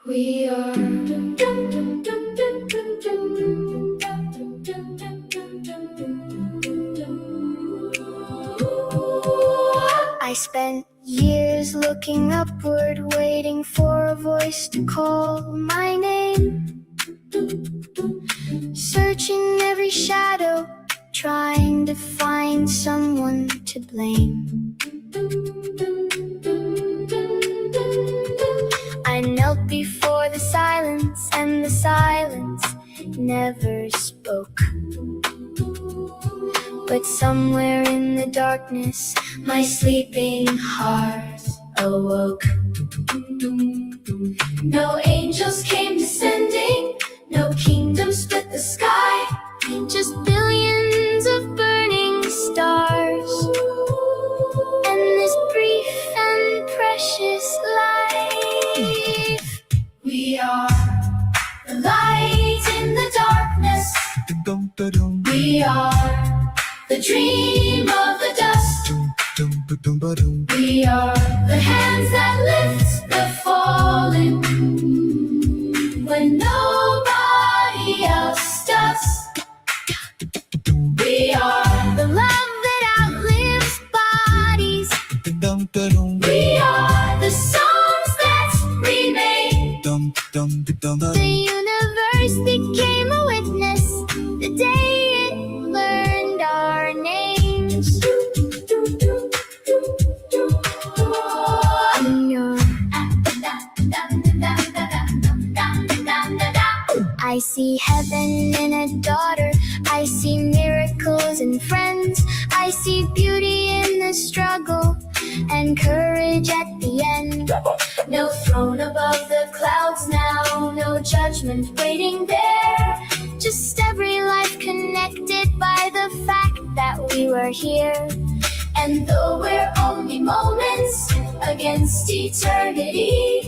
We are. I spent years looking upward, waiting for a voice to call my name. Searching every shadow, trying to find someone to blame. I knelt before the silence, and the silence never spoke. But somewhere in the darkness, my sleeping heart awoke. No angels came descending, no kingdom split the sky, just billions of burning stars, and this brief and precious life. We are the light in the darkness. We are the dream of the dust. We are the hands that lift the fallen when nobody else does. We are the love that outlives bodies. We are the songs that remain. The universe became a witness the day it learned our names. I see heaven in a daughter, I see miracles in friends, I see beauty in the struggle and courage at the end. No throne above the clouds now, no judgment waiting there, just every life connected by the fact that we were here. And though we're only moments against eternity,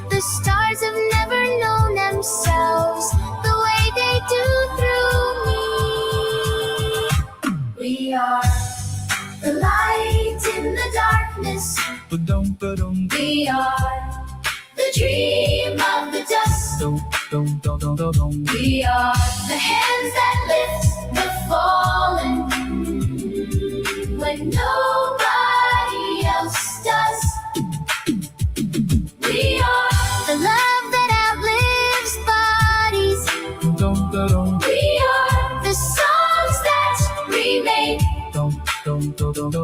the stars have never known themselves the way they do through me. We are the light in the darkness. We are the dream of the dust. We are the hands that lift the fallen when nobody else does. We are the love that outlives bodies. We are the songs that remain.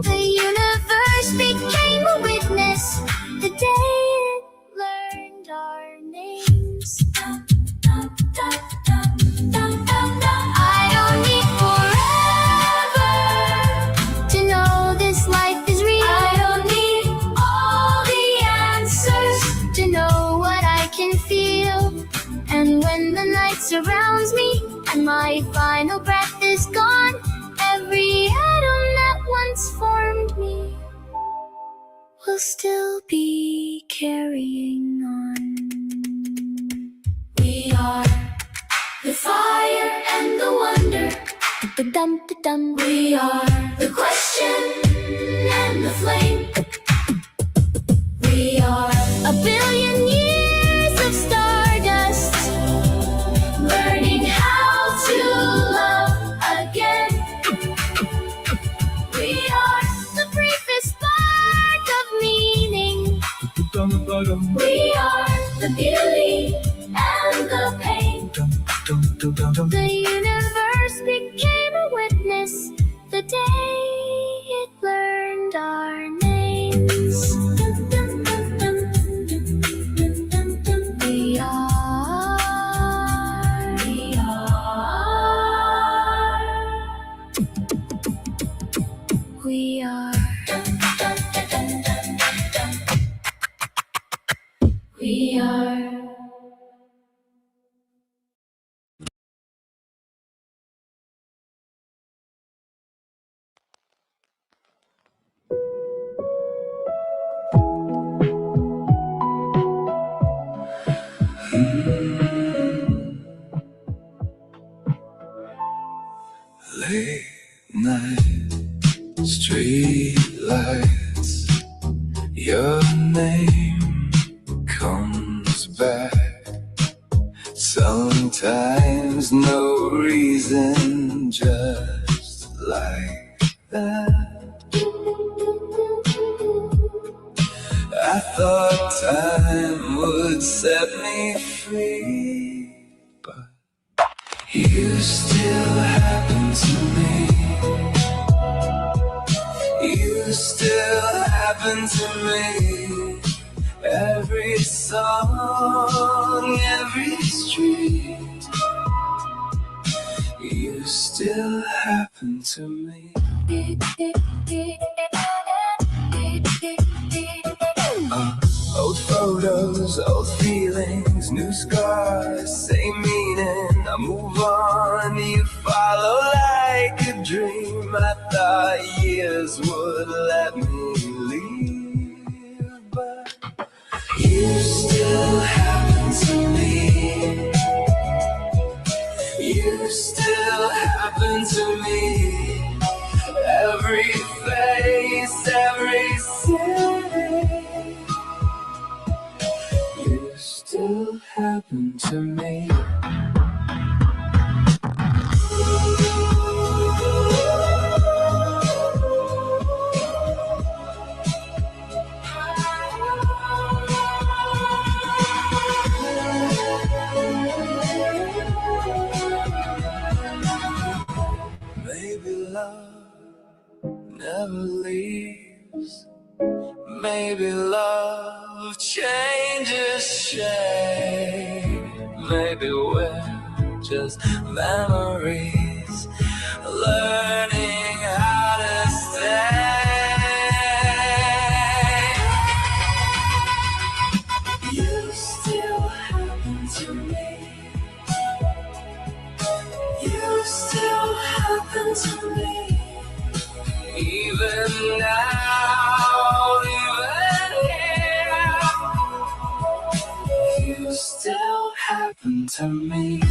The universe became a witness the day it learned our names. I don't need forever to know this life is real. I don't need all the answers to know what I can feel. And when the night surrounds me and my final breath is gone, every atom that once formed me will still be carrying on. We are the fire and the wonder. We are the question and the flame. We are a billion years of stardust, learning how to love again. We are the briefest spark of meaning. We are the beauty and the pain. The universe became a witness the day it learned our names. We are. We are. Sometimes no reason, just like that. I thought time would set me free, but you still happen to me. You still happen to me. Every song, every street, you still happen to me. Old photos, old feelings, new scars, same meaning. I move on, you follow like a dream. I thought years would let me leave, but you still happen to me. You still happen to me. Every face, every city, you still happen to me. Maybe love never leaves. Maybe love changes shape. Maybe we're just memories learning how to stay. You still happen to me. You still happen to me. Even now, even here, you still happen to me.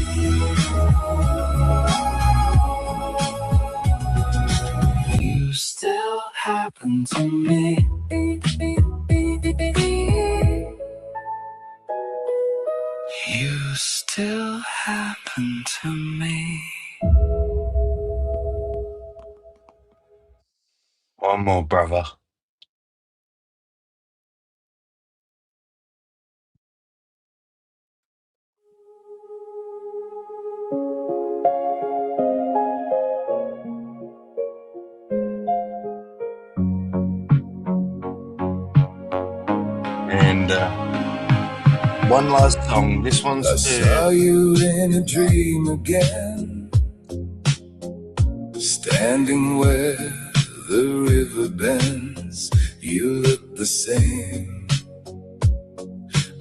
You still happen to me. You still happen to me. One more, brother. And one last song. This one's I saw you in a dream again, standing where the river bends. You look the same,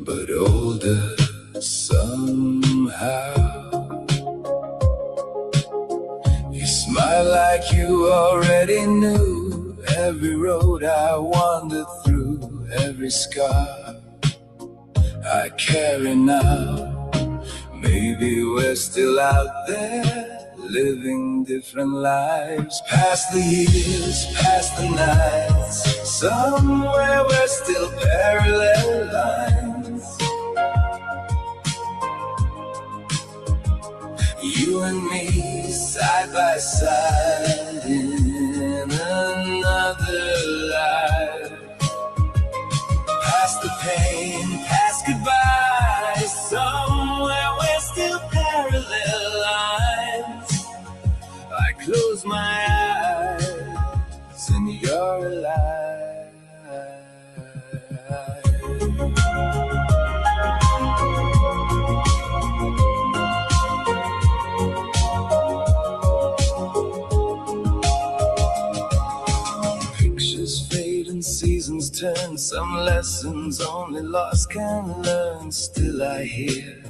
but older somehow. You smile like you already knew every road I wandered through, every scar I carry now. Maybe we're still out there, living different lives. Past the years, past the nights, somewhere we're still parallel lines. You and me, side by side, in another life. Past the pain, past goodbye, somewhere we're still parallel lines. I close my eyes and you're alive. Pictures fade and seasons turn, some lessons only lost can learn. Still I hear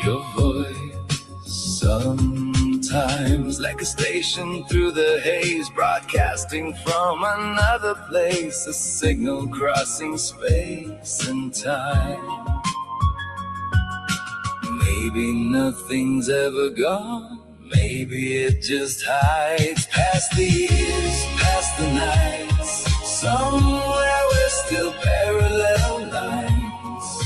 your voice sometimes, like a station through the haze, broadcasting from another place, a signal crossing space and time. Maybe nothing's ever gone, maybe it just hides. Past the years, past the nights, somewhere we're still parallel lines.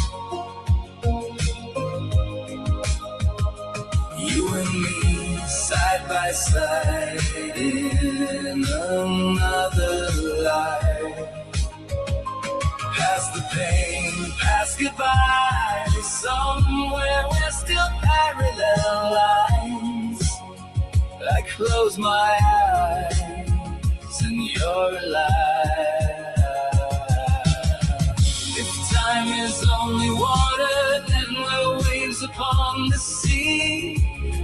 side in another life. Past the pain, past goodbye, somewhere we're still parallel lines. I close my eyes and you're alive. If time is only water, then we're waves upon the sea.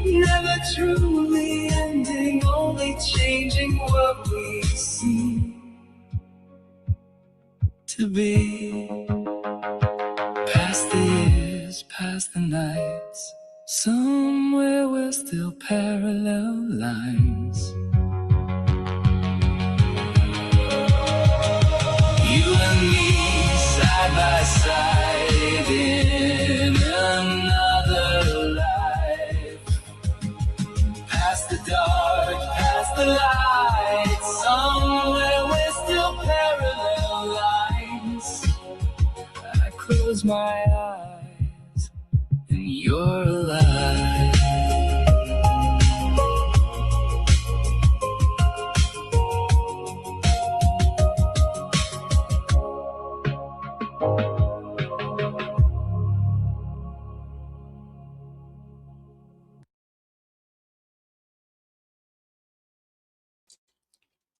Never truly ending, only changing what we see to be. Past the years, past the nights, somewhere we're still parallel lines. You and me, side by side in another life. Past the dark, past the light, somewhere we're still parallel lines. I close my eyes and you're alive.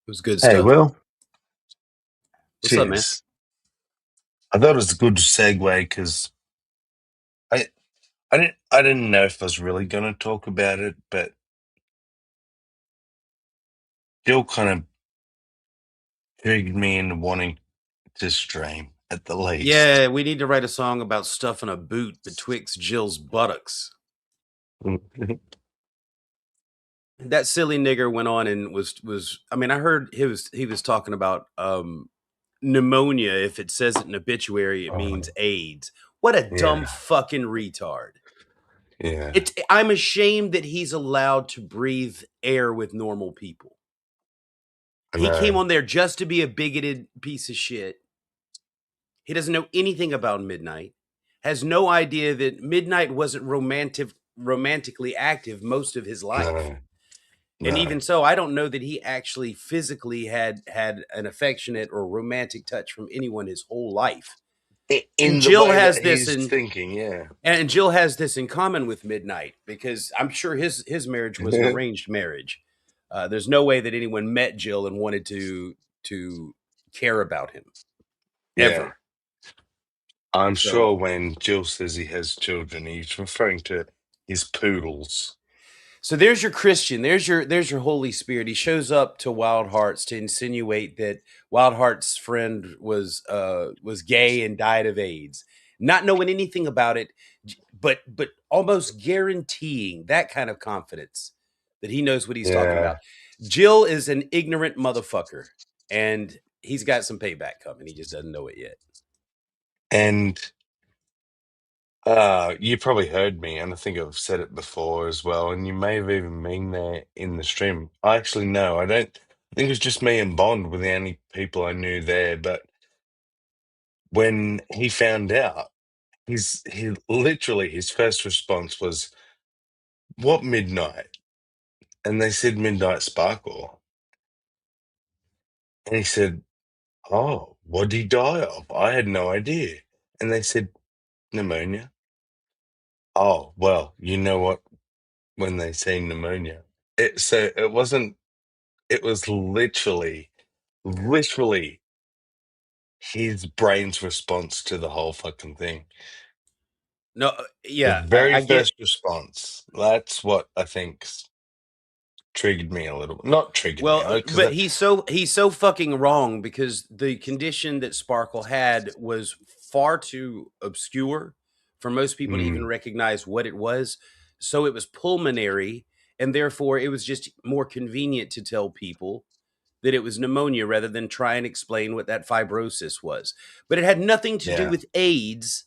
It was good Hey, stuff. Will. What's up, man? Cheers. I thought it was a good segue because I didn't know if I was really going to talk about it, but Jill kind of triggered me into wanting to stream at the least. Yeah, we need to write a song about stuffing a boot betwixt Jill's buttocks. That silly nigger went on and was I mean, I heard he was talking about pneumonia. If it says it in obituary, it means AIDS. What a dumb fucking retard. Yeah. I'm ashamed that he's allowed to breathe air with normal people. He came on there just to be a bigoted piece of shit. He doesn't know anything about Midnight. Has no idea that Midnight wasn't romantically active most of his life. No. And even so, I don't know that he actually physically had an affectionate or romantic touch from anyone his whole life. In Jill the way has that this he's thinking, yeah. And Jill has this in common with Midnight, because I'm sure his marriage was an arranged marriage. There's no way that anyone met Jill and wanted to care about him ever. Yeah. I'm sure when Jill says he has children, he's referring to his poodles. So there's your Christian, there's your Holy Spirit. He shows up to Wild Hearts to insinuate that Wild Hearts' friend was gay and died of AIDS, not knowing anything about it, but almost guaranteeing that kind of confidence that he knows what he's talking about. Jill is an ignorant motherfucker, and he's got some payback coming. He just doesn't know it yet. And you probably heard me, and I think I've said it before as well, and you may have even been there in the stream. I actually know. I think it was just me and Bond were the only people I knew there, but when he found out, he literally, his first response was, "What Midnight?" And they said Midnight Sparkle. And he said, "Oh, what did he die of? I had no idea." And they said, "Pneumonia." Oh, well, you know what? When they say pneumonia, it wasn't. It was literally his brain's response to the whole fucking thing. No, yeah, The very I get. first response. That's what I think's triggered me a little. Not triggered me, Well, but he's so fucking wrong, because the condition that Sparkle had was far too obscure for most people to even recognize what it was. So it was pulmonary, and therefore it was just more convenient to tell people that it was pneumonia rather than try and explain what that fibrosis was. But it had nothing to do with AIDS.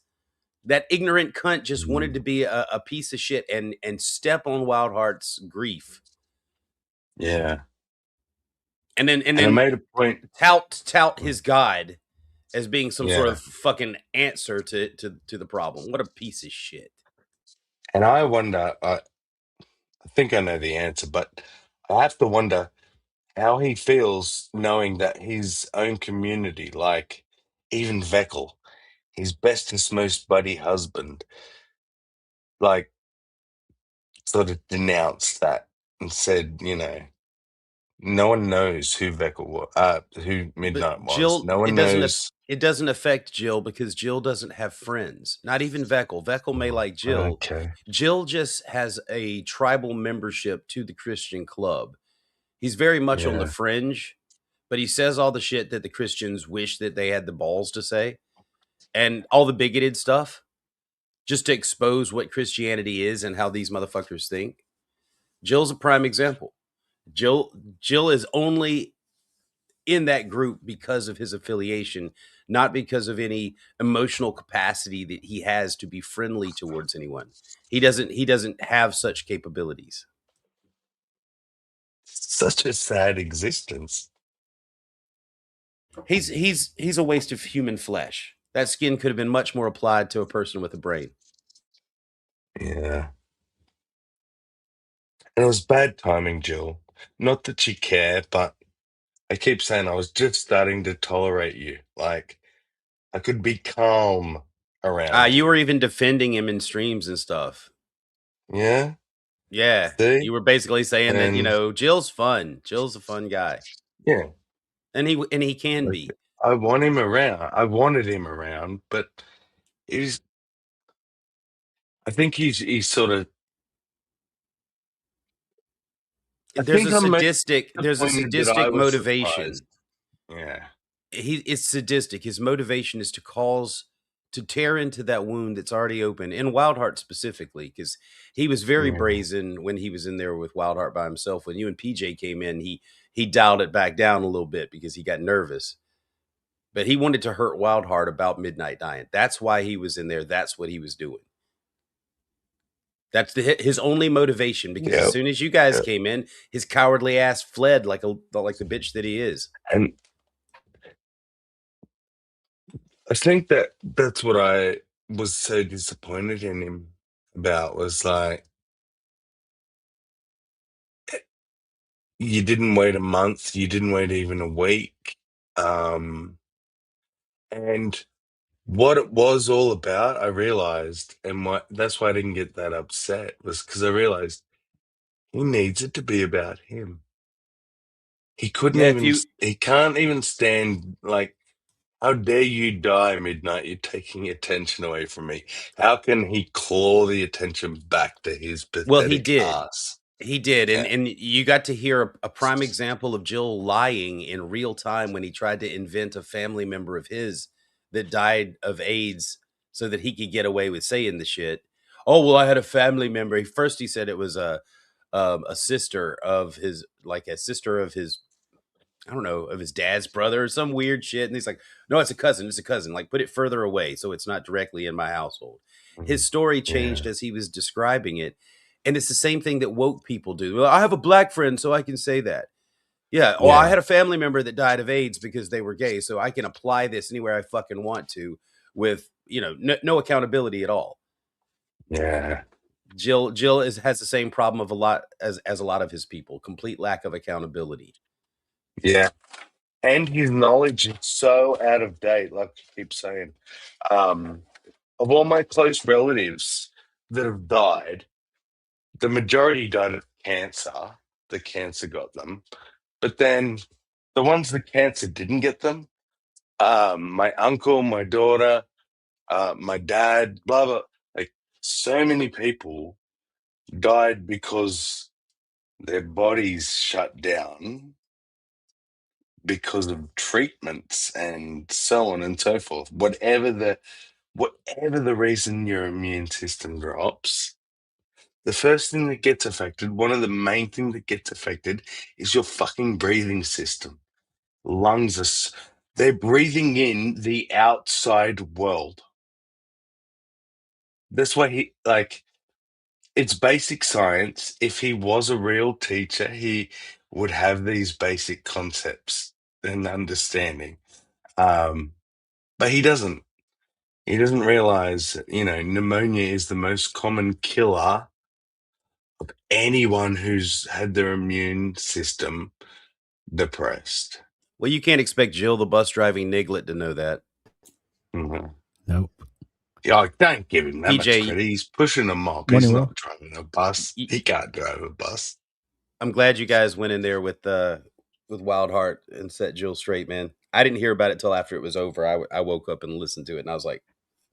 That ignorant cunt just wanted to be a piece of shit and step on Wild Heart's grief. Yeah. And then I made a point. Tout his God as being some sort of fucking answer to the problem. What a piece of shit. And I wonder, I think I know the answer, but I have to wonder how he feels knowing that his own community, like even Veckel, his bestest, most buddy husband, like sort of denounced that and said, no one knows who Veckel was, who But Midnight was. Jill, No one knows. it doesn't affect Jill because Jill doesn't have friends. Not even Veckel. Veckel may like Jill. Okay. Jill just has a tribal membership to the Christian club. He's very much on the Yeah. fringe, but he says all the shit that the Christians wish that they had the balls to say, and all the bigoted stuff just to expose what Christianity is and how these motherfuckers think. Jill's a prime example. Jill Jill is only in that group because of his affiliation, not because of any emotional capacity that he has to be friendly towards anyone. He doesn't have such capabilities. Such a sad existence. He's a waste of human flesh. That skin could have been much more applied to a person with a brain. Yeah. And it was bad timing, Jill. Not that you care, but I keep saying I was just starting to tolerate you. Like, I could be calm around You were you. even defending him in streams and stuff. Yeah? Yeah, you See? were basically saying that And Jill's fun. Jill's a fun guy, yeah, and he can like, be. I want him around. I wanted him around, but he's, I think he's sort of, I think I'm most There's a disappointed that I sadistic was surprised. motivation. Yeah. It's sadistic. His motivation is to tear into that wound that's already open in Wildheart specifically, because he was very Yeah. brazen when he was in there with Wildheart by himself. When you and PJ came in, he dialed it back down a little bit because he got nervous. But he wanted to hurt Wildheart about Midnight Giant. That's why he was in there. That's what he was doing. That's his only motivation. Because as Yep. soon as you guys Yep. came in, his cowardly ass fled like the bitch that he is. And I think that that's what I was so disappointed in him about was like, you didn't wait a month, you didn't wait even a week. Um, and what it was all about, I realized, and what that's why I didn't get that upset, was because I realized he needs it to be about him. He couldn't Yeah, if even, you he can't even stand, like, how dare you die, Midnight? You're taking attention away from me. How can he claw the attention back to his Well, he pathetic did. ass? He did, Yeah. and you got to hear a prime example of Jill lying in real time when he tried to invent a family member of his that died of AIDS so that he could get away with saying the shit. Oh well, I had a family member. First, he said it was a sister of his, like a sister of his, I don't know, of his dad's brother or some weird shit. And he's like, no, it's a cousin. It's a cousin. Like, put it further away so it's not directly in my household. His Mm. story Yeah. changed as he was describing it. And it's the same thing that woke people do. Well, I have a black friend, so I can say that. Yeah. Well, I Yeah. had a family member that died of AIDS because they were gay, so I can apply this anywhere I fucking want to with, no accountability at all. Yeah. Jill has the same problem of a lot as a lot of his people, complete lack of accountability. Yeah. And his knowledge is so out of date, like I keep saying. Um, of all my close relatives that have died, the majority died of cancer. The cancer got them. But then the ones that cancer didn't get them, my uncle, my daughter, my dad, blah, blah. Like, so many people died because their bodies shut down because of treatments and so on and so forth. Whatever the reason your immune system drops, the first thing that gets affected, one of the main things that gets affected is your fucking breathing system. Lungs they're breathing in the outside world. That's why it's basic science. If he was a real teacher, he would have these basic concepts and understanding. But he doesn't. He doesn't realize, pneumonia is the most common killer anyone who's had their immune system depressed. Well, you can't expect Jill, the bus driving Niglet, to know that. Mhm. Nope. Yeah, don't give him that much PJ, credit. He's pushing a mop. Morning, He's Will. not driving a bus. y- He can't drive a bus. I'm glad you guys went in there with Wild Heart and set Jill straight, man. I didn't hear about it till after it was over. I woke up and listened to it, and I was like,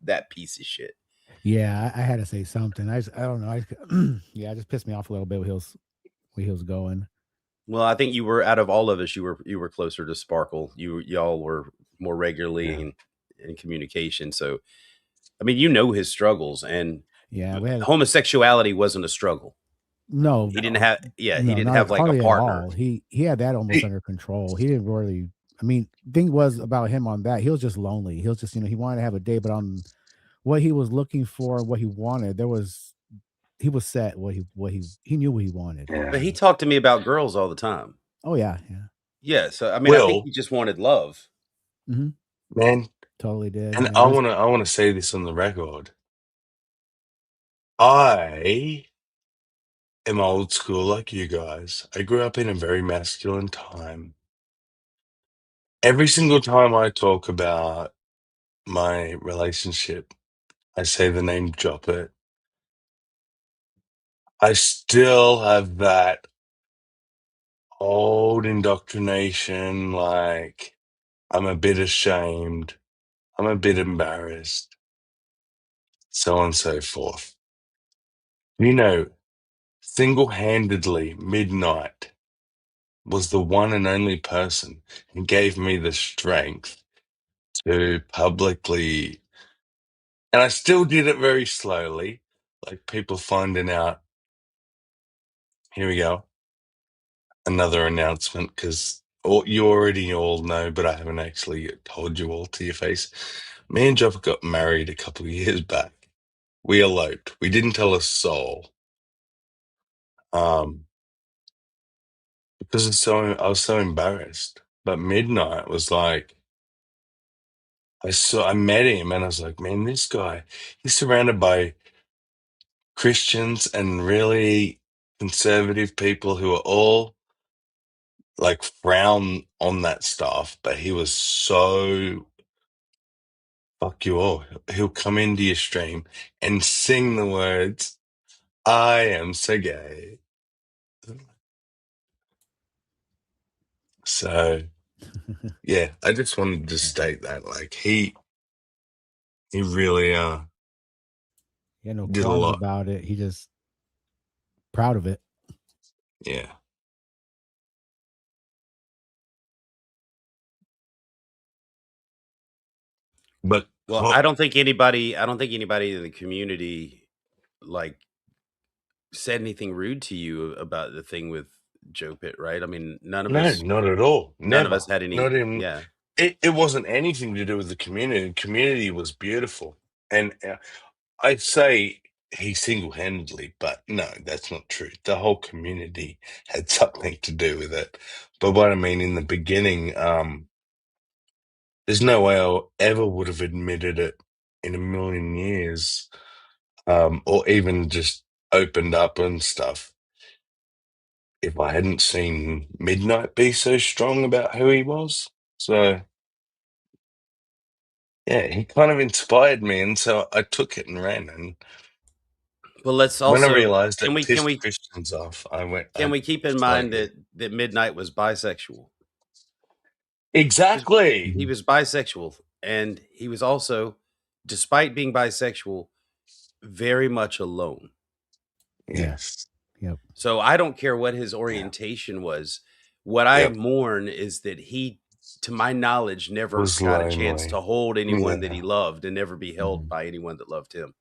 that piece of shit. Yeah, I had to say something. I don't know. Yeah, it just pissed me off a little bit where he was going. Well, I think you were out of all of us. You were closer to Sparkle. Y'all were more regularly Yeah. in communication. So, I mean, you know his struggles, and Yeah, we had homosexuality wasn't a struggle. no, He didn't have, yeah, he no, didn't not have like a hardly at partner. all. He had that almost He- under control. He didn't really. I mean, thing was about him on that. He was just lonely. He was just he wanted to have a date, but on what he was looking for, what he wanted, he was set. He knew what he wanted. yeah. But he talked to me about girls all the time. Oh yeah, yeah. Yeah, so I mean, I think Will, he just wanted love. Hmm. man, Totally did. and Yeah, I wanna say this on the record. I am old school like you guys. I grew up in a very masculine time. Every single time I talk about my relationship, I say the name drop it. I still have that old indoctrination, like I'm a bit ashamed, I'm a bit embarrassed, so on and so forth. You know, single-handedly, Midnight was the one and only person who gave me the strength to publicly, and I still did it very slowly, like people finding out. Here we go. Another announcement because you already all know, but I haven't actually told you all to your face. Me and Joppa got married a couple of years back. We eloped. We didn't tell a soul. Um, because I was so embarrassed. But Midnight was like, I met him and I was like, man, this guy, he's surrounded by Christians and really conservative people who are all like frown on that stuff, but he was so fuck you all. He'll come into your stream and sing the words, I am so gay. So yeah, I just wanted to state that. Like he really he had no did a qualms lot. about it. He just proud of it. Yeah. But Well, I don't think anybody in the community like said anything rude to you about the thing with Joe Pitt, right? I mean, no, not at all. none of Never. us had any. Not even Yeah. it wasn't anything to do with the community. The community was beautiful. And I'd say he single-handedly, but no, that's not true. The whole community had something to do with it. But what I mean in the beginning, there's no way I ever would have admitted it in a million years, or even just opened up and stuff if I hadn't seen Midnight be so strong about who he was. So yeah, he kind of inspired me, and so I took it and ran. And Well, let's when I also realized can it we can pissed we Christians off, I went, can we keep in mind slightly. that Midnight was bisexual? He Exactly. was bisexual, and he was also, despite being bisexual, very much alone. Yeah. Yes. Yep. So I don't care what his Yeah. orientation was. What I Yep. mourn is that he, to my knowledge, never Was got a chance lonely. to hold anyone that he Yeah. loved and never be held Mhm. by anyone that loved him.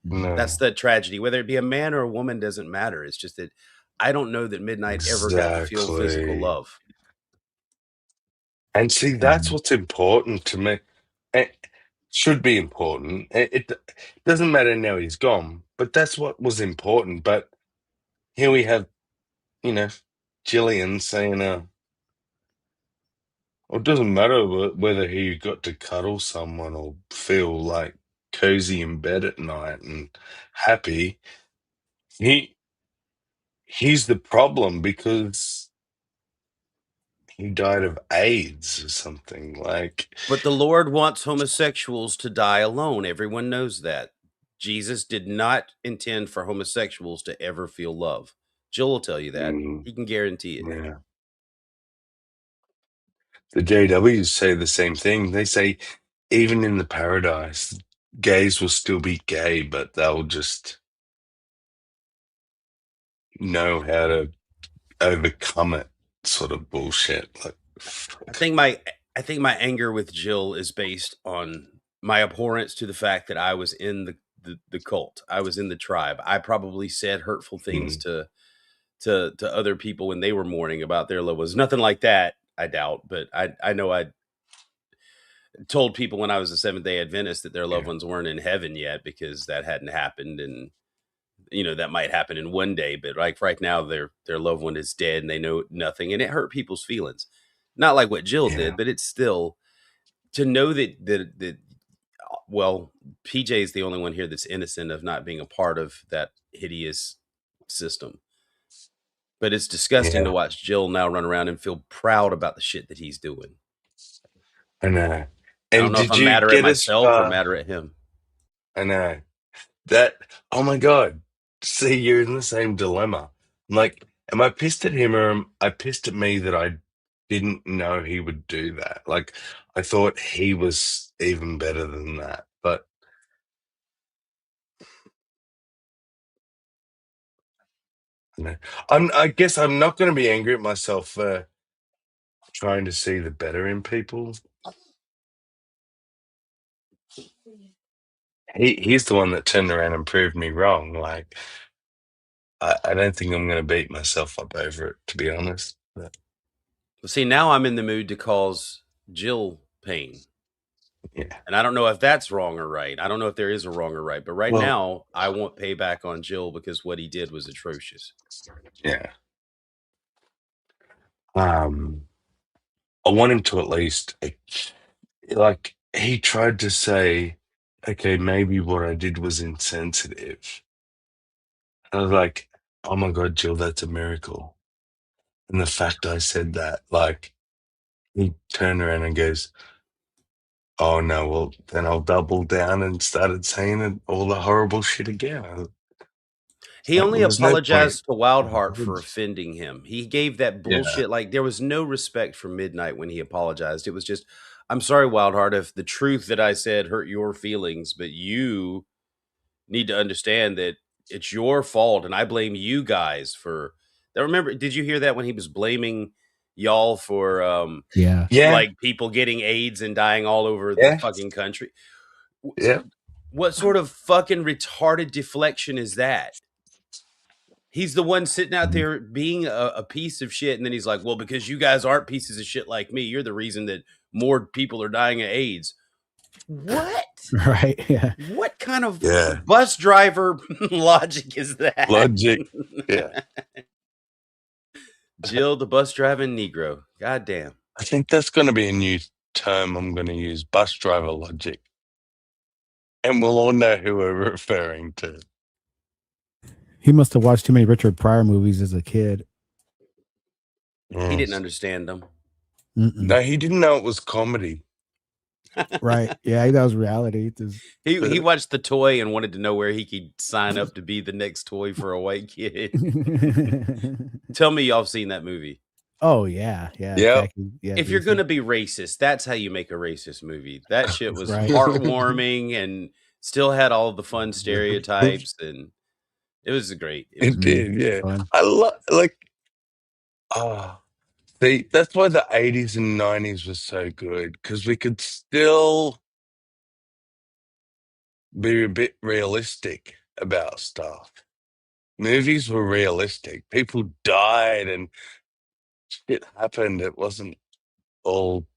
No. That's the tragedy. Whether it be a man or a woman doesn't matter. It's just that I don't know that Midnight ever got to feel physical Exactly. love. And see, that's Mhm. what's important to me. It should be important. It doesn't matter now he's gone, but that's what was important. But here we have, you know, Gillian saying, well, it doesn't matter whether he got to cuddle someone or feel like cozy in bed at night and happy. He he's the problem because he died of AIDS or something. Like, But the Lord wants homosexuals to die alone. Everyone knows that. Jesus did not intend for homosexuals to ever feel love. Jill will tell you that. mm, He can guarantee it. yeah. The JWs say the same thing. They say even in the paradise, gays will still be gay, but they'll just know how to overcome it, sort of bullshit. Like, I fuck. think my anger with Jill is based on my abhorrence to the fact that I was in the cult. I was in the tribe. I probably said hurtful things Mm, to other people when they were mourning about their loved ones. Nothing like that, I doubt, but I know I told people when I was a Seventh-day Adventist that their loved yeah, ones weren't in heaven yet because that hadn't happened, and that might happen in one day, but like right now their loved one is dead and they know nothing, and it hurt people's feelings. Not like what Jill yeah, did, but it's still to know that well, PJ is the only one here that's innocent of not being a part of that hideous system. But it's disgusting to yeah. watch Jill now run around and feel proud about the shit that he's doing. I know. I don't And know if did I'm you madder at get as myself or far? madder at him. I know that. Oh my God. See, you're in the same dilemma. I'm like, am I pissed at him or am I pissed at me that I didn't know he would do that? Like, I thought he was even better than that. But you know, I guess I'm not going to be angry at myself for trying to see the better in people. He's the one that turned around and proved me wrong. Like, I don't think I'm going to beat myself up over it, to be honest. But Well, see, now I'm in the mood to cause Jill pain. yeah. And I don't know if that's wrong or right. I don't know if there is a wrong or right. But right Well, now, I want payback on Jill because what he did was atrocious. yeah. I want him to at least like he tried to say, okay, maybe what I did was insensitive. I was like, oh my God, Jill, that's a miracle. And the fact I said that, like, he turned around and goes, oh no, well, then I'll double down and started saying all the horrible shit again. He Like, only well, there's no point. apologized to Wildheart for offending him. He gave that Yeah, bullshit. Like, there was no respect for Midnight when he apologized. It was just, I'm sorry, Wildheart, if the truth that I said hurt your feelings, but you need to understand that it's your fault. And I blame you guys for that. Remember, did you hear that when he was blaming y'all for, Yeah. yeah, like people getting AIDS and dying all over the yeah, fucking country? yeah. What sort of fucking retarded deflection is that? He's the one sitting out Mhm. there being a piece of shit, and then he's like, "Well, because you guys aren't pieces of shit like me, you're the reason that more people are dying of AIDS." What? Right. Yeah. What kind of Yeah. bus driver logic is that? Logic. Yeah. Jill, the bus driving Negro. God damn. I think that's going to be a new term I'm going to use, bus driver logic. And we'll all know who we're referring to. He must have watched too many Richard Pryor movies as a kid. He didn't Mm. understand them. No, he didn't know it was comedy. Right. Yeah, that was reality. He watched The Toy and wanted to know where he could sign up to be the next toy for a white kid. Tell me y'all have seen that movie. Oh yeah, yeah. Yep. Jackie, yeah. If you're going to be racist, that's how you make a racist movie. That shit was Right. heartwarming and still had all of the fun stereotypes, and it was great. It was It great. did, yeah. Fun. I love, like, ah, see, that's why the 80s and 90s was so good, because we could still be a bit realistic about stuff. Movies were realistic. People died and shit happened. It wasn't all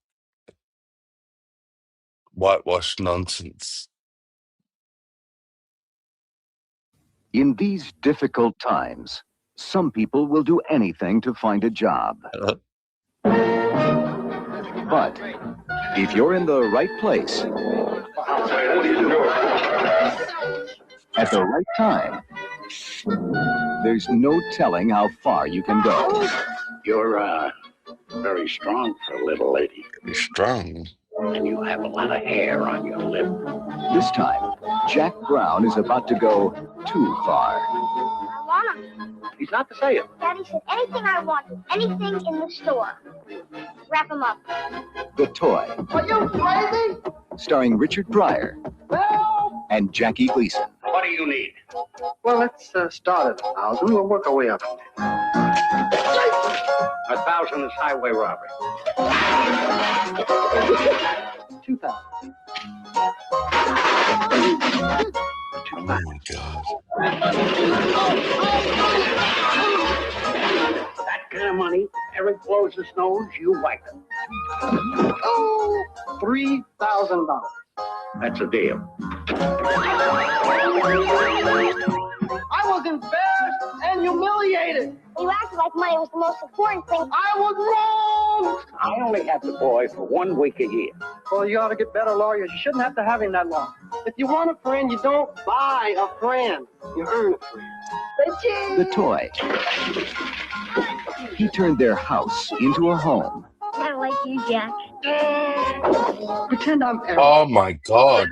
whitewashed nonsense. In these difficult times, some people will do anything to find a job. But if you're in the right place at the right time, there's no telling how far you can go. You're very strong for a little lady. You're strong. And you have a lot of hair on your lip. This time, Jack Brown is about to go too far. I want him. He's not to say it. Daddy said anything I want, anything in the store. Wrap him up. The Toy. Are you crazy? Starring Richard Pryor and Jackie Gleason. What do you need? Well, let's start at 1,000. We'll work our way up. 1,000 is highway robbery. 2,000. Oh my God. That kind of money, Eric blows his nose, you wipe it. Oh, $3,000. That's a deal. I was embarrassed and humiliated. You acted like money was the most important thing. I was wrong. I only have the boy for 1 week a year. Well, you ought to get better lawyers. You shouldn't have to have him that long. If you want a friend, you don't buy a friend. You earn a friend. The Toy. He turned their house into a home. I like you, Jack. Pretend I'm Eric. Oh my God.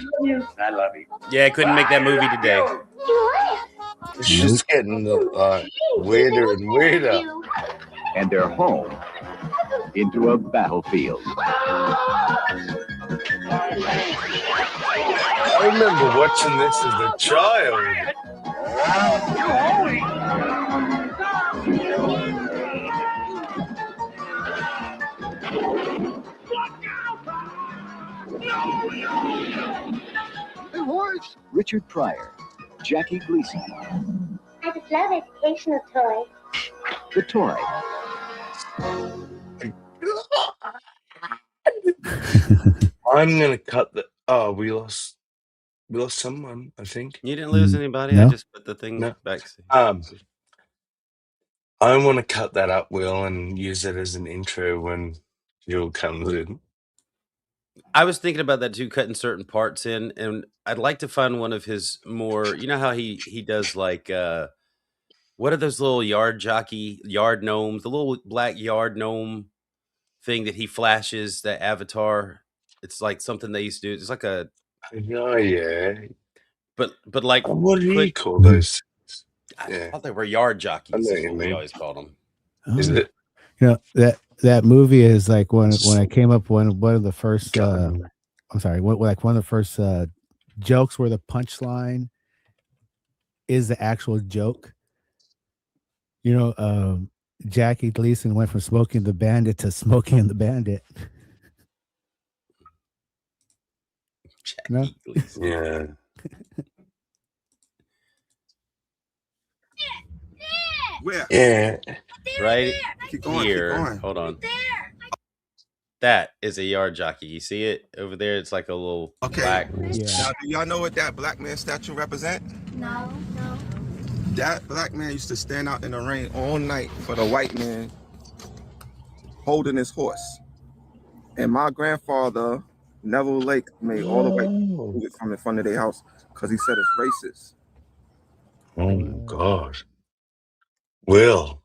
I love you. Yeah, I couldn't make that movie today. You laugh. It's just getting weirder and weirder. And their home into a battlefield. I remember watching this as a child. Richard Pryor, Jackie Gleason. I just love educational toys. The Toy. I'm gonna cut the. Oh, we lost someone. I think. You didn't lose anybody. No. I just put the thing No. back. I want to cut that up, Will, and use it as an intro when Jill comes in. I was thinking about that too, cutting certain parts in, and I'd like to find one of his more. You know how he does like what are those little yard gnomes, the little black yard gnome thing that he flashes, that avatar. It's like something they used to do. It's like a Oh yeah. but like What do you put- call those? I Yeah. thought they were yard I jockeys. know Is what you what we mean. always called them. Is it? You know that movie is like when I came up one of the first I'm sorry, like one of the first jokes where the punchline is the actual joke. You know, Jackie Gleason went from Smoking the Bandit to Smoking the Bandit. Jackie No? Gleason. Yeah. Where? Yeah. Right Keep going. here. Keep going. Hold on. That is a yard jockey. You see it over there? It's like a little Okay. black. Yeah. Now, do y'all know what that black man statue represent? No. That black man used to stand out in the rain all night for the white man holding his horse. And my grandfather, Neville Lake, made all the white people move it from in front of their house because he said it's racist. Oh my God. Will,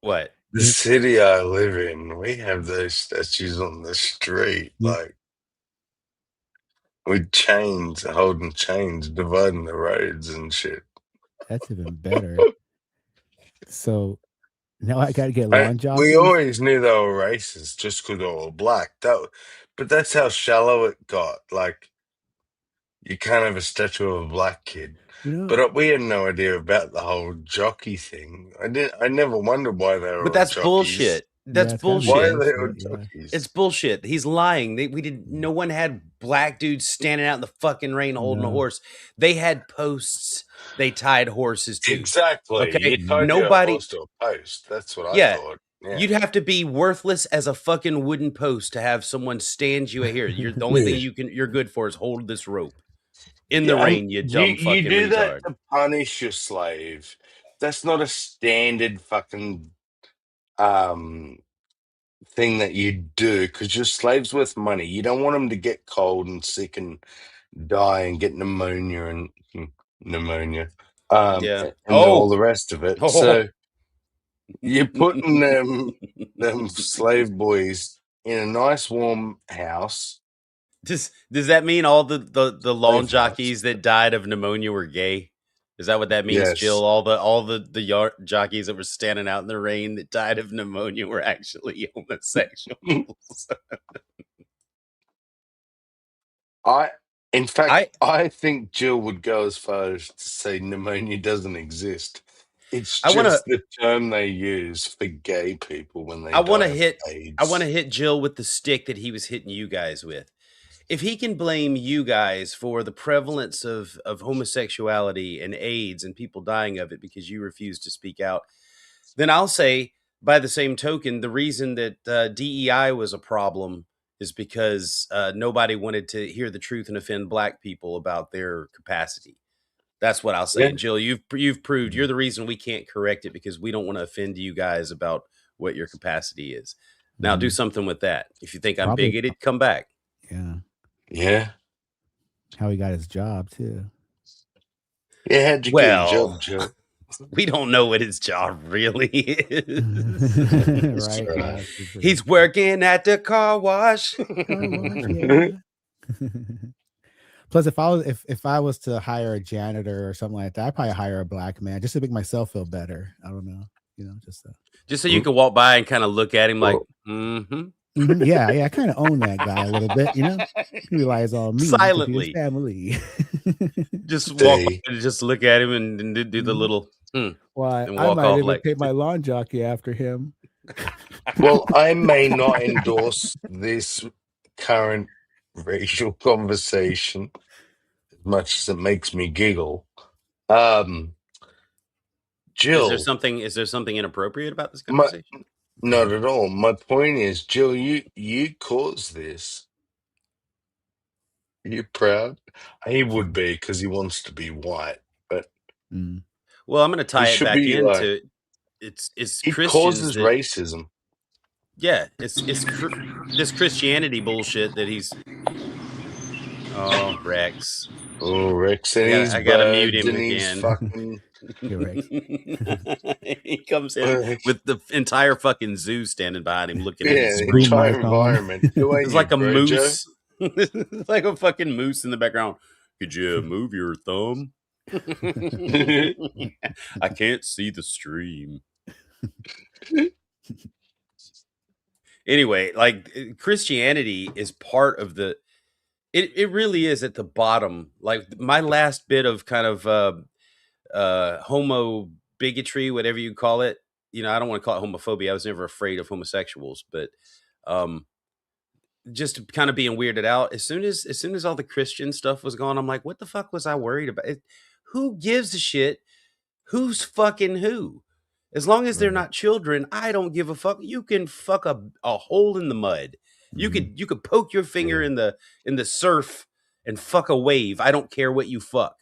What? the city I live in, we have those statues on the street, like with chains, holding chains, dividing the roads and shit. That's even better. So now I got to get lawn jockeys. We always knew they were racist just because they were black. But that's how shallow it got. Like, you can't have a statue of a black kid. You know, But we had no idea about the whole jockey thing. I never wondered why they were. But that's jockeys. bullshit. That's it's gotta be Why bullshit. are they all bullshit, yeah. jockeys? It's bullshit. He's lying. No one had black dudes standing out in the fucking rain holding a No. horse. They had posts they tied horses to. Exactly. Okay, You tied nobody- your horse to a post. That's what I Yeah. thought. Yeah. You'd have to be worthless as a fucking wooden post to have someone stand you here. You're the only thing you're good for is hold this rope in the Yeah, rain. You dumb fucking you do retard. that to punish your slave. That's not a standard fucking thing that you do because your slave's worth money. You don't want them to get cold and sick and die and get pneumonia and pneumonia, Yeah. and all the rest of it. Oh. So you're putting them slave boys in a nice warm house. Does that mean all the lawn Slave house. jockeys that died of pneumonia were gay? Is that what that means, Yes. Jill? All the jockeys that were standing out in the rain that died of pneumonia were actually homosexuals. I think Jill would go as far as to say pneumonia doesn't exist. It's I wanna- just the term they use for gay people when they I want to die of hit AIDS. I want to hit Jill with the stick that he was hitting you guys with. If he can blame you guys for the prevalence of homosexuality and AIDS and people dying of it because you refuse to speak out, then I'll say, by the same token, the reason that DEI was a problem is because nobody wanted to hear the truth and offend Black people about their capacity. That's what I'll say. Yeah. And Jill, you've proved you're the reason we can't correct it because we don't want to offend you guys about what your capacity is. Now do something with that. If you think I'm bigoted, come back. Yeah. Yeah. How he got his job too. Yeah, how'd you get your job, Jill? We don't know what his job really is. Right. Yeah, he's working at the car wash. Yeah. Plus, if I was to hire a janitor or something like that, I'd probably hire a Black man just to make myself feel better. I don't know, just so you can walk by and kind of look at him like, yeah, I kind of own that guy a little bit, He relies on me silently, to family. Just walk by and just look at him and do the little. Why? And I walk might off even like take my lawn jockey after him. Well, I may not endorse this current racial conversation as much as it makes me giggle. Jill, is there something inappropriate about this conversation? Not at all. My point is, Jill, you caused this. Are you proud? He would be because he wants to be white, but well, I'm going to tie it back into it's he Christians causes racism. Yeah, it's this Christianity bullshit that he's. Oh, Rex. Oh, Rex and I gotta mute him again. He's fucking. He comes in with the entire fucking zoo standing behind him, looking at his the entire environment. It's like a moose. It's like a fucking moose in the background. Could you move your thumb? I can't see the stream. Anyway, like Christianity is part of the. It really is at the bottom. Like my last bit of kind of homo bigotry, whatever you call it. I don't want to call it homophobia. I was never afraid of homosexuals, but just kind of being weirded out. As soon as all the Christian stuff was gone, I'm like, what the fuck was I worried about? Who gives a shit? Who's fucking who? As long as they're not children, I don't give a fuck. You can fuck a hole in the mud. You could poke your finger in the surf and fuck a wave. I don't care what you fuck.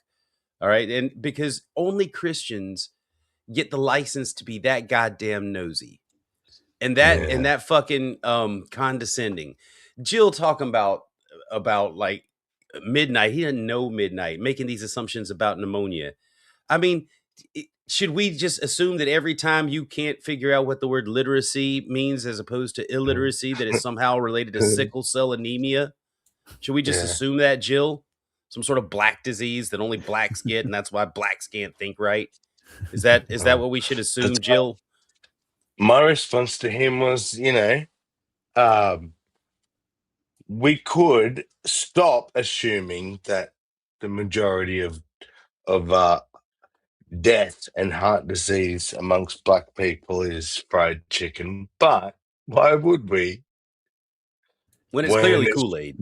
All right. And because only Christians get the license to be that goddamn nosy and that fucking condescending. Jill talking about like midnight. He doesn't know midnight, making these assumptions about pneumonia. I mean, should we just assume that every time you can't figure out what the word literacy means as opposed to illiteracy, that it's somehow related to sickle cell anemia? Should we just assume that, Jill? Some sort of black disease that only blacks get, and that's why blacks can't think right? Is that what we should assume, Jill? My response to him was, we could stop assuming that the majority of death and heart disease amongst Black people is fried chicken, but why would we? When it's clearly Kool-Aid.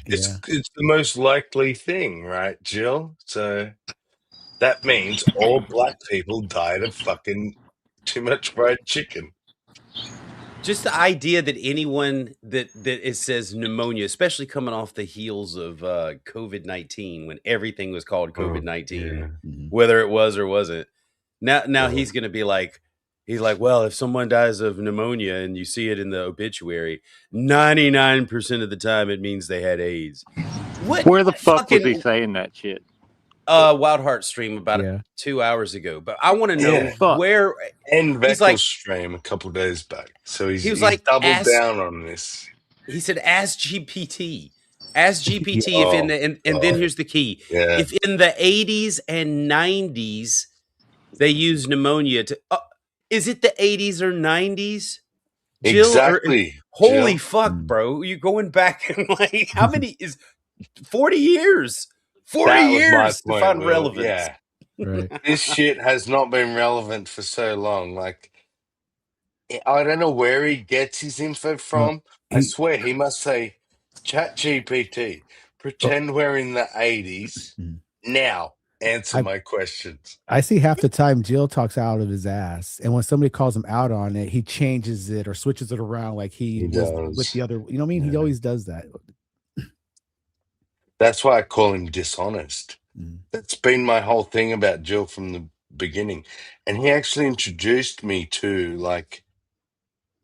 It's the most likely thing, right, Jill? So that means all Black people died of fucking too much fried chicken. Just the idea that anyone that it says pneumonia, especially coming off the heels of COVID-19, when everything was called COVID-19, whether it was or wasn't. Now he's going to be like, well, if someone dies of pneumonia and you see it in the obituary, 99% of the time it means they had AIDS. Where the fuck was he saying that shit? Wild Heart stream about Yeah. 2 hours ago, but I want to know Yeah. where And he's Veckel's like. stream a couple days back. So He was he's like, doubled down on this. he said, ask GPT. Ask GPT Yeah. if in Oh, the and God. then here's the key. Yeah. If in the 80s and 90s they use pneumonia to is it the 80s or 90s? Jill, Exactly. holy Jill. fuck, bro. You're going back and like how many is 40 years? 40 That was my years to point, find Will. relevance. Yeah. Right. This shit has not been relevant for so long. Like, I don't know where he gets his info from. I he- swear he must say, Chat GPT, pretend we're in the 80s. Mhm. Now, answer I- my questions. I see half the time Jill talks out of his ass, and when somebody calls him out on it, he changes it or switches it around like he was with does. the other. You know what I mean? He Yeah. always does that. That's why I call him dishonest. Mhm. That's been my whole thing about Jill from the beginning. And he actually introduced me to like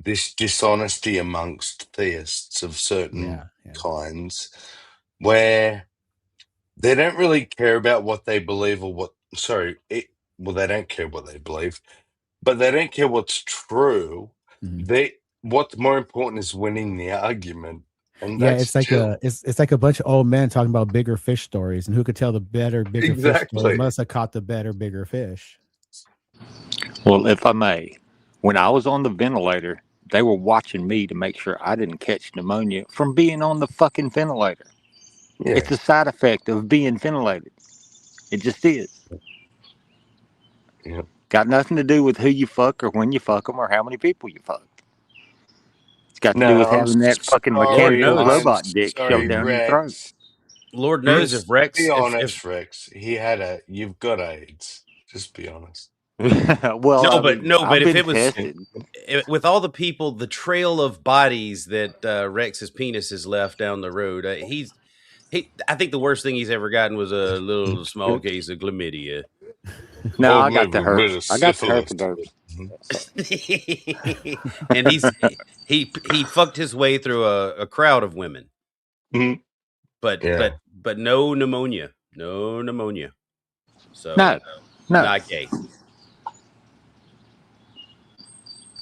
this dishonesty amongst theists of certain kinds where they don't really care about what they believe or they don't care what they believe, but they don't care what's true. What's more important is winning the argument. And Yeah, that's it's like Jill. it's like a bunch of old men talking about bigger fish stories, and who could tell the better, bigger fish story Exactly. must have caught the better, bigger fish. Well, if I may, when I was on the ventilator, they were watching me to make sure I didn't catch pneumonia from being on the fucking ventilator. Yeah. It's a side effect of being ventilated. It just is. Yep. Got nothing to do with who you fuck or when you fuck them or how many people you fuck. It's got to do with having that fucking mechanical robot dick shoved down your throat. Lord knows if Rex. Be honest, if Rex. You've got AIDS. Just be honest. Well, but if it was tested. With all the people, the trail of bodies that Rex's penis has left down the road, I think the worst thing he's ever gotten was a little small case of chlamydia. No, Or I got the maybe a bit herpes. of I got the syphilis. herpes. And he fucked his way through a crowd of women. But no pneumonia. No pneumonia. So no. Not gay.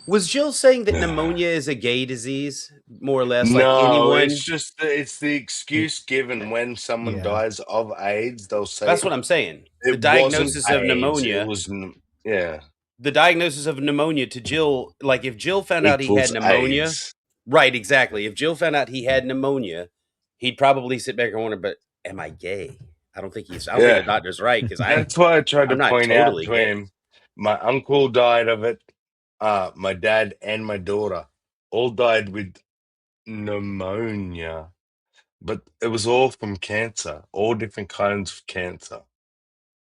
Was Jill saying that pneumonia is a gay disease, more or less? Like anyone? It's the excuse given when someone dies of AIDS. They'll say that's what I'm saying. The it diagnosis wasn't of AIDS, pneumonia. It was the diagnosis of pneumonia to Jill. Like if Jill found out he had Equals pneumonia, AIDS. right? Exactly. If Jill found out he had pneumonia, he'd probably sit back and wonder, "But am I gay?" I don't think the doctor's right because that's why I tried to point totally out to gay. him. My uncle died of it. My dad and my daughter all died with pneumonia, but it was all from cancer, all different kinds of cancer.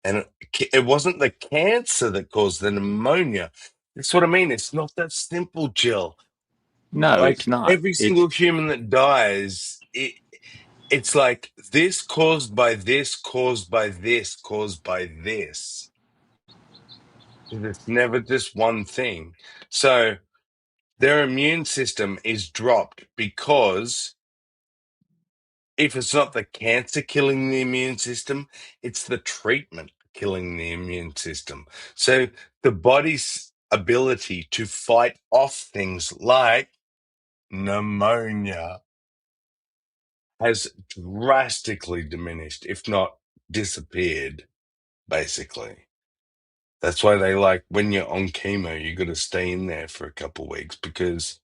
And it wasn't the cancer that caused the pneumonia. That's what I mean. It's not that simple, Jill. No, Like it's not. every single human that dies, it's like this caused by this, caused by this, caused by this. It's never just one thing. So their immune system is dropped because if it's not the cancer killing the immune system, it's the treatment killing the immune system. So the body's ability to fight off things like pneumonia has drastically diminished, if not disappeared, basically. That's why they like when you're on chemo, you got to stay in there for a couple of weeks because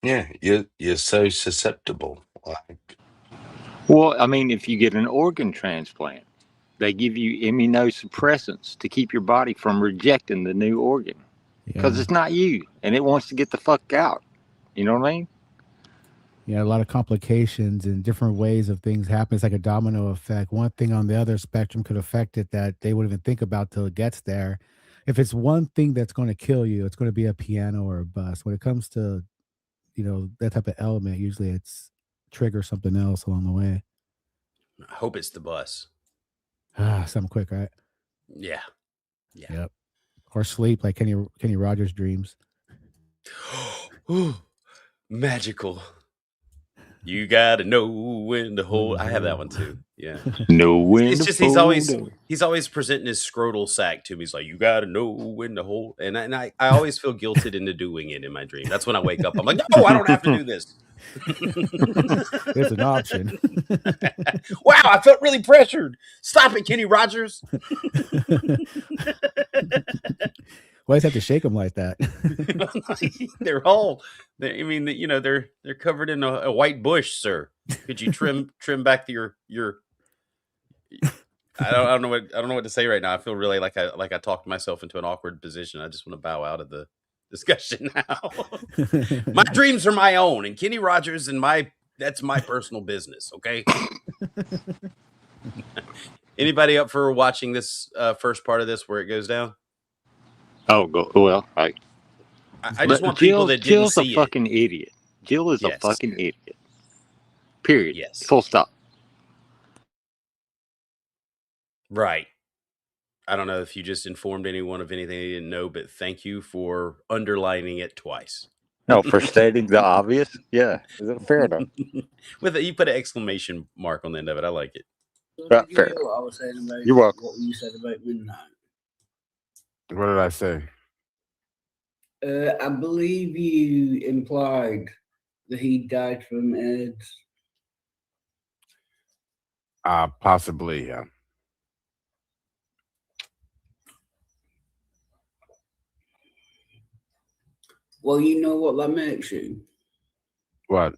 you're so susceptible. Well, I mean, if you get an organ transplant, they give you immunosuppressants to keep your body from rejecting the new organ because it's not you and it wants to get the fuck out. You know what I mean? Yeah, a lot of complications and different ways of things happen. It's like a domino effect. One thing on the other spectrum could affect it that they wouldn't even think about till it gets there. If it's one thing that's going to kill you, it's going to be a piano or a bus. When it comes to, that type of element, usually it's trigger something else along the way. I hope it's the bus. Something quick, right? Yeah. Yep. Or sleep, like Kenny Rogers' dreams. Ooh, magical. You gotta know when to hold. I have that one too. Yeah. Know when It's to just fold. he's always presenting his scrotal sack to me. He's like, you gotta know when to hold, and I always feel guilted into doing it in my dream. That's when I wake up. I'm like, no, I don't have to do this. It's an option. Wow, I felt really pressured. Stop it, Kenny Rogers. Why does have to shake them like that? They're covered in a white bush, sir. Could you trim back your I don't know what to say right now. I feel really like I talked myself into an awkward position. I just want to bow out of the discussion now. My dreams are my own, and Kenny Rogers and that's my personal business. Okay. Anybody up for watching this first part of this where it goes down? Oh, well, I just want people that didn't Jill's see a fucking idiot. Jill is a fucking idiot. Period. Yes. Full stop. Right. I don't know if you just informed anyone of anything they didn't know, but thank you for underlining it twice. No, for stating the obvious. Yeah, is it fair enough? You put an exclamation mark on the end of it. I like it. Right, fair. What I was saying about You're welcome. what you said about midnight. What did I say? I believe you implied that he died from AIDS. Possibly, yeah. Well, you know what that makes you? What?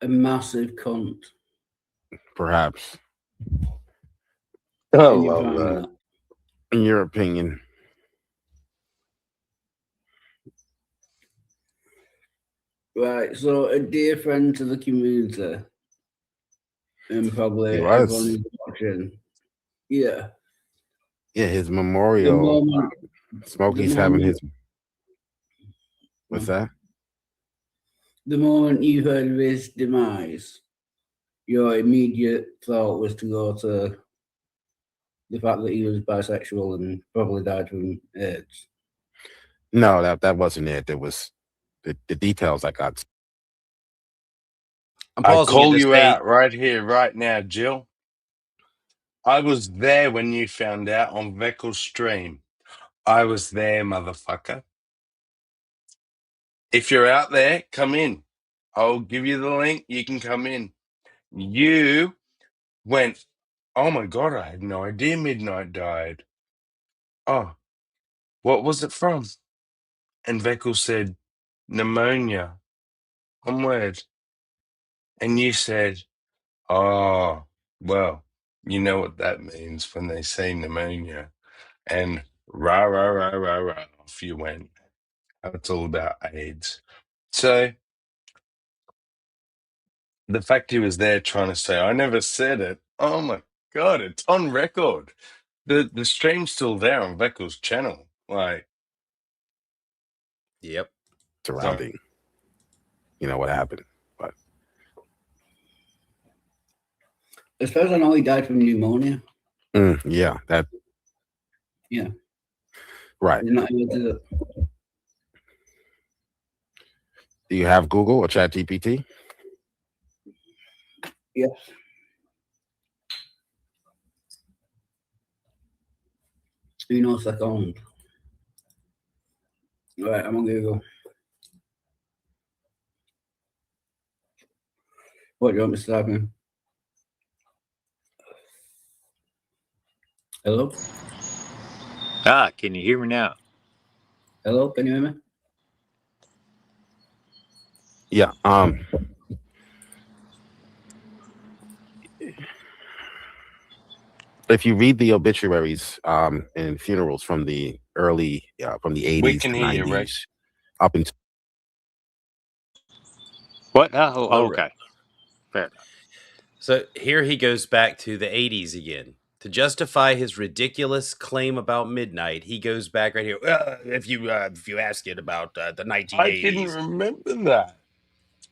A massive cunt. Perhaps. Oh, In your well, family. In your opinion. Right, so a dear friend to the community, and probably He everyone was. who's watching. Yeah. Yeah, his memorial. Smokey's having his. What's that? The moment you heard of his demise, your immediate thought was to go to the fact that he was bisexual and probably died from AIDS. No, that wasn't it. It was the details I got. I call you out right here, right now, Jill. I was there when you found out on Veckel's stream. I was there, motherfucker. If you're out there, come in. I'll give you the link. You can come in. You went, oh my God, I had no idea Midnight died. Oh, what was it from? And Veckel said, pneumonia. One word. And you said, oh, well, you know what that means when they say pneumonia. And rah, rah, rah, rah, rah, off you went. It's all about AIDS. So the fact he was there trying to say, I never said it. Oh my God, it's on record. The stream's still there on Veckel's channel. Like, yep. Surrounding, you know, what happened. But as far as I know, he died from pneumonia. Yeah, that. Yeah. Right. He's not able to. Do you have Google or ChatGPT? Yes. Uno second. All right, I'm on Google. What do you want me to type in? Hello? Can you hear me now? Hello, can you hear me? Yeah. If you read the obituaries and funerals from the early from the 80s we can to hear 90s you, Rex. up until what? Oh, okay. Fair enough. So here he goes back to the 80s again. To justify his ridiculous claim about midnight, he goes back right here. If you ask it about the 1980s. I didn't remember that.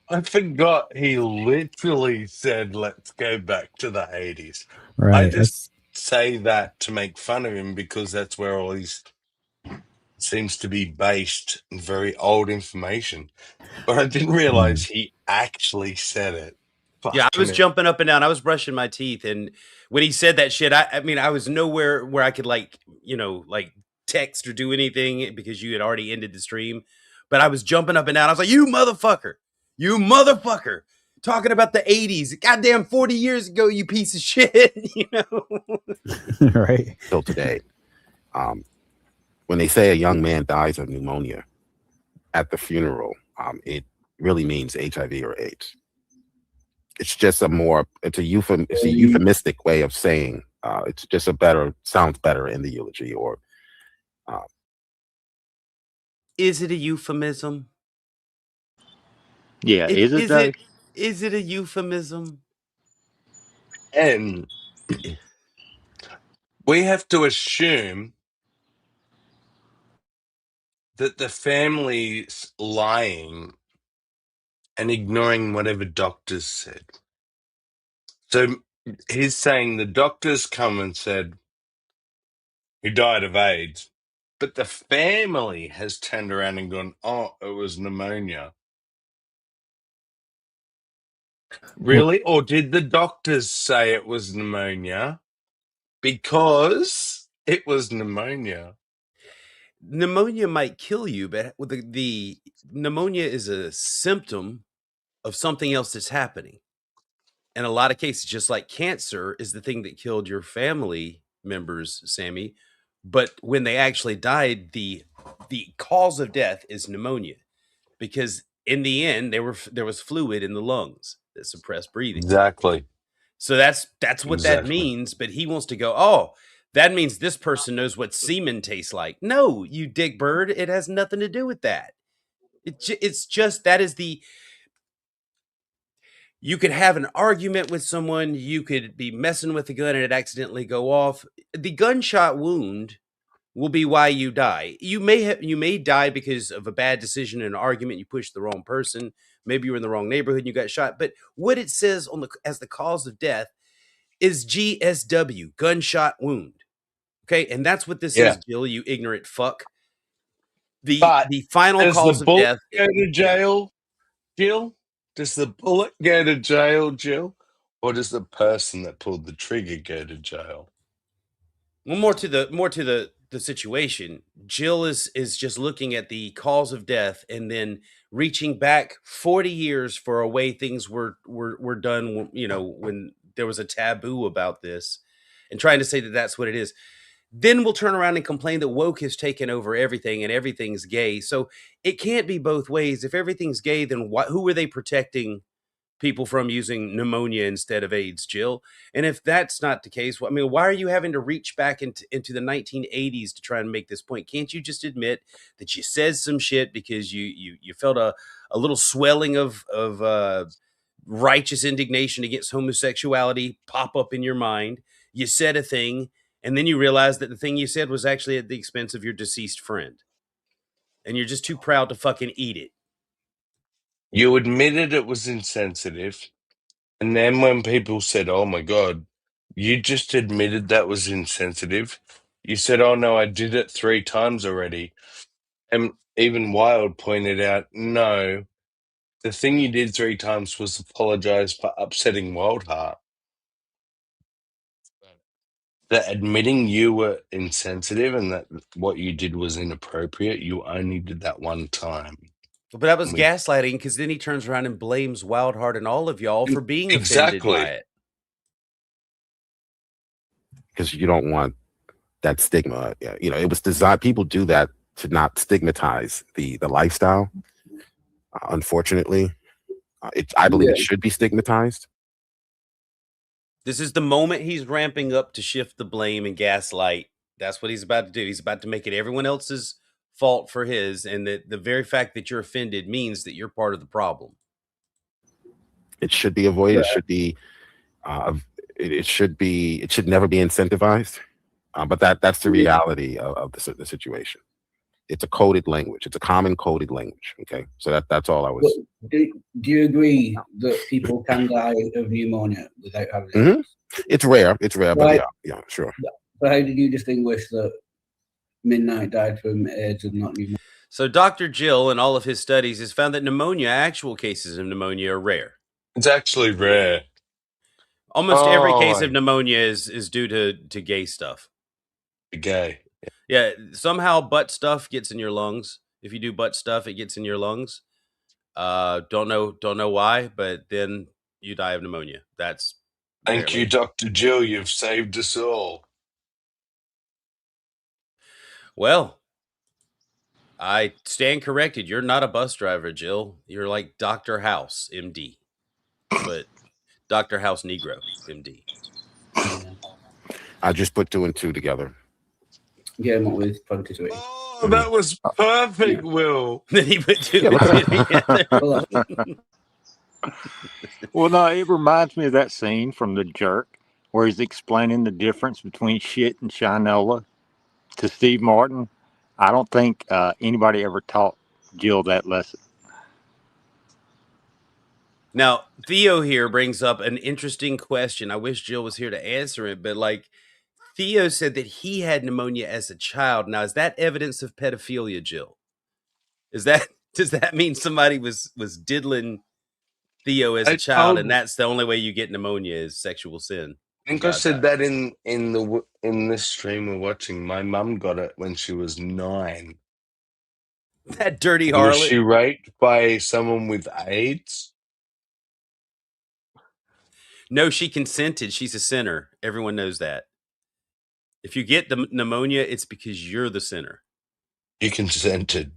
I forgot he literally said, let's go back to the 80s. Right. I just say that to make fun of him because that's where all these seems to be based in very old information. But I didn't realize he actually said it. Yeah, I was Fucking jumping up and down. I was brushing my teeth, and when he said that shit, I mean, I was nowhere where I could like text or do anything because you had already ended the stream. But I was jumping up and down. I was like, "You motherfucker, talking about the '80s, goddamn 40 years ago, you piece of shit." Right. Till today, when they say a young man dies of pneumonia at the funeral, it really means HIV or AIDS. It's just it's a euphemistic way of saying it's just sounds better in the eulogy. Or Is it a euphemism? Yeah, is it though? Is it a euphemism? And we have to assume that the family's lying and ignoring whatever doctors said. So he's saying the doctors come and said he died of AIDS, but the family has turned around and gone, "Oh, it was pneumonia." Really? Or did the doctors say it was pneumonia because it was pneumonia? Pneumonia might kill you, but the pneumonia is a symptom of something else that's happening. In a lot of cases, just like cancer is the thing that killed your family members, Sammy. But when they actually died, the cause of death is pneumonia, because in the end there was fluid in the lungs that suppressed breathing. Exactly. So that's what that Exactly. means. But he wants to go, oh, that means this person knows what semen tastes like. No, you dick bird. It has nothing to do with that. It's just that is the. You could have an argument with someone. You could be messing with a gun and it accidentally go off. The gunshot wound will be why you die. You may die because of a bad decision in an argument. You pushed the wrong person. Maybe you were in the wrong neighborhood and you got shot. But what it says as the cause of death is GSW, gunshot wound. Okay, and that's what this is, Jill, you ignorant fuck. The final does cause the of bullet death go to jail, Jill? Does the bullet go to jail, Jill? Or does the person that pulled the trigger go to jail? Well, more to the situation. Jill is just looking at the cause of death and then reaching back 40 years for a way things were done, when there was a taboo about this, and trying to say that that's what it is. Then we'll turn around and complain that woke has taken over everything and everything's gay. So it can't be both ways. If everything's gay, then who are they protecting people from using pneumonia instead of AIDS, Jill? And if that's not the case, I mean, why are you having to reach back into the 1980s to try and make this point? Can't you just admit that you said some shit because you felt a little swelling of righteous indignation against homosexuality pop up in your mind? You said a thing, and then you realize that the thing you said was actually at the expense of your deceased friend. And you're just too proud to fucking eat it. You admitted it was insensitive. And then when people said, "Oh my God, you just admitted that was insensitive," you said, "Oh no, I did it 3 times already." And even Wild pointed out, no, the thing you did 3 times was apologize for upsetting Wildheart. That admitting you were insensitive and that what you did was inappropriate, you only did that 1 time. But that was gaslighting, because then he turns around and blames Wildheart and all of y'all for being offended by it. Because you don't want that stigma. It was designed. People do that to not stigmatize the lifestyle. Unfortunately, I believe it should be stigmatized. This is the moment he's ramping up to shift the blame and gaslight. That's what he's about to do. He's about to make it everyone else's fault for his, and that the very fact that you're offended means that you're part of the problem. It should be avoided. It should be. It should never be incentivized. But that's the reality of the situation. It's a coded language. It's a common coded language. Okay, so that's all I was. Do you agree that people can die of pneumonia without having it? Mm-hmm. It's rare. It's rare, but yeah, sure. So how did you distinguish that Midnight died from AIDS and not pneumonia? So Dr. Jill and all of his studies has found that pneumonia, actual cases of pneumonia, are rare. It's actually rare. Almost every case of pneumonia is due to gay stuff. Gay. Yeah, somehow butt stuff gets in your lungs. If you do butt stuff, it gets in your lungs. Don't know why, but then you die of pneumonia. That's Thank you, Dr. Jill. You've saved us all. Well, I stand corrected. You're not a bus driver, Jill. You're like Dr. House, MD. But Dr. House Negro, MD. I just put 2 and 2 together. Yeah, I'm with 23. Oh, that was perfect, Will. Then he put 2 and 2 together. Well, no, it reminds me of that scene from The Jerk where he's explaining the difference between shit and shinola to Steve Martin. I don't think anybody ever taught Jill that lesson. Now, Theo here brings up an interesting question. I wish Jill was here to answer it, but like Theo said that he had pneumonia as a child. Now, is that evidence of pedophilia, Jill? Does that mean somebody was diddling Theo as a child, and that's the only way you get pneumonia is sexual sin? I think I said that in this stream we're watching. My mum got it when she was 9. That dirty harlot. Was she raped by someone with AIDS? No, she consented. She's a sinner. Everyone knows that. If you get the pneumonia, it's because you're the sinner. You consented.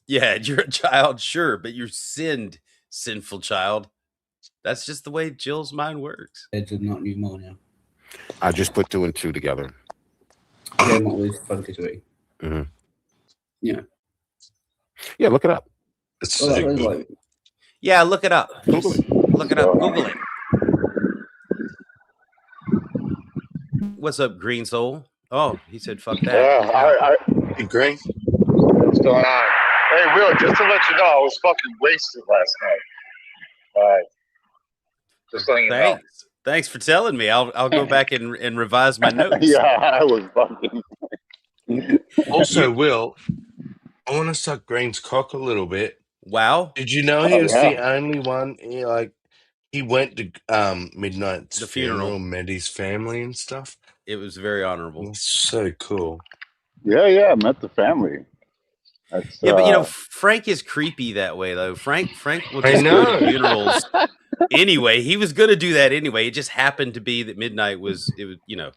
Yeah, you're a child, sure, but you're sinned, sinful child. That's just the way Jill's mind works. It's not pneumonia. I just put 2 and 2 together. Yeah, I'm with 23. Mm-hmm. Yeah. Yeah, look it up. Yeah, look it up. Google it. Look it up. Google it. What's up, Green Soul? Oh, he said, "Fuck that." Yeah, Hey, Green. What's going on? Hey, Will, just to let you know, I was fucking wasted last night. All right. Just letting you know. Thanks for telling me. I'll go back and revise my notes. Yeah, I was fucking. Also, Will, I want to suck Green's cock a little bit. Wow. Did you know he was the only one? He went to Midnight's The funeral, met his family and stuff. It was very honorable. It's so cool. Yeah, I met the family. That's, yeah, but Frank is creepy that way though. Frank will just go to funerals anyway. He was going to do that anyway. It just happened to be that Midnight was. It was, I'm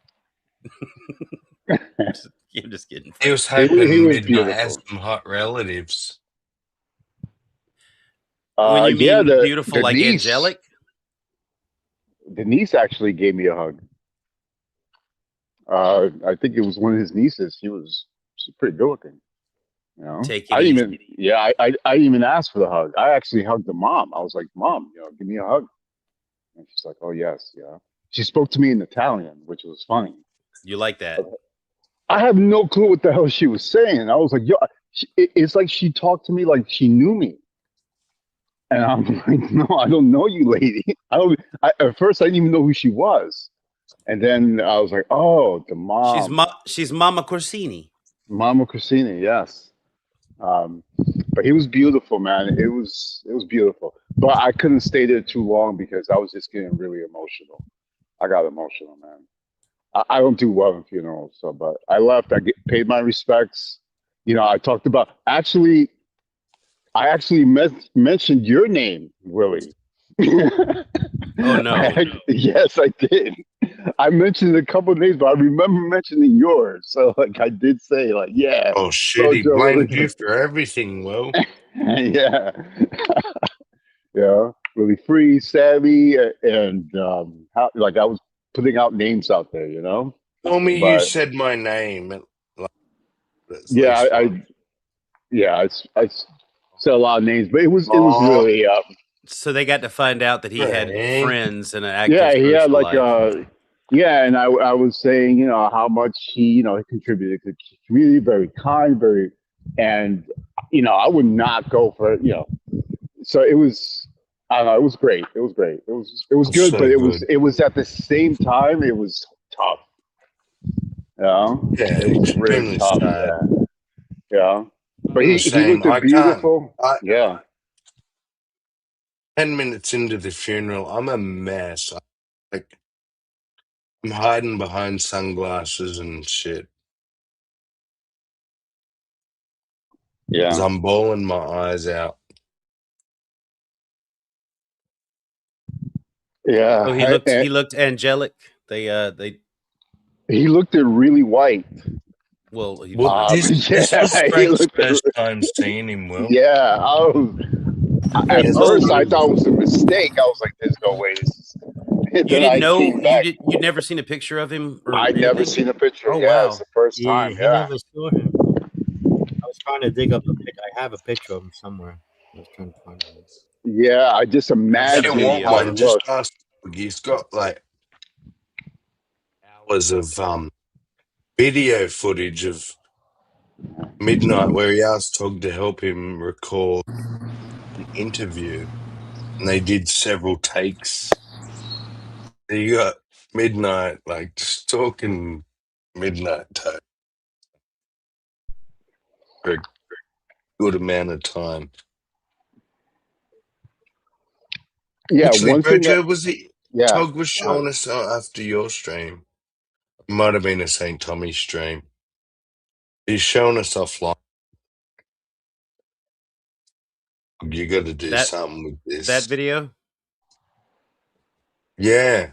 just kidding. He was hoping Midnight has some hot relatives. When you mean the beautiful, like niece, angelic. The niece actually gave me a hug. I think it was one of his nieces. She's pretty good looking. You know, I didn't even ask for the hug. I actually hugged the mom. I was like, "Mom, give me a hug." And she's like, "Oh yes, yeah." She spoke to me in Italian, which was funny. You like that? I have no clue what the hell she was saying. I was like, "Yo," it's like she talked to me like she knew me, and I'm like, "No, I don't know you, lady." At first, I didn't even know who she was, and then I was like, "Oh, the mom." She's Mama Corsini. Mama Corsini, yes. But he was beautiful, man. It was beautiful. But I couldn't stay there too long because I was just getting really emotional. I got emotional, man. I don't do well in funerals, but I left. I paid my respects. I talked about I actually mentioned your name, Willie. Oh no! Yes, I did. I mentioned a couple of names, but I remember mentioning yours. So, I did say, yeah. Oh shit! He blamed you for everything, Will. Yeah. Yeah. Really free, savvy, and I was putting out names out there, Tell me you said my name. I said a lot of names, but it was really. So they got to find out that he had friends and an active. Yeah, he had life. And I was saying, how much he contributed to the community, very kind, and I would not go for it, So it was, I don't know, it was great. It was great. It was good, but it was at the same time, it was tough. Yeah, it was really tough. Yeah. But I'm the he same. looked I can't. beautiful. Yeah. 10 minutes into the funeral, I'm a mess. Like, I'm hiding behind sunglasses and shit. Because Yeah. I'm bawling my eyes out. Yeah. Oh, he looked angelic. They he looked really white. well, he was Well, not. this was He Frank's looked. first time seeing him, Will. Yeah. At Yes. first, I thought it was a mistake. I was like, "There's no way this is." And You then didn't I know came back. you'd never seen a picture of him or I'd never anything? seen a picture. Oh Yeah, it's wow. the first time. He Yeah. never saw him. I was trying to dig up a pic. I have a picture of him somewhere. I was trying to find him. Yeah. I just If you imagine want how he one, just looked. ask. He's got like hours of video footage of Midnight where he asked Tog to help him record an interview, and they did several takes. You got Midnight like just talking Midnight Tog for a good amount of time. Yeah. Actually, One thing that. Bridger, was it Yeah. Tog was showing us after your stream? It might have been a St. Tommy stream. He's showing us offline. You got to do something with this. That video? Yeah.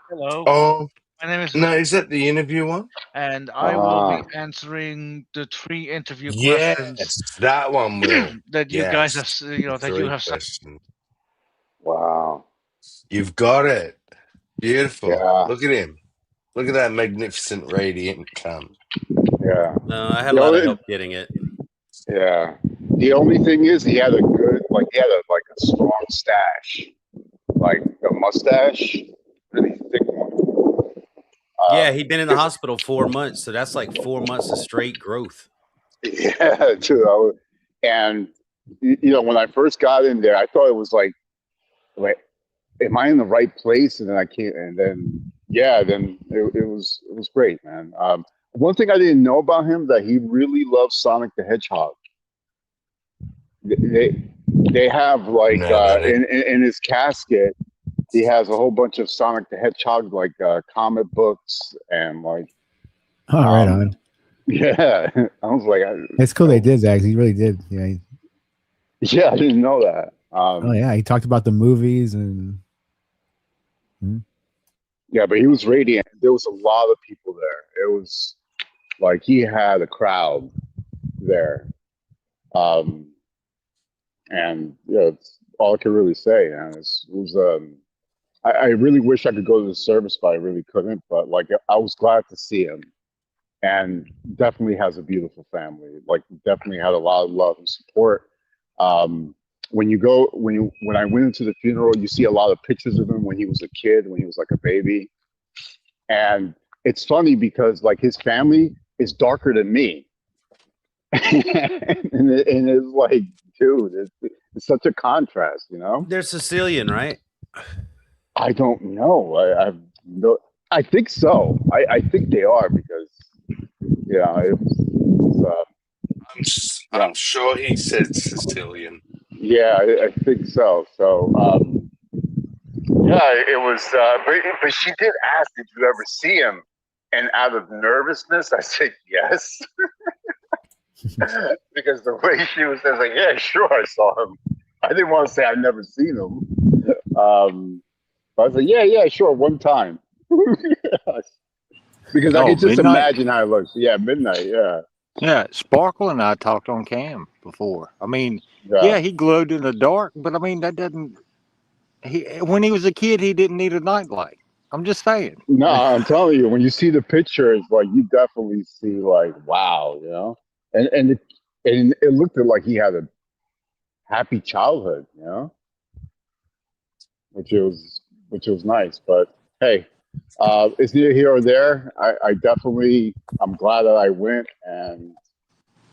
Hello. Oh, My name is no, is that the interview one? and I will be answering the 3 interview questions Yes, that one will. that you guys have, Yes. that you 3 have. questions. Wow. You've got it. Beautiful. Yeah. Look at him. Look at that magnificent radiant cunt. Yeah. No, I had a lot of help getting it. Yeah. The only thing is, he had a strong stash, like a mustache, really thick one. Yeah, he'd been in the hospital 4 months, so that's like 4 months of straight growth. Yeah, too. And when I first got in there, I thought it was like, am I in the right place? And then I can't. And then it was great, man. One thing I didn't know about him, that he really loves Sonic the Hedgehog. They have like in his casket, he has a whole bunch of Sonic the Hedgehog like comic books and like. Oh, right on. Yeah, I was like, It's cool they did that. He really did. Yeah. Yeah, I didn't know that. Oh yeah, he talked about the movies and. Yeah, but he was radiant. There was a lot of people there. It was like he had a crowd there. And yeah, it's all I can really say. And it was I really wish I could go to the service, but I really couldn't. But like, I was glad to see him, and definitely has a beautiful family. Like, definitely had a lot of love and support. When I went into the funeral, you see a lot of pictures of him when he was a kid, when he was like a baby. And it's funny because like his family is darker than me. and it's like, dude, it's such a contrast, They're Sicilian, right? I don't know. I think so. I think they are because, I'm sure he said Sicilian. Yeah, I think so. So, it was. But she did ask, "Did you ever see him?" And out of nervousness, I said yes, because the way she was like, "Yeah, sure, I saw him." I didn't want to say I'd never seen him. But I was like, "Yeah, sure, one time," because I could just imagine how it looks. Yeah, Midnight. Yeah. Yeah, Sparkle and I talked on cam before. I mean, he glowed in the dark, but I mean that doesn't. When he was a kid, he didn't need a nightlight. I'm just saying. No, I'm telling you, when you see the pictures, like you definitely see, like, wow, and it looked like he had a happy childhood, which was nice. But hey, it's neither here or there. I'm glad that I went, and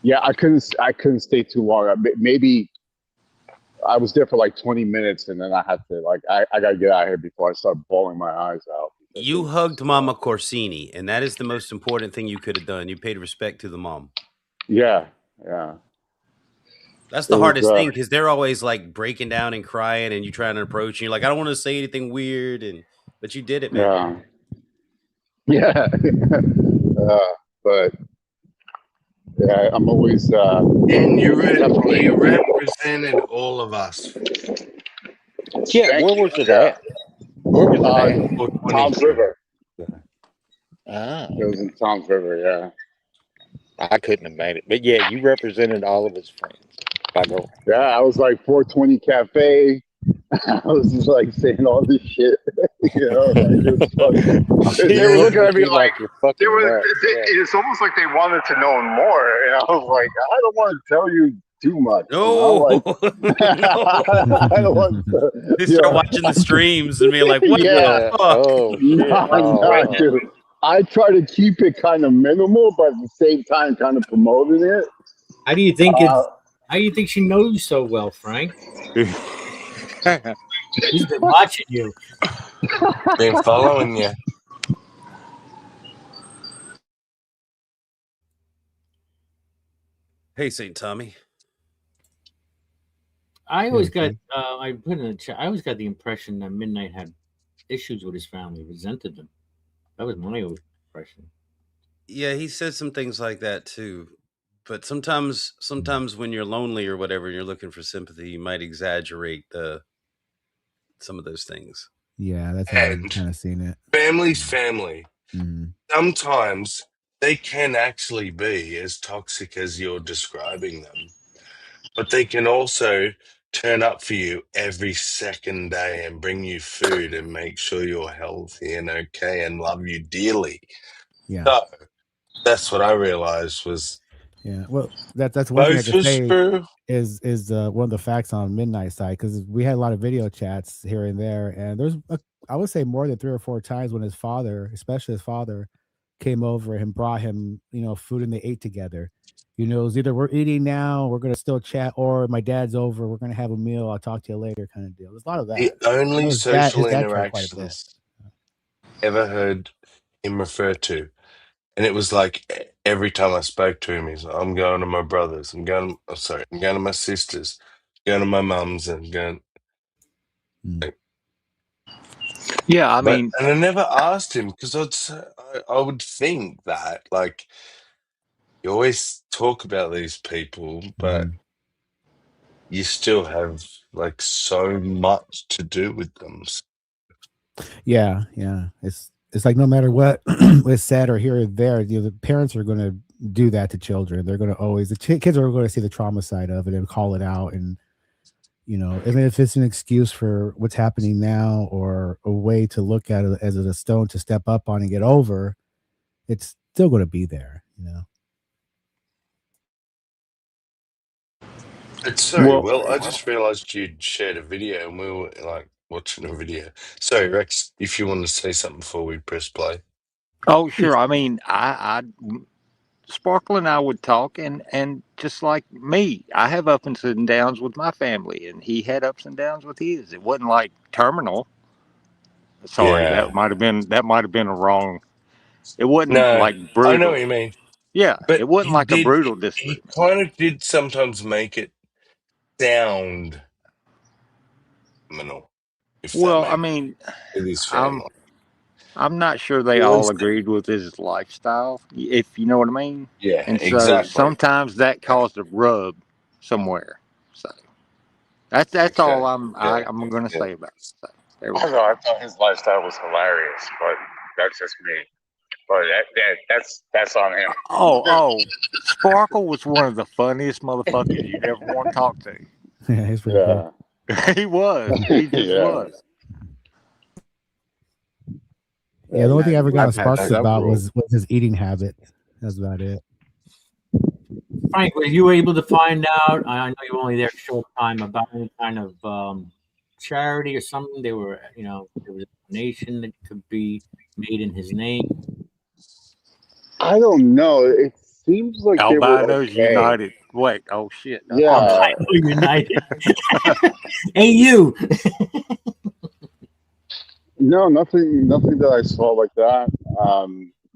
yeah, I couldn't stay too long. Maybe I was there for like 20 minutes, and then I had to I gotta get out of here before I start bawling my eyes out. You hugged Mama Corsini, and that is the most important thing you could have done. You paid respect to the mom. Yeah, yeah. That's the It was. hardest thing because they're always like breaking down and crying, and you trying to approach, and you're like, I don't want to say anything weird, but you did it, man. Yeah. But yeah, I'm always. And you Definitely. represented all of us. Yeah, Thank where you. was it Yeah. at? Where was it at? 420 Tom's show. River. Ah, It was in Tom's River. Yeah. I couldn't have made it. But yeah, you represented all of his friends by going. Yeah, I was like 420 Cafe. I was just like saying all this shit, you know, like it was funny. They He's were looking looking at at me you like like you're fucking nuts. Yeah. it's almost like they wanted to know more, and I was like, I don't want to tell you too much, you know, No, like no. I don't want to, They start yeah, watching the streams and being like, "What yeah, the fuck?" Oh shit. nah, dude. I try to keep it kind of minimal, but at the same time, kind of promoting it. How do you think How do you think she knows you so well, Frank? She's been watching you. Been following you. Hey, St. Tommy. I always got. I put in the chat. I always got the impression that Midnight had issues with his family, resented them. That was my impression. Yeah, he said some things like that too. But sometimes when you're lonely or whatever, and you're looking for sympathy, you might exaggerate some of those things. Yeah, that's how I've And kind of seen it. family's family. Mhm. Sometimes they can actually be as toxic as you're describing them, but they can also turn up for you every second day and bring you food and make sure you're healthy and okay and love you dearly. Yeah. So that's what I realized was Yeah, well, that's one thing I both could was say true. is one of the facts on Midnight side because we had a lot of video chats here and there, and there's I would say more than 3 or 4 times when his father, especially his father, came over and brought him, food and they ate together. It was either we're eating now, we're gonna still chat, or my dad's over, we're gonna have a meal, I'll talk to you later kind of deal. There's a lot of The that. I only know social his dad tried quite a bit. interactions ever heard him refer to. And it was like every time I spoke to him, he's like, I'm going to my brothers. I'm going to my sisters, going to my mum's and going. Yeah, I mean, and I never asked him because I would think that like you always talk about these people, but you still have like so much to do with them. Yeah, yeah. It's like no matter what is said or here or there, the parents are going to do that to children. They're going to always kids are going to see the trauma side of it and call it out, and even if it's an excuse for what's happening now or a way to look at it as a stone to step up on and get over, it's still going to be there. Sorry, Will, I just realized you'd shared a video and we were like watching a video. Sorry, Rex, if you want to say something before we press play. oh sure. I mean, Sparkle and I would talk, and just like me, I have ups and downs with my family, and he had ups and downs with his. It wasn't like terminal. Sorry, Yeah. that might have been a wrong. It wasn't No, like I know what brutal. you mean. Yeah, But it wasn't like a brutal he disagreement. kind of did sometimes make it sound criminal, if that Well, I makes mean, with his I'm family. I'm not sure they It all was, agreed with his lifestyle, if you know what I mean. yeah, And so exactly. sometimes that caused a rub somewhere. So that's all Okay. Yeah. I'm going to Yeah. say about it. So there we I don't go. know. I thought his lifestyle was hilarious, but that's just me. But that's on him. Oh, Sparkle was one of the funniest motherfuckers you'd ever want to talk to. Yeah, he's pretty cool. He was. He just was. Yeah, the only thing I ever got on That's Sparks about cool. was his eating habit. That's about it. Frank, were you able to find out? I know you were only there a short time, about any kind of charity or something. There was a donation that could be made in his name. I don't know. It seems like they were Albinos okay. United. Wait, oh shit. Yeah. Albino United. Hey, you. No, nothing that I saw like that.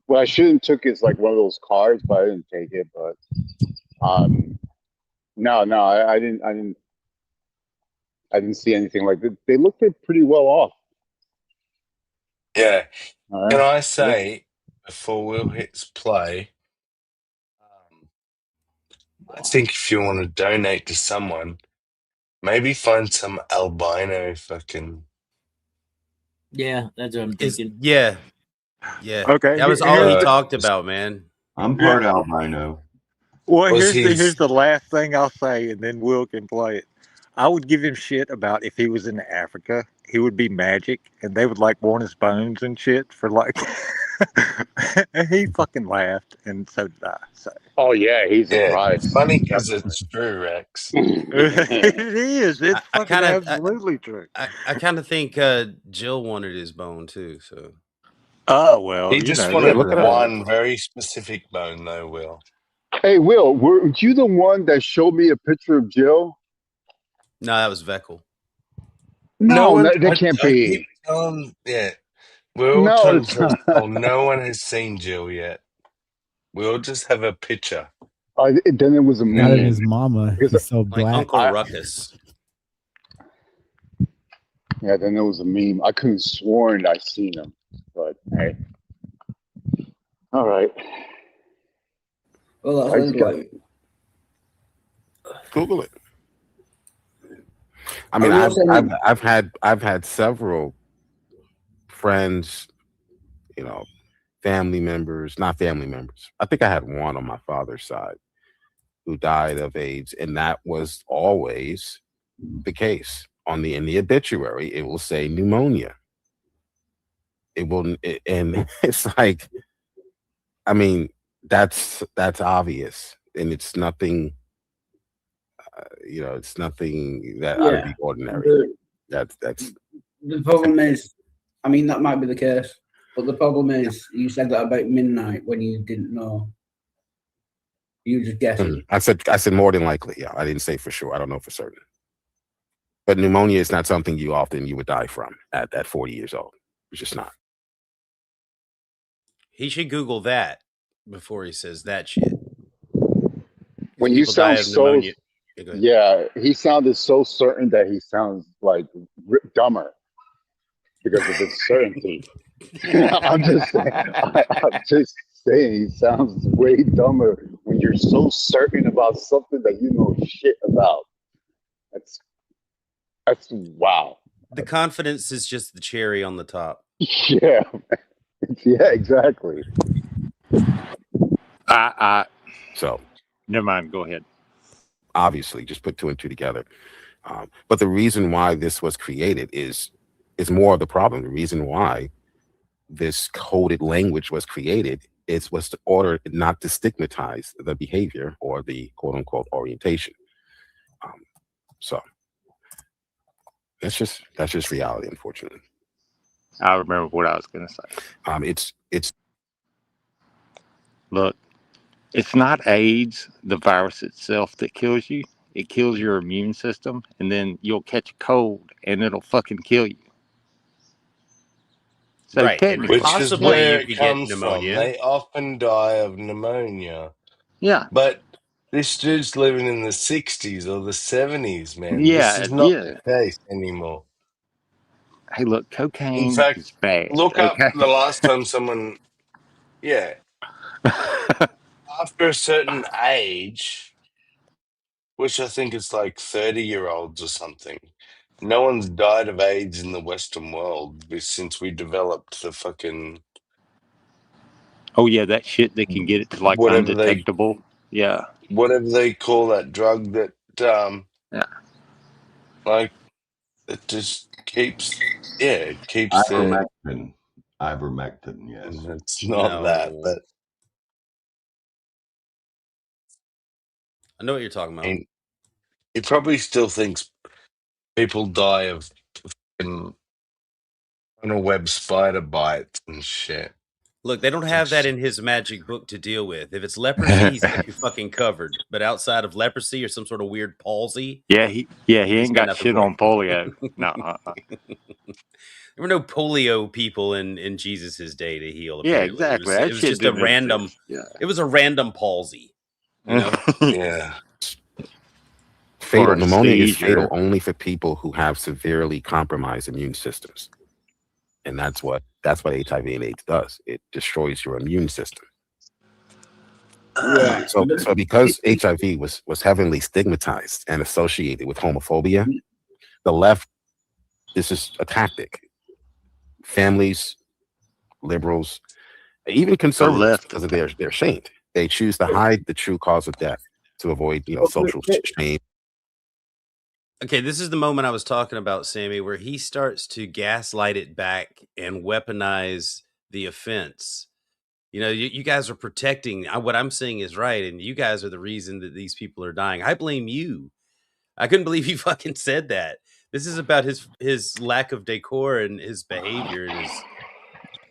What I shouldn't took is like one of those cards, but I didn't take it. But No, I didn't see anything like that. They looked pretty well off. Yeah. All Can right. I say, before Will hits play, I think if you want to donate to someone, maybe find some albino fucking. Yeah, that's what I'm thinking. Yeah. Okay, That was all he here's talked about, man. I'm part albino. well, Was here's his the last thing I'll say, and then Will can play it. I would give him shit about if he was in Africa, he would be magic, and they would like want his bones and shit for like. And he fucking laughed, and so did I. So Oh yeah, he's a yeah? It's prize. funny because Definitely. it's true, Rex. it is. It's I fucking kind of, absolutely true. I kind of think Jill wanted his bone too. So Oh well, He just you wanted never know. one very specific bone, though. Will. Hey, Will, were you the one that showed me a picture of Jill? no, that was Veckel. No No, one. that can't I keep be. telling. Yeah, we're all No, trying to it's tell not. people no one has seen Jill yet. We all just have a picture. Then it was a Not even meme. his mama. Because He's so Like black. Uncle Ruckus. Yeah, then it was a meme. I couldn't sworn I seen him, but hey, all right. Well, that Nice sounds guy. like. Google it. I mean, I've had several friends, you know, family members, not family members. I think I had one on my father's side who died of AIDS, and that was always the case. In the obituary, it will say pneumonia. It will, and it's like, I mean, that's obvious, and it's nothing. It's nothing that out of the ordinary. That's the problem is, I mean, that might be the case, but the problem is, you said that about midnight when you didn't know. You were just guessing. I said more than likely. Yeah, I didn't say for sure. I don't know for certain. But pneumonia is not something you would die from at 40 years old. It's just not. He should Google that before he says that shit. When you People die sound of so, pneumonia. Yeah, go ahead. yeah, he sounded so certain that he sounds like dumber because of his certainty. I'm just saying, he sounds way dumber when you're so certain about something that you know shit about. That's wow. The confidence is just the cherry on the top. Yeah, yeah, exactly. So never mind. Go ahead. Obviously, just put two and two together. But the reason why this was created is more of the problem. The reason why this coded language was created was to order not to stigmatize the behavior or the quote unquote orientation. So that's just reality, unfortunately. I remember what I was going to say. It's look, it's not AIDS, the virus itself, that kills you. It kills your immune system, and then you'll catch a cold, and it'll fucking kill you. So Right, and technically, Which is possibly where you it could get comes from. pneumonia. They often die of pneumonia. Yeah. But this dude's living in the 60s or the 70s, man. This Yeah, is not yeah. the case anymore. Hey, look, In cocaine fact, is bad. look up Okay. the last time someone, yeah, after a certain age, which I think is like 30-year-olds or something, no one's died of AIDS in the Western world since we developed the fucking Oh yeah, that shit they can get it to like whatever undetectable. Yeah. they call that drug that Yeah. like it just keeps it keeps the Ivermectin, yes. it's not that, but I know what you're talking about. he probably still thinks people die of fucking on a web spider bites and shit. Look, they don't have that in his magic book to deal with. If it's leprosy, he's got you fucking covered. But outside of leprosy or some sort of weird palsy, he ain't got shit on polio. No. There were no polio people in Jesus's day to heal. Yeah, Apparently, exactly. it That was shit just a didn't random. exist. Yeah. It was a random palsy. You know? Yeah. Fatal Or a pneumonia is seizure. fatal only for people who have severely compromised immune systems, and that's what HIV and AIDS does. It destroys your immune system. Right. So because HIV was heavily stigmatized and associated with homophobia, the left, this is a tactic. Families, liberals, even conservatives, left. because of they're ashamed. They choose to hide the true cause of death to avoid, social shame. Okay, this is the moment I was talking about, Sammy, where he starts to gaslight it back and weaponize the offense. You guys are protecting what I'm saying is right, and you guys are the reason that these people are dying. I blame you. I couldn't believe you fucking said that. This is about his lack of decor and his behavior and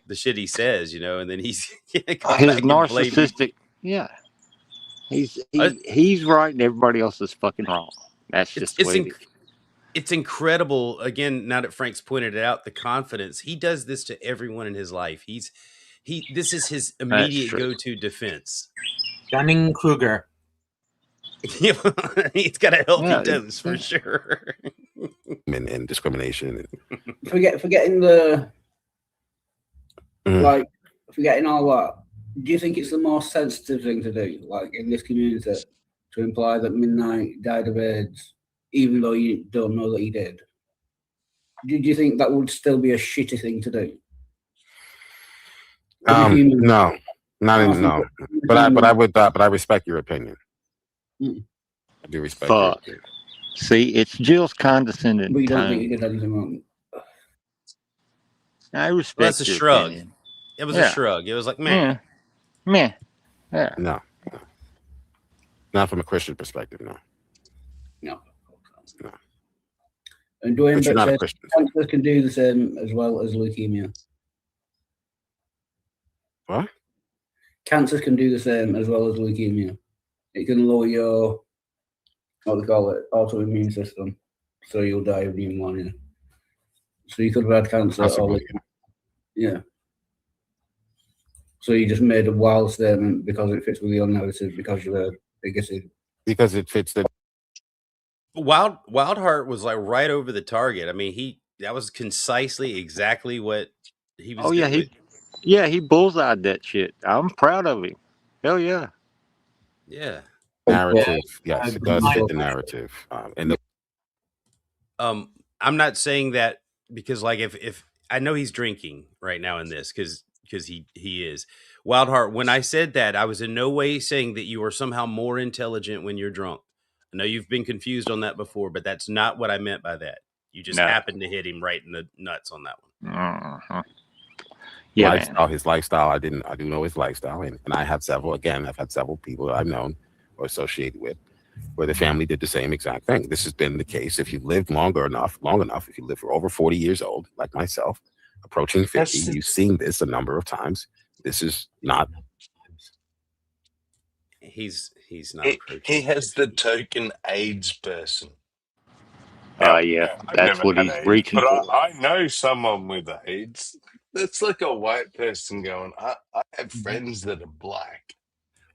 the shit he says, and then he's come His back and blame you. narcissistic. Yeah. He's right and everybody else is fucking wrong. That's just the way it is. It's incredible. Again, now that Frank's pointed it out, the confidence he does this to everyone in his life. This is his immediate go-to defense. Dunning-Kruger. He's got a healthy dose for sure. and discrimination. Forgetting the forgetting all that. Do you think it's the most sensitive thing to do, like in this community, to imply that Midnight died of AIDS, even though you don't know that he did? Do you think that would still be a shitty thing to do? No, no. But I respect your opinion. I do respect your opinion. See, it's Jill's condescending But you don't tone. think he did anything wrong? I respect Well, that's a your shrug. opinion. It was a shrug. It was like, man. Yeah. No. Not from a Christian perspective, no. No. And Dwayne But you're not a says Christian. cancer can do the same as well as leukemia. What? Cancer can do the same as well as leukemia. It can lower your, what they call it, autoimmune system, so you'll die of pneumonia. So you could have had cancer. Yeah. So you just made a wild statement because it fits with your narrative, because you're a bigoted. Because it fits the. Wildheart was like right over the target. I mean, that was concisely exactly what he was. Oh yeah, he bullseyed that shit. I'm proud of him. Hell yeah. Yeah. Narrative, yes, it does fit the narrative. I'm not saying that because, like, if I know he's drinking right now in this because he is Wildheart. When I said that, I was in no way saying that you are somehow more intelligent when you're drunk. I know you've been confused on that before, but that's not what I meant by that. You just happened to hit him right in the nuts on that one. Yeah, lifestyle, his lifestyle. I do know his lifestyle, and I have several. Again, I've had several people that I've known or associated with where the family did the same exact thing. This has been the case. If you've lived long enough, if you live for over 40 years old, like myself, approaching 50, you've seen this a number of times. This is not. He's not. He has the token AIDS person. Yeah, I've that's never what had he's AIDS, reaching but for. I know someone with AIDS. That's like a white person going, I have friends that are black.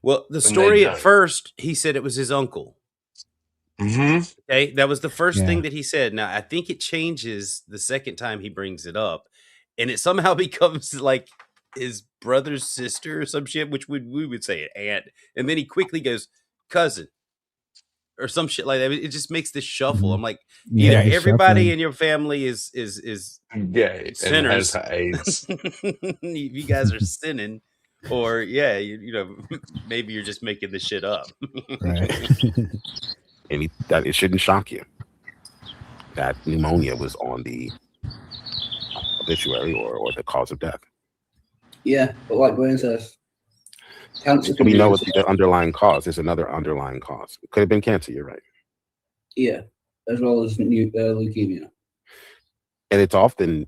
Well, the story at first, he said it was his uncle. Mm-hmm. Okay, that was the first thing that he said. Now, I think it changes the second time he brings it up, and it somehow becomes like his brother's sister or some shit, which we would say an aunt, and then he quickly goes cousin or some shit like that. It just makes this shuffle. I'm like, either everybody in your family is gay and has AIDS. You guys are sinning, or maybe you're just making this shit up. Right. And that it shouldn't shock you that pneumonia was on the obituary or the cause of death. Yeah, but like Wayne says, cancer. We know what the underlying cause is. Another underlying cause. It could have been cancer. You're right. Yeah, as well as leukemia. And it's often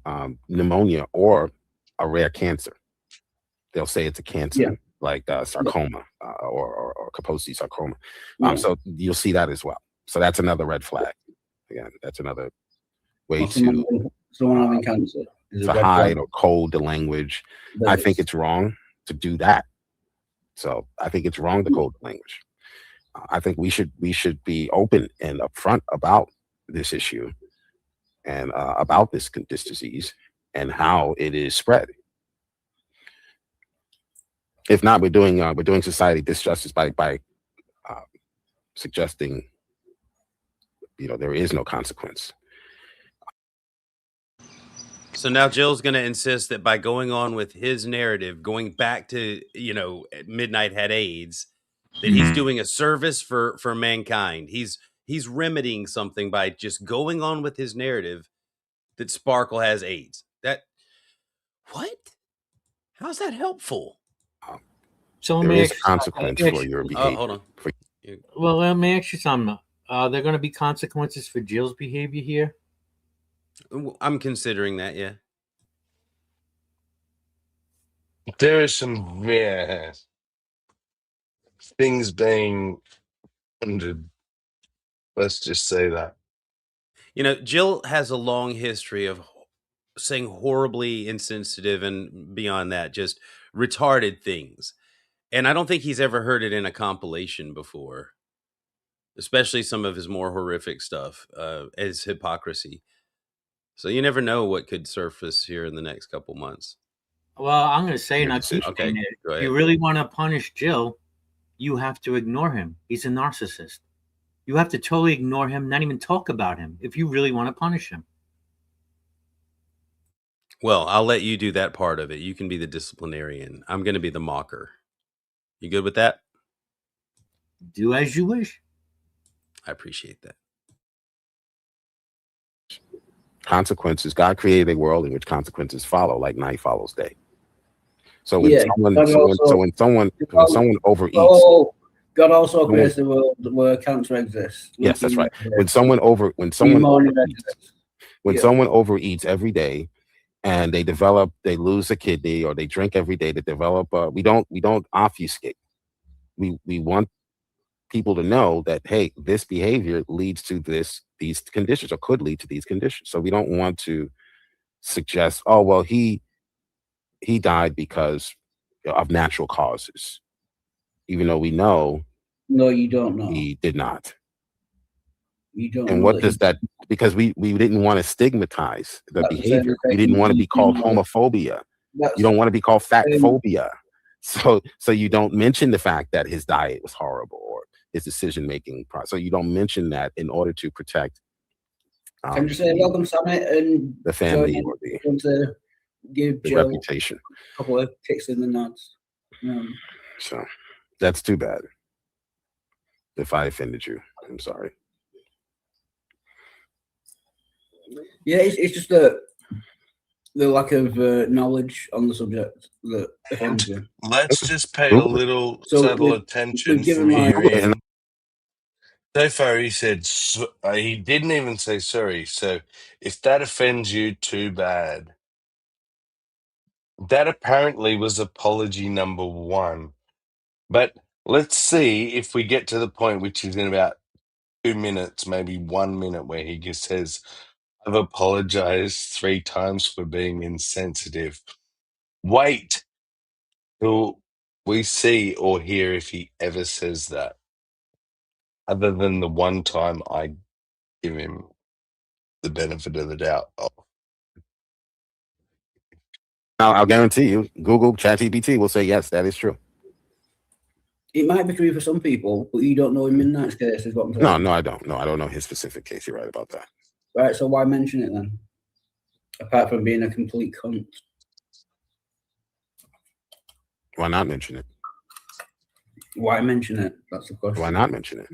pneumonia or a rare cancer. They'll say it's a cancer, like sarcoma or Kaposi sarcoma. So you'll see that as well. So that's another red flag. Again, that's another way to having cancer to hide or code the language. I think it's wrong to do that. So I think it's wrong to code the language. I think we should be open and upfront about this issue and about this disease and how it is spread. If not, we're doing society disjustice by suggesting, there is no consequence. So now Jill's going to insist that by going on with his narrative, going back to, Midnight had AIDS, that he's doing a service for mankind. He's remedying something by just going on with his narrative that Sparkle has AIDS. What? How's that helpful? So there is a consequence for your behavior. Hold on. Well, let me ask you something. Are there going to be consequences for Jill's behavior here? I'm considering that, yeah. There is some things being under. Let's just say that. Jill has a long history of saying horribly insensitive and beyond that, just retarded things. And I don't think he's ever heard it in a compilation before, especially some of his more horrific stuff, as hypocrisy. So you never know what could surface here in the next couple months. Well, I'm going to say, and I keep Okay, saying it, go if ahead. you really want to punish Jill, you have to ignore him. He's a narcissist. You have to totally ignore him, not even talk about him, if you really want to punish him. Well, I'll let you do that part of it. You can be the disciplinarian. I'm going to be the mocker. You good with that? Do as you wish. I appreciate that. Consequences. God created a world in which consequences follow, like night follows day. So when someone overeats, God also creates the world where cancer exists. Yes, that's right. When someone overeats every day, and they lose a kidney, or they drink every day, to develop. We don't obfuscate. We want people to know that, hey, this behavior leads to these conditions, or could lead to these conditions. So we don't want to suggest, oh well, he died because of natural causes, even though we know. No, you don't know. He did not. You don't. And know what does that? Because we didn't want to stigmatize the behavior. We didn't want to be called homophobia. You don't want to be called fat phobia. So you don't mention the fact that his diet was horrible or his decision-making process. So you don't mention that in order to protect. Can you say welcome, Sammy, and the family or the give the Jill reputation. a couple of kicks in the nuts. So that's too bad. If I offended you, I'm sorry. Yeah, it's just the lack of knowledge on the subject that offends you. Let's just pay a little subtle attention from here in. So far, he said he didn't even say sorry. So if that offends you, too bad. That apparently was apology number 1. But let's see if we get to the point, which is in about 2 minutes, maybe 1 minute, where he just says, I've apologized 3 times for being insensitive. Wait till we see or hear if he ever says that. Other than the one time I give him the benefit of the doubt. I'll guarantee you, Google, ChatGPT will say, yes, that is true. It might be true for some people, but you don't know in Midnight's case is what I'm saying. No, I don't. No, I don't know his specific case. You're right about that. Right, so why mention it then? Apart from being a complete cunt. Why not mention it? Why mention it? That's the question. Why not mention it?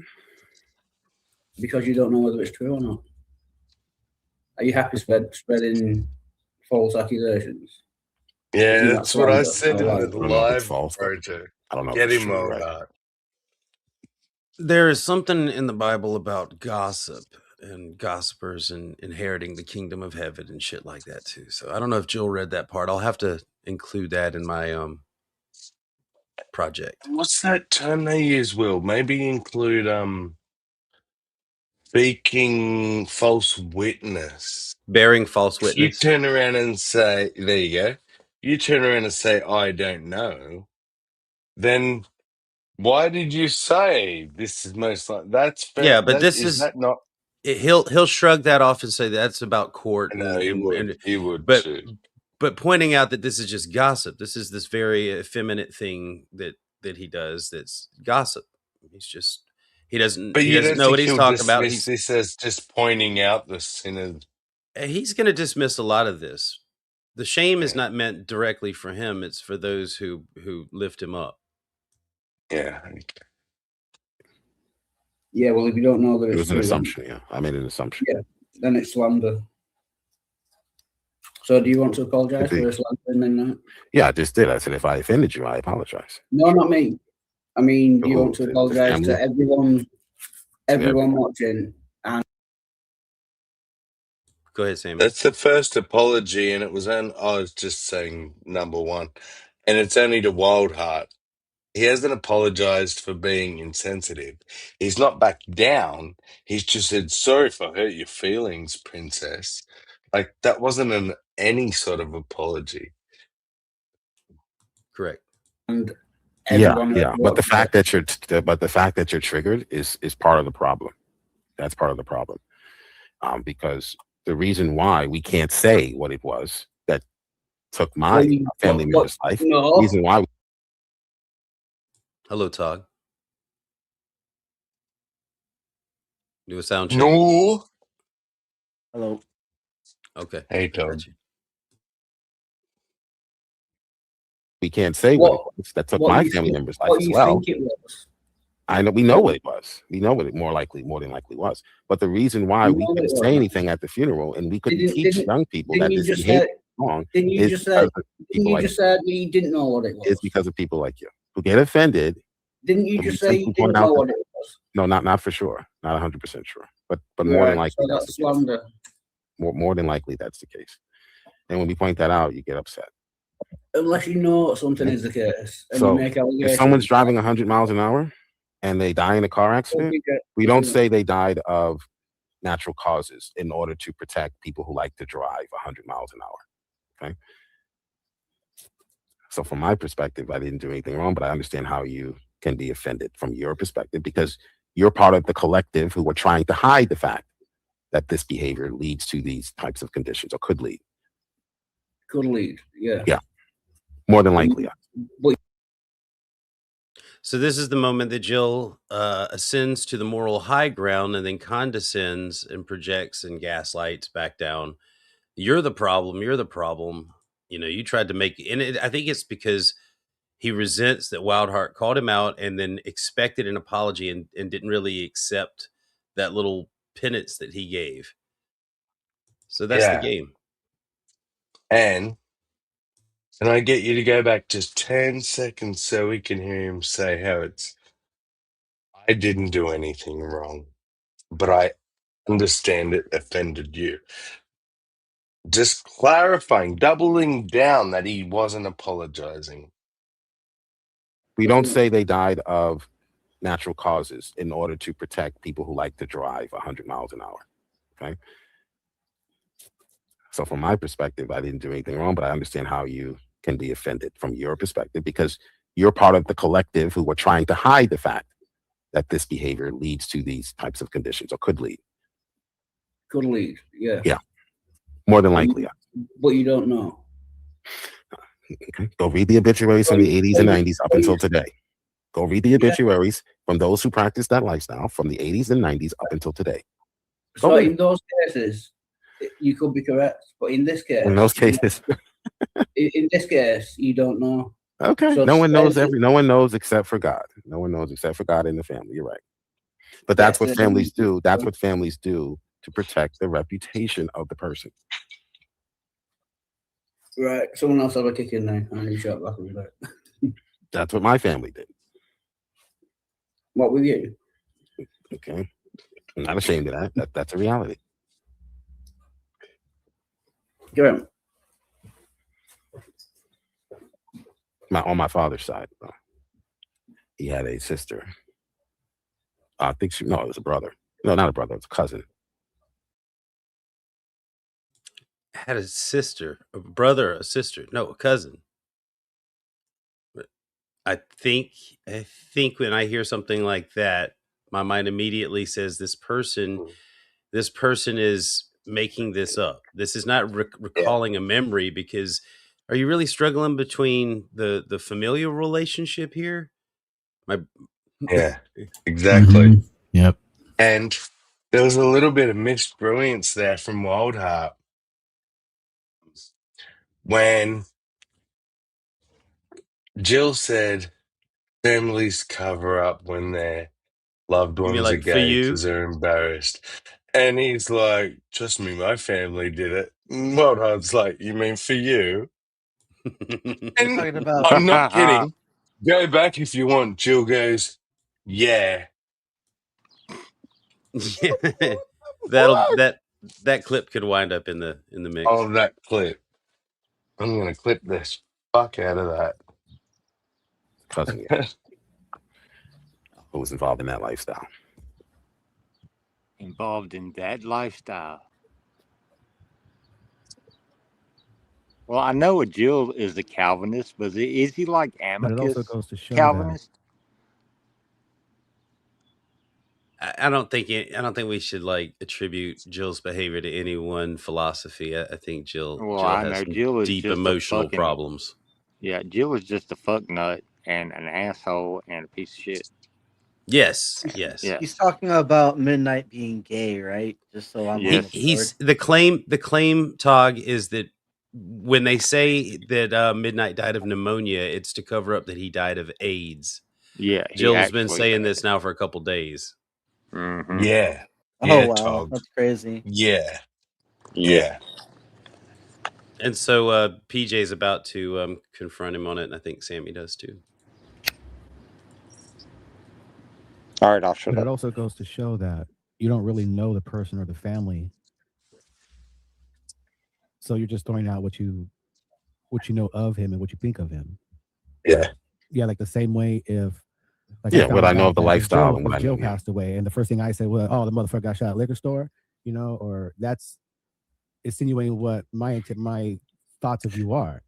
Because you don't know whether it's true or not. Are you happy spreading false accusations? Yeah, that's what I said in the live false, project. I don't know. Get him all right. There is something in the Bible about gossip and gossipers and inheriting the kingdom of heaven and shit like that too. So I don't know if Jill read that part. I'll have to include that in my project. What's that term they use, Will? Maybe include speaking false witness. Bearing false witness. You turn around and say, there you go. You turn around and say, I don't know. Then Why did you say this is most like that's fair? Yeah, but That this is is that not? he'll shrug that off and say that's about court No, he would but too. but pointing out that this is just gossip. This is this very effeminate thing that he does. That's gossip. He doesn't But he you doesn't don't know think what he's he'll talking about. dismiss this as just pointing out the sinners? He's going to dismiss a lot of this. The shame is Yeah. not meant directly for him. It's for those who lift him up. Yeah. Yeah, well, if you don't know that It it's was an true, assumption. Yeah, I made an assumption. yeah, then it's slander. So, do you want to apologize Could be. for slandering then? Yeah, I just did. I said if I offended you, I apologize. No, not me. I mean, do you want to The apologize to family? everyone watching? And Go ahead, Sammy. That's the first apology, and it was I was just saying number one, and it's only to Wildheart. He hasn't apologized for being insensitive. He's not backed down. He's just said, sorry if I hurt your feelings, princess. Like, that wasn't any sort of apology. Correct. And Yeah. But the fact that you're triggered is part of the problem. That's part of the problem. Because the reason why we can't say what it was that took my family member's life, the reason why. Hello, Todd. Do a sound check. No. Hello. Okay. Hey, I got Todd. you. We can't say what it was that took my family member's life as well. Think it was? I know we know what it was. We know what it more than likely was. But the reason why we couldn't say anything at the funeral and we couldn't teach young people that this behavior is wrong is because of people like you didn't know what it was? It's because of people like you who get offended. Didn't you just say you didn't know what it was? No, not for sure. Not 100% sure. But Right, more than likely so that's that's the case. slander. More than likely that's the case. And when we point that out, you get upset. Unless you know something is the case, and So you make allegations. if someone's driving 100 miles an hour and they die in a car accident, we don't say they died of natural causes in order to protect people who like to drive 100 miles an hour. Okay. So from my perspective, I didn't do anything wrong, but I understand how you can be offended from your perspective because you're part of the collective who were trying to hide the fact that this behavior leads to these types of conditions or could lead. Could lead, yeah. Yeah. More than likely. So this is the moment that Jill ascends to the moral high ground and then condescends and projects and gaslights back down. You're the problem. You're the problem. You know, you tried to make, and I think it's because he resents that Wildheart called him out and then expected an apology and didn't really accept that little penance that he gave. So that's the game. And can I get you to go back just 10 seconds so we can hear him say how it's, I didn't do anything wrong, but I understand it offended you. Just clarifying, doubling down that he wasn't apologizing. We don't say they died of natural causes in order to protect people who like to drive 100 miles an hour. Okay. So from my perspective, I didn't do anything wrong, but I understand how you can be offended from your perspective because you're part of the collective who were trying to hide the fact that this behavior leads to these types of conditions or could lead. Could lead, yeah. Yeah. More than likely. But you don't know. Okay. Go read the obituaries from the 80s and 90s up until today. Go read the obituaries from those who practice that lifestyle from the 80s and 90s up until today. So in those cases, you could be correct, but in this case, in those cases, in this case, you don't know. Okay. So no one knows except for God. No one knows except for God in the family. You're right. But that's what families do. That's what families do to protect the reputation of the person. Right. Someone else have a kick in there and you shot back with that. That's what my family did. What with you? Okay. I'm not ashamed of that. That's a reality. Go on. On my father's side, he had a sister. I think it was a brother. No, not a brother. It was a cousin. Had a sister, a brother, a sister. No, a cousin. I think when I hear something like that, my mind immediately says this person is making this up. This is not recalling a memory, because are you really struggling between the familial relationship here? Yeah, exactly. Yep. And there was a little bit of missed brilliance there from Wildheart when Jill said families cover up when their loved You mean ones are like for gay you? because they're embarrassed. And he's like, trust me, my family did it. Wildheart's like, you mean for you? And Talking about I'm not kidding. Go back if you want. Jill goes, yeah. Yeah. that clip could wind up in the mix. Oh, that clip. I'm gonna clip this fuck out of that. Cousin who was involved in that lifestyle. Involved in that lifestyle. Well, I know Jill is a Calvinist, but is he like But it also Amicus goes to show that Calvinist? I don't think we should like attribute Jill's behavior to any one philosophy. I think Jill I has know some Jill is deep just emotional problems. Yeah, Jill is just a fuck nut and an asshole and a piece of shit. Yes. He's talking about Midnight being gay, right? Just so I'm on the board. He's the claim, Tog, is that when they say that Midnight died of pneumonia, it's to cover up that he died of AIDS. Yeah, Jill's been saying this now for a couple days. Mm-hmm. Yeah. Oh wow, that's crazy. Yeah. And so PJ's about to confront him on it, and I think Sammy does too. All right, I'll shut But up. it also goes to show that you don't really know the person or the family, so you're just throwing out what you know of him and what you think of him. Yeah. Yeah, like the same way if what I know of the lifestyle and what I Jill know. Yeah. passed away, and the first thing I said was, "Oh, the motherfucker got shot at a liquor store," or that's insinuating what my thoughts of you are.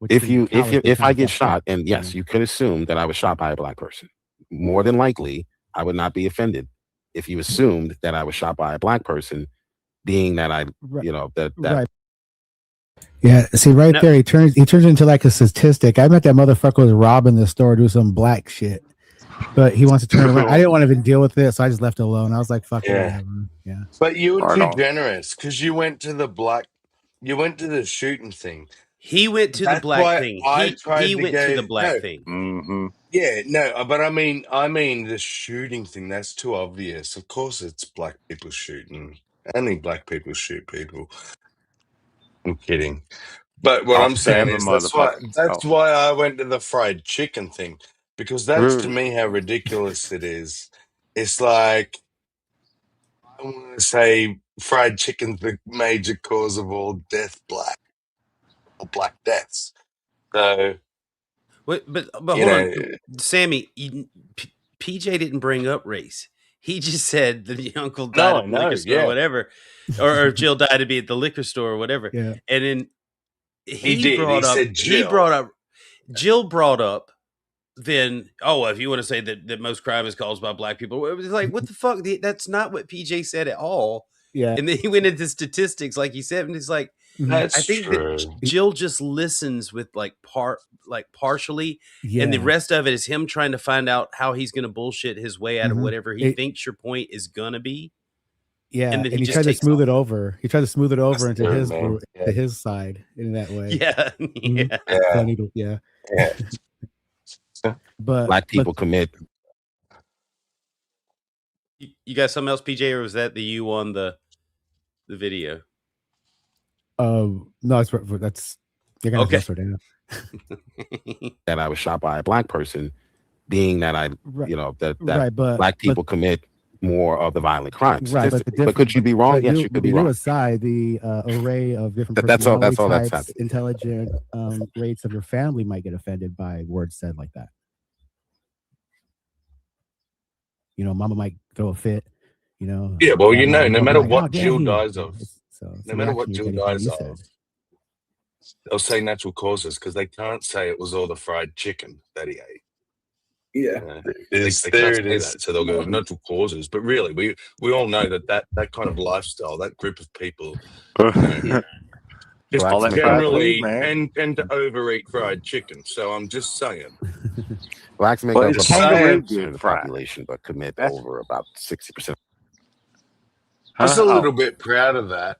If I get shot, and yes, you could assume that I was shot by a black person. More than likely, I would not be offended if you assumed that I was shot by a black person, being that I, that. Right. Yeah, see there, he turns into like a statistic. I bet that motherfucker was robbing the store, do some black shit, but he wants to turn around. I didn't want to even deal with this, so I just left it alone. I was like, "Fuck it, whatever." Yeah. But you were too generous because you went to the shooting thing. He went to the black thing. He went to the black thing. Mm-hmm. Yeah, no, but I mean the shooting thing. That's too obvious. Of course, it's black people shooting. Only black people shoot people. I'm kidding, but what I'm saying is that's why I went to the fried chicken thing, because that's to me how ridiculous it is. It's like I want to say fried chicken's the major cause of all black deaths. So, but hold on, Sammy. PJ didn't bring up race. He just said that the uncle died at the liquor store or whatever, or if Jill died to be at the liquor store or whatever. Yeah. And then he said Jill. Jill brought up then, if you want to say that most crime is caused by black people, it was like, what the fuck? That's not what PJ said at all. Yeah. And then he went into statistics, like he said, and it's like, that's I think true. that Jill just listens with partially, and the rest of it is him trying to find out how he's going to bullshit his way out of whatever he thinks your point is going to be. Yeah, and then he tried to smooth it over. He tried to smooth it over into his side in that way. Yeah. But black people commit. You got something else, PJ, or was that the you on the video? No, that's you're gonna have to down. That I was shot by a black person, being that I, that but black people commit more of the violent crimes. Right, but could you be wrong? Yes, you could be wrong. Aside the array of different that's all types, that's happening. Intelligent rates of your family might get offended by words said like that. Mama might throw a fit. Yeah, well, no matter what Jill dies of, no matter what Jill dies of, they'll say natural causes because they can't say it was all the fried chicken that he ate. Yeah. There it is. That, so they'll go natural causes, but really, we all know that kind of lifestyle, that group of people, just Blacks make generally tend to overeat fried chicken. So I'm just saying. Blacks make Well, up it's about kangaroo 5% of the fried. population, but commit That's over about 60%. I was a little bit proud of that.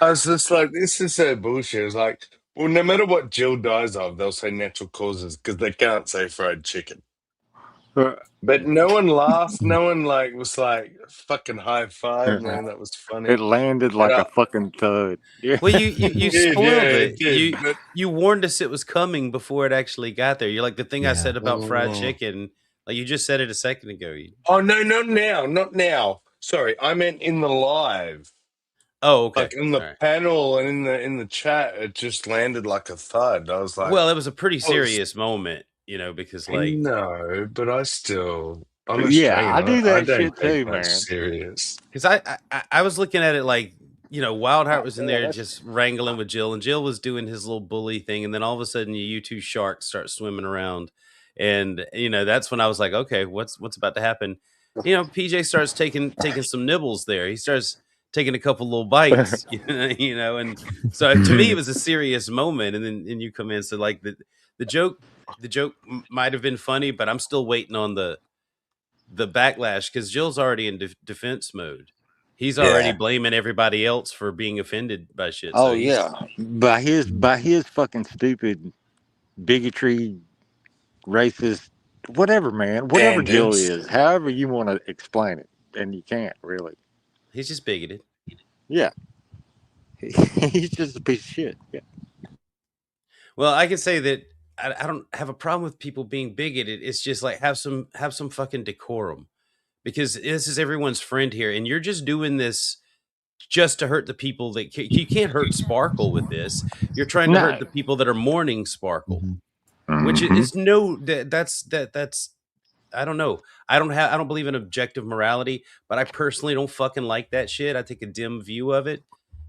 I was just like, this is so bullshit. It's like, well, no matter what Jill dies of, they'll say natural causes because they can't say fried chicken. But no one laughed. No one was like fucking high five, man. That was funny. It landed like a fucking thud. Well, you spoiled it. did. But You warned us it was coming before it actually got there. You're like the thing I said about fried chicken. Like you just said it a second ago. oh no, not now. Sorry, I meant in the live. Oh, okay. Like in the panel and in the chat, it just landed like a thud. I was like, well, it was a pretty serious moment, because like no, but I'm Yeah, Australian. I do that don't shit take too, that man. serious. because I was looking at it like Wildheart was in there that's- just wrangling with Jill, and Jill was doing his little bully thing, and then all of a sudden you two sharks start swimming around, and that's when I was like, okay, what's about to happen? PJ starts taking some nibbles there. He starts taking a couple little bites, and so to me it was a serious moment, and then you come in, so like the joke might have been funny, but I'm still waiting on the backlash because Jill's already in defense mode. He's already blaming everybody else for being offended by shit. Oh So yeah, by his fucking stupid bigotry, racist, whatever, man, whatever Jill Standards. is, however you want to explain it, and you can't really. he's just bigoted. Yeah, he's just a piece of shit. Yeah. Well, I can say that I don't have a problem with people being bigoted. It's just like have some fucking decorum, because this is everyone's friend here, and you're just doing this just to hurt the people that you can't hurt Sparkle with this. You're trying to hurt the people that are mourning Sparkle, which is that's I don't know. I don't believe in objective morality, but I personally don't fucking like that shit. I take a dim view of it.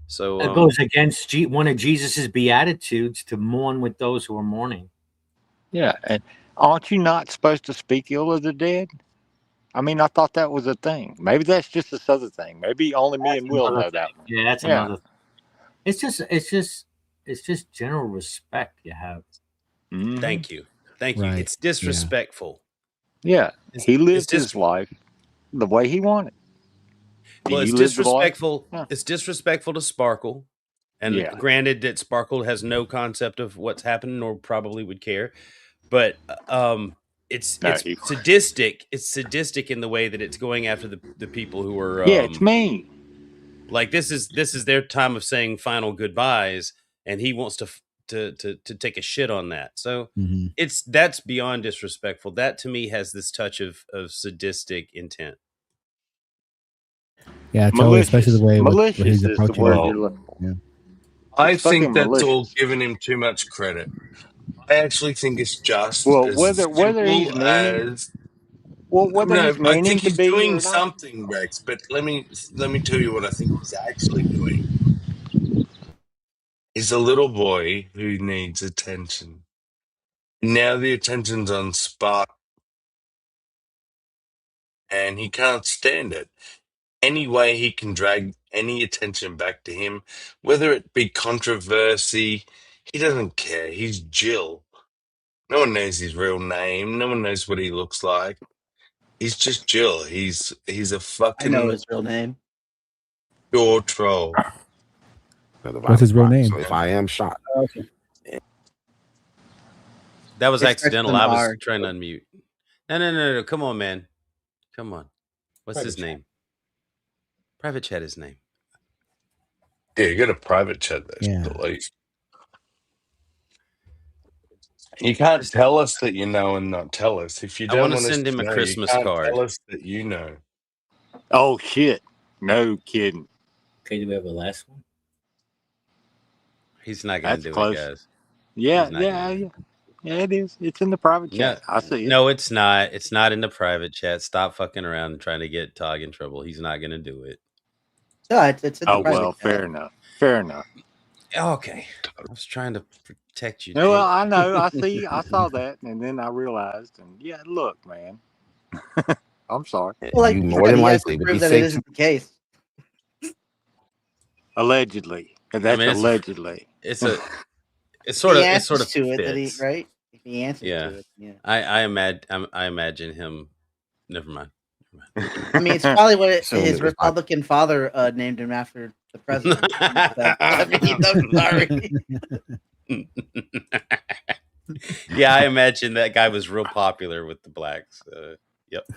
So It goes against one of Jesus's beatitudes to mourn with those who are mourning. Yeah, and aren't you not supposed to speak ill of the dead? I mean, I thought that was a thing. Maybe that's just a southern thing. Maybe only me and Will know that one. Yeah, that's another thing. It's just general respect you have. Mm-hmm. Thank you. Right. It's disrespectful. Yeah, he lived his life the way he wanted. Well, it's disrespectful. It's disrespectful to Sparkle, and granted that Sparkle has no concept of what's happening or probably would care, but it's sadistic. It's sadistic in the way that it's going after the people who are it's mean. Like this is their time of saying final goodbyes, and he wants to take a shit on that. So that's beyond disrespectful. That to me has this touch of sadistic intent. Yeah, totally. Especially the way what he's is the approaching word it. you're looking for. Yeah. I think that's all giving him too much credit. I actually think it's just whether he's meaning. Whether he's meaning I think to he's be doing or not. something, Rex. But let me tell you what I think he's actually doing. He's a little boy who needs attention. Now the attention's on Spark, and he can't stand it. Any way he can drag any attention back to him, whether it be controversy, he doesn't care. He's Jill. No one knows his real name. No one knows what he looks like. He's just Jill. He's a fucking. I know his real name. Pure troll. What's his real name? So if I am shot, Okay. That was It's accidental. Preston I was R. trying to unmute. No. Come on, man. Come on. What's Private his chat. name? Private chat his name. Yeah, you got a private chat there, Yeah. at least. You can't tell us that you know and not tell us. If you I don't wanna want us send him to a know, Christmas you can't card. tell us that you know. Oh shit! No kidding. Okay, do we have a last one? He's not gonna That's do close. it, guys. Yeah, He's not gonna do it. yeah. It is. It's in the private chat. I see it. No, it's not. It's not in the private chat. Stop fucking around and trying to get Tog in trouble. He's not gonna do it. No, it's in the Oh private well, chat. fair enough. Fair enough. Okay, I was trying to protect you. No, well, Damn it. I know. I saw that, and then I realized, and yeah, look, man. I'm sorry. Well, like You you more said, than he has to likely would be prove that it safe to. isn't the case. Allegedly. And I that's mean, allegedly. it's a it's If sort he of it sort answers of to it, that he fits. right. If he answers Yeah, to it, yeah. I imagine him. Never mind. I mean, it's probably what So his it was my Republican father named him after the president. So, I mean, I'm sorry. Yeah, I imagine that guy was real popular with the blacks. Yep.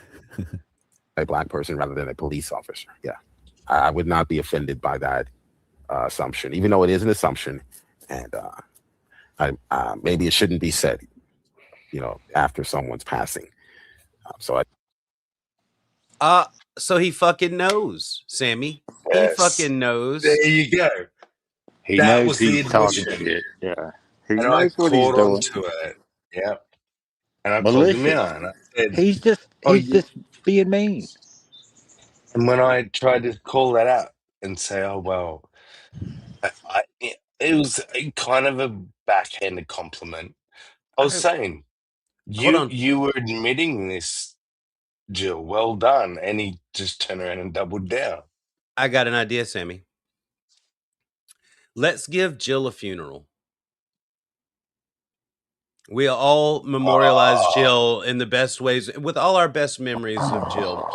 a black person rather than a police officer. Yeah, I would not be offended by that assumption, even though it is an assumption, and maybe it shouldn't be said, after someone's passing. So he fucking knows, Sammy. He Yes. fucking knows. There you go. He That knows was the he's talking admission. shit. Yeah. He And I knows what he's caught on doing. to it. Yeah. And I called him Malicious. out and I said, He's just being mean. And when I tried to call that out and say, oh, well, it was kind of a backhanded compliment. I was saying, Hold on. you were admitting this, Jill. Well done. And he just turned around and doubled down. I got an idea, Sammy. Let's give Jill a funeral. We all memorialize Jill in the best ways, with all our best memories of Jill.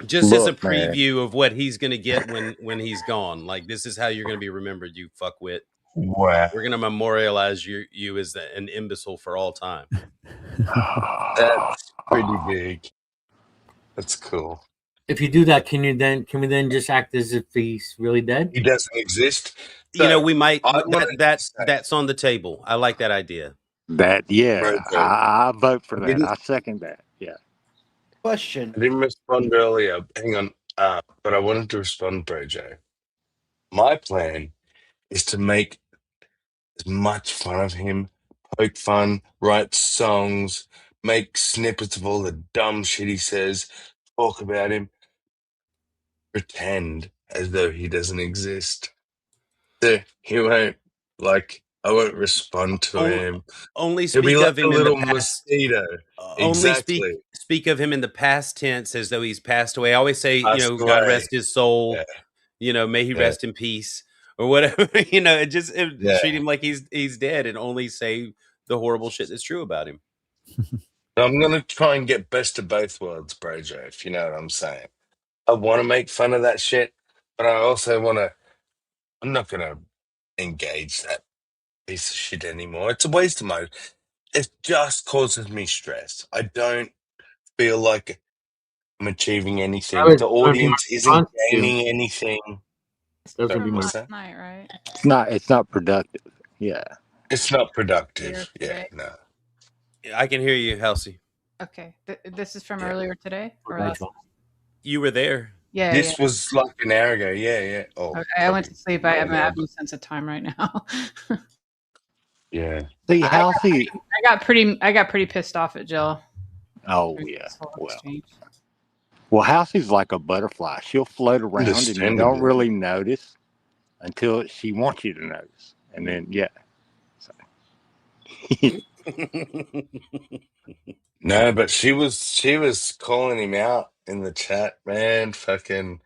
Just as a Look, man. preview of what he's going to get when he's gone. Like, this is how you're going to be remembered, you fuckwit. Wow. We're going to memorialize you as an imbecile for all time. That's pretty big. That's cool. If you do that, can we then just act as if he's really dead? He doesn't exist. So, we might I that's on the table. I like that idea. I vote for that. I second that. Yeah. Question. I didn't respond earlier. Hang on. But I wanted to respond, Brojo. My plan is to make as much fun of him, poke fun, write songs, make snippets of all the dumb shit he says, talk about him, pretend as though he doesn't exist. So he won't, I won't respond to him. Only He'll be speak like of a him in the little past. mosquito. Only Exactly. speak of him in the past tense as though he's passed away. I always say, Passed God away. rest his soul. Yeah. May he Yeah. rest in peace or whatever. Just Yeah. treat him like he's dead and only say the horrible shit that's true about him. I'm going to try and get best of both worlds, Brojo, if you know what I'm saying. I want to make fun of that shit, but I also want to... I'm not going to engage that piece of shit anymore. It's a waste of my... It just causes me stress. I don't feel like I'm achieving anything. The audience isn't gaining anything. Those Sorry, would be what's my that? Night, right? It's not productive. Yeah. It's not productive. Yeah, no. I can hear you, Halsey. Okay. This is from earlier today? Or last? You were there. Yeah. This was like an hour ago. Yeah. Oh, Okay, I went to sleep. I have yeah. no sense of time right now. Yeah. See, Halsey. I got pretty pissed off at Jill. Oh, yeah. Well, Halsey's like a butterfly. She'll float around and you don't Understandable. really notice until she wants you to notice. And then, yeah. No, but she was calling him out in the chat, man. Fucking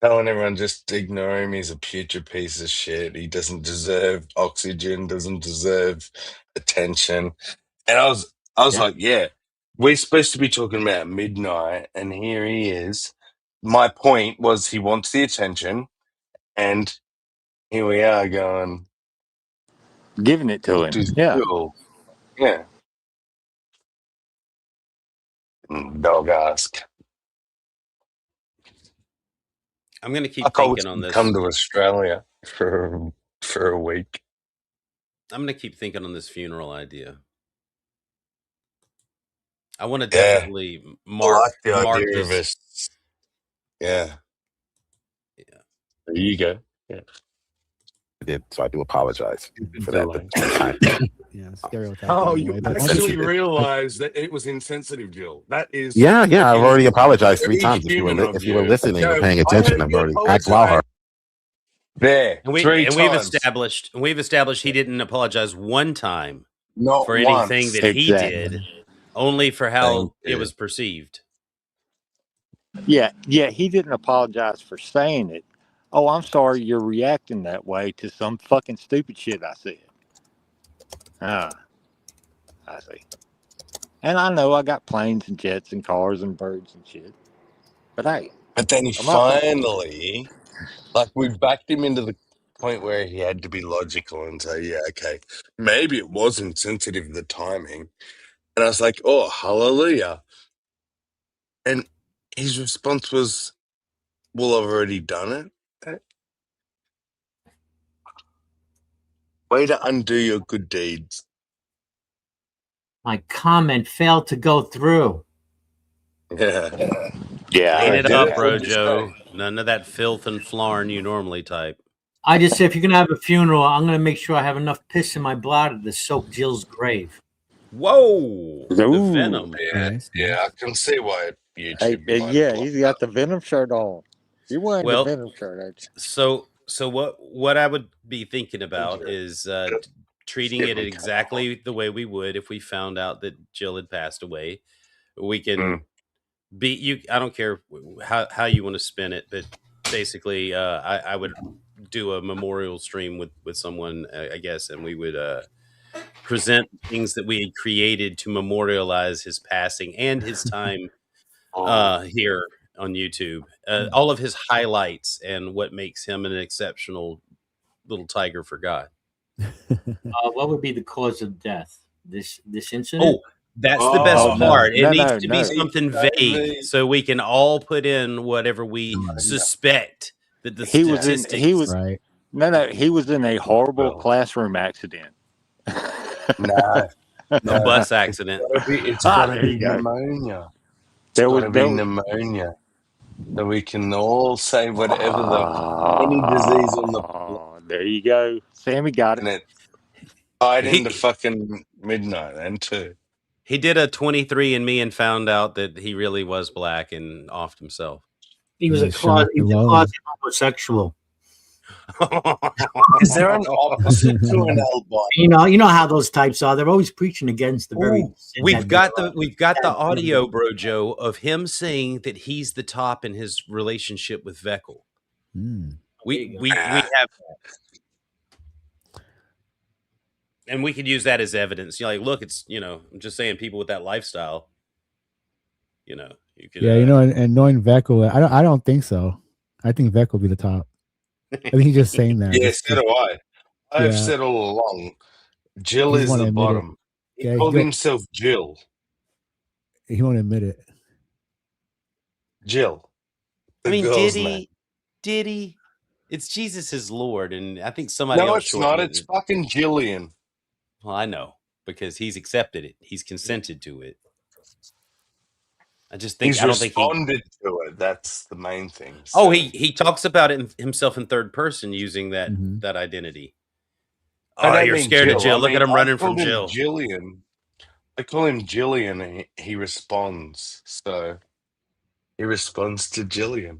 telling everyone just ignore him. He's a putrid piece of shit. He doesn't deserve oxygen, doesn't deserve attention. And I was like, yeah, we're supposed to be talking about midnight, and here he is. My point was he wants the attention, and here we are going, giving it to him. Yeah. Yeah. Dog ask. I'm going to keep I thinking on this. Come to Australia for a week. I'm going to keep thinking on this funeral idea. I want to definitely mark the idea this. of us. Yeah. There you go. Yeah. I did, so I do apologize for that. Yeah, stereotype. Oh, anyway, you but actually realized that it was insensitive, Jill. That is. Yeah. I've already apologized 3 very times. If you human were of if you were you. listening or No, paying I attention, heard I've you already asked Walhart. There, And three we've times. established he didn't apologize one time Not for anything once. that he Exactly. did, only for how Thank it you. was perceived. Yeah, he didn't apologize for saying it. Oh, I'm sorry you're reacting that way to some fucking stupid shit I said. Ah, I see. And I know I got planes and jets and cars and birds and shit. But hey, But then he I'm not gonna. finally, like, we backed him into the point where he had to be logical and say, yeah, okay, maybe it was insensitive, the timing. And I was like, oh, hallelujah. And his response was, well, I've already done it. Way to undo your good deeds. My comment failed to go through. Yeah. Yeah, Clean I it did up, that. bro, Joe. None of that filth and flarn you normally type. I just said, if you're gonna have a funeral, I'm gonna make sure I have enough piss in my bladder to soak Jill's grave. Whoa, the Ooh. venom. Yeah, yeah, I can see why Hey, YouTube might have yeah, blocked he's got the Venom shirt on. You're wearing the Well, Venom shirt, aren't you? so what I would be thinking about is treating it exactly the way we would if we found out that Jill had passed away. We can be you. I don't care how you want to spin it, but basically, I would do a memorial stream with someone, I guess, and we would present things that we had created to memorialize his passing and his time here on YouTube. All of his highlights and what makes him an exceptional little tiger for God. What would be the cause of death? This incident? Oh, that's the best Oh, no. part. It No, needs no, to no. be something vague so we can all put in whatever we suspect that the He was in. statistics. He was Right. no. He was in a horrible classroom accident. No, A no. bus accident. It's gotta There be you go. pneumonia. It's There was gotta be pneumonia. So we can all say whatever any disease on the planet. There you go. Sammy got it. And it tied into fucking midnight then too. He did a 23andMe and found out that he really was black and offed himself. He was a closet homosexual. Is there an opposite to an albino? You know how those types are. They're always preaching against the very. We've got the audio, bro, Joe, of him saying that he's the top in his relationship with Veckel. We have that. And we could use that as evidence. You're like, look, it's I'm just saying, people with that lifestyle, you could. Yeah, and knowing Veckel, I don't think so. I think Veckel will be the top. I think he's just saying that. Yeah, so do I. I've Yeah. said all along, Jill He is won't the admit it. bottom. He Yeah, called himself Jill. He won't admit it. Jill. I mean, girl's did name. he? It's Jesus is Lord, and I think somebody No, else it's not. shortened It's it. fucking Jillian. Well, I know, because he's accepted it. He's consented to it. I just think He's I don't think he responded to it. That's the main thing. Oh, So. he talks about it himself in third person using that that identity. Oh, I don't you're mean scared of Jill. Look at him I running from called him Jill. Jillian. I call him Jillian, and he responds. So he responds to Jillian.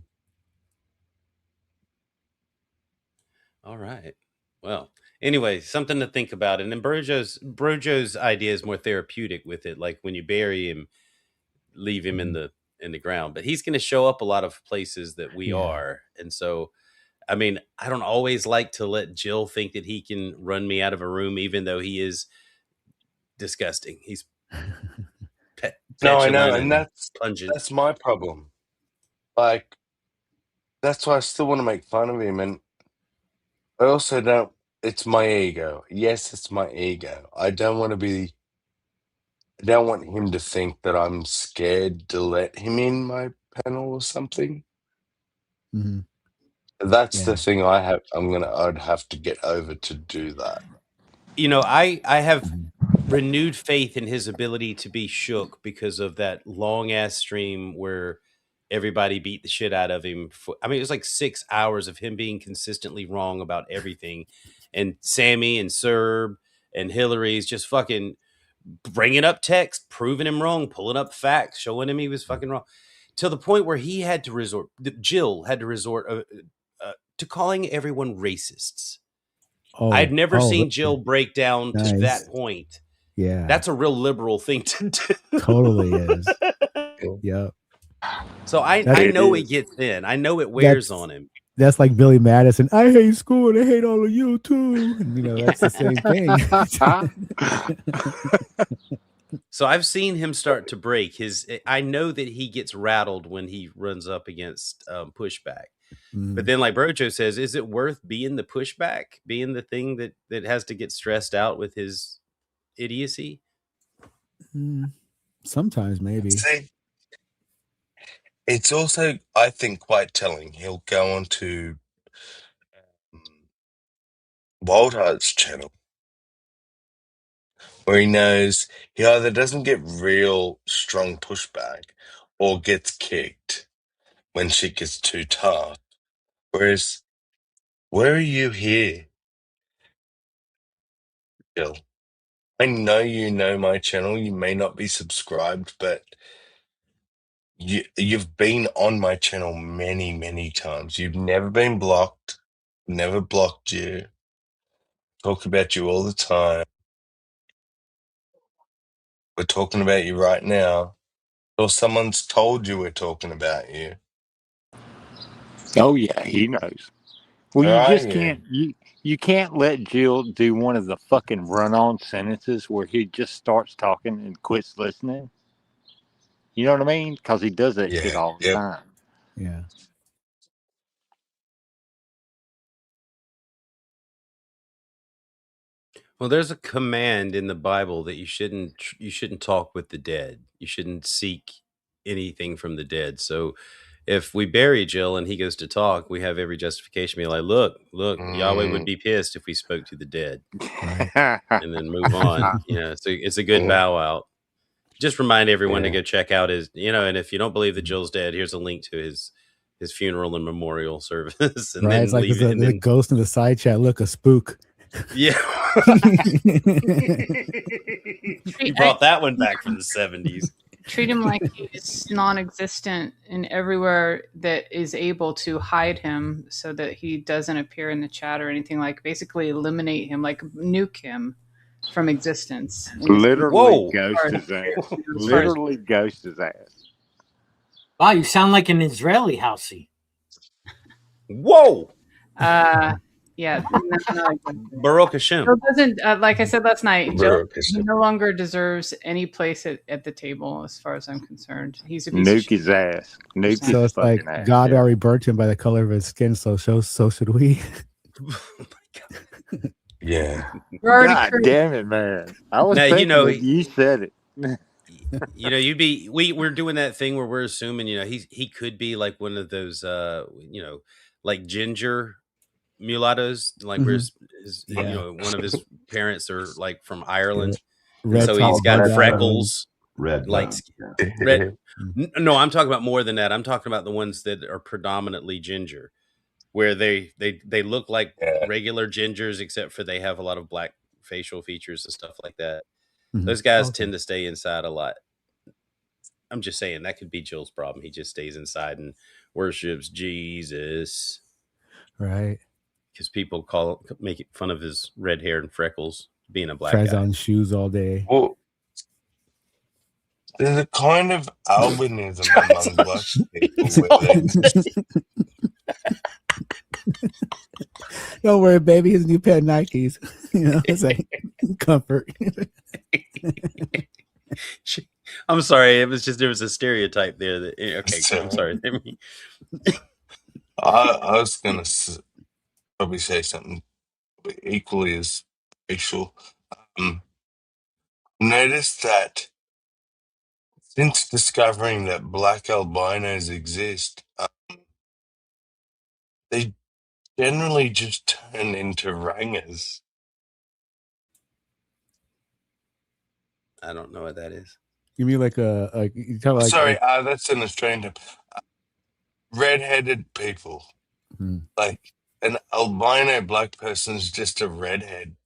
All right. Well, anyway, something to think about. And then Brojo's idea is more therapeutic with it. Like when you bury him, leave him in the ground. But he's going to show up a lot of places that we are, and so. I mean, I don't always like to let Jill think that he can run me out of a room, even though he is disgusting. He's No, I know, petulant and that's pungent. that's my problem. Like, that's why I still want to make fun of him, and I also don't. It's my ego. Yes, it's my ego. I don't want him to think that I'm scared to let him in my panel or something. Mm-hmm. That's the thing I'd have to get over to do that. I have renewed faith in his ability to be shook because of that long ass stream where everybody beat the shit out of him. It was like 6 hours of him being consistently wrong about everything. And Sammy and Serb and Hillary's just fucking bringing up text, proving him wrong, pulling up facts, showing him he was fucking wrong, to the point where Jill had to resort to calling everyone racists. Oh, I'd never seen really? Jill break down to Nice. that point. Yeah. That's a real liberal thing to do. Totally is. Yep. So I It know is. it gets in. I know it wears on him. That's like Billy Madison. I hate school and I hate all of you too. And, that's the same thing. So I've seen him start to break his. I know that he gets rattled when he runs up against pushback. But then, like Brojo says, is it worth being the pushback, being the thing that has to get stressed out with his idiocy? Sometimes, maybe. See, it's also, I think, quite telling. He'll go on to Wild Heart's channel, where he knows he either doesn't get real strong pushback or gets kicked when shit gets too tough. Whereas, where are you here, Bill? I know you know my channel. You may not be subscribed, but you've been on my channel many, many times. You've never been blocked. Never blocked you. Talk about you all the time. We're talking about you right now. Or someone's told you we're talking about you. Oh yeah, he knows. Well, Where you are just you? can't you can't let Jill do one of the fucking run-on sentences where he just starts talking and quits listening. You know what I mean? Because he does that shit all the time. Yeah. Well, there's a command in the Bible that you shouldn't talk with the dead. You shouldn't seek anything from the dead. So if we bury Jill and he goes to talk, we have every justification to be like, look, Yahweh would be pissed if we spoke to the dead. And then move on. So it's a good bow out. Just remind everyone to go check out his, and if you don't believe that Jill's dead, here's a link to his funeral and memorial service. And Right. then It's like leave it. And there's a then, ghost in the side chat. Look, a spook. yeah. He brought that one back from the 70s. Treat him like he's non-existent and everywhere that is able to hide him so that he doesn't appear in the chat or anything, like basically eliminate him, like nuke him from existence. Literally ghost his ass. Literally ghost his ass. Wow, you sound like an Israeli housey. Whoa. Yeah. Baruch Hashem. Jill doesn't, like I said last night, Jill Baruch Hashem. no longer deserves any place at the table, as far as I'm concerned. He's a piece Nuke of shit. his ass. Nuke So his it's like fucking ass. God already burnt him by the color of his skin. So should we? Yeah. God damn it, man! I was Now, thinking it. You said it. We're doing that thing where we're assuming, he could be like one of those, like ginger mulattoes, like where one of his parents are like from Ireland, Red so he's top, got bug freckles, red, like red. No, I'm talking about more than that. I'm talking about the ones that are predominantly ginger, where they look like regular gingers, except for they have a lot of black facial features and stuff like that. Those guys tend to stay inside a lot. I'm just saying that could be Jill's problem. He just stays inside and worships Jesus. Right. Because people make fun of his red hair and freckles being a black Tries guy. on shoes all day. Well, there's a kind of albinism among black people. Don't worry, baby. His new pair of Nikes. It's like comfort. I'm sorry. There was a stereotype there. I'm sorry. I was going to probably say something equally as racial. Notice that since discovering that black albinos exist, they generally just turn into rangers. I don't know what that is. You mean like you kind of like? Sorry, that's an Australian term. Redheaded people. Like an albino black person is just a redhead.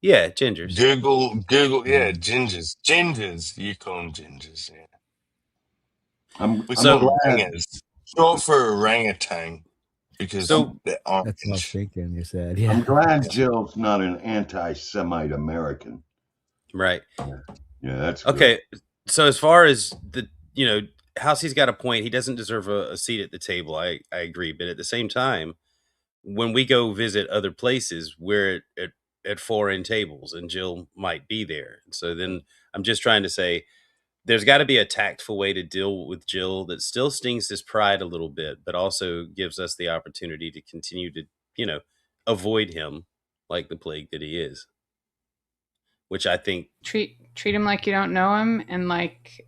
Yeah, gingers. Google, yeah, gingers. You call them gingers, yeah. I'm So glad. rangers. Short for orangutan because So they're That's what I was orange. thinking. You said, I'm yeah. glad Jill's not an anti-Semite American. right. Yeah, that's good. Okay. So as far as the Housey's got a point. He doesn't deserve a seat at the table. I agree, but at the same time, when we go visit other places, we're at foreign tables, and Jill might be there. So then I'm just trying to say there's got to be a tactful way to deal with Jill that still stings his pride a little bit, but also gives us the opportunity to continue to, avoid him like the plague that he is. Which I think treat him like you don't know him, and like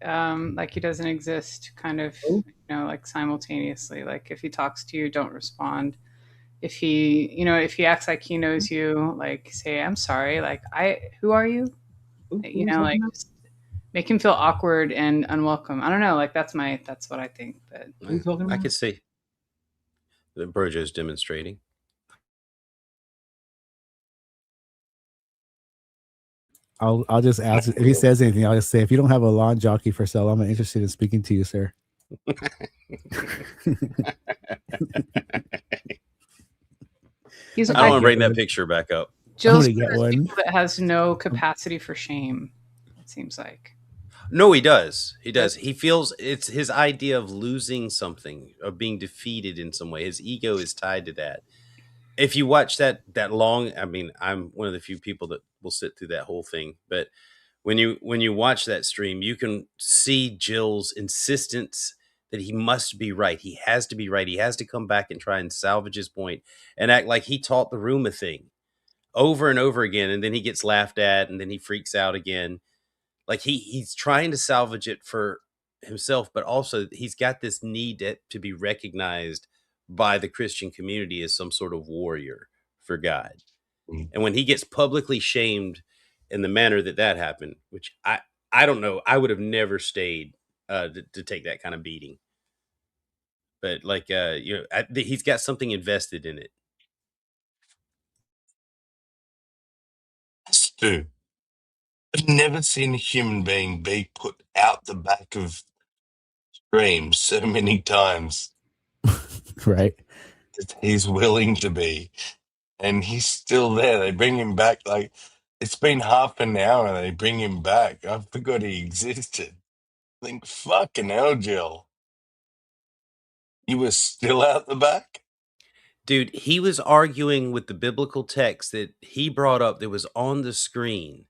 he doesn't exist, kind of, like simultaneously. Like if he talks to you, don't respond. If he acts like he knows you, like say, I'm sorry, like who are you? Like just make him feel awkward and unwelcome. I don't know, like that's what I think. But I could see that Brojo's demonstrating. I'll just ask if he says anything. I'll just say, if you don't have a lawn jockey for sale, I'm interested in speaking to you, sir. I don't want to bring that picture back up. Jill's one of those people that has no capacity for shame, it seems like. No, he does. He does. He feels it's his idea of losing something, of being defeated in some way. His ego is tied to that. If you watch that long, I mean, I'm one of the few people that will sit through that whole thing. But when you watch that stream, you can see Jill's insistence that he must be right. He has to be right. He has to come back and try and salvage his point and act like he taught the room a thing over and over again. And then he gets laughed at, and then he freaks out again. Like he's trying to salvage it for himself, but also he's got this need to be recognized by the Christian community as some sort of warrior for God. And when he gets publicly shamed in the manner that happened, which I don't know, I would have never stayed to take that kind of beating. But like he's got something invested in it. Stu, I've never seen a human being be put out the back of streams so many times. Right. That he's willing to be. And he's still there. They bring him back like it's been half an hour. They bring him back. I forgot he existed. I think, fucking hell, Jill. You were still out the back? Dude, he was arguing with the biblical text that he brought up that was on the screen.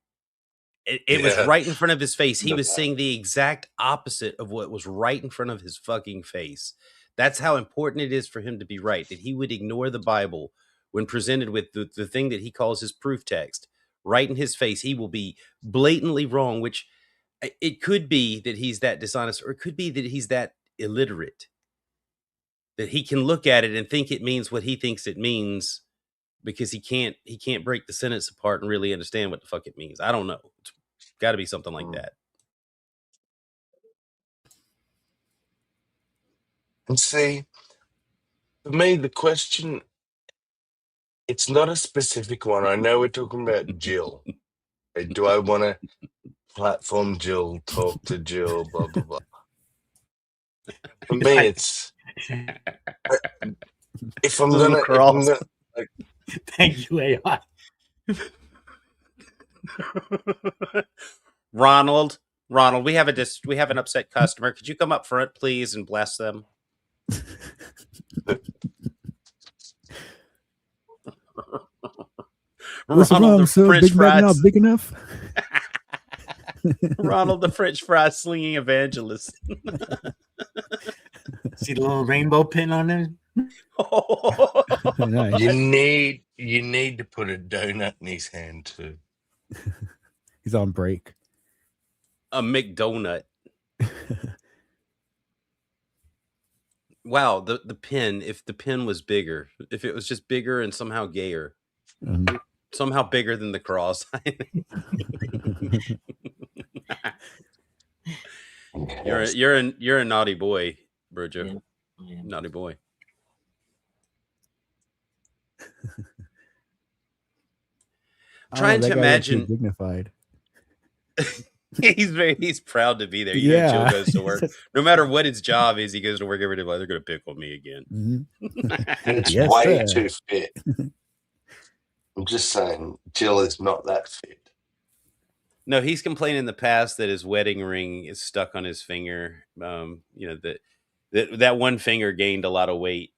It was right in front of his face. He was saying the exact opposite of what was right in front of his fucking face. That's how important it is for him to be right, that he would ignore the Bible when presented with the thing that he calls his proof text right in his face. He will be blatantly wrong, which it could be that he's that dishonest, or it could be that he's that illiterate, that he can look at it and think it means what he thinks it means because he can't break the sentence apart and really understand what the fuck it means. I don't know. It's got to be something like that. And see, for me, the question, it's not a specific one. I know we're talking about Jill. Do I want to platform Jill, talk to Jill, blah, blah, blah. For me, it's... If I'm gonna... like, thank you, AI. Ronald, we have an upset customer. Could you come up front, please, and bless them? What's Ronald, wrong, sir? Big Mac not big enough? Ronald, the French fry slinging evangelist. See the little rainbow pin on there? Nice. you need to put a donut in his hand too. He's on break. A McDonut. Wow, the pin, if the pin was bigger, if it was just bigger and somehow gayer. Somehow bigger than the cross. You're a naughty boy, Brojo. Yeah. Naughty boy. Trying to imagine dignified. He's proud to be there. You know, Jill Yeah. goes to work. No matter what his job is, he goes to work every day. Like, they're going to pick on me again. It's Yes, way sir. too fit. I'm just saying, Jill is not that fit. No, he's complained in the past that his wedding ring is stuck on his finger. You know, that one finger gained a lot of weight.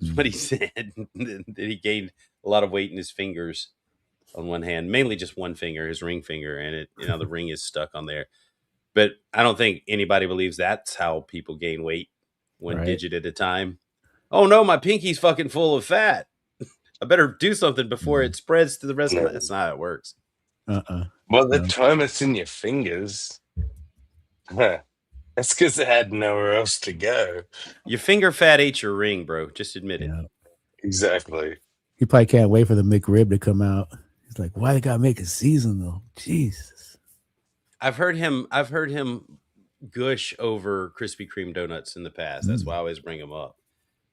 That's what he said. That he gained a lot of weight in his fingers on one hand, mainly just one finger, his ring finger, and it, you know, the ring is stuck on there. But I don't think anybody believes that's how people gain weight, one Right. digit at a time. Oh no, my pinky's fucking full of fat. I better do something before it spreads to the rest of my. That's not how it works. Well, the time it's in your fingers. That's because it had nowhere else to go. Your finger fat ate your ring, bro. Just admit it. Exactly. He probably can't wait for the McRib to come out. He's like, why they gotta make it seasonal? Jesus. I've heard him gush over Krispy Kreme donuts in the past. That's why I always bring him up.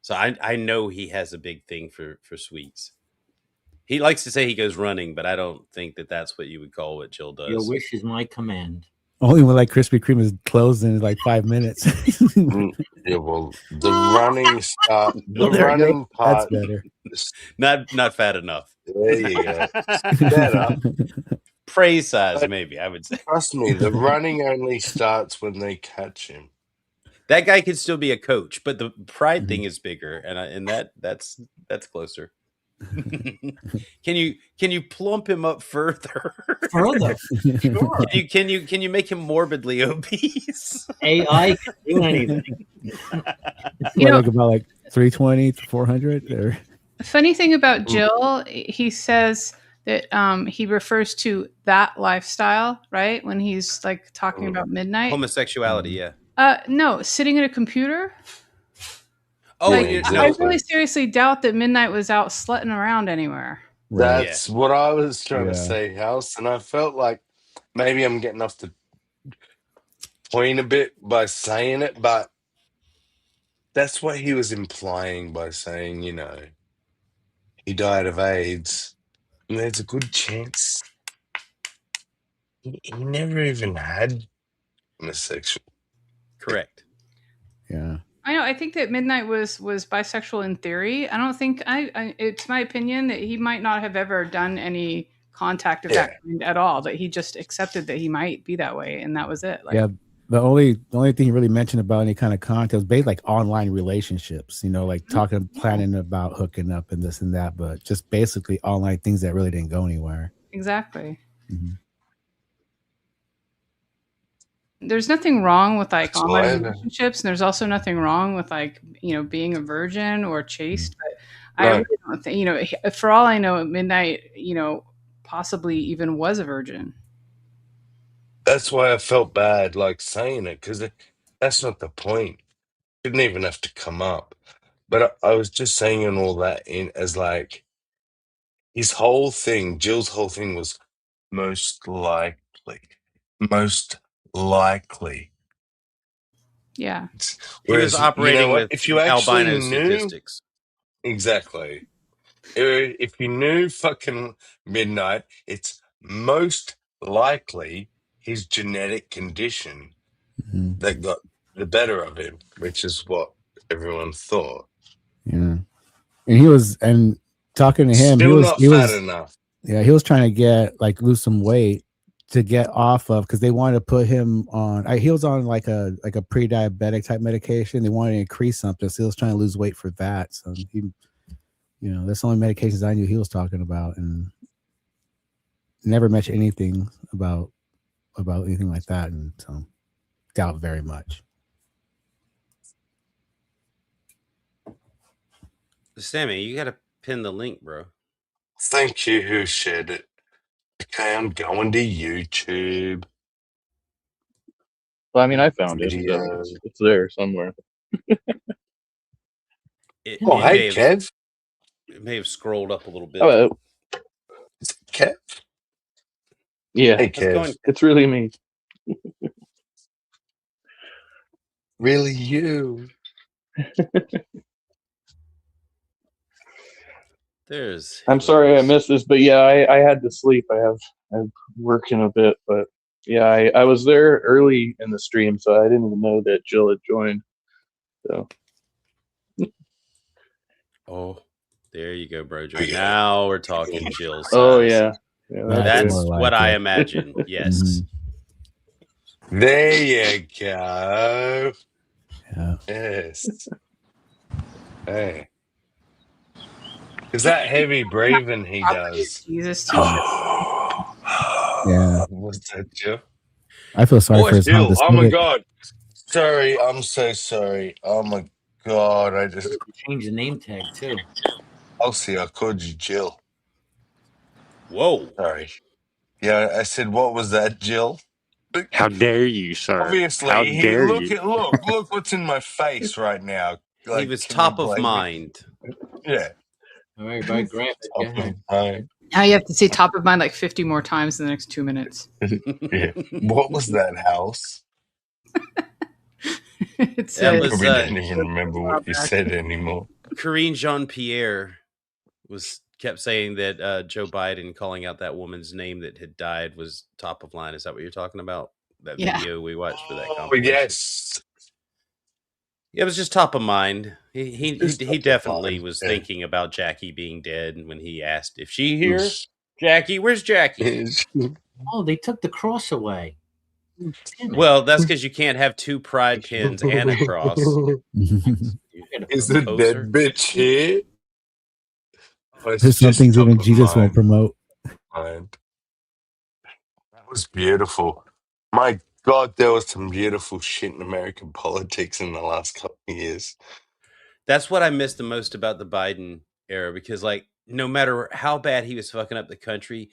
So I know he has a big thing for sweets. He likes to say he goes running, but I don't think that that's what you would call what Jill does. Your wish is my command. Only when like Krispy Kreme is closed in like 5 minutes. Yeah, well, the running start, the There we go. running part. That's better. Not fat enough. There you go. Better. Praise size, But maybe, I would say. trust me, the running only starts when they catch him. That guy could still be a coach, but the pride thing is bigger, and that's closer. Can you plump him up further? Further, sure. Can you make him morbidly obese? AI can do anything. You know, like about like 320 to 400 or funny thing about Jill, he says that he refers to that lifestyle, right? When he's like talking about midnight. Homosexuality, yeah. No, sitting at a computer. Oh, like, no. I really seriously doubt that Midnight was out slutting around anywhere. That's what I was trying to say, House, and I felt like maybe I'm getting off the point a bit by saying it, but that's what he was implying by saying, you know, he died of AIDS. And there's a good chance he never even had homosexual. Correct. Yeah. I know. I think that Midnight was bisexual in theory. I don't think it's my opinion that he might not have ever done any contact of that kind at all. That he just accepted that he might be that way, and that was it. Like, yeah. The only thing he really mentioned about any kind of contact was based like online relationships, you know, like talking, planning about hooking up and this and that, but just basically online things that really didn't go anywhere. Exactly. Mm-hmm. There's nothing wrong with like online relationships, and there's also nothing wrong with like, you know, being a virgin or chaste. But I really don't think, you know, for all I know, Midnight, you know, possibly even was a virgin. That's why I felt bad, like saying it, because that's not the point. Didn't even have to come up. But I was just saying and all that in as like his whole thing, Jill's whole thing was most likely. Most likely. Yeah. He was operating you know what? with If you actually albino knew, statistics. Exactly. If you knew fucking Midnight, it's most likely his genetic condition that got the better of him, which is what everyone thought. Yeah. And he was, and talking to him, Still he was fat enough. Yeah, he was trying to lose some weight to get off of, because they wanted to put him on. He was on like a pre-diabetic type medication. They wanted to increase something, so he was trying to lose weight for that. So he, you know, that's the only medications I knew he was talking about, and never mentioned anything about anything like that, and so doubt very much. Sammy, you got to pin the link, bro. Thank you who shared it. Okay, I'm going to YouTube. Well, I mean, I found it, so it's there somewhere. It Kev. It may have scrolled up a little bit. Oh, is it Kev? Yeah, hey, Kev. It's really me. Really you. There's. I'm sorry I missed this, but yeah, I had to sleep. I have work in a bit, but Yeah, I was there early in the stream, so I didn't even know that Jill had joined. So. Oh, there you go, Brojo. Now we're talking Jill size. Oh yeah, that's what I imagine. Yes. There you go. Yeah. Yes. Hey. Is that heavy breathing he does? Jesus t-shirt. Yeah. What's that, Jill? I feel sorry for his Honda Jill, oh my Civic. God. Sorry, I'm so sorry. Oh my God, I just... You changed the name tag, too. Elsie, I called you Jill. Whoa. Sorry. Yeah, I said, what was that, Jill? How dare you, sir? Obviously, How dare you? look what's in my face right now. Like, he was can you top of blame me? mind. Yeah. All right, by graphic. Go ahead. Now you have to say top of mind like 50 more times in the next 2 minutes. Yeah. What was that house? It's That You was probably don't even remember what you said anymore. Karine Jean-Pierre kept saying that Joe Biden calling out that woman's name that had died was top of line. Is that what you're talking about? That video we watched for that compilation? Yes. It was just top of mind. He definitely was yeah. thinking about Jackie being dead when he asked, "If she here, Jackie, where's Jackie?" Oh, they took the cross away. Well, that's because you can't have two pride pins and a cross. Is the dead bitch here? Oh, There's some things even Jesus won't promote. That was beautiful. My God, there was some beautiful shit in American politics in the last couple of years. That's what I miss the most about the Biden era, because like no matter how bad he was fucking up the country,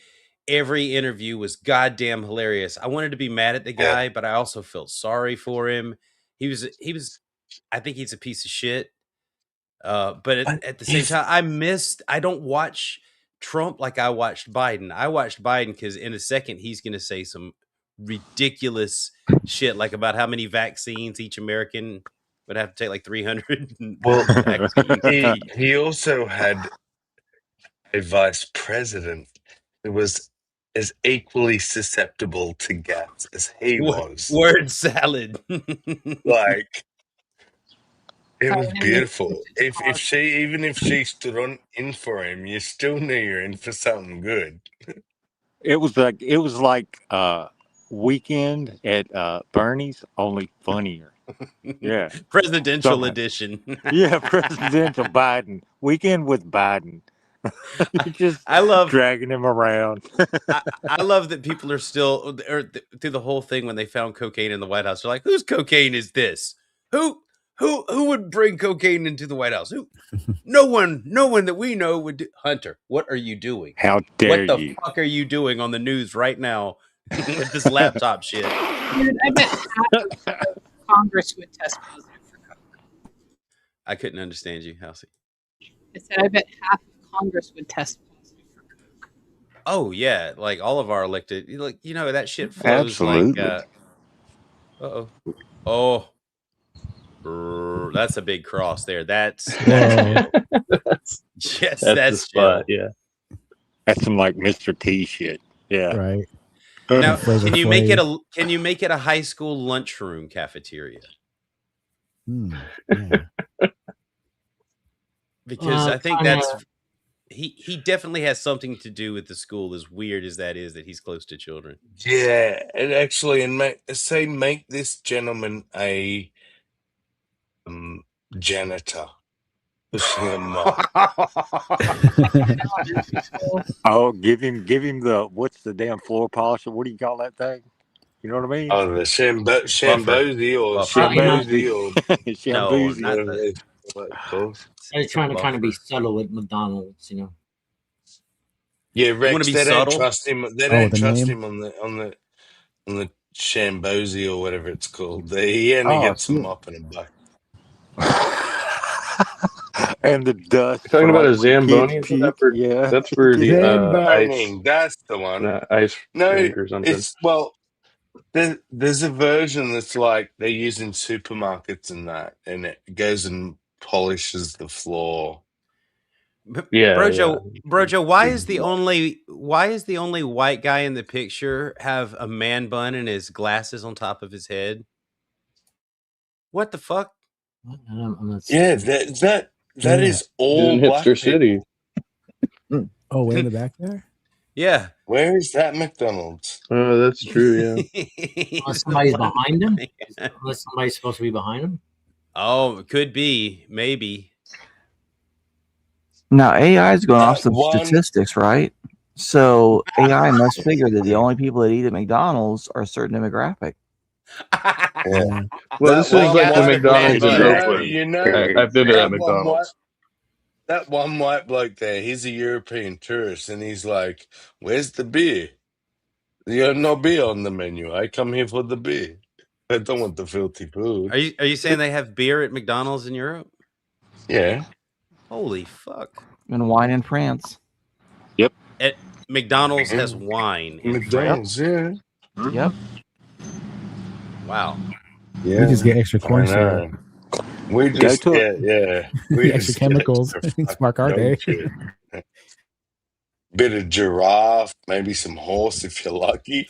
every interview was goddamn hilarious. I wanted to be mad at the guy, but I also felt sorry for him. He was I think he's a piece of shit. But at the same time, I don't watch Trump like I watched Biden. I watched Biden because in a second he's going to say some ridiculous shit, like about how many vaccines each American would have to take, like 300 Well, vaccines. he also had a vice president who was as equally susceptible to gas as he was. Word salad. Like, it was beautiful. If she stood in for him, you still knew you're in for something good. It was like Weekend at Bernie's, only funnier. Yeah, Presidential edition. Yeah, presidential Biden. Weekend with Biden. Just I love dragging him around. I love that people are still through the whole thing when they found cocaine in the White House. They're like, "Whose cocaine is this? Who would bring cocaine into the White House? Who? No one that we know would do. Hunter, what are you doing? How dare what the you? fuck are you doing on the news right now with this laptop shit?" Dude, I bet half of Congress would test positive for coke. I couldn't understand you, Halsey. I said I bet half of Congress would test positive for coke. Oh yeah, like all of our elected, like that shit flows. Absolutely. Like, oh, that's a big cross there. That's that's the spot. Jill. Yeah, that's some like Mr. T shit. Yeah, right. Now, can you make it a high school lunchroom cafeteria? Yeah. Because I think that's he definitely has something to do with the school, as weird as that is, that he's close to children. Yeah, and actually, make this gentleman a janitor, pushing him up. Oh, give him the what's the damn floor polisher? What do you call that thing? You know what I mean? Oh, the Shambozi or Shambozi or No, Shambozi. not the. They're trying to kind of be subtle at McDonald's, Yeah, Rex. be They subtle? don't trust him. They don't trust him on the Shambozi or whatever it's called. He only gets a mop and a bucket. And the dust. You're talking about a when Zamboni? kids puke. Yeah, That's for the Zamboning. That's the one. ice No, rink or something. it's there's a version that's like they use in supermarkets and that, and it goes and polishes the floor. Yeah, Brojo, why is the only white guy in the picture have a man bun and his glasses on top of his head? What the fuck? Yeah, that is all in black Hipster people. City. Oh, way in the back there. Yeah. Where is that McDonald's? Oh, that's true. Yeah. Unless somebody's behind him. Unless somebody's supposed to be behind him. Oh, could be, maybe. Now AI is going off That some one. statistics, right? So AI must figure that the only people that eat at McDonald's are a certain demographic. Yeah. Well, That this is like the one McDonald's in Oakland. you know, I've been to that McDonald's. That one white bloke there, he's a European tourist, and he's like, "Where's the beer? There's no beer on the menu. I come here for the beer. I don't want the filthy food." Are you saying they have beer at McDonald's in Europe? Yeah. Holy fuck. And wine in France. Yep. At McDonald's has wine in McDonald's, France. yeah. Yep. Wow. Yeah. We just get extra corn I syrup. know. We Go just to get, we Extra just get chemicals. extra Spark our fucking day. shit. Bit of giraffe, maybe some horse if you're lucky.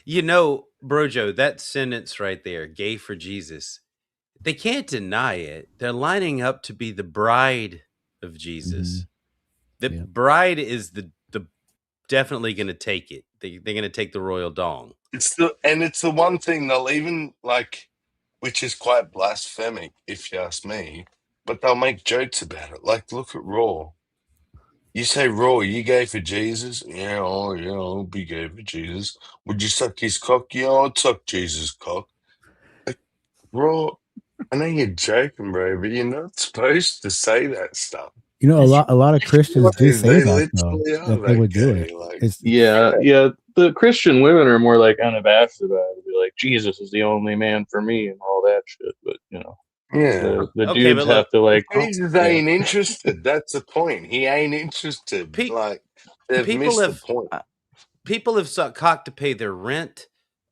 You know, Brojo, that sentence right there, gay for Jesus, they can't deny it. They're lining up to be the bride of Jesus. The bride is the definitely going to take it. They're going to take the royal dong. It's the one thing they'll even like, which is quite blasphemic if you ask me, but they'll make jokes about it. Like, look at Raw. You say, Raw, you gay for Jesus? Yeah, I'll be gay for Jesus. Would you suck his cock? Yeah, I'd suck Jesus' cock. Like, Raw, I know you're joking, bro, but you're not supposed to say that stuff. You know, a lot of Christians do say They that though, literally are that they would do gay. it. Like, Yeah. The Christian women are more like unabashed about it. They're like, Jesus is the only man for me and all that shit. But yeah. the dudes have to like. Jesus ain't interested. That's the point. He ain't interested. Like, they've missed the point. People have sucked cock to pay their rent.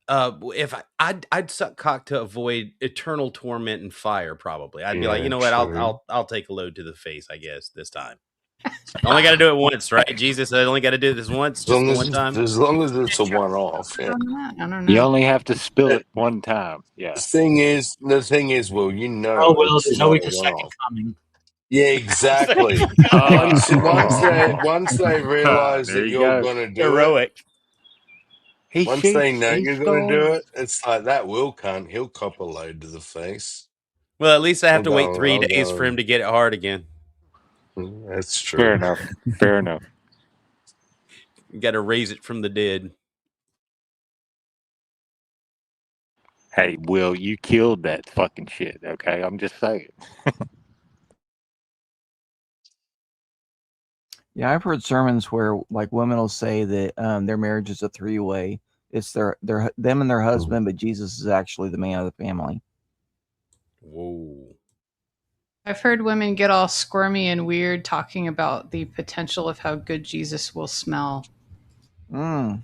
If I'd suck cock to avoid eternal torment and fire, probably. I'd be like, you know what? true. I'll take a load to the face, I guess, this time. I only got to do it once, right? Jesus, I only got to do this once, just the one time. As long as it's a one-off. Yeah. I don't know. You only have to spill it one time. Yeah. The thing is, well, you know, Oh well, it's there's not always a a second one-off. coming. Yeah, exactly. once they realize There that you you're go. gonna do Heroic. He once they shoots. know He you're gonna do scores. it, it's like that will cunt. He'll cop a load to the face. Well, at least I have to wait I'll 3 go- days for him to get it hard again. That's true. Fair enough. Fair enough. You got to raise it from the dead. Hey, Will, you killed that fucking shit. Okay, I'm just saying. Yeah, I've heard sermons where like women will say that their marriage is a three-way. It's them and their husband, but Jesus is actually the man of the family. Whoa. I've heard women get all squirmy and weird talking about the potential of how good Jesus will smell. I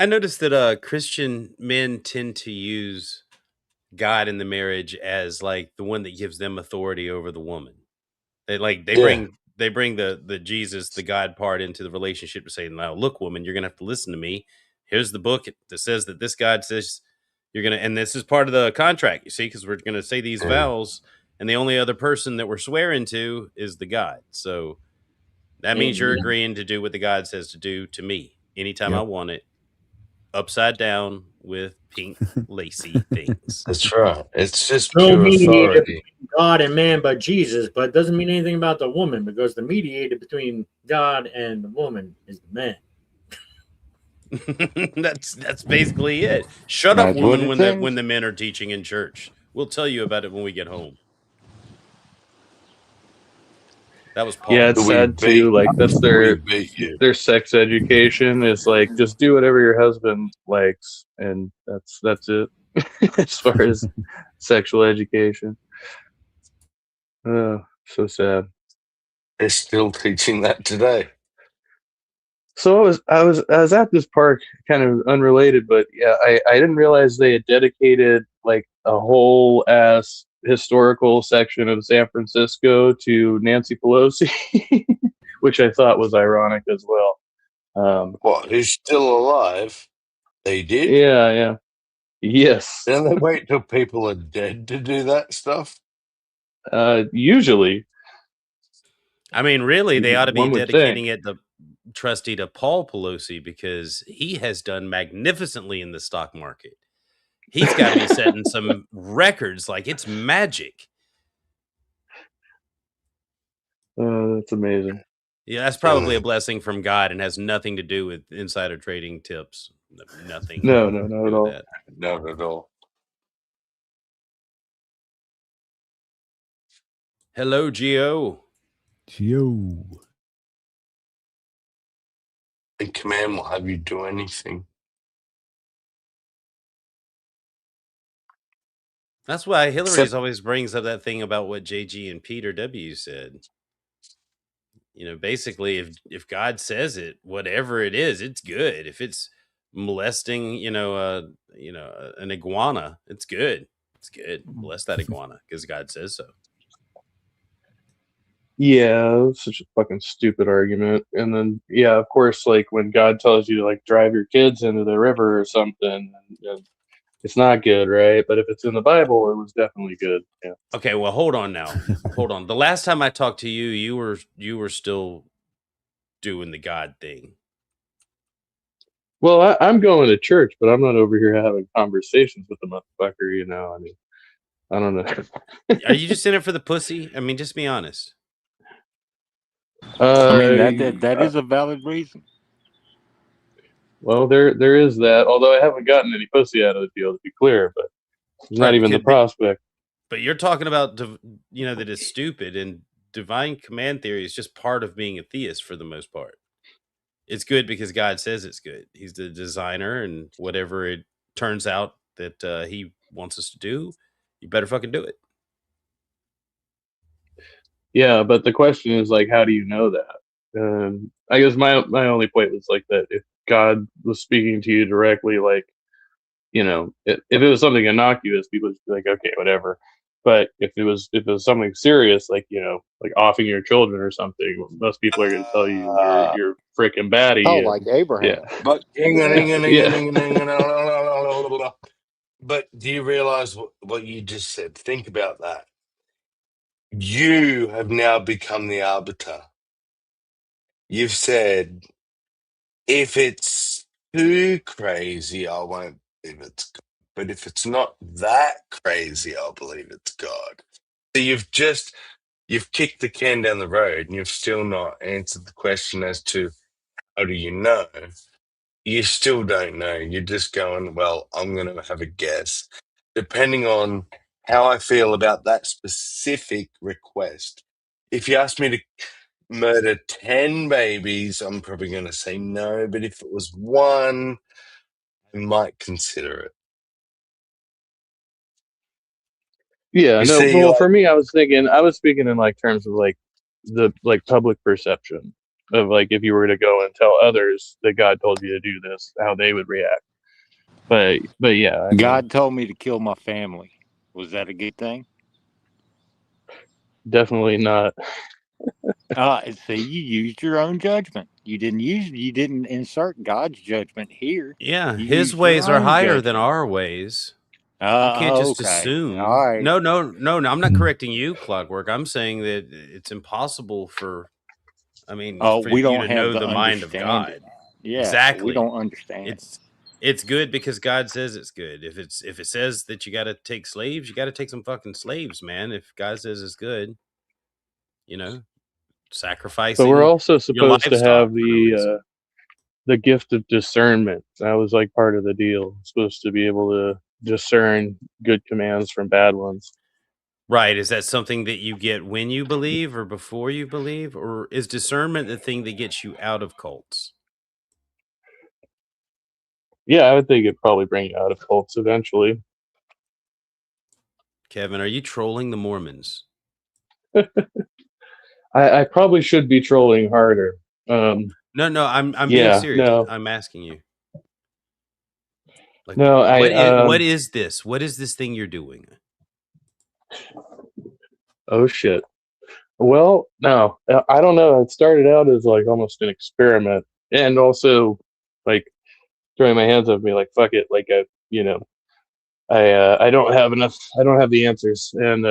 noticed that Christian men tend to use God in the marriage as like the one that gives them authority over the woman. They bring the Jesus, the God part into the relationship to say, now look, woman, you're gonna have to listen to me. Here's the book that says that this God says you're gonna, and this is part of the contract, you see, because we're gonna say these vows, and the only other person that we're swearing to is the God. So that means you're agreeing to do what the God says to do to me anytime I want it, upside down with pink lacy things. That's right. It's just No pure mediator authority. between God and man but Jesus, but it doesn't mean anything about the woman because the mediator between God and the woman is the man. That's basically it. Shut up, That's what woman, it when says. the men are teaching in church. We'll tell you about it when we get home. That was Paul. Yeah, it's sad too. Like that's their sex education is like just do whatever your husband likes, and that's it as far as sexual education. Oh, so sad. They're still teaching that today. So I was at this park, kind of unrelated, but yeah, I didn't realize they had dedicated like a whole ass historical section of San Francisco to Nancy Pelosi, which I thought was ironic as well. What? Who's still alive? They did? Yeah. Yes. Don't they wait till people are dead to do that stuff? Usually. I mean, really, they ought to be One would dedicating think. it, the trustee, to Paul Pelosi, because he has done magnificently in the stock market. He's got to be setting some records like it's magic. That's amazing. Yeah, that's probably a blessing from God and has nothing to do with insider trading tips. Nothing. No, not at all. That. Not at all. Hello, Gio. Gio. And Command will have you do anything. That's why Hillary's always brings up that thing about what JG and Peter W said. You know, basically, if God says it, whatever it is, it's good. If it's molesting, an iguana, it's good. It's good. Molest that iguana because God says so. Yeah, such a fucking stupid argument. And then, yeah, of course, like when God tells you to like drive your kids into the river or something, it's not good, right? But if it's in the Bible, it was definitely good. Yeah. Okay, well, hold on now. Hold on. The last time I talked to you, you were still doing the God thing. Well, I'm going to church, but I'm not over here having conversations with the motherfucker. You know, I mean, I don't know. Are you just in it for the pussy? I mean, just be honest. I mean, that is a valid reason. Well, there is that. Although I haven't gotten any pussy out of the deal, to be clear, but it's not even the prospect. But you're talking about, that it's stupid, and divine command theory is just part of being a theist for the most part. It's good because God says it's good. He's the designer, and whatever it turns out that he wants us to do, you better fucking do it. Yeah, but the question is like, how do you know that? I guess my only point was like that if God was speaking to you directly, like, you know, if it was something innocuous, people would be like, okay, whatever. But if it was something serious, like, you know, like offing your children or something, most people are going to tell you you're freaking batty. Oh, like Abraham. Yeah. But But do you realize what you just said? Think about that. You have now become the arbiter. You've said, if it's too crazy, I won't believe it's God. But if it's not that crazy, I'll believe it's God. So you've kicked the can down the road, and you've still not answered the question as to how do you know? You still don't know. You're just going, well, I'm going to have a guess. Depending on how I feel about that specific request. If you ask me to murder 10 babies, I'm probably going to say no. But if it was one, I might consider it. Yeah, You no, see, well, like, for me, I was speaking in like terms of like the like public perception of like if you were to go and tell others that God told you to do this, how they would react. But yeah, God told me to kill my family. Was that a good thing? Definitely not. See, you used your own judgment. You didn't insert God's judgment here. Yeah, You his used your ways are own higher than judgment. our ways. You can't just Okay. assume. All right. No, I'm not correcting you, Clockwork. I'm saying that it's impossible for for we you don't to have know the the mind of God. understanding. Yeah, Exactly. we don't understand. It's good because God says it's good. If it says that you got to take slaves, you got to take some fucking slaves, man. If God says it's good, sacrificing. But we're also your supposed to livestock have the gift of discernment. That was like part of the deal. Supposed to be able to discern good commands from bad ones. Right. Is that something that you get when you believe or before you believe? Or is discernment the thing that gets you out of cults? Yeah, I would think it'd probably bring you out of cults eventually. Kevin, are you trolling the Mormons? I probably should be trolling harder. No, I'm being serious. No. I'm asking you. Like, no, what is this? What is this thing you're doing? Oh shit. Well, no, I don't know. It started out as like almost an experiment, and also like throwing my hands up and be like, "Fuck it!" Like I don't have enough. I don't have the answers, and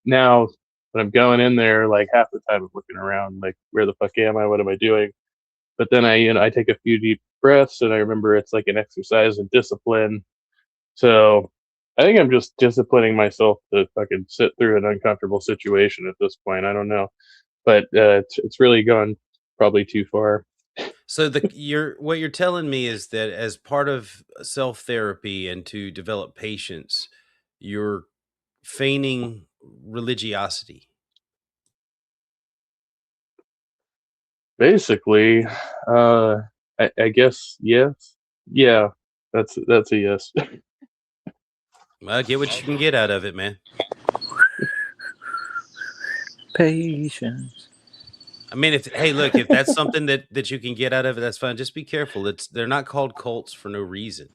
now when I'm going in there, like half the time I'm looking around, like, where the fuck am I? What am I doing? But then I take a few deep breaths, and I remember it's like an exercise in discipline. So I think I'm just disciplining myself to fucking sit through an uncomfortable situation at this point. I don't know, but it's really gone probably too far. So what you're telling me is that as part of self therapy and to develop patience, you're feigning religiosity. Basically, I guess yes, yeah, that's a yes. Well, get what you can get out of it, man. Patience. I mean, if that's something that you can get out of it, that's fine. Just be careful. They're not called cults for no reason.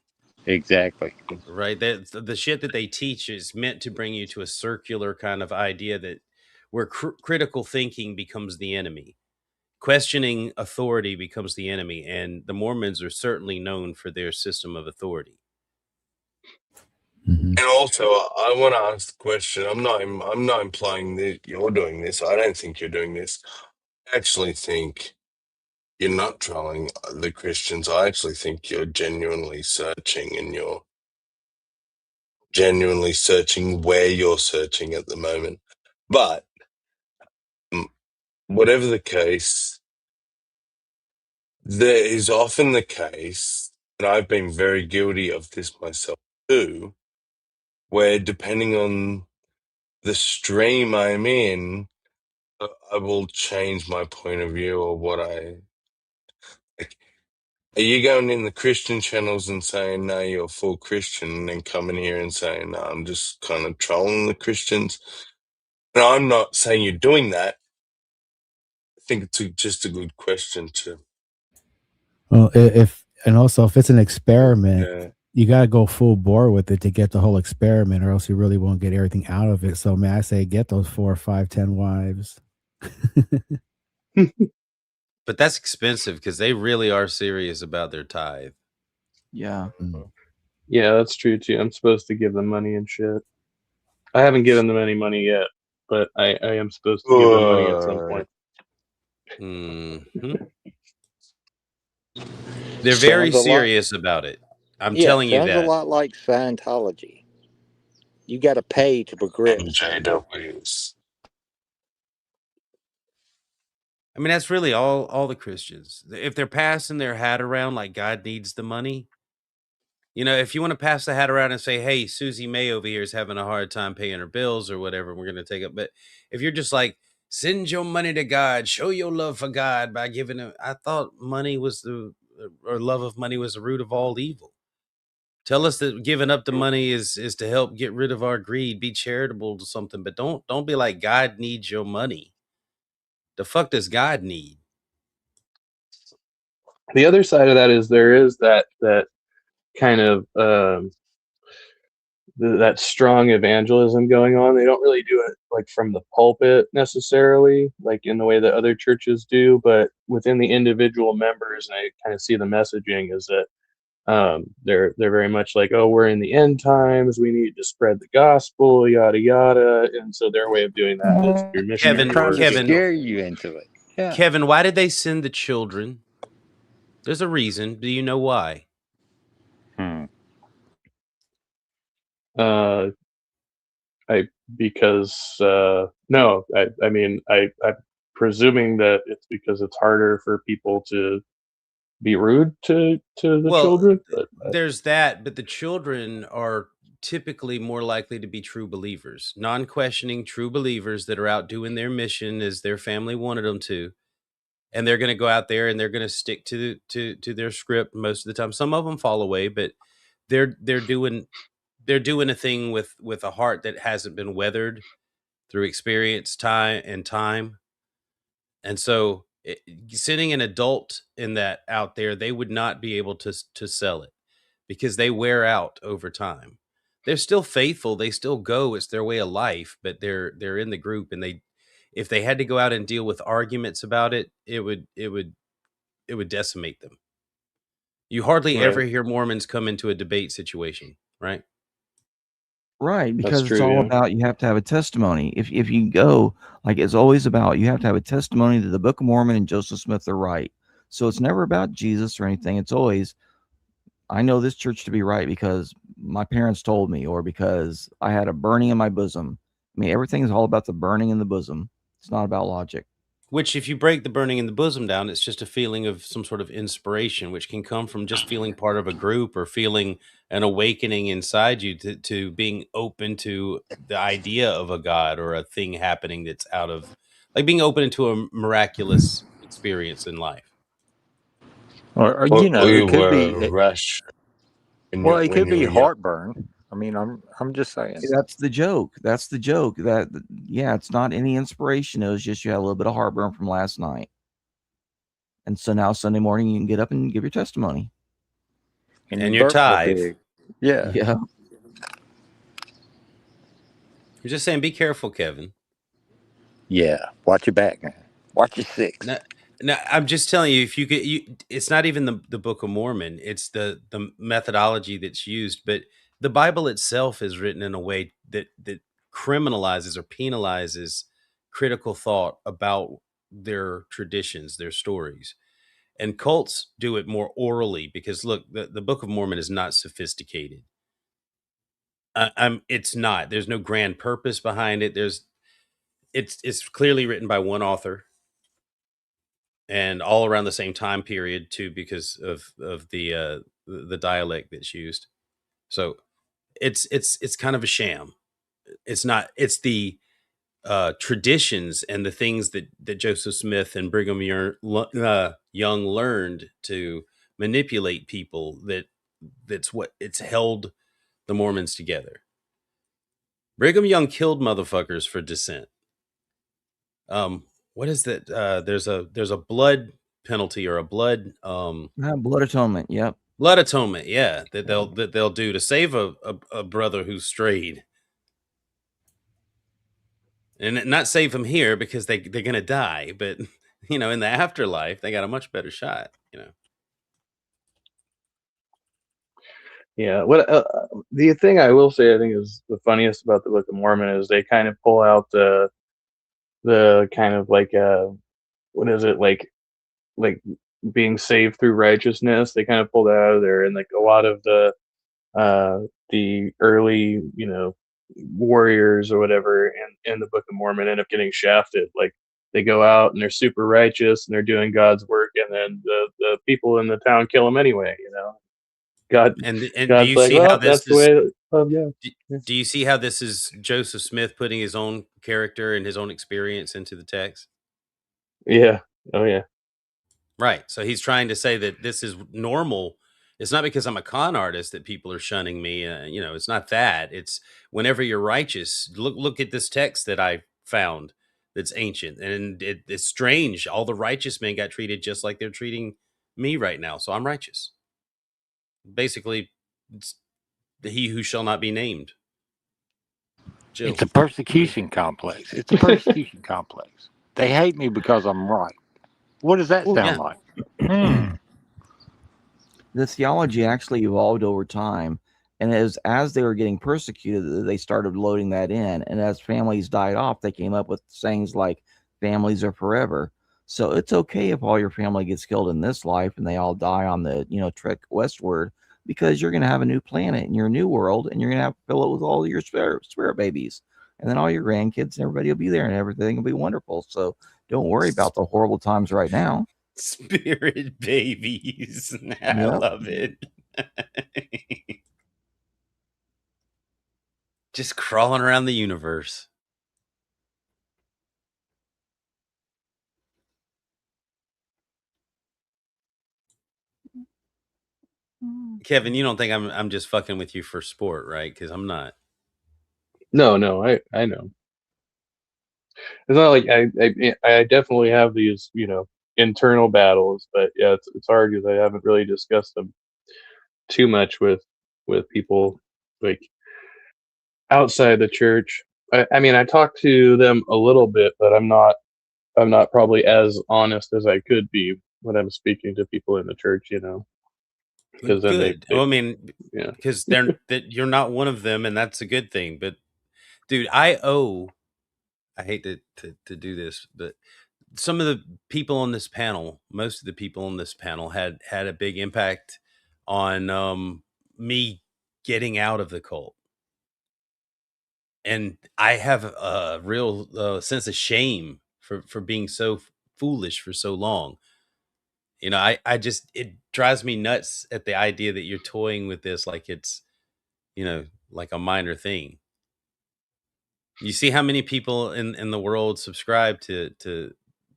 Exactly. Right? That the shit that they teach is meant to bring you to a circular kind of idea that where critical thinking becomes the enemy. Questioning authority becomes the enemy, and the Mormons are certainly known for their system of authority. And also, I want to ask the question. I'm not implying that you're doing this. I don't think you're doing this. I actually think you're not trolling the Christians. I actually think you're genuinely searching, and you're genuinely searching where you're searching at the moment. But whatever the case, there is often the case, and I've been very guilty of this myself too, where depending on the stream I'm in, I will change my point of view or what I like. Are you going in the Christian channels and saying, no, you're a full Christian, and then coming here and saying, no, I'm just kind of trolling the Christians? And I'm not saying you're doing that. I think it's just a good question to. Well, if it's an experiment, Yeah. you got to go full bore with it to get the whole experiment, or else you really won't get everything out of it. So, man, I say get those 4, 5, 10 wives. But that's expensive because they really are serious about their tithe. Yeah. Yeah, that's true too. I'm supposed to give them money and shit. I haven't given them any money yet, but I am supposed to give them money at some point. Mm-hmm. They're very serious about it. I'm telling you Sounds a that. lot like Scientology. You got to pay to progress. MJWs. I mean, that's really all the Christians. If they're passing their hat around like God needs the money, if you want to pass the hat around and say, hey, Susie May over here is having a hard time paying her bills or whatever, we're going to take it. But if you're just like, send your money to God, show your love for God by giving him, I thought money was or love of money was the root of all evil. Tell us that giving up the money is to help get rid of our greed, be charitable to something, but don't be like God needs your money. The fuck does God need? The other side of that is there is that kind of that strong evangelism going on. They don't really do it like from the pulpit necessarily, like in the way that other churches do, but within the individual members, and I kind of see the messaging is that they're very much like, oh, we're in the end times, we need to spread the gospel, yada yada, and so their way of doing that is through missionary work. Scare you into it. Yeah. Kevin, why did they send the children? There's a reason. Do you know why? I mean, I'm presuming that it's because it's harder for people to be rude to the children. But there's that, but the children are typically more likely to be true believers, non-questioning true believers that are out doing their mission as their family wanted them to. And they're going to go out there and they're going to stick to their script most of the time. Some of them fall away, but they're doing a thing with a heart that hasn't been weathered through experience, time. And so sending an adult in that out there, they would not be able to sell it because they wear out over time. they're still faithful. They still go. It's their way of life, but they're in the group, and if they had to go out and deal with arguments about it, it would decimate them. You hardly ever Right. hear Mormons come into a debate situation, right? Right, That's because it's true. all Yeah. about you have to have a testimony. If you go, like it's always about, you have to have a testimony that the Book of Mormon and Joseph Smith are right. So it's never about Jesus or anything. It's always, I know this church to be right because my parents told me, or because I had a burning in my bosom. I mean, everything is all about the burning in the bosom. It's not about logic. Which, if you break the burning in the bosom down, it's just a feeling of some sort of inspiration, which can come from just feeling part of a group or feeling an awakening inside you to being open to the idea of a God or a thing happening that's out of, like being open to a miraculous experience in life. Or you know, Or it you could were be. a rush Well, it when could you be were young. heartburn. I mean, I'm just saying. That's the joke. That's the joke. That, yeah, it's not any inspiration. It was just you had a little bit of heartburn from last night. And so now Sunday morning you can get up and give your testimony. And your tithe. Yeah. Yeah. I'm just saying, be careful, Kevin. Yeah. Watch your back, man. Watch your six. No, I'm just telling you, if you get it's not even the Book of Mormon, it's the methodology that's used, but the Bible itself is written in a way that criminalizes or penalizes critical thought about their traditions, their stories. And cults do it more orally because look, the Book of Mormon is not sophisticated. It's not. There's no grand purpose behind it. It's clearly written by one author, and all around the same time period too, because of the dialect that's used. So it's kind of a sham. It's not. It's the traditions and the things that Joseph Smith and Brigham Young learned to manipulate people. That's what it's held the Mormons together. Brigham Young killed motherfuckers for dissent. What is that? There's a blood penalty or a blood Blood atonement. Yep. blood atonement. Yeah, that they'll do to save a brother who's strayed, and not save him here because they're gonna die, but in the afterlife they got a much better shot. Yeah. What the thing I will say I think is the funniest about the Book of Mormon is they kind of pull out the kind of like what is it, like being saved through righteousness. They kind of pull that out of there, and like a lot of the early warriors or whatever in the Book of Mormon end up getting shafted. Like they go out and they're super righteous and they're doing God's work, and then the people in the town kill them anyway. And do God's you like, see how well, this that's the is? way. Yeah. Do you see how this is Joseph Smith putting his own character and his own experience into the text? Yeah. Oh yeah. Right. So he's trying to say that this is normal. It's not because I'm a con artist that people are shunning me. It's not that. It's whenever you're righteous. Look at this text that I found that's ancient, and it's strange. All the righteous men got treated just like they're treating me right now. So I'm righteous. Basically, it's he who shall not be named. Jill. It's a persecution complex. It's a persecution complex. They hate me because I'm right. What does that sound like? The theology actually evolved over time, and as they were getting persecuted, they started loading that in, and as families died off, they came up with sayings like families are forever. So it's okay if all your family gets killed in this life and they all die on the trek westward, because you're going to have a new planet and your new world, and you're going to have to fill it with all your spirit babies, and then all your grandkids and everybody will be there and everything will be wonderful. So don't worry about the horrible times right now. Spirit babies. I Yep. love it. Just crawling around the universe. Kevin, you don't think I'm just fucking with you for sport, right? Because I'm not. No, I know. It's not like I definitely have these internal battles, but yeah, it's hard because I haven't really discussed them too much with people. Like outside the church. I mean, I talk to them a little bit, but I'm not probably as honest as I could be when I'm speaking to people in the church, you know, because then Good. Well, I mean, yeah. because that you're not one of them, and that's a good thing. But dude, I hate to do this, but some of the people on this panel, most of the people on this panel had a big impact on me getting out of the cult. And I have a real sense of shame for being so foolish for so long. You know, I just, it drives me nuts at the idea that you're toying with this like it's, you know, like a minor thing. You see how many people in the world subscribe to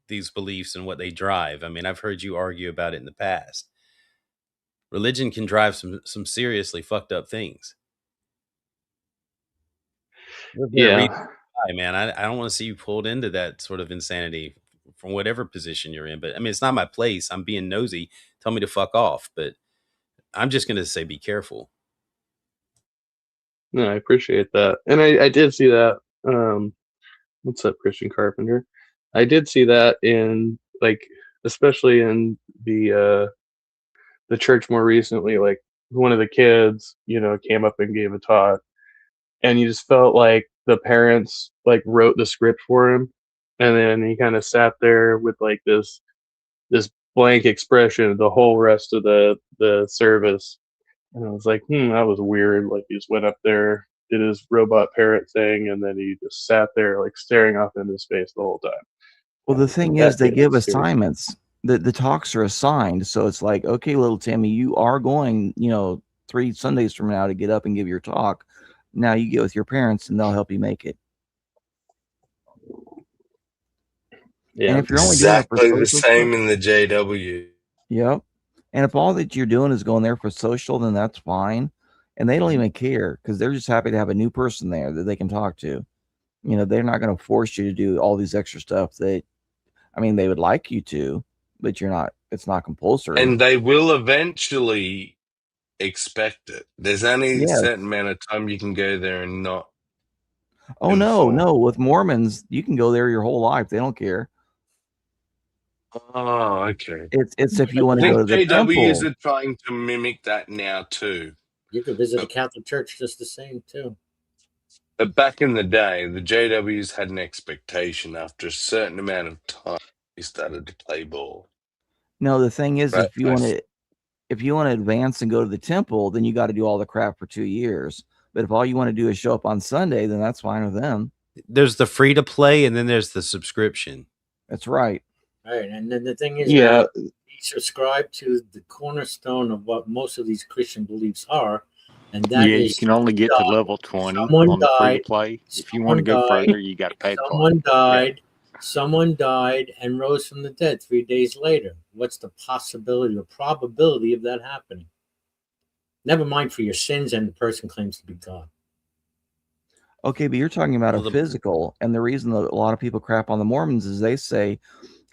these beliefs and what they drive. I mean, I've heard you argue about it in the past. Religion can drive some seriously fucked up things. Yeah. Man, I don't want to see you pulled into that sort of insanity from whatever position you're in. But I mean, it's not my place. I'm being nosy. Tell me to fuck off. But I'm just going to say, be careful. No, I appreciate that. And I did see that. What's up, Christian Carpenter? I did see that in, like, especially in the church more recently, like one of the kids, you know, came up and gave a talk, and you just felt like the parents like wrote the script for him, and then he kind of sat there with like this blank expression the whole rest of the service. And I was like, that was weird. Like, he just went up there, did his robot parrot thing, and then he just sat there, like, staring off into space the whole time. Well, the thing is, they give assignments. The talks are assigned, so it's like, okay, little Timmy, you are going, 3 Sundays from now to get up and give your talk. Now you get with your parents, and they'll help you make it. Yeah, and if you're only doing it for exactly the social same stuff, in the JW. yep. And if all that you're doing is going there for social, then that's fine. And they don't even care because they're just happy to have a new person there that they can talk to. They're not going to force you to do all these extra stuff that, I mean, they would like you to, but it's not compulsory. And they will eventually expect it. There's only a Yes. certain amount of time you can go there and not. Oh, no. With Mormons, you can go there your whole life. They don't care. Oh, okay. It's if you want to go to the JWs temple. are trying to mimic that now too. You could visit a Catholic church just the same too. But back in the day, the JWs had an expectation after a certain amount of time you started to play ball. No, the thing is, Right. if you want to advance and go to the temple, then you got to do all the crap for 2 years. But if all you want to do is show up on Sunday, then that's fine with them. There's the free to play, and then there's the subscription. That's right. Right, and then the thing is, yeah, we subscribe to the cornerstone of what most of these Christian beliefs are, and that is you can only get to level 20 on the free to play. If you want to go further, you got to pay the Someone died. Someone died and rose from the dead 3 days later. What's the possibility or probability of that happening? Never mind for your sins, and the person claims to be God. Okay, but you're talking about a physical, and the reason that a lot of people crap on the Mormons is they say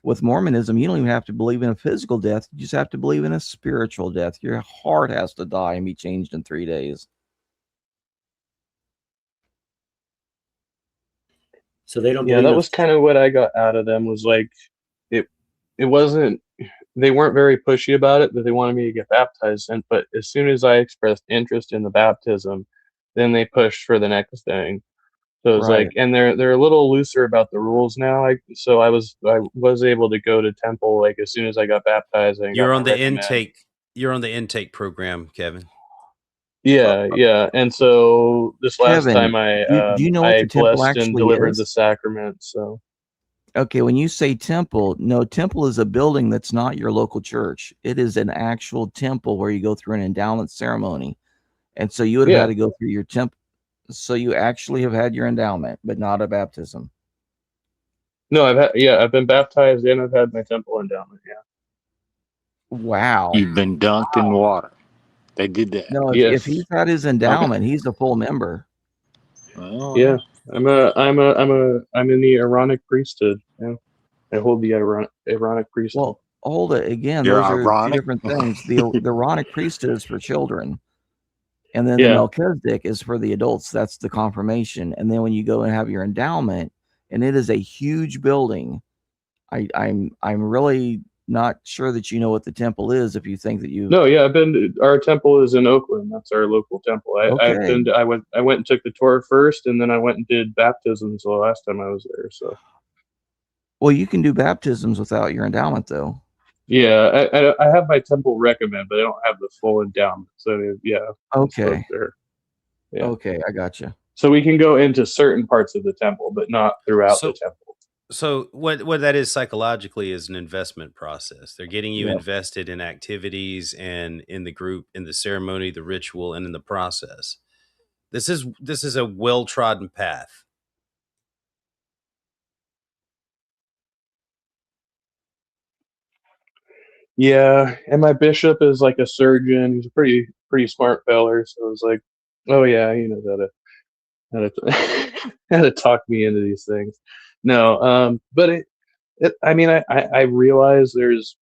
with Mormonism, you don't even have to believe in a physical death. You just have to believe in a spiritual death. Your heart has to die and be changed in 3 days. So they don't. Yeah, that was kind of what I got out of them. Was like, it wasn't. They weren't very pushy about it, that they wanted me to get baptized. But as soon as I expressed interest in the baptism, then they pushed for the next thing. So it was like, and they're a little looser about the rules now. I was able to go to temple like as soon as I got baptized. And You're on the intake. You're on the intake program, Kevin. Yeah. And so this last time do you know what the temple blessed and actually delivered is? the sacrament. So okay, when you say temple, no, temple is a building that's not your local church. It is an actual temple where you go through an endowment ceremony. And so you would have had to go through your temple. So you actually have had your endowment, but not a baptism. No, I've been baptized and I've had my temple endowment. Yeah. Wow. You've been dunked in water. They did that. No, if he's had his endowment, he's a full member. Oh. Yeah. I'm in the Aaronic priesthood. Yeah. I hold the Aaronic priesthood. Well, hold it again. You're those are ironic. two different things. The Aaronic priesthood is for children, And then the Melchizedek is for the adults. That's the confirmation. And then when you go and have your endowment, and it is a huge building. I'm really not sure that you know what the temple is if you think that you. No, yeah, I've been. Our temple is in Oakland. That's our local temple. I've Okay. been. I went and took the tour first, and then I went and did baptisms the last time I was there. So. Well, you can do baptisms without your endowment, though. Yeah, I have my temple recommend, but I don't have the full endowment. So yeah. Okay. Yeah. Okay, I got you. So we can go into certain parts of the temple, but not throughout the temple. So what that is psychologically is an investment process. They're getting you Yeah. invested in activities and in the group, in the ceremony, the ritual, and in the process. This is a well-trodden path. Yeah, and my bishop is like a surgeon. He's a pretty smart feller. So I was like, oh yeah, he knows how to how to talk me into these things. No, but I mean, I realize there's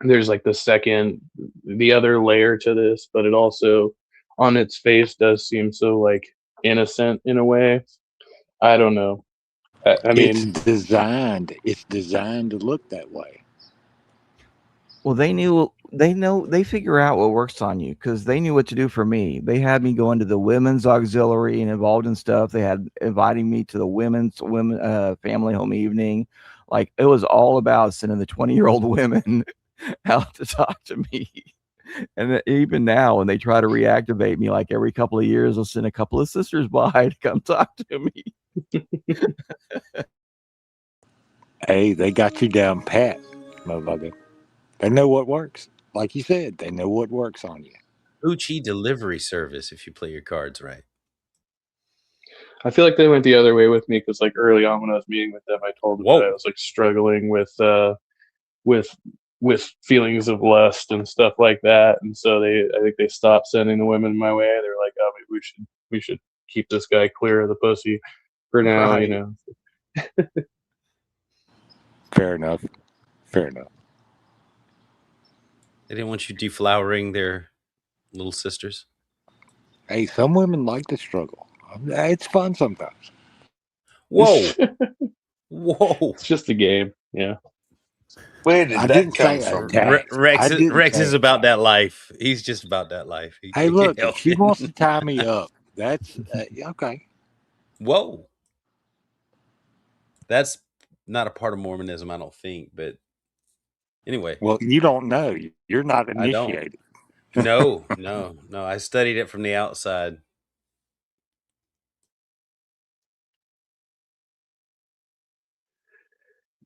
like the other layer to this, but it also on its face does seem so like innocent in a way. I don't know. I mean, it's designed to look that way. Well, they figure out what works on you because they knew what to do for me. They had me going to the women's auxiliary and involved in stuff. They had inviting me to the women family home evening. Like it was all about sending the 20-year-old women out to talk to me. And even now, when they try to reactivate me, like every couple of years, they'll send a couple of sisters by to come talk to me. Hey, they got you down pat, motherfucker. They know what works. Like you said, they know what works on you. Uchi delivery service if you play your cards right. I feel like they went the other way with me because like early on when I was meeting with them, I told them that I was like struggling with feelings of lust and stuff like that, and so I think they stopped sending the women my way. They're like, oh, maybe we should keep this guy clear of the pussy for now, Right. you know. Fair enough. They didn't want you deflowering their little sisters. Hey, some women like to struggle. It's fun sometimes. Whoa. Whoa. It's just a game. Yeah. Where did that come from? Rex is about that life. He's just about that life. Hey, look, if she wants to tie me up, that's okay. Whoa. That's not a part of Mormonism, I don't think. But anyway. Well, you don't know. You're not initiated. I don't. No. I studied it from the outside.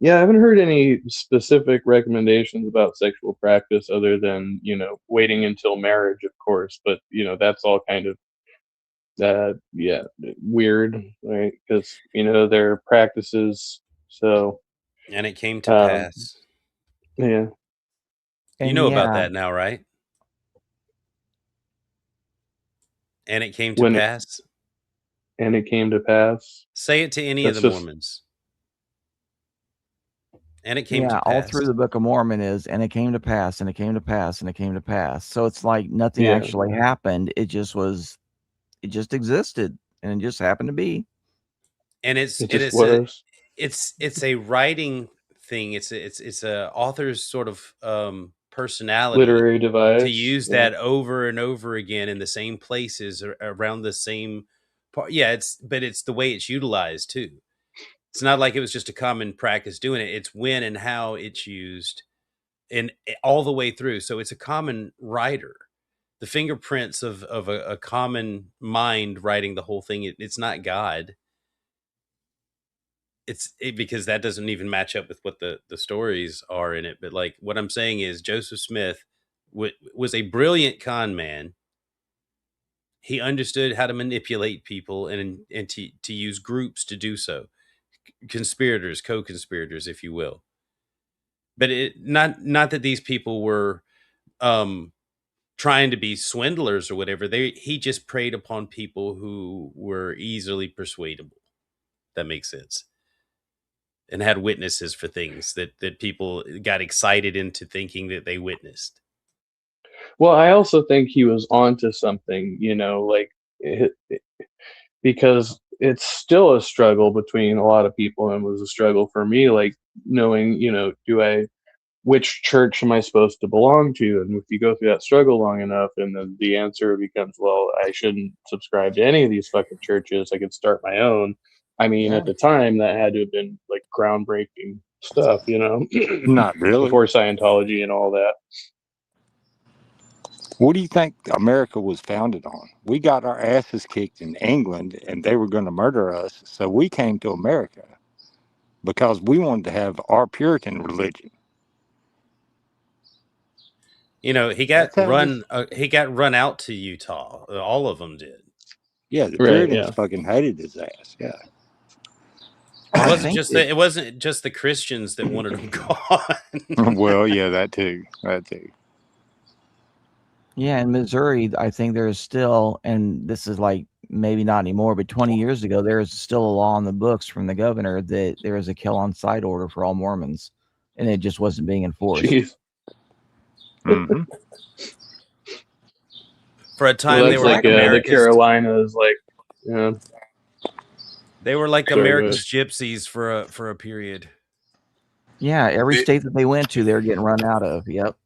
Yeah, I haven't heard any specific recommendations about sexual practice other than, waiting until marriage, of course. But, that's all kind of, weird, right? Because, their practices. So. And it came to pass. Yeah. You know about that now, right? And it came to pass. And it came to pass. Say it to any of the Mormons. And it came to pass. All through the Book of Mormon is, and it came to pass, and it came to pass, and it came to pass. So it's like nothing actually happened. It just existed, and it just happened to be. And it's a writing thing. It's a author's sort of personality, literary device to use that over and over again in the same places around the same part. Yeah, but it's the way it's utilized too. It's not like it was just a common practice doing it. It's when and how it's used, and all the way through. So it's a common writer, the fingerprints of a common mind writing the whole thing. It's not God. Because that doesn't even match up with what the stories are in it. But like what I'm saying is Joseph Smith was a brilliant con man. He understood how to manipulate people and to use groups to do so. Conspirators, co-conspirators, if you will. But not that these people were trying to be swindlers or whatever. He just preyed upon people who were easily persuadable. That makes sense. And had witnesses for things that people got excited into thinking that they witnessed. Well, I also think he was onto something, like because it's still a struggle between a lot of people, and was a struggle for me, like knowing, which church am I supposed to belong to? And if you go through that struggle long enough, and then the answer becomes, well, I shouldn't subscribe to any of these fucking churches. I could start my own. I mean, Yeah. at the time, that had to have been like groundbreaking stuff, Not really. before Scientology and all that. What do you think America was founded on? We got our asses kicked in England, and they were going to murder us, so we came to America because we wanted to have our Puritan religion. He got he got run out to Utah. All of them did. Yeah, the Puritans fucking hated his ass. Yeah. It wasn't just the Christians that wanted him gone. Well, yeah, that too. That too. Yeah, in Missouri, I think there's still, and this is like maybe not anymore, but 20 years ago, there is still a law in the books from the governor that there is a kill on sight order for all Mormons, and it just wasn't being enforced. Jeez. Mm-hmm. For a time, they were like the Carolinas, they were like Sorry, America's gypsies for a period. Yeah, every state that they went to, they were getting run out of. Yep.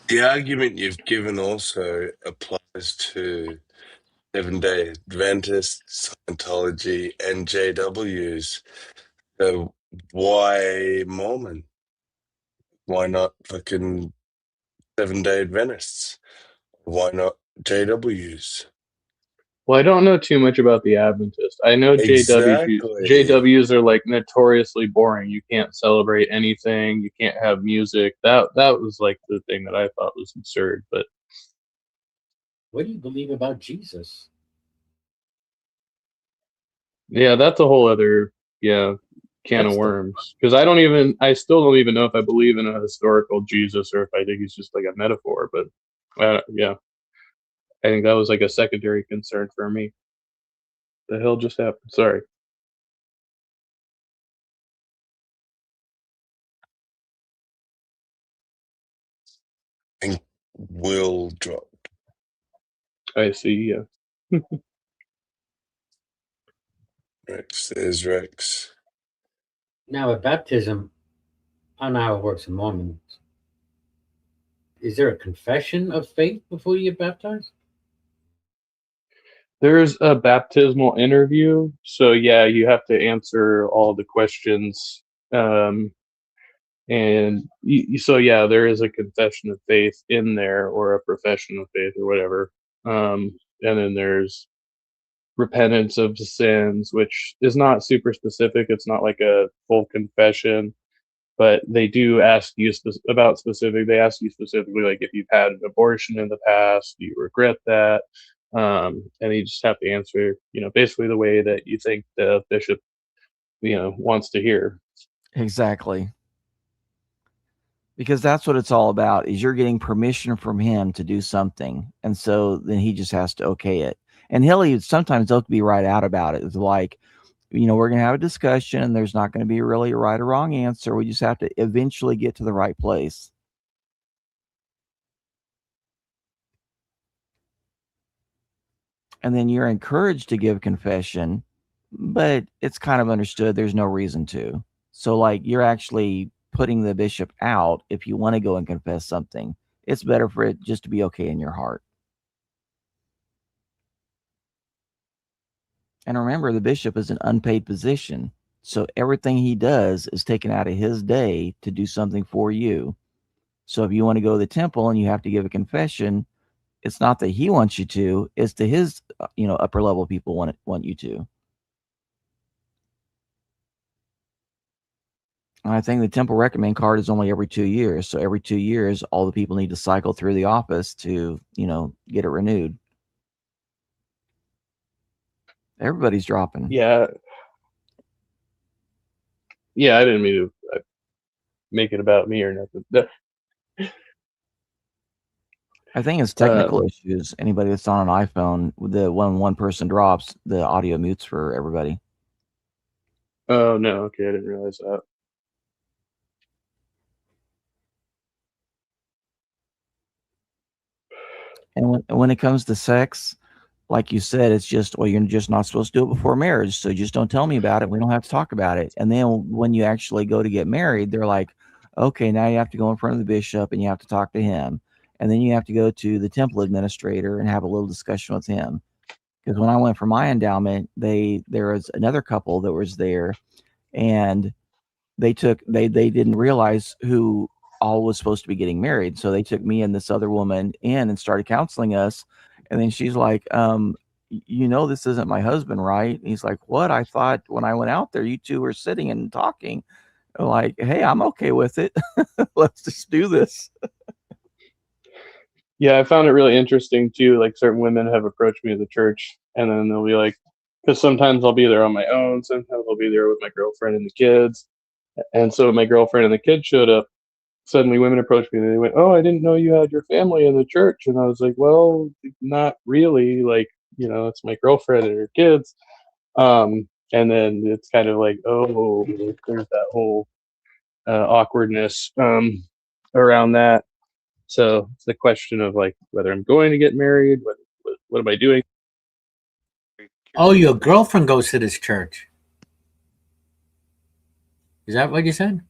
The argument you've given also applies to Seven-Day Adventists, Scientology, and JWs. So why Mormon? Why not fucking Seven-Day Adventists? Why not JWs? Well, I don't know too much about the Adventist. I know Exactly. JWs are like notoriously boring. You can't celebrate anything. You can't have music. That was like the thing that I thought was absurd. But what do you believe about Jesus? Yeah, that's a whole other can of worms. Because I still don't even know if I believe in a historical Jesus or if I think he's just like a metaphor. But yeah, I think that was like a secondary concern for me. The hell just happened? Sorry. And will drop. I see. Yeah. Rex, there's Rex. Now, at baptism, I don't know how it works in Mormons. Is there a confession of faith before you get baptized? There's a baptismal interview. So, yeah, you have to answer all the questions. And so, yeah, there is a confession of faith in there, or a profession of faith, or whatever. And then there's repentance of the sins, which is not super specific. It's not like a full confession, but they do ask you about specific. They ask you specifically, like, if you've had an abortion in the past, do you regret that? And you just have to answer, basically the way that you think the bishop, wants to hear. Exactly. Because that's what it's all about, is you're getting permission from him to do something. And so then he just has to okay it. And sometimes they'll be right out about it. It's like, we're going to have a discussion and there's not going to be really a right or wrong answer. We just have to eventually get to the right place. And then you're encouraged to give confession, but it's kind of understood there's no reason to. So like you're actually putting the bishop out if you want to go and confess something. It's better for it just to be okay in your heart. And remember, the bishop is an unpaid position. So everything he does is taken out of his day to do something for you. So if you want to go to the temple and you have to give a confession, it's not that he wants you to, it's to his, upper level people want you to. And I think the temple recommend card is only every 2 years. So every 2 years, all the people need to cycle through the office to, get it renewed. Everybody's dropping. Yeah. Yeah, I didn't mean to make it about me or nothing. I think it's technical issues. Anybody that's on an iPhone, when one person drops, the audio mutes for everybody. Oh, no. Okay, I didn't realize that. And when it comes to sex, like you said, it's just, well, you're just not supposed to do it before marriage. So just don't tell me about it. We don't have to talk about it. And then when you actually go to get married, they're like, okay, now you have to go in front of the bishop and you have to talk to him. And then you have to go to the temple administrator and have a little discussion with him. Because when I went for my endowment, there was another couple that was there, and they didn't realize who all was supposed to be getting married. So they took me and this other woman in and started counseling us. And then she's like, this isn't my husband, right? And he's like, what? I thought when I went out there, you two were sitting and talking. I'm like, hey, I'm okay with it. Let's just do this. Yeah, I found it really interesting too. Like certain women have approached me at the church, and then they'll be like, because sometimes I'll be there on my own, sometimes I'll be there with my girlfriend and the kids. And so my girlfriend and the kids showed up. Suddenly, women approached me and they went, "Oh, I didn't know you had your family in the church." And I was like, "Well, not really. Like, it's my girlfriend and her kids." And then it's kind of like, oh, there's that whole awkwardness around that. So it's the question of like whether I'm going to get married, what am I doing? Oh, your girlfriend goes to this church. Is that what you said?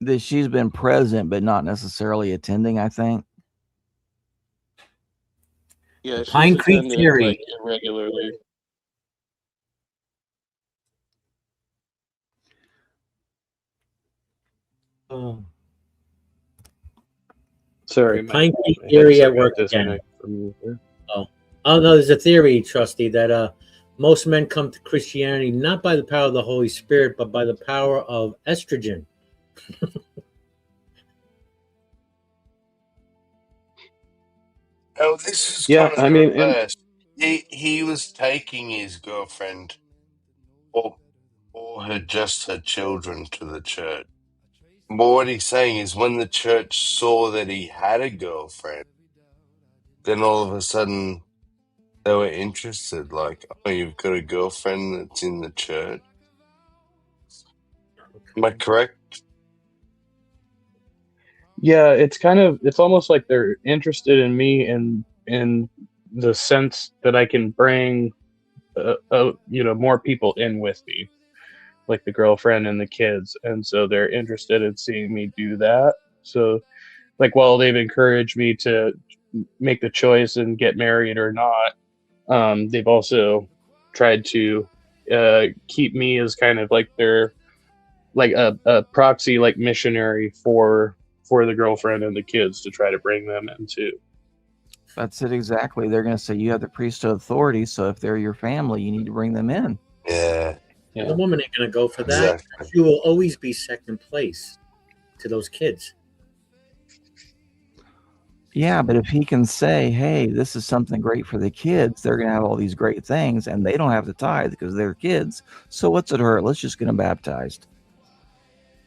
That she's been present but not necessarily attending, I think. Yeah, Pine Creek Theory. like irregularly. Oh. Sorry, Pine Creek my Theory headset at work got again. disconnected from you there. Oh no, there's a theory, Trusty, that most men come to Christianity not by the power of the Holy Spirit, but by the power of estrogen. Oh, this is Yeah, kind of I the mean, reverse. He was taking his girlfriend or her children to the church. But what he's saying is when the church saw that he had a girlfriend, then all of a sudden they were interested. Like, oh, you've got a girlfriend that's in the church. Am I correct? yeah, it's almost like they're interested in me in the sense that I can bring more people in with me, like the girlfriend and the kids, and so they're interested in seeing me do that. So like while they've encouraged me to make the choice and get married or not, they've also tried to keep me as kind of like their like a proxy like missionary for the girlfriend and the kids to try to bring them into. That's it exactly. They're going to say you have the priesthood authority, so if they're your family, you need to bring them in. Yeah. The woman ain't going to go for that. Exactly. She will always be second place to those kids. Yeah, but if he can say, hey, this is something great for the kids, they're going to have all these great things, and they don't have to tithe because they're kids. So what's it hurt? Let's just get them baptized.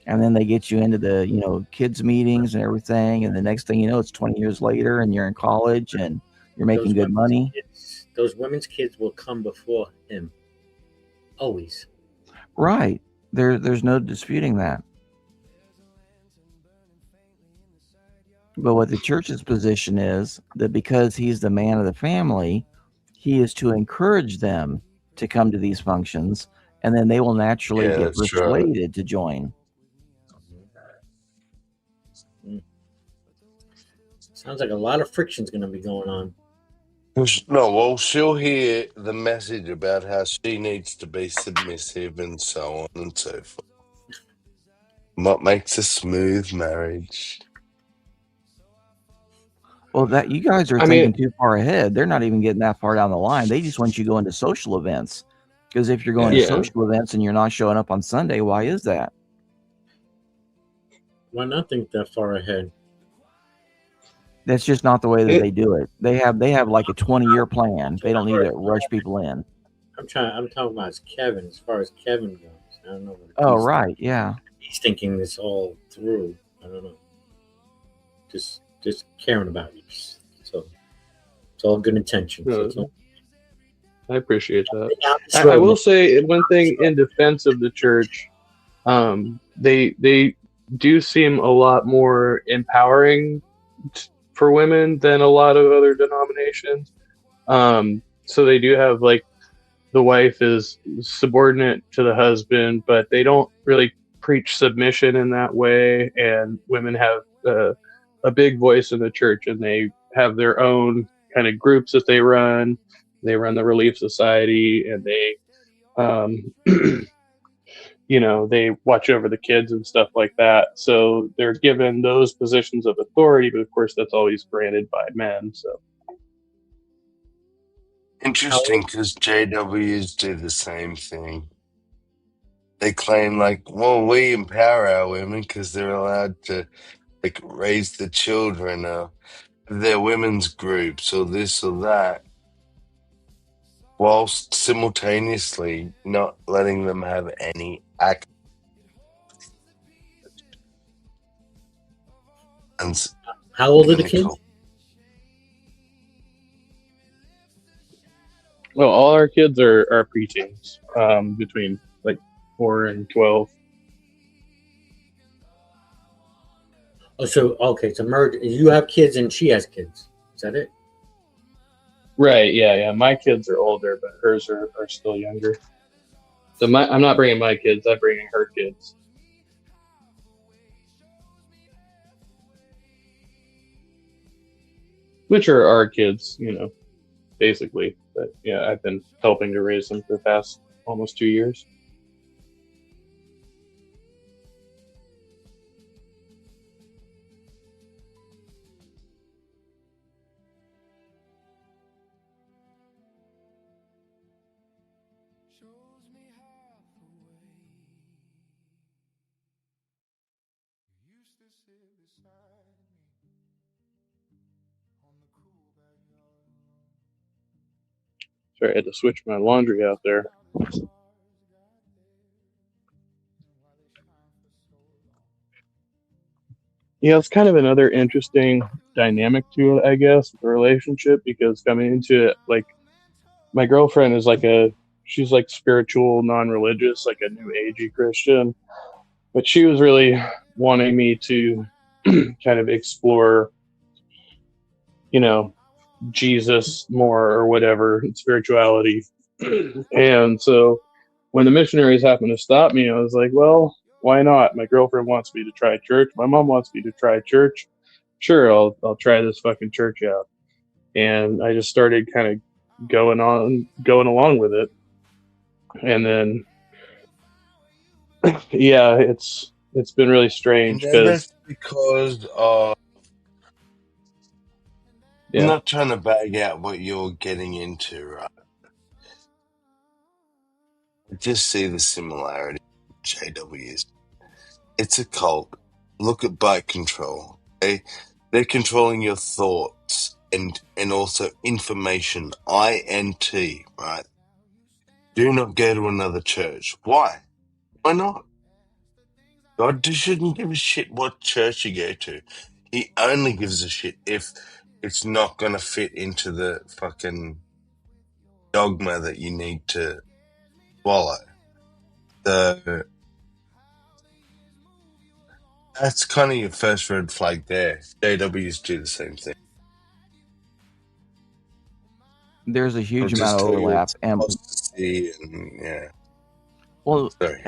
And then they get you into the, kids meetings and everything. And the next thing you know, it's 20 years later and you're in college and you're making good money. Those women's kids will come before him. Always. Right. There's no disputing that. But what the church's position is that because he's the man of the family, he is to encourage them to come to these functions, and then they will naturally get persuaded to join. Sounds like a lot of friction's going to be going on. No, well, she'll hear the message about how she needs to be submissive and so on and so forth. What makes a smooth marriage? Well, that you guys are thinking too far ahead. They're not even getting that far down the line. They just want you to go into social events. Because if you're going to social events and you're not showing up on Sunday, why is that? Why not think that far ahead? That's just not the way that they do it. They have like a 20-year plan. They don't need to rush people in. I'm talking about Kevin, as far as Kevin goes. I don't know. Oh, right, yeah. He's thinking this all through. I don't know. Just caring about you. So it's all good intentions. I appreciate that. I will say one thing in defense of the church. They do seem a lot more empowering for women than a lot of other denominations. So they do have like the wife is subordinate to the husband, but they don't really preach submission in that way. And women have a big voice in the church, and they have their own kind of groups that they run. They run the Relief Society, and they, they watch over the kids and stuff like that. So they're given those positions of authority, but of course that's always granted by men. So Interesting, because JWs do the same thing. They claim like, well, we empower our women because they're allowed to like raise the children, their women's groups or this or that, whilst simultaneously not letting them have any act. How old are the kids? Well, all our kids are preteens, between like 4 and 12. Oh, so okay, so merge. You have kids and she has kids. Is that it? Right. Yeah. My kids are older, but hers are still younger. So I'm not bringing my kids. I'm bringing her kids. Which are our kids, basically. But yeah, I've been helping to raise them for the past almost 2 years. Sorry, I had to switch my laundry out there. Yeah, it's kind of another interesting dynamic to it, I guess, the relationship, because coming into it, like, my girlfriend is she's like spiritual, non-religious, like a new agey Christian, but she was really wanting me to kind of explore, Jesus more or whatever, spirituality. And so when the missionaries happened to stop me, I was like, well, why not? My girlfriend wants me to try church. My mom wants me to try church. Sure, I'll try this fucking church out. And I just started kind of going along with it. And then, yeah, it's been really strange because that's because of. I'm not trying to bag out what you're getting into, right? I just see the similarity with JWs. It's a cult. Look at bike control. They're controlling your thoughts and also information. INT, right? Do not go to another church. Why? Why not? God shouldn't give a shit what church you go to. He only gives a shit if it's not going to fit into the fucking dogma that you need to swallow. So that's kind of your first red flag there. JWs do the same thing. There's a huge amount of overlap, and yeah. Well, Sorry,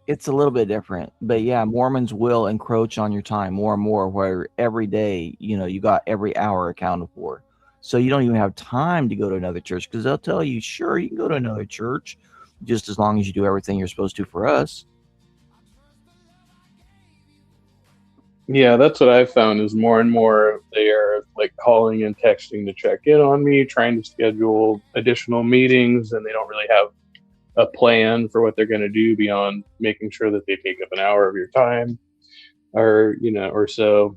it's a little bit different, but yeah, Mormons will encroach on your time more and more, where every day, you got every hour accounted for. So you don't even have time to go to another church, because they'll tell you, sure, you can go to another church just as long as you do everything you're supposed to for us. Yeah, that's what I've found is more and more they are like calling and texting to check in on me, trying to schedule additional meetings, and they don't really have a plan for what they're going to do beyond making sure that they take up an hour of your time or so.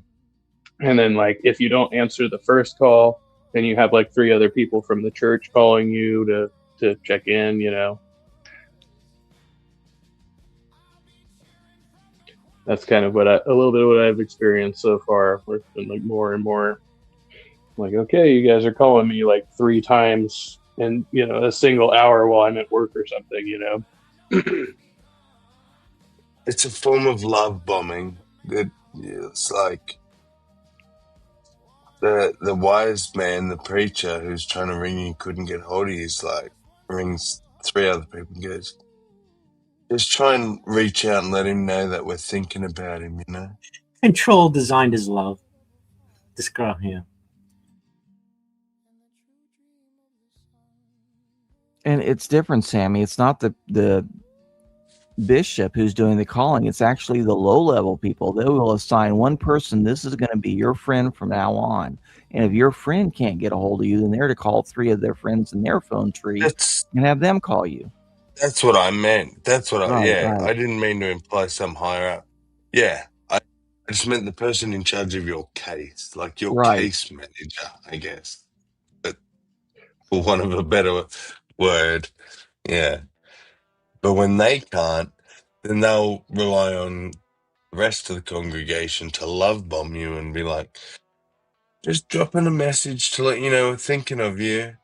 And then like if you don't answer the first call, then you have like 3 other people from the church calling you to check in. That's kind of a little bit of what I've experienced so far. Where it's been like more and more like, okay, you guys are calling me like 3 times in a single hour while I'm at work or something. It's a form of love bombing. It's like The wise man, the preacher who's trying to ring you, couldn't get hold of you, is like, rings 3 other people and goes, just try and reach out and let him know that we're thinking about him, you know? Control designed his love. This girl here. And it's different, Sammy. It's not the bishop who's doing the calling. It's actually the low-level people. They will assign one person. This is going to be your friend from now on. And if your friend can't get a hold of you, then they're to call 3 of their friends in their phone tree and have them call you. That's what I meant. That's what Right, yeah. right. I didn't mean to imply some higher up. Yeah. I just meant the person in charge of your case, like your Right. case manager, I guess. But for want of a better word. Yeah. But when they can't, then they'll rely on the rest of the congregation to love bomb you and be like, just dropping a message to let you know we're thinking of you.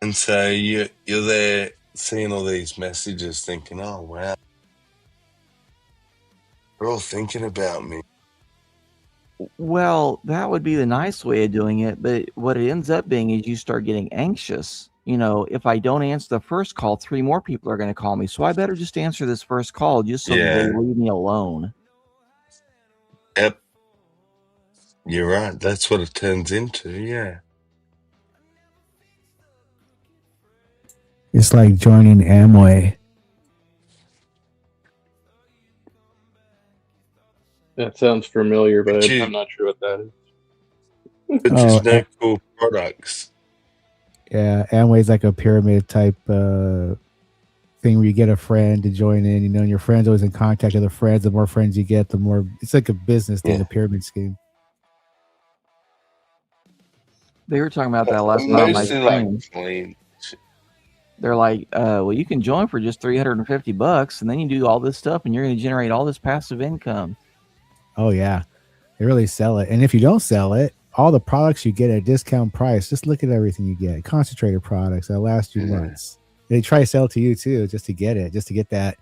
And so you're there seeing all these messages thinking, oh, wow, they're all thinking about me. Well, that would be the nice way of doing it, but what it ends up being is you start getting anxious. You know, if I don't answer the first call, 3 more people are going to call me, so I better just answer this first call just so that they Yeah. leave me alone. Yep. You're right. That's what it turns into, yeah. It's like joining Amway. That sounds familiar, but But I'm not sure what that is. But Oh, there's no cool products. yeah, Amway's like a pyramid type thing where you get a friend to join in, you know, and your friend's always in contact with the friends. The more friends you get, the more it's like a business thing, Yeah. a pyramid scheme. They were talking about that last night on my Mostly like stream. clean. They're like, well, you can join for just $350, and then you do all this stuff, and you're going to generate all this passive income. Oh yeah, they really sell it. And if you don't sell it, all the products you get at a discount price. Just look at everything you get. Concentrated products that last you months. They try to sell it to you too, just to get it, just to get that,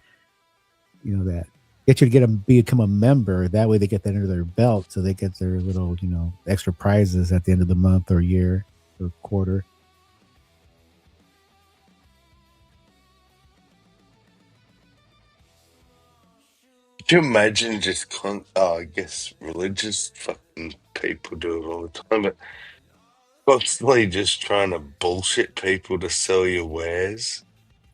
you know, that get you to get them become a member. That way they get that under their belt, so they get their little, you know, extra prizes at the end of the month or year or quarter. Could you imagine just I guess religious fucking people do it all the time, but constantly just trying to bullshit people to sell you wares?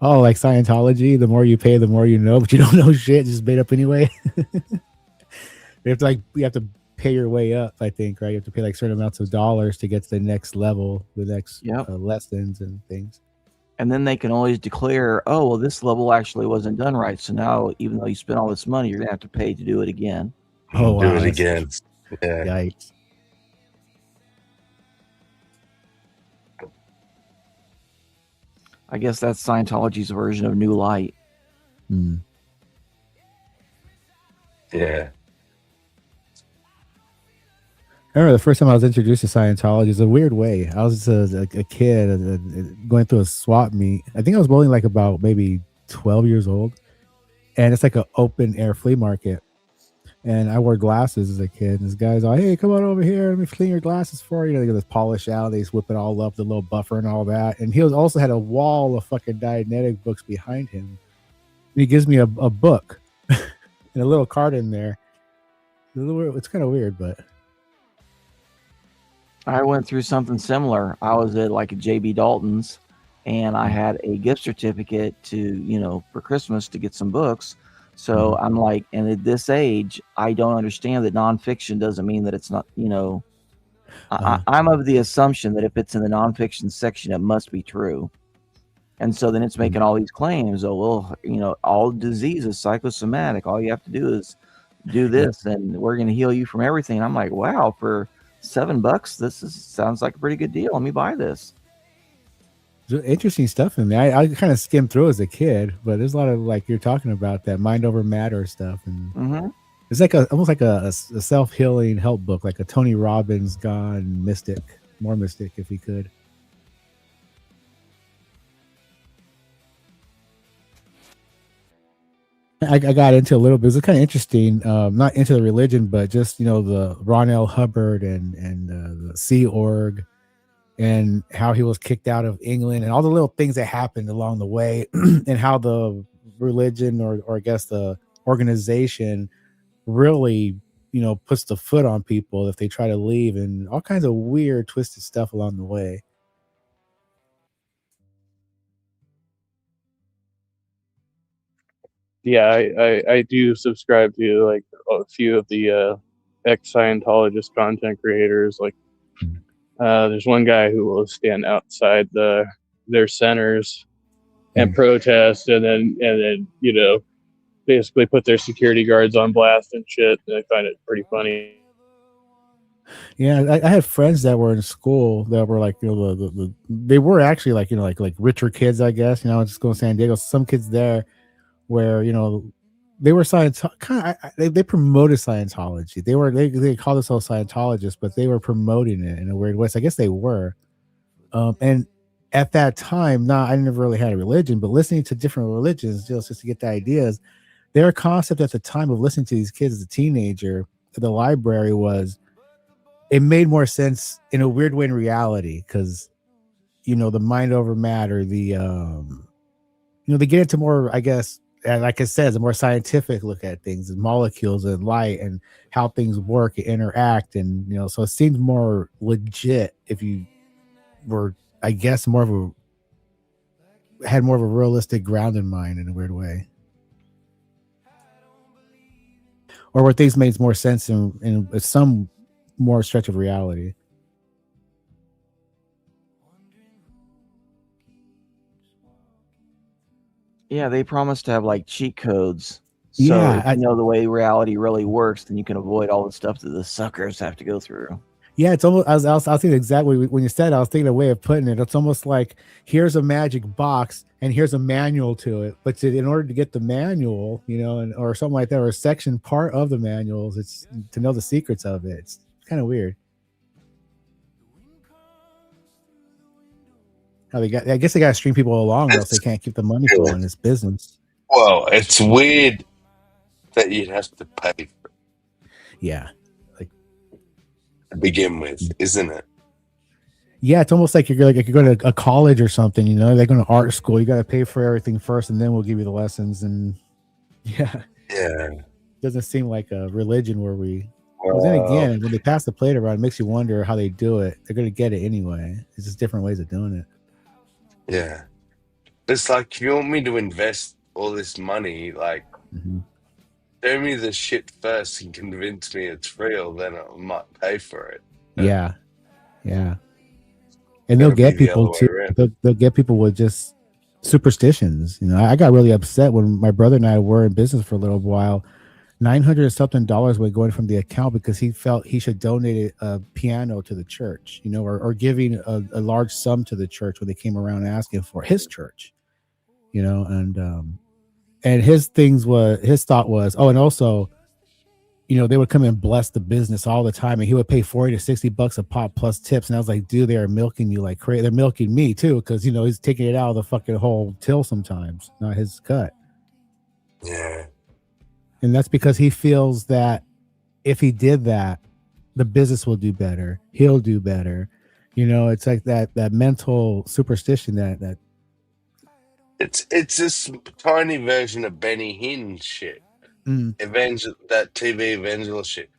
Oh, like Scientology, the more you pay, the more you know, but you don't know shit, just made up anyway. You have to pay your way up, I think, right? You have to pay like certain amounts of dollars to get to the next level, the next lessons and things. And then they can always declare, oh, well, this level actually wasn't done right. So now, even though you spent all this money, you're going to have to pay to do it again. Oh, Do wow. it again. Yeah. Yikes. I guess that's Scientology's version of New Light. Yeah. I remember the first time I was introduced to Scientology is a weird way. I was a kid going through a swap meet. I think I was only like about maybe 12 years old. And it's like an open air flea market. And I wore glasses as a kid. And this guy's like, hey, come on over here. Let me clean your glasses for you. They get this polish out. They just whip it all up, the little buffer and all that. And he also had a wall of fucking Dianetic books behind him. And he gives me a book and a little card in there. It's kind of weird, but... I went through something similar. I was at like a JB Dalton's, and I had a gift certificate to, you know, for Christmas to get some books. So I'm like, and at this age, I don't understand that nonfiction doesn't mean that it's not, you know, I'm of the assumption that if it's in the nonfiction section, it must be true. And so then it's making all these claims. Oh, well, you know, all disease is psychosomatic. All you have to do is do this, and we're going to heal you from everything. And I'm like, wow, for $7, sounds like a pretty good deal. Let me buy this. There's interesting stuff in there. I kind of skimmed through as a kid, but there's a lot of, like you're talking about, that mind over matter stuff, and it's like almost like a self-healing help book, like a Tony Robbins gone mystic, more mystic if he could. I got into a little bit. It was kind of interesting. Not into the religion, but just the Ron L. Hubbard and the Sea Org, and how he was kicked out of England, and all the little things that happened along the way, and how the religion or I guess the organization really puts the foot on people if they try to leave, and all kinds of weird twisted stuff along the way. Yeah, I do subscribe to like a few of the ex Scientologist content creators. Like, there's one guy who will stand outside their centers and protest, and then basically put their security guards on blast and shit. And I find it pretty funny. Yeah, I had friends that were in school that were like, they were actually like, like richer kids, I guess. Just going to San Diego. Some kids there where they were they promoted Scientology. They call themselves Scientologists, but they were promoting it in a weird way. So I guess they were. And at that time, I never really had a religion, but listening to different religions just to get the ideas, their concept at the time of listening to these kids as a teenager at the library was, it made more sense in a weird way in reality, because the mind over matter, they get into more, I guess, like I said, a more scientific look at things and molecules and light and how things work and interact, and so it seemed more legit if you were, I guess, had more of a realistic ground in mind in a weird way, or where things made more sense in some more stretch of reality. Yeah, they promise to have like cheat codes. So if you know the way reality really works, then you can avoid all the stuff that the suckers have to go through. Yeah, it's almost. I was thinking exactly when you said it, I was thinking a way of putting it. It's almost like, here's a magic box and here's a manual to it. But in order to get the manual, or something like that, or a section part of the manuals, it's to know the secrets of it. It's kind of weird. How I guess they got to string people along, or else they can't keep the money flowing. It's business. Well, it's weird that you'd have to pay for it. Yeah. To begin with, isn't it? Yeah, it's almost like you're going to a college or something, they're going to art school. You got to pay for everything first, and then we'll give you the lessons. And yeah. Doesn't seem like a religion where we. Well, then again, when they pass the plate around, it makes you wonder how they do it. They're going to get it anyway. It's just different ways of doing it. Yeah. It's like, if you want me to invest all this money, like, show me the shit first and convince me it's real, then I might pay for it. Yeah. Yeah. And they'll get people too. They'll get people with just superstitions. I got really upset when my brother and I were in business for a little while. $900 something were going from the account because he felt he should donate a piano to the church, or giving a large sum to the church when they came around asking for his church, and his thought was, oh, and also, they would come and bless the business all the time, and he would pay $40 to $60 a pop plus tips. And I was like, dude, they are milking you like crazy. They're milking me too, because he's taking it out of the fucking whole till sometimes, not his cut. Yeah. And that's because he feels that if he did that, the business will do better. He'll do better. It's like that mental superstition that it's this tiny version of Benny Hinn shit. That TV evangelist shit.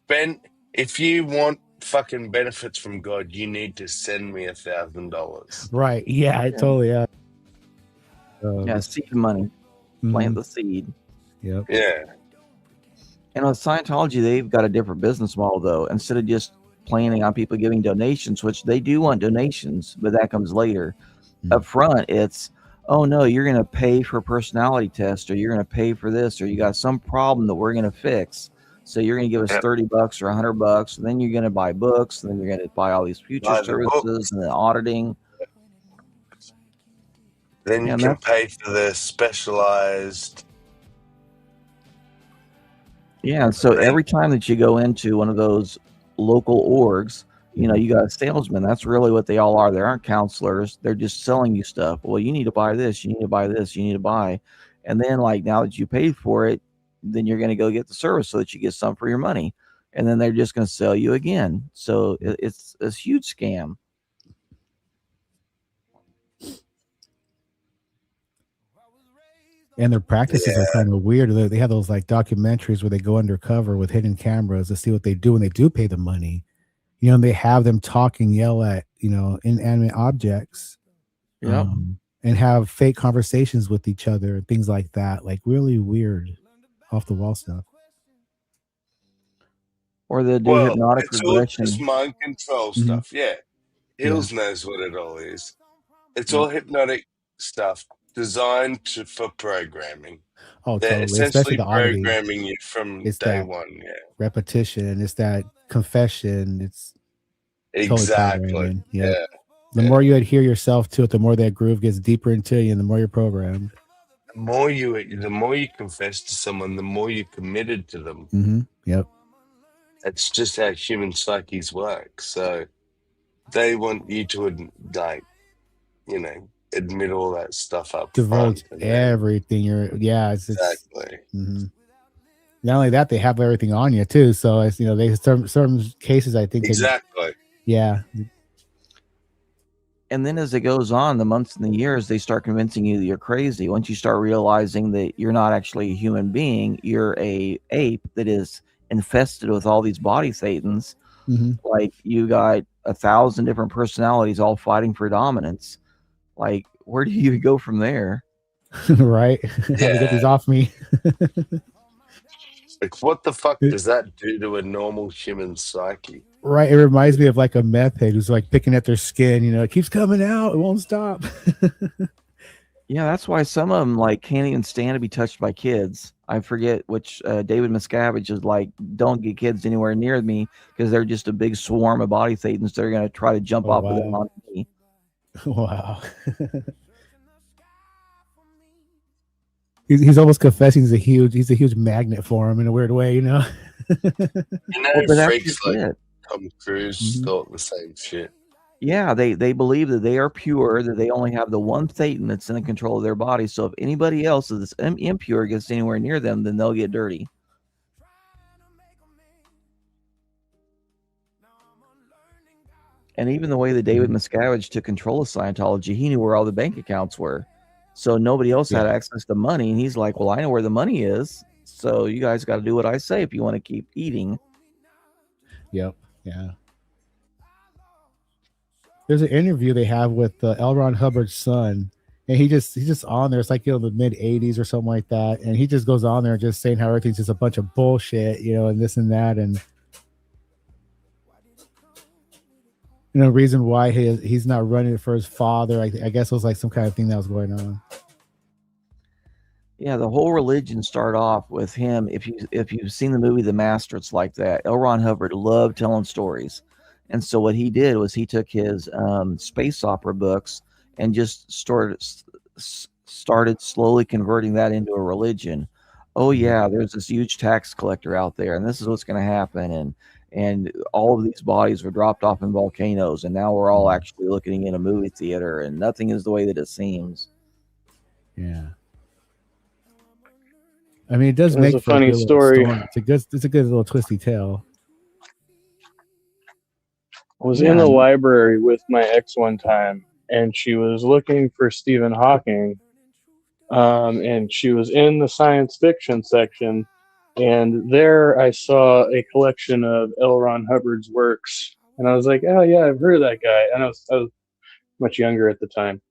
Ben, if you want fucking benefits from God, you need to send me $1,000. Right. Yeah, I totally seed money. Plant the seed. Yep. Yeah. And with Scientology, they've got a different business model, though. Instead of just planning on people giving donations, which they do want donations, but that comes later. Up front, it's, oh, no, you're going to pay for a personality test, or you're going to pay for this, or you got some problem that we're going to fix. So you're going to give us $30 or $100, and then you're going to buy books, and then you're going to buy all these future services and then auditing. Then you can pay for the specialized. Yeah, so every time that you go into one of those local orgs, you got a salesman. That's really what they all are. They aren't counselors. They're just selling you stuff. Well, you need to buy this. You need to buy this. You need to buy. And then, like, now that you paid for it, then you're going to go get the service so that you get some for your money. And then they're just going to sell you again. So it's a huge scam. And their practices are kind of weird. They have those like documentaries where they go undercover with hidden cameras to see what they do when they do pay the money. You know, and they have them talk and yell at, you know, inanimate objects. Yep. And have fake conversations with each other and things like that. Like really weird, off the wall stuff. Or they do hypnotic it's all regression. just mind control stuff. Yeah. Hills knows what it all is. It's all hypnotic stuff designed for programming. Oh, They're totally. Especially essentially the oddity. programming you from It's day that one. Yeah. repetition. It's that confession. It's totally Exactly. programming. Yep. Yeah. The more you adhere yourself to it, the more that groove gets deeper into you, and the more you're programmed. The more you confess to someone, the more you're committed to them. Mm-hmm. Yep. That's just how human psyches work. So they want you to, like, you know, admit all that stuff up Divulge front. And then, everything. It's exactly. Mm-hmm. Not only that, they have everything on you too. So it's, you know, they certain cases, I think. Exactly. Yeah. And then as it goes on, the months and the years, they start convincing you that you're crazy. Once you start realizing that you're not actually a human being, you're a ape that is infested with all these body thetans. Mm-hmm. Like you got 1,000 different personalities all fighting for dominance. Like, where do you go from there? Right? How to get these off me. Like, what the fuck does that do to a normal human psyche? Right. It reminds me of like a meth head who's like picking at their skin, you know, it keeps coming out, it won't stop. Yeah, that's why some of them like can't even stand to be touched by kids. I forget which David Miscavige is like, don't get kids anywhere near me because they're just a big swarm of body thetans. They're going to try to jump off of them on me. Wow. He's almost confessing he's a huge magnet for him in a weird way, you know. You know, freaks like Tom Cruise thought the same shit. Yeah, they believe that they are pure, that they only have the one thetan that's in control of their body. So if anybody else that's impure gets anywhere near them, then they'll get dirty. And even the way that David Miscavige took control of Scientology, he knew where all the bank accounts were. So nobody else had access to money. And he's like, well, I know where the money is. So you guys got to do what I say if you want to keep eating. Yep. Yeah. There's an interview they have with L. Ron Hubbard's son, and he's just on there. It's like, you know, the mid 80s or something like that. And he just goes on there just saying how everything's just a bunch of bullshit, you know, and this and that. And, you know, reason why he's not running it for his father. I guess it was like some kind of thing that was going on. Yeah, the whole religion started off with him. If you've seen the movie The Master, it's like that. L. Ron Hubbard loved telling stories. And so what he did was he took his space opera books and just started slowly converting that into a religion. Oh yeah, there's this huge tax collector out there, and this is what's going to happen. And all of these bodies were dropped off in volcanoes, and now we're all actually looking in a movie theater, and nothing is the way that it seems. Yeah. I mean, it does make a funny story. It's a good little twisty tale. I was in the library with my ex one time, and she was looking for Stephen Hawking, and she was in the science fiction section, and there I saw a collection of L. Ron Hubbard's works, and I was like, oh yeah, I've heard of that guy, and I was much younger at the time,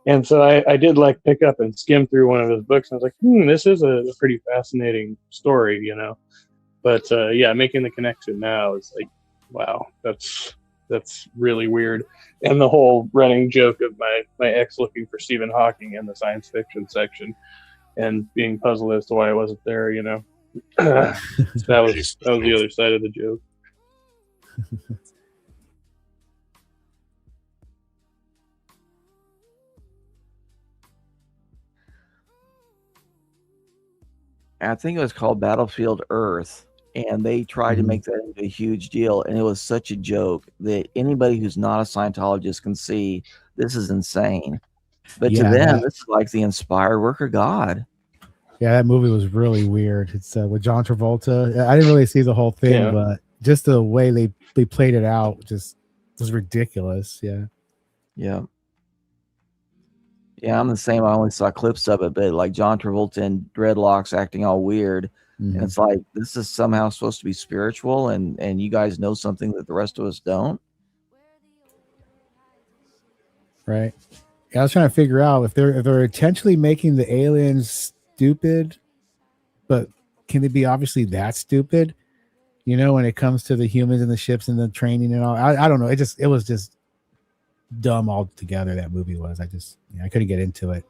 and so I did like pick up and skim through one of his books, and I was like, this is a pretty fascinating story, you know. But yeah, making the connection now is like, wow, that's really weird. And the whole running joke of my ex looking for Stephen Hawking in the science fiction section and being puzzled as to why I wasn't there, you know. that was the other side of the joke. I think it was called Battlefield Earth, and they tried to make that into a huge deal, and it was such a joke that anybody who's not a Scientologist can see this is insane. But to them, this is like the inspired work of God. Yeah, that movie was really weird. It's with John Travolta. I didn't really see the whole thing, but just the way they played it out just was ridiculous. Yeah. Yeah. Yeah, I'm the same. I only saw clips of it, but like John Travolta in dreadlocks acting all weird. And it's like, this is somehow supposed to be spiritual, and you guys know something that the rest of us don't. Right. Yeah, I was trying to figure out if they're intentionally making the aliens stupid, but can they be obviously that stupid? You know, when it comes to the humans and the ships and the training and all. I don't know. It was just dumb altogether. That movie was. I couldn't get into it.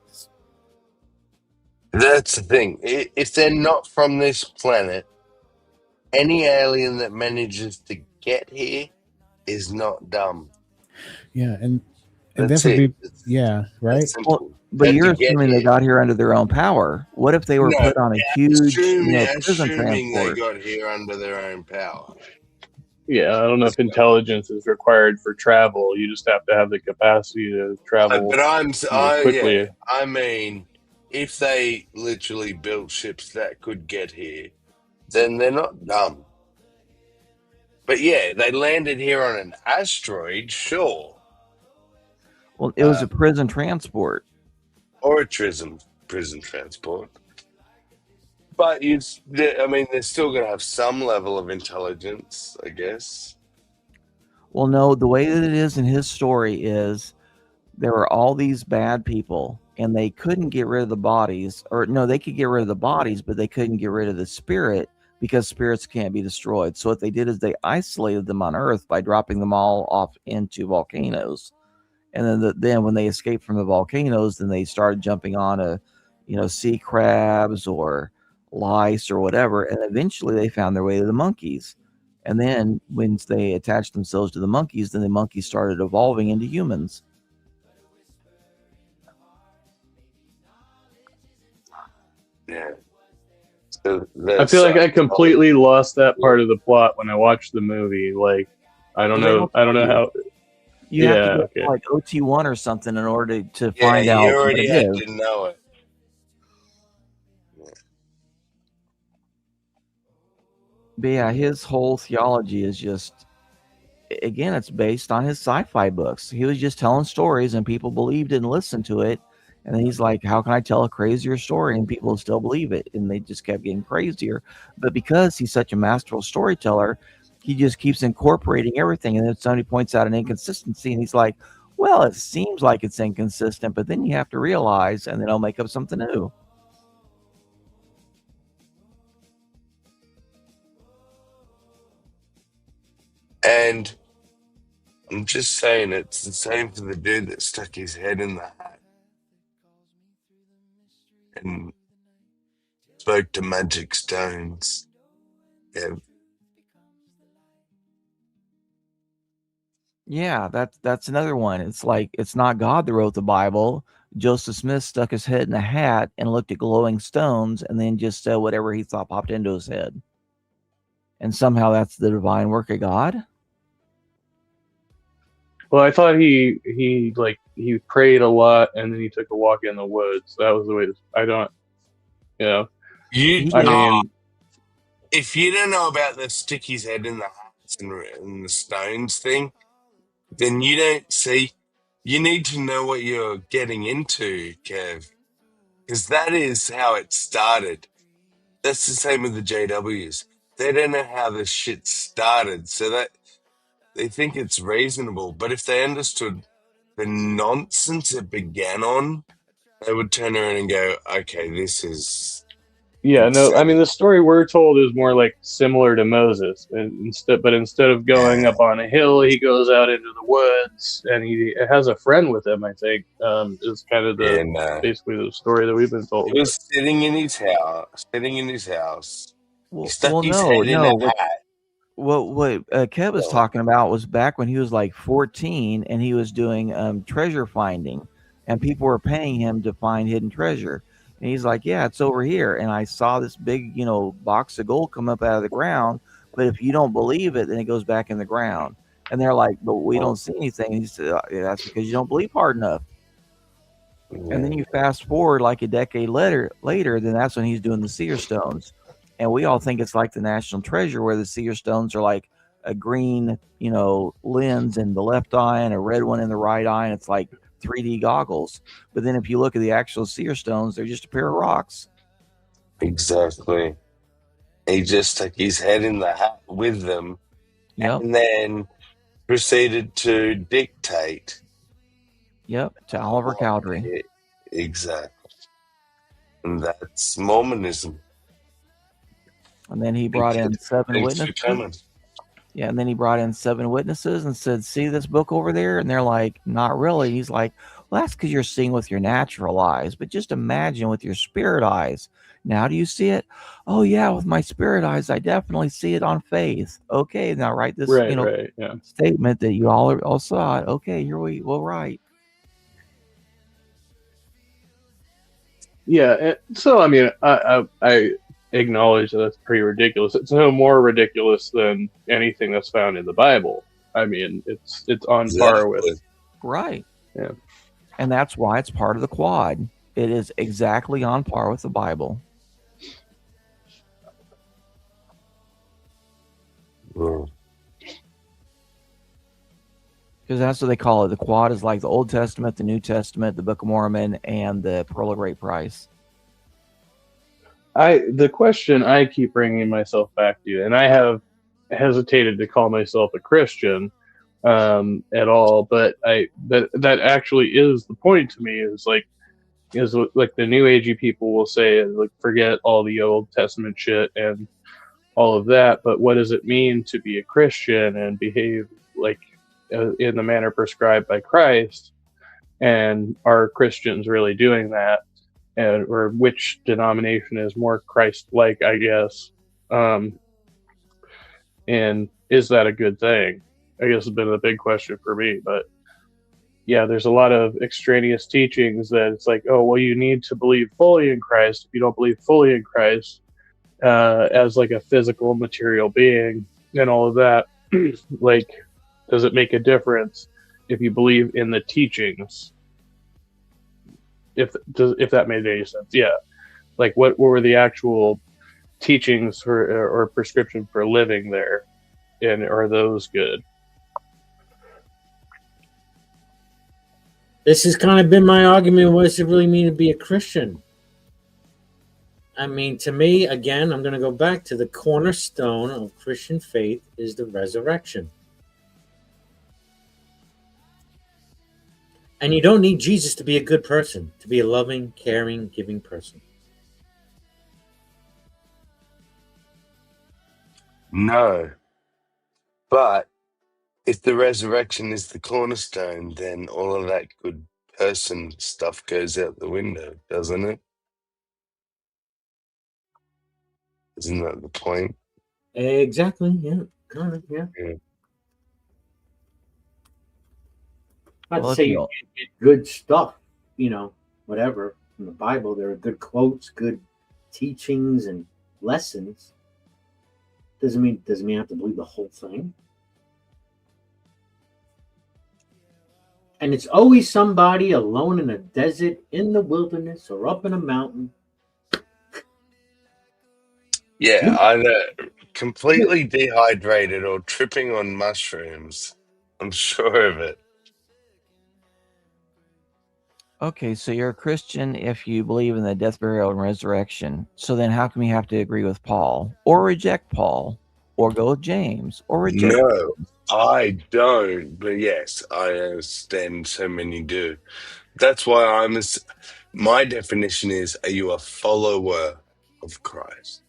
That's the thing. If they're not from this planet, any alien that manages to get here is not dumb. Yeah, and That's then for it. yeah, right. That's simple. But Had you're to get assuming they here. got here under their own power. What if they were No, put on a huge, prison assuming they transport? got here under their own power. Yeah, I don't know if intelligence is required for travel. You just have to have the capacity to travel But quickly. yeah, I mean, if they literally built ships that could get here, then they're not dumb. But yeah, they landed here on an asteroid, sure. Well, it was a prison transport. Or a prison transport. But they're still going to have some level of intelligence, I guess. Well, no, the way that it is in his story is there were all these bad people, and they couldn't get rid of the bodies. Or no, they could get rid of the bodies, but they couldn't get rid of the spirit because spirits can't be destroyed. So what they did is they isolated them on Earth by dropping them all off into volcanoes. And then when they escaped from the volcanoes, then they started jumping on sea crabs or lice or whatever. And eventually they found their way to the monkeys. And then once they attached themselves to the monkeys, then the monkeys started evolving into humans. Yeah. So I feel like I completely lost that part of the plot when I watched the movie. Like, I don't know how. You have to go to like OT1 or something in order to find out. You what already it had is. to know it. But yeah, his whole theology is just, again, it's based on his sci-fi books. He was just telling stories and people believed it and listened to it. And then he's like, how can I tell a crazier story? And people still believe it. And they just kept getting crazier. But because he's such a masterful storyteller, he just keeps incorporating everything. And then somebody points out an inconsistency and he's like, well, it seems like it's inconsistent, but then you have to realize, and then I'll make up something new. And I'm just saying, it's the same for the dude that stuck his head in the hat and spoke to magic stones. Yeah. Yeah, that's another one. It's like, it's not God that wrote the Bible. Joseph Smith stuck his head in a hat and looked at glowing stones and then just said whatever he thought popped into his head. And somehow that's the divine work of God. Well, I thought he prayed a lot and then he took a walk in the woods. That was the way if you don't know about the stick his head in the hats and the stones thing, then you don't see. You need to know what you're getting into, Kev, because that is how it started. That's the same with the JWs. They don't know how this shit started, so that they think it's reasonable. But if they understood the nonsense it began on, they would turn around and go, "Okay, this is." Yeah, no, I mean the story we're told is more like similar to Moses, and instead of going up on a hill, he goes out into the woods, and he has a friend with him. I think is kind of basically the story that we've been told. He was sitting in his house. He stuck his No, head in a hat. What Kev was talking about was back when he was like 14 and he was doing treasure finding, and people were paying him to find hidden treasure. And he's like, yeah, it's over here. And I saw this big, box of gold come up out of the ground. But if you don't believe it, then it goes back in the ground. And they're like, but we don't see anything. And he said, yeah, that's because you don't believe hard enough. And then you fast forward like a decade later, then that's when he's doing the seer stones. And we all think it's like the National Treasure, where the seer stones are like a green, lens in the left eye and a red one in the right eye, and it's like 3D goggles. But then if you look at the actual seer stones, they're just a pair of rocks. Exactly. He just stuck his head in the hat with them, and then proceeded to dictate. To Oliver Cowdery. Exactly. And that's Mormonism. And then he brought in 7 Thanks witnesses. for coming. Yeah, and then he brought in 7 witnesses and said, "See this book over there?" And they're like, "Not really." He's like, "Well, that's because you're seeing with your natural eyes, but just imagine with your spirit eyes. Now, do you see it? Oh, yeah, with my spirit eyes, I definitely see it on faith. Okay, now write this, statement that you all saw it. Okay, here we'll write." Yeah, so I mean, I acknowledge that that's pretty ridiculous. It's no more ridiculous than anything that's found in the Bible. I mean, it's on par with right. Yeah, and that's why it's part of the quad. It is exactly on par with the Bible. Because that's what they call it. The quad is like the Old Testament, the New Testament, the Book of Mormon, and the Pearl of Great Price. The question I keep bringing myself back to, and I have hesitated to call myself a Christian at all, but that actually is the point to me. Is like the New Agey people will say, like, forget all the Old Testament shit and all of that, but what does it mean to be a Christian and behave like in the manner prescribed by Christ? And are Christians really doing that? Or which denomination is more Christ-like, I guess? And is that a good thing? I guess has been a big question for me. But yeah, there's a lot of extraneous teachings that it's like, oh, well, you need to believe fully in Christ. If you don't believe fully in Christ as like a physical, material being and all of that, like, does it make a difference if you believe in the teachings? If that made any sense. Yeah. Like, what were the actual teachings for or prescription for living there, and are those good? This has kind of been my argument. What does it really mean to be a Christian? I mean, to me, again, I'm going to go back to the cornerstone of Christian faith is the resurrection. And you don't need Jesus to be a good person, to be a loving, caring, giving person. No. But if the resurrection is the cornerstone, then all of that good person stuff goes out the window, doesn't it? Isn't that the point? Exactly. Yeah. Kind of. Yeah. Not to say you can't get good stuff, whatever from the Bible. There are good quotes, good teachings, and lessons. Doesn't mean you have to believe the whole thing. And it's always somebody alone in a desert, in the wilderness, or up in a mountain. Yeah, either completely dehydrated or tripping on mushrooms. I'm sure of it. Okay, so you're a Christian if you believe in the death, burial, and resurrection. So then how come you have to agree with Paul or reject Paul or go with James or reject? No, I don't. But yes, I understand so many do. That's why my definition is, are you a follower of Christ?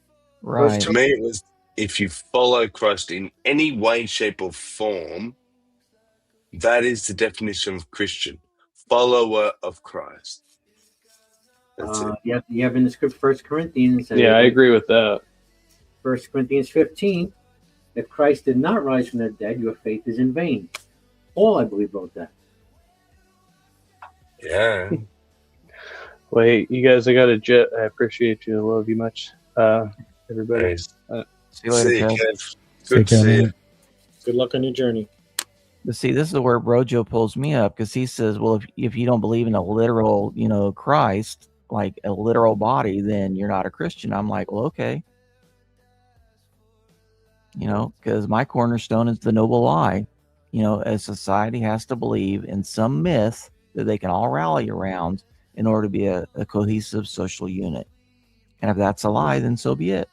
Right. To me, it was, if you follow Christ in any way, shape, or form, that is the definition of Christian. Follower of Christ. That's it. You have in the script 1 Corinthians. Yeah, I agree with that. 1 Corinthians 15. If Christ did not rise from the dead, your faith is in vain. All I believe about that. Yeah. Well, hey, you guys, I got a jet. I appreciate you. I love you much. Everybody. See you later, Kev. Good to see you. Good luck on your journey. But see, this is where Brojo pulls me up, because he says, well, if you don't believe in a literal, Christ, like a literal body, then you're not a Christian. I'm like, well, okay. Because my cornerstone is the noble lie. A society has to believe in some myth that they can all rally around in order to be a cohesive social unit. And if that's a lie, then so be it.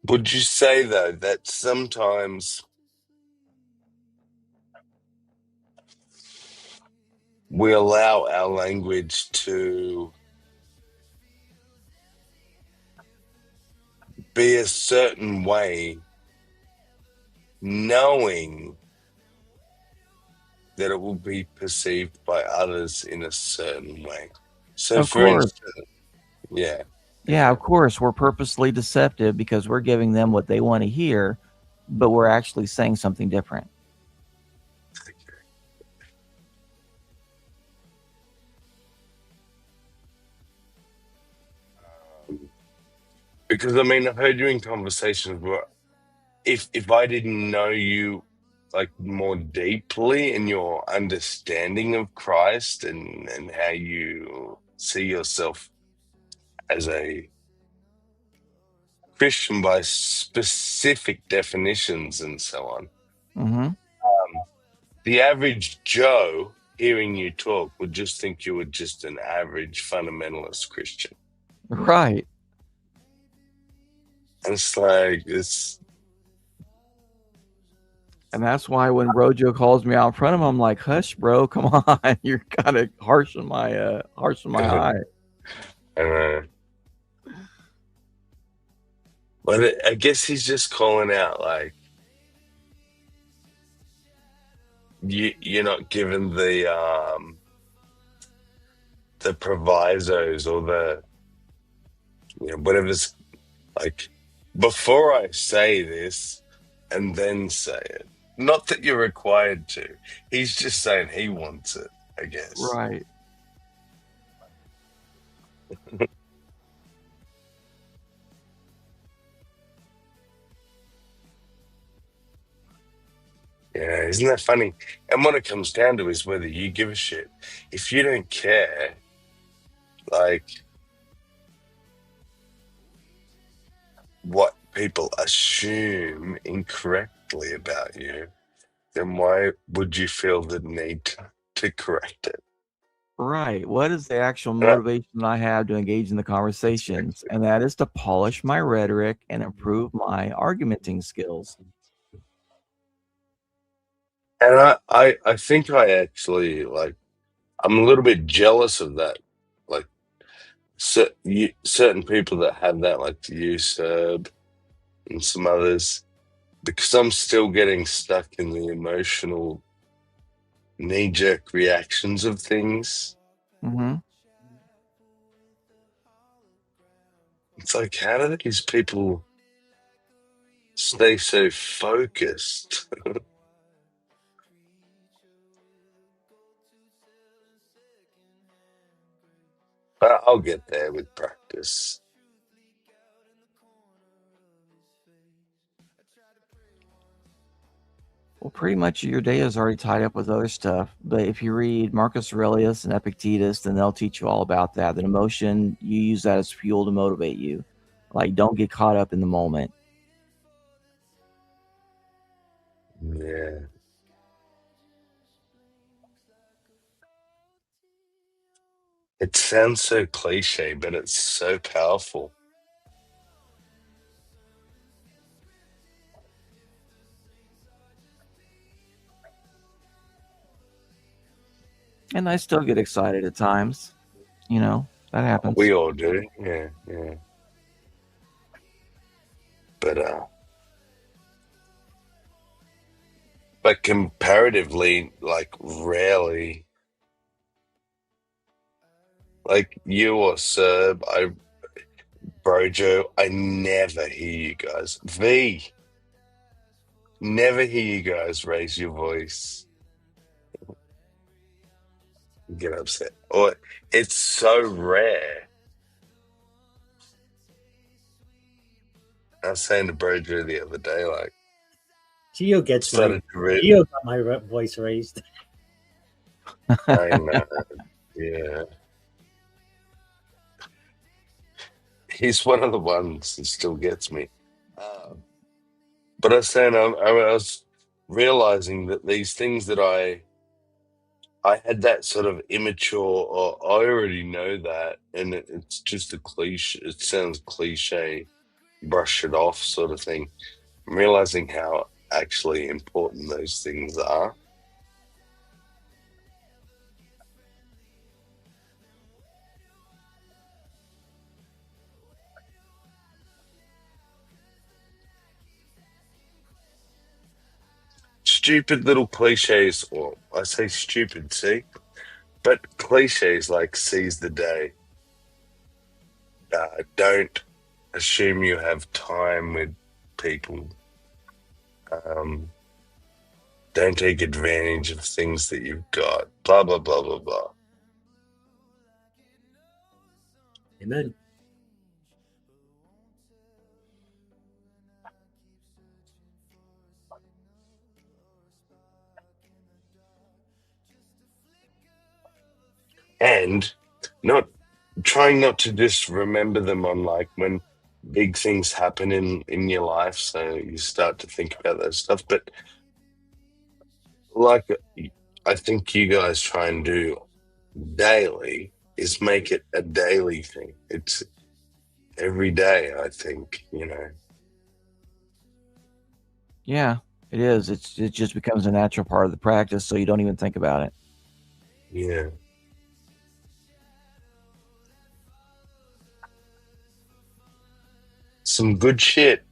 Would you say, though, that sometimes we allow our language to be a certain way, knowing that it will be perceived by others in a certain way? So, Of for course. instance, yeah. Yeah, of course. We're purposely deceptive because we're giving them what they want to hear, but we're actually saying something different. Because, I mean, I've heard you in conversations where if I didn't know you like more deeply in your understanding of Christ and how you see yourself as a Christian by specific definitions and so on, Mm-hmm. the average Joe hearing you talk would just think you were just an average fundamentalist Christian. Right. And it's like, it's... And that's why when Brojo calls me out in front of him, I'm like, hush, bro, come on. You're kind of harsh on my eye. But I guess he's just calling out, like, you're not given the provisos or the whatever's like, before I say this and then say it. Not that you're required to. He's just saying he wants it, I guess. Right. Yeah, isn't that funny? And what it comes down to is whether you give a shit. If you don't care, like, what people assume incorrectly about you, then why would you feel the need to correct it? Right. What is the actual motivation I have to engage in the conversations? And that is to polish my rhetoric and improve my argumenting skills. And I think I actually, like, I'm a little bit jealous of that. Like, certain people that have that, like you, Serb, and some others, because I'm still getting stuck in the emotional knee-jerk reactions of things. Mm-hmm. It's like, how do these people stay so focused? But I'll get there with practice. Well, pretty much your day is already tied up with other stuff. But if you read Marcus Aurelius and Epictetus, then they'll teach you all about that. That emotion, you use that as fuel to motivate you. Like, don't get caught up in the moment. Yeah. It sounds so cliche, but it's so powerful. And I still get excited at times. That happens. We all do. Yeah. But comparatively, like, rarely, like you or Serb, Brojo, I never hear you guys. V, never hear you guys raise your voice, get upset, or it's so rare. I was saying to Brojo the other day, like, Gio gets started to Gio got my voice raised. I know, yeah. He's one of the ones that still gets me. But I was saying, I was realizing that these things that I had that sort of immature, or I already know that, and it's just a cliche. It sounds cliche, brush it off sort of thing. I'm realizing how actually important those things are. Stupid little cliches, or I say stupid, see? But cliches like seize the day. Don't assume you have time with people. Don't take advantage of things that you've got. Blah, blah, blah, blah, blah. Amen. And trying not to just remember them on like when big things happen in your life, so you start to think about that stuff. But like I think you guys try and do daily is make it a daily thing. It's every day, I think, Yeah, it is. It just becomes a natural part of the practice, so you don't even think about it. Yeah. Some good shit.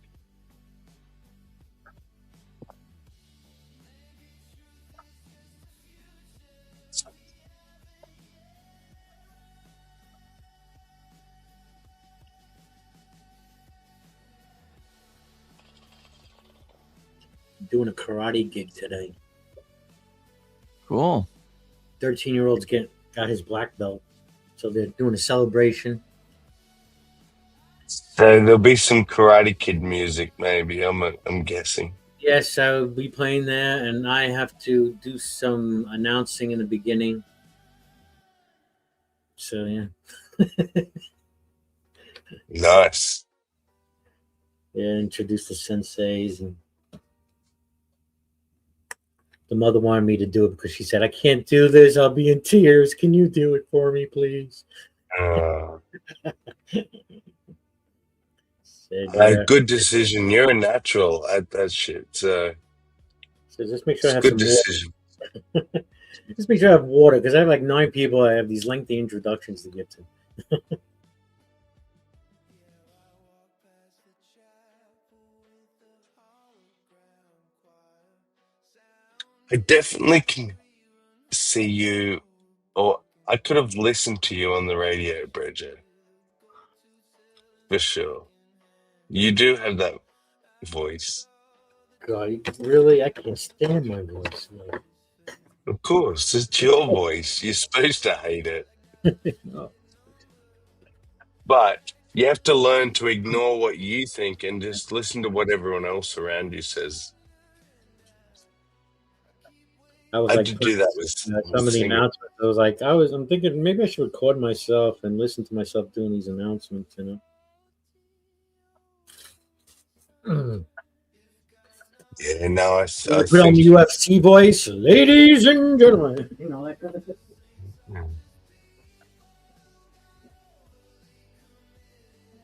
Doing a karate gig today. Cool. 13-year-old's got his black belt, so they're doing a celebration. So there'll be some Karate Kid music, maybe. I'm guessing. Yes, I'll be playing there, and I have to do some announcing in the beginning. So yeah. Nice. Yeah, introduce the senseis, and the mother wanted me to do it because she said, "I can't do this. I'll be in tears. Can you do it for me, please?" Said, yeah. Good decision. You're a natural at that shit. So just make sure I have good some decision. water. Just make sure I have water, because I have like 9 people. I have these lengthy introductions to get to. I definitely can see you, or I could have listened to you on the radio, Bridget. For sure. You do have that voice. God, really? I can't stand my voice. No. Of course, it's your voice. You're supposed to hate it. No. But you have to learn to ignore what you think and just listen to what everyone else around you says. I was I like, had to do that with some of the singing. announcements. I'm thinking maybe I should record myself and listen to myself doing these announcements. Yeah, no, I put on the UFC voice, ladies and gentlemen. That kind of thing.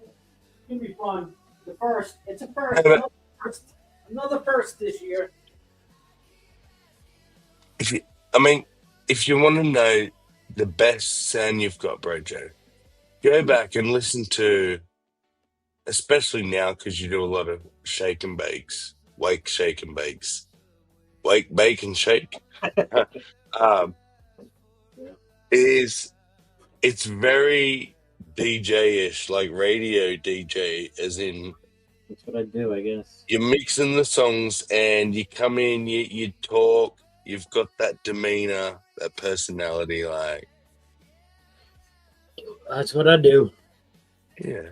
It's gonna be fun. It's a first. Another first this year. If you want to know the best sound you've got, Brojo, go back and listen to, especially now because you do a lot of shake and bakes, wake, shake and bakes, wake, bake and shake. It's very DJ-ish, like radio DJ, as in That's what I do, I guess. You're mixing the songs, and you come in, you talk. You've got that demeanor, that personality, like. That's what I do. Yeah.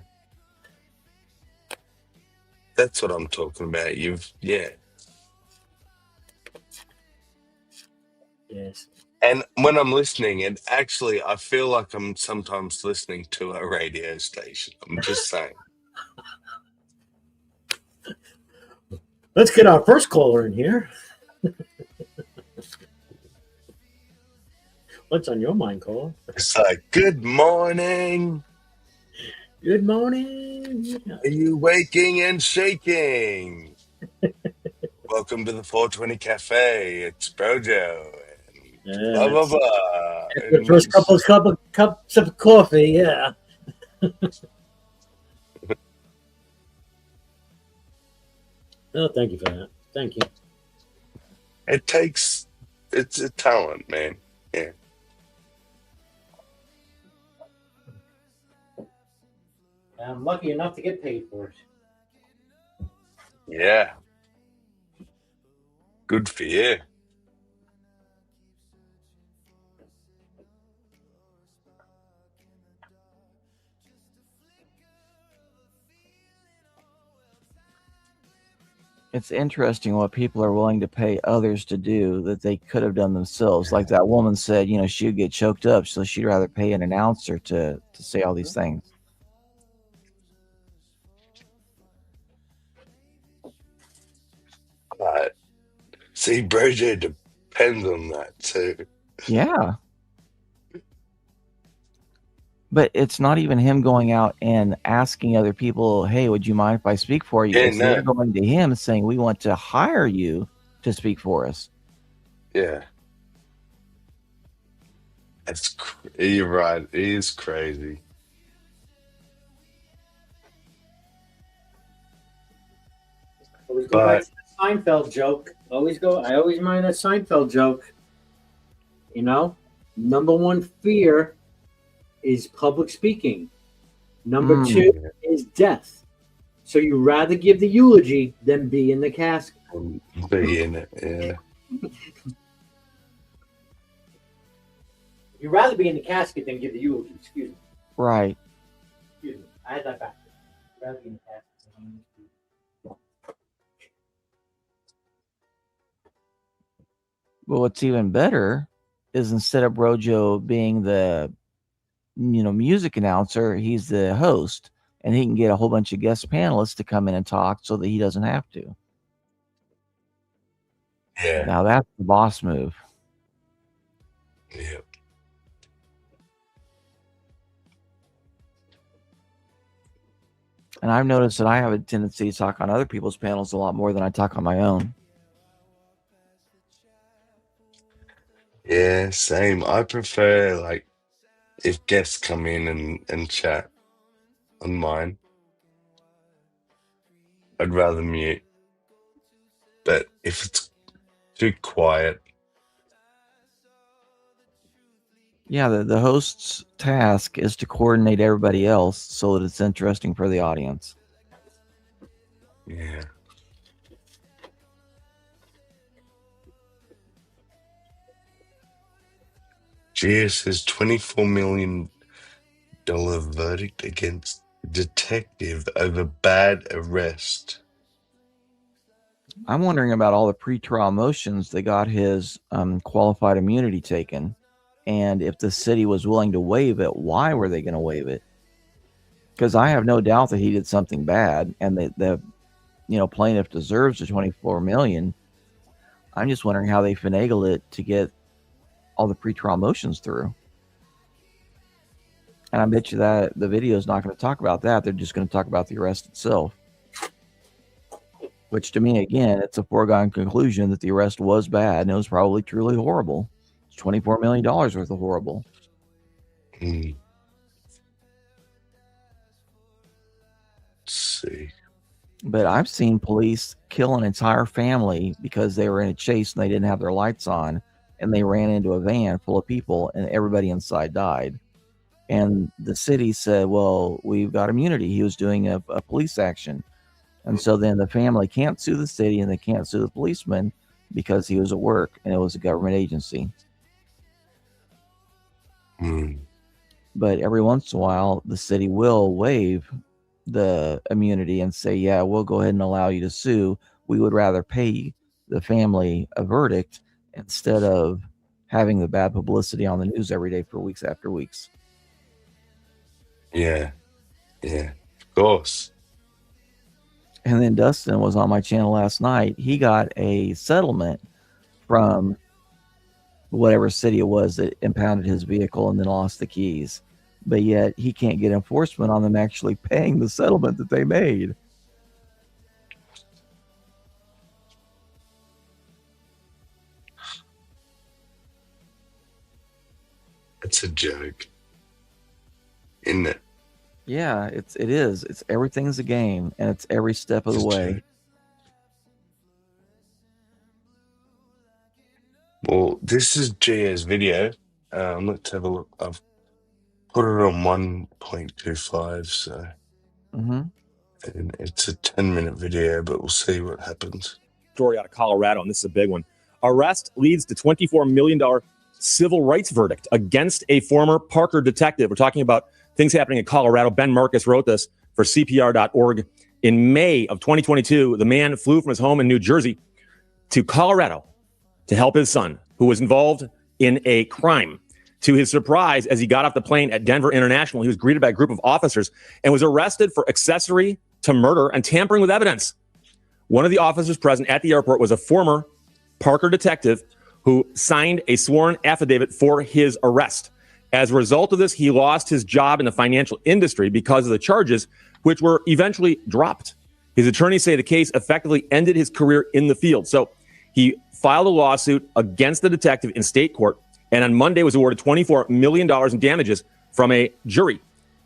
That's what I'm talking about. Yeah. Yes. And when I'm listening, and actually, I feel like I'm sometimes listening to a radio station. I'm just saying. Let's get our first caller in here. What's on your mind, caller? It's like, good morning. Good morning. Are you waking and shaking? Welcome to the 420 Cafe. It's Brojo. Yeah, Blah, blah, that's blah. the first couple of cups of coffee, yeah. Oh, thank you for that. Thank you. It's a talent, man. Yeah. I'm lucky enough to get paid for it. Yeah. Good for you. It's interesting what people are willing to pay others to do that they could have done themselves. Like that woman said, she would get choked up, so she'd rather pay an announcer to say all these things. See, Brojo depends on that too. Yeah. But it's not even him going out and asking other people, hey, would you mind if I speak for you? Yeah, They're no. going to him saying, we want to hire you to speak for us. Yeah. You're right. It is crazy. Always go back to the Seinfeld joke. I always mind that Seinfeld joke. Number one fear is public speaking. Number two is death. So you rather give the eulogy than be in the casket. Be in it, yeah. You'd rather be in the casket than give the eulogy. Excuse me. Right. Excuse me. I had that back. You'd rather be in the casket than Well, what's even better is instead of Brojo being the music announcer, he's the host, and he can get a whole bunch of guest panelists to come in and talk so that he doesn't have to. Yeah. Now that's the boss move. Yep. And I've noticed that I have a tendency to talk on other people's panels a lot more than I talk on my own. Yeah, same. I prefer, like, if guests come in and chat on mine, I'd rather mute. But if it's too quiet. Yeah, the host's task is to coordinate everybody else so that it's interesting for the audience. Yeah. GS's $24 million verdict against detective over bad arrest. I'm wondering about all the pretrial motions that got his qualified immunity taken. And if the city was willing to waive it, why were they going to waive it? Because I have no doubt that he did something bad, and the plaintiff deserves the $24 million. I'm just wondering how they finagled it to get all the pretrial motions through. And I bet you that the video is not going to talk about that. They're just going to talk about the arrest itself. Which to me, again, it's a foregone conclusion that the arrest was bad and it was probably truly horrible. It's $24 million worth of horrible. Let's see. But I've seen police kill an entire family because they were in a chase and they didn't have their lights on, and they ran into a van full of people and everybody inside died. And the city said, well, we've got immunity. He was doing a police action. And so then the family can't sue the city and they can't sue the policeman because he was at work and it was a government agency. But every once in a while, the city will waive the immunity and say, yeah, we'll go ahead and allow you to sue. We would rather pay the family a verdict instead of having the bad publicity on the news every day for weeks after weeks. Yeah. Yeah. Of course. And then Dustin was on my channel last night. He got a settlement from whatever city it was that impounded his vehicle and then lost the keys. But yet he can't get enforcement on them actually paying the settlement that they made. It's a joke, isn't it? Yeah, it is. It's everything's a game, and it's every step of the way. Well, this is Gia's video. Let's have a look. I've put it on 1.25, so and it's a 10-minute video, but we'll see what happens. Story out of Colorado, and this is a big one. Arrest leads to $24 million civil rights verdict against a former Parker detective. We're talking about things happening in Colorado. Ben Marcus wrote this for CPR.org. In May of 2022, the man flew from his home in New Jersey to Colorado to help his son, who was involved in a crime. To his surprise, as he got off the plane at Denver International, he was greeted by a group of officers and was arrested for accessory to murder and tampering with evidence. One of the officers present at the airport was a former Parker detective who signed a sworn affidavit for his arrest. As a result of this, he lost his job in the financial industry because of the charges, which were eventually dropped. His attorneys say the case effectively ended his career in the field. So he filed a lawsuit against the detective in state court, and on Monday was awarded $24 million in damages from a jury.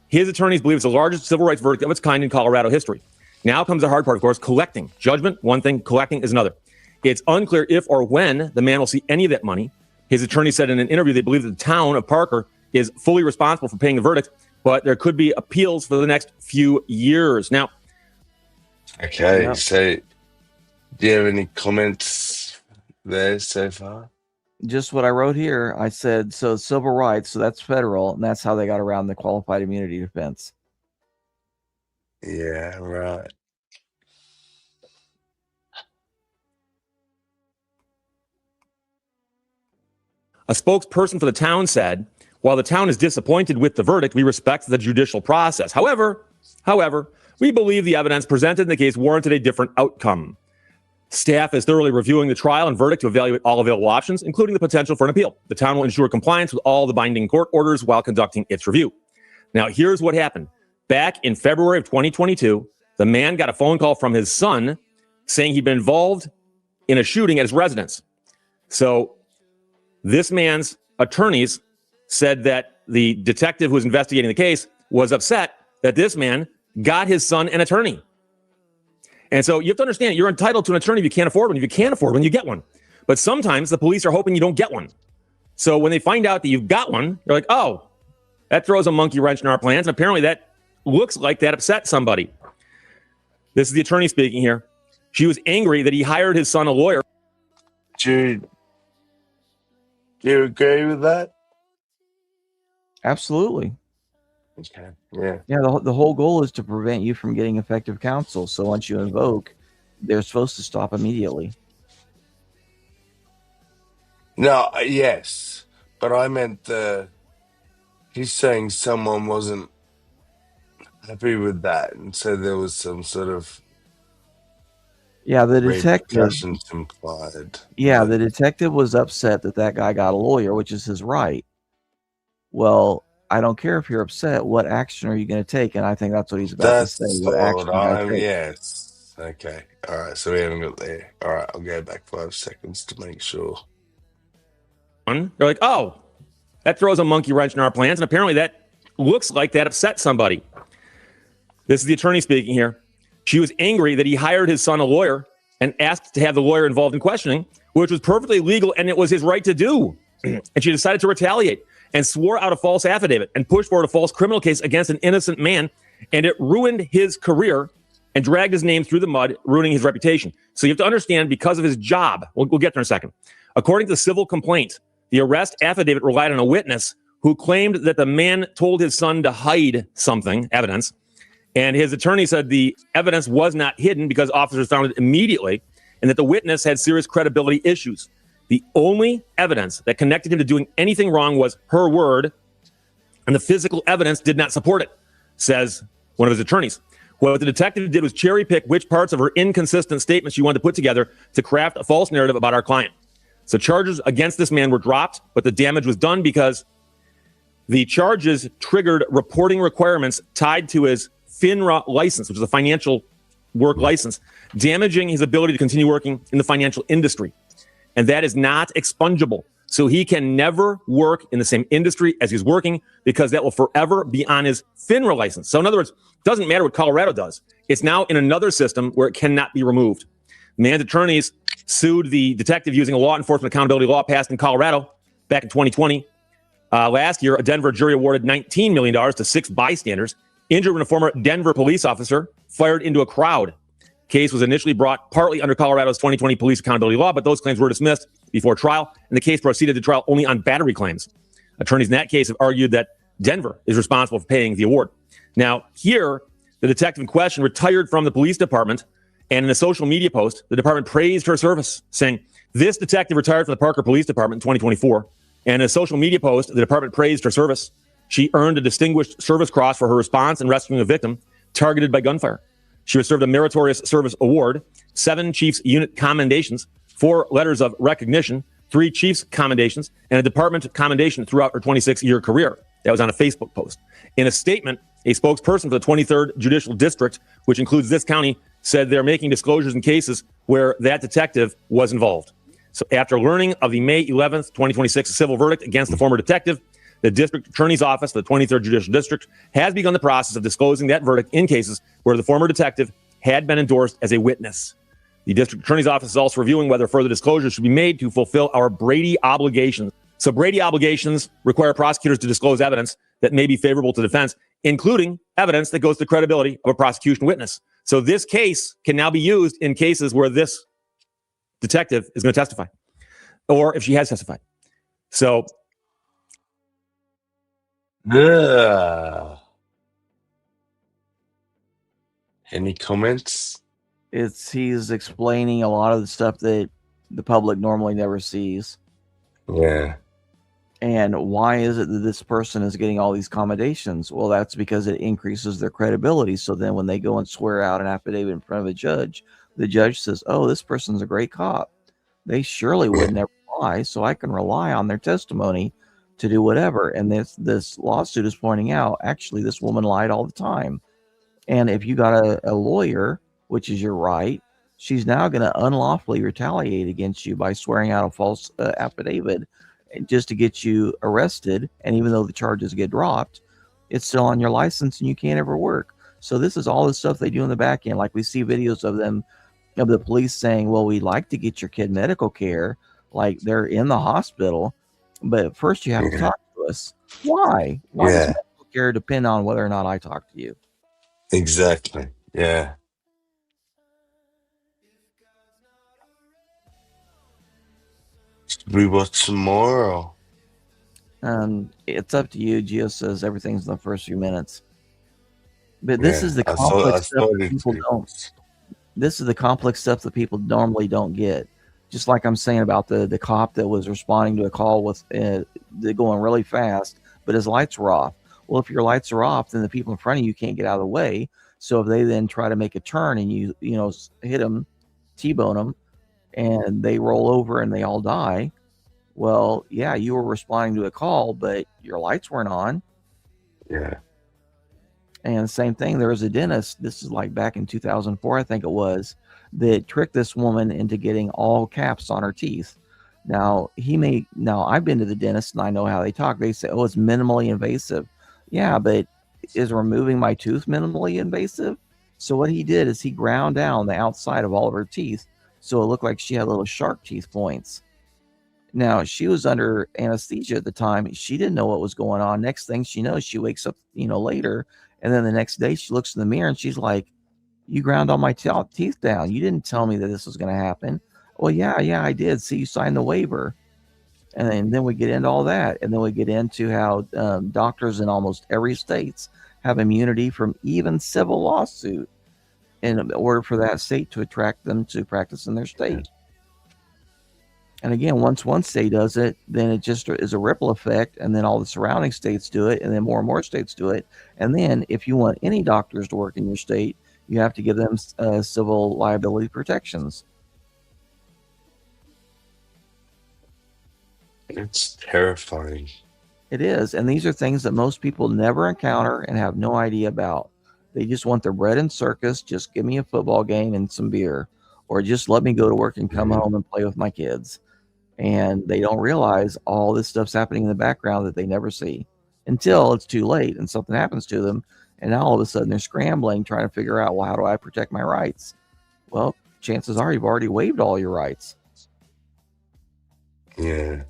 His attorneys believe it's the largest civil rights verdict of its kind in Colorado history. Now comes the hard part, of course, collecting. Judgment, one thing, collecting is another. It's unclear if or when the man will see any of that money. His attorney said in an interview they believe that the town of Parker is fully responsible for paying the verdict, but there could be appeals for the next few years. Now, okay, so do you have any comments there so far? Just what I wrote here. I said, so civil rights, so that's federal, and that's how they got around the qualified immunity defense. Yeah, right. a spokesperson for the town said, while the town is disappointed with the verdict, we respect the judicial process. However, we believe the evidence presented in the case warranted a different outcome. Staff is thoroughly reviewing the trial and verdict to evaluate all available options, including the potential for an appeal. The town will ensure compliance with all the binding court orders while conducting its review. Now, here's what happened. Back in February of 2022, the man got a phone call from his son saying he'd been involved in a shooting at his residence. So this man's attorneys said that the detective who was investigating the case was upset that this man got his son an attorney. And so you have to understand, you're entitled to an attorney if you can't afford one. If you can't afford one, you get one. But sometimes the police are hoping you don't get one. So when they find out that you've got one, they're like, oh, that throws a monkey wrench in our plans. And apparently that looks like that upset somebody. This is the attorney speaking here. She was angry that he hired his son a lawyer. Do you agree with that? Absolutely. Okay. Yeah. Yeah, the whole goal is to prevent you from getting effective counsel. So once you invoke, they're supposed to stop immediately. No, yes. But I meant he's saying someone wasn't happy with that. And so there was some sort of yeah, the detective repercussions implied. Yeah, the detective was upset that that guy got a lawyer, which is his right. Well, I don't care if you're upset. What action are you going to take? And I think that's what he's about to say. What action are you going to take? Yes. Okay. All right. So we haven't got there. All right. I'll go back 5 seconds to make sure. They're like, oh, that throws a monkey wrench in our plans. And apparently that looks like that upset somebody. This is the attorney speaking here. She was angry that he hired his son a lawyer and asked to have the lawyer involved in questioning, which was perfectly legal and it was his right to do. And she decided to retaliate and swore out a false affidavit and pushed forward a false criminal case against an innocent man. And it ruined his career and dragged his name through the mud, ruining his reputation. So you have to understand, because of his job, we'll get there in a second. According to the civil complaint, the arrest affidavit relied on a witness who claimed that the man told his son to hide something, evidence, and his attorney said the evidence was not hidden because officers found it immediately, and that the witness had serious credibility issues. The only evidence that connected him to doing anything wrong was her word, and the physical evidence did not support it, says one of his attorneys. What the detective did was cherry pick which parts of her inconsistent statements she wanted to put together to craft a false narrative about our client. So charges against this man were dropped, but the damage was done because the charges triggered reporting requirements tied to his FINRA license, which is a financial work license, damaging his ability to continue working in the financial industry. And that is not expungible. So he can never work in the same industry as he's working because that will forever be on his FINRA license. So in other words, it doesn't matter what Colorado does. It's now in another system where it cannot be removed. Man's attorneys sued the detective using a law enforcement accountability law passed in Colorado back in 2020. Last year, a Denver jury awarded $19 million to 6 bystanders injured when a former Denver police officer fired into a crowd. Case was initially brought partly under Colorado's 2020 police accountability law, but those claims were dismissed before trial, and the case proceeded to trial only on battery claims. Attorneys in that case have argued that Denver is responsible for paying the award. Now, here, the detective in question retired from the police department, and in a social media post, the department praised her service, saying, "This detective retired from the Parker Police Department in 2024, and in a social media post, the department praised her service. She earned a Distinguished Service Cross for her response in rescuing a victim targeted by gunfire. She was served a Meritorious Service Award, 7 Chiefs Unit Commendations, 4 letters of recognition, 3 Chiefs Commendations, and a department commendation throughout her 26-year career." That was on a Facebook post. In a statement, a spokesperson for the 23rd Judicial District, which includes this county, said they're making disclosures in cases where that detective was involved. So after learning of the May 11th, 2026 civil verdict against the former detective, the district attorney's office, the 23rd Judicial District, has begun the process of disclosing that verdict in cases where the former detective had been endorsed as a witness. The district attorney's office is also reviewing whether further disclosures should be made to fulfill our Brady obligations. So Brady obligations require prosecutors to disclose evidence that may be favorable to defense, including evidence that goes to the credibility of a prosecution witness. So this case can now be used in cases where this detective is going to testify, or if she has testified. So any comments? He's explaining a lot of the stuff that the public normally never sees. Yeah. And why is it that this person is getting all these commendations? Well, that's because it increases their credibility. So then when they go and swear out an affidavit in front of a judge, the judge says, "Oh, this person's a great cop. They surely would never lie, so I can rely on their testimony to do whatever." And this lawsuit is pointing out, actually, this woman lied all the time. And if you got a lawyer, which is your right, she's now going to unlawfully retaliate against you by swearing out a false affidavit just to get you arrested. And even though the charges get dropped, it's still on your license and you can't ever work. So this is all the stuff they do in the back end. Like we see videos of them, of the police saying, "Well, we'd like to get your kid medical care," like they're in the hospital, but first you have to talk to us. Why? Why does medical care depend on whether or not I talk to you? Exactly. Yeah. Should we watch some more? Or? It's up to you. Gio says everything's in the first few minutes. But this is the I complex stuff thought that people don't. This is the complex stuff that people normally don't get. Just like I'm saying about the cop that was responding to a call with going really fast, but his lights were off. Well, if your lights are off, then the people in front of you can't get out of the way. So if they then try to make a turn and you hit them, T-bone them, and they roll over and they all die, well, yeah, you were responding to a call, but your lights weren't on. Yeah. And same thing, there was a dentist, this is like back in 2004, I think it was, that tricked this woman into getting all caps on her teeth. Now, I've been to the dentist and I know how they talk. They say, "Oh, it's minimally invasive." Yeah, but is removing my tooth minimally invasive? So what he did is he ground down the outside of all of her teeth so it looked like she had little shark teeth points. Now, she was under anesthesia at the time. She didn't know what was going on. Next thing she knows, she wakes up, later, and then the next day she looks in the mirror and she's like, You ground all my teeth down. You didn't tell me that this was going to happen. Well, yeah, I did. See, you signed the waiver. And then we get into all that. And then we get into how doctors in almost every state have immunity from even civil lawsuit in order for that state to attract them to practice in their state. And again, once one state does it, then it just is a ripple effect, and then all the surrounding states do it, and then more and more states do it. And then if you want any doctors to work in your state, you have to give them civil liability protections. It's terrifying. It is. And these are things that most people never encounter and have no idea about. They just want their bread and circus. Just give me a football game and some beer, or just let me go to work and come home and play with my kids. And they don't realize all this stuff's happening in the background that they never see until it's too late and something happens to them. And now all of a sudden they're scrambling, trying to figure out, well, how do I protect my rights? Well, chances are you've already waived all your rights. Yeah.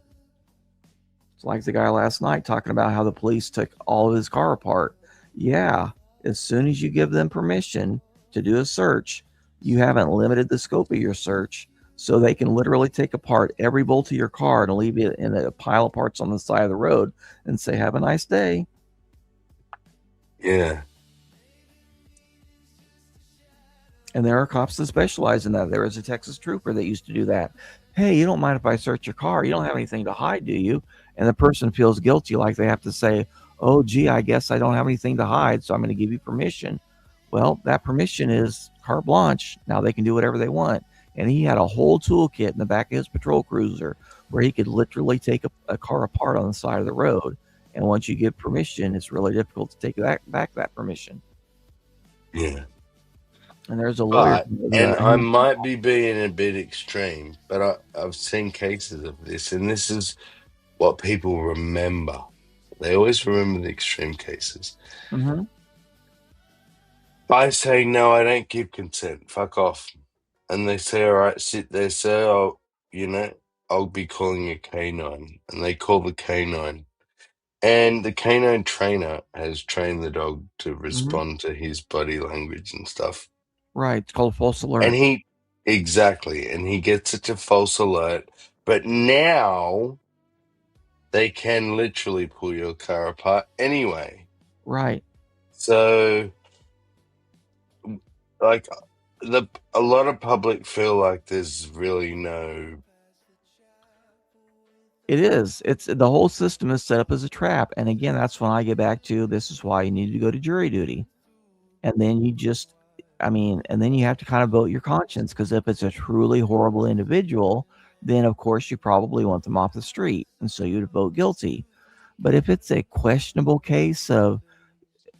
It's like the guy last night talking about how the police took all of his car apart. Yeah, as soon as you give them permission to do a search, you haven't limited the scope of your search, so they can literally take apart every bolt of your car and leave it in a pile of parts on the side of the road and say, have a nice day. Yeah. And there are cops that specialize in that. There is a Texas trooper that used to do that. Hey, you don't mind if I search your car? You don't have anything to hide, do you? And the person feels guilty, like they have to say, oh, gee, I guess I don't have anything to hide, so I'm going to give you permission. Well, that permission is carte blanche. Now they can do whatever they want. And he had a whole toolkit in the back of his patrol cruiser where he could literally take a car apart on the side of the road. And once you give permission, it's really difficult to take back that permission. Yeah. And there's a lawyer. And I might be being a bit extreme, but I've seen cases of this, and this is what people remember. They always remember the extreme cases. Mm-hmm. I say, no, I don't give consent. Fuck off. And they say, all right, sit there, sir. I'll be calling a canine. And they call the canine. And the canine trainer has trained the dog to respond to his body language and stuff. Right. It's called false alert. And he gets it to false alert. But now they can literally pull your car apart anyway. Right. So, like, a lot of public feel like there's really no. It is. It's the whole system is set up as a trap. And again, that's when I get back to, this is why you need to go to jury duty. And then and then you have to kind of vote your conscience, because if it's a truly horrible individual, then of course you probably want them off the street. And so you'd vote guilty. But if it's a questionable case of,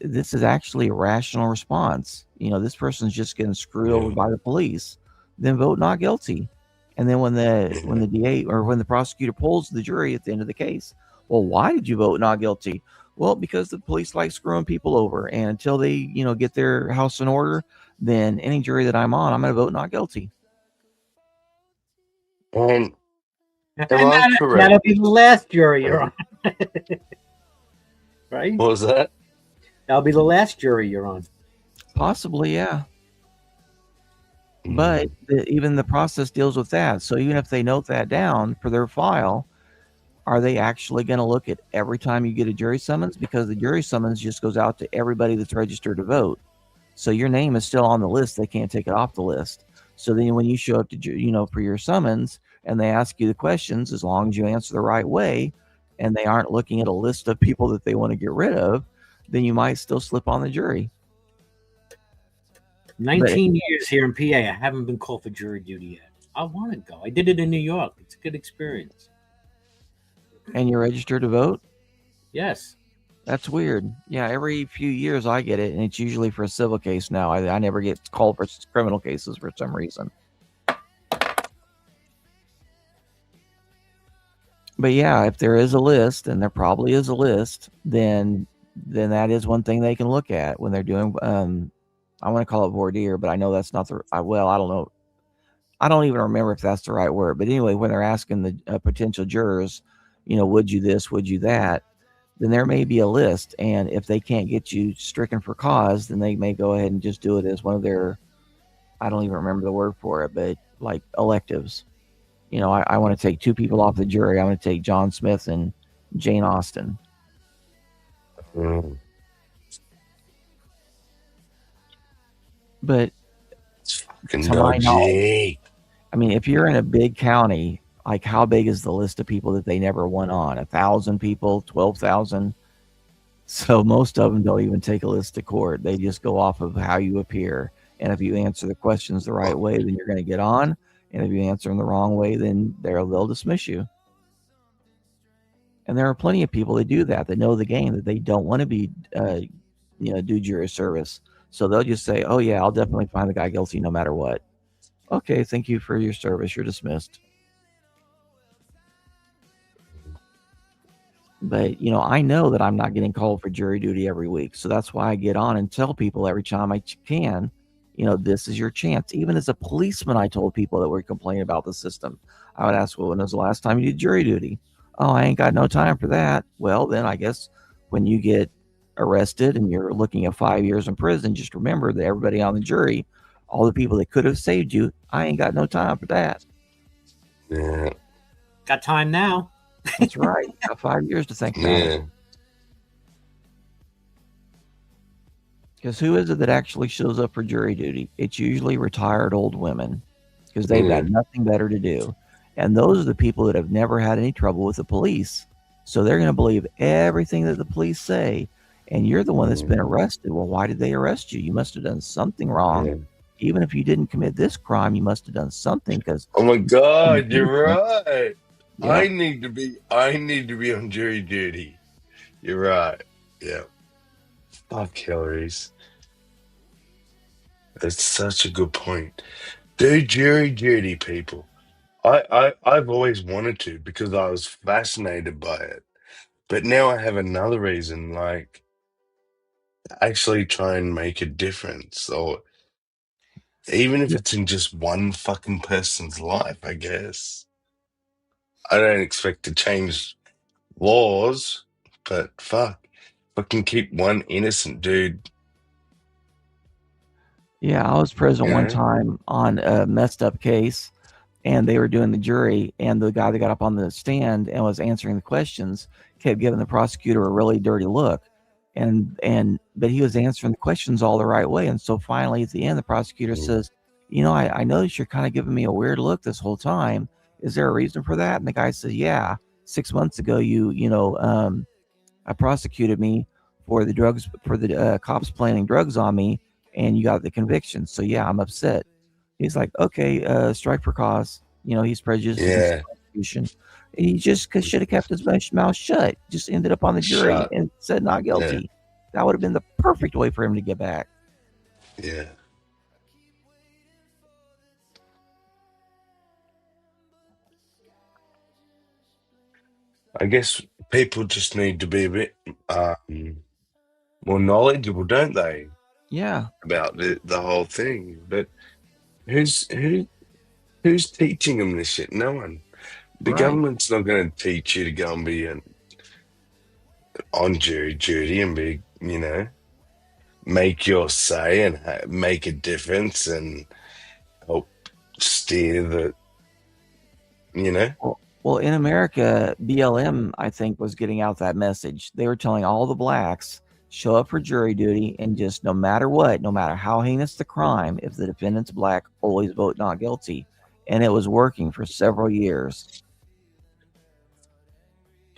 this is actually a rational response, this person's just getting screwed over by the police, then vote not guilty. And then when the DA or when the prosecutor polls the jury at the end of the case, well, why did you vote not guilty? Well, because the police like screwing people over, and until they, get their house in order, then any jury that I'm on, I'm going to vote not guilty. And that'll be the last jury you're on. Right? What was that? That'll be the last jury you're on. Possibly, yeah. But even the process deals with that. So even if they note that down for their file, are they actually going to look at every time you get a jury summons? Because the jury summons just goes out to everybody that's registered to vote. So your name is still on the list. They can't take it off the list. So then when you show up to, for your summons and they ask you the questions, as long as you answer the right way and they aren't looking at a list of people that they want to get rid of, then you might still slip on the jury. 19 years here in PA, I haven't been called for jury duty yet. I want to go. I did it in New York. It's a good experience. And you're registered to vote? Yes. That's weird. Yeah, every few years I get it, and it's usually for a civil case now. I never get called for criminal cases for some reason. But yeah, if there is a list, and there probably is a list, then that is one thing they can look at when they're doing, I want to call it voir dire, but I know that's not I don't know. I don't even remember if that's the right word. But anyway, when they're asking the potential jurors, would you this, would you that, then there may be a list. And if they can't get you stricken for cause, then they may go ahead and just do it as one of their I don't even remember the word for it, but like electives. You know, I want to take 2 people off the jury. I want to take John Smith and Jane Austen. But Fucking to my knowledge, dodgy. I mean, if you're in a big county, like how big is the list of people that they never went on? 1,000 people, 12,000. So most of them don't even take a list to court. They just go off of how you appear. And if you answer the questions the right way, then you're going to get on. And if you answer them the wrong way, then they'll dismiss you. And there are plenty of people that do that know the game, that they don't want to be, do jury service. So they'll just say, oh, yeah, I'll definitely find the guy guilty no matter what. Okay, thank you for your service. You're dismissed. But, I know that I'm not getting called for jury duty every week. So that's why I get on and tell people every time I can, this is your chance. Even as a policeman, I told people that were complaining about the system. I would ask, well, when was the last time you did jury duty? Oh, I ain't got no time for that. Well, then I guess when you get arrested and you're looking at 5 years in prison, just remember that everybody on the jury, all the people that could have saved you, I ain't got no time for that. Yeah. Got time now. That's right. You got 5 years to think about it. Because who is it that actually shows up for jury duty? It's usually retired old women, because they've got nothing better to do. And those are the people that have never had any trouble with the police. So they're going to believe everything that the police say. And you're the one that's been arrested. Well, why did they arrest you? You must have done something wrong. Yeah. Even if you didn't commit this crime, you must have done something. Because oh my God, you're right. Yep. I need to be on jury duty. You're right. Yeah. Fuck Hillary's. That's such a good point. Do jury duty, people. I've always wanted to, because I was fascinated by it. But now I have another reason, like, actually try and make a difference, or even if it's in just one fucking person's life, I guess. I don't expect to change laws, but fuck, if I can keep one innocent dude. Yeah, I was present one time on a messed up case, and they were doing the jury, and the guy that got up on the stand and was answering the questions kept giving the prosecutor a really dirty look. But he was answering the questions all the right way. And so finally at the end, the prosecutor says, I noticed you're kind of giving me a weird look this whole time. Is there a reason for that? And the guy says, yeah, 6 months ago, I prosecuted me for the drugs, for the cops planting drugs on me, and you got the conviction. So yeah, I'm upset. He's like, okay, strike for cause. He's prejudiced against the prosecution. He just should have kept his mouth shut. Just ended up on the jury and said not guilty. Yeah. That would have been the perfect way for him to get back. Yeah. I guess people just need to be a bit more knowledgeable, don't they? Yeah. About the whole thing. But who's teaching them this shit? No one. The government's not going to teach you to go and be on jury duty and be, make your say and make a difference and help steer the, Well, in America, BLM, I think, was getting out that message. They were telling all the blacks, show up for jury duty, and just no matter what, no matter how heinous the crime, if the defendant's black, always vote not guilty. And it was working for several years.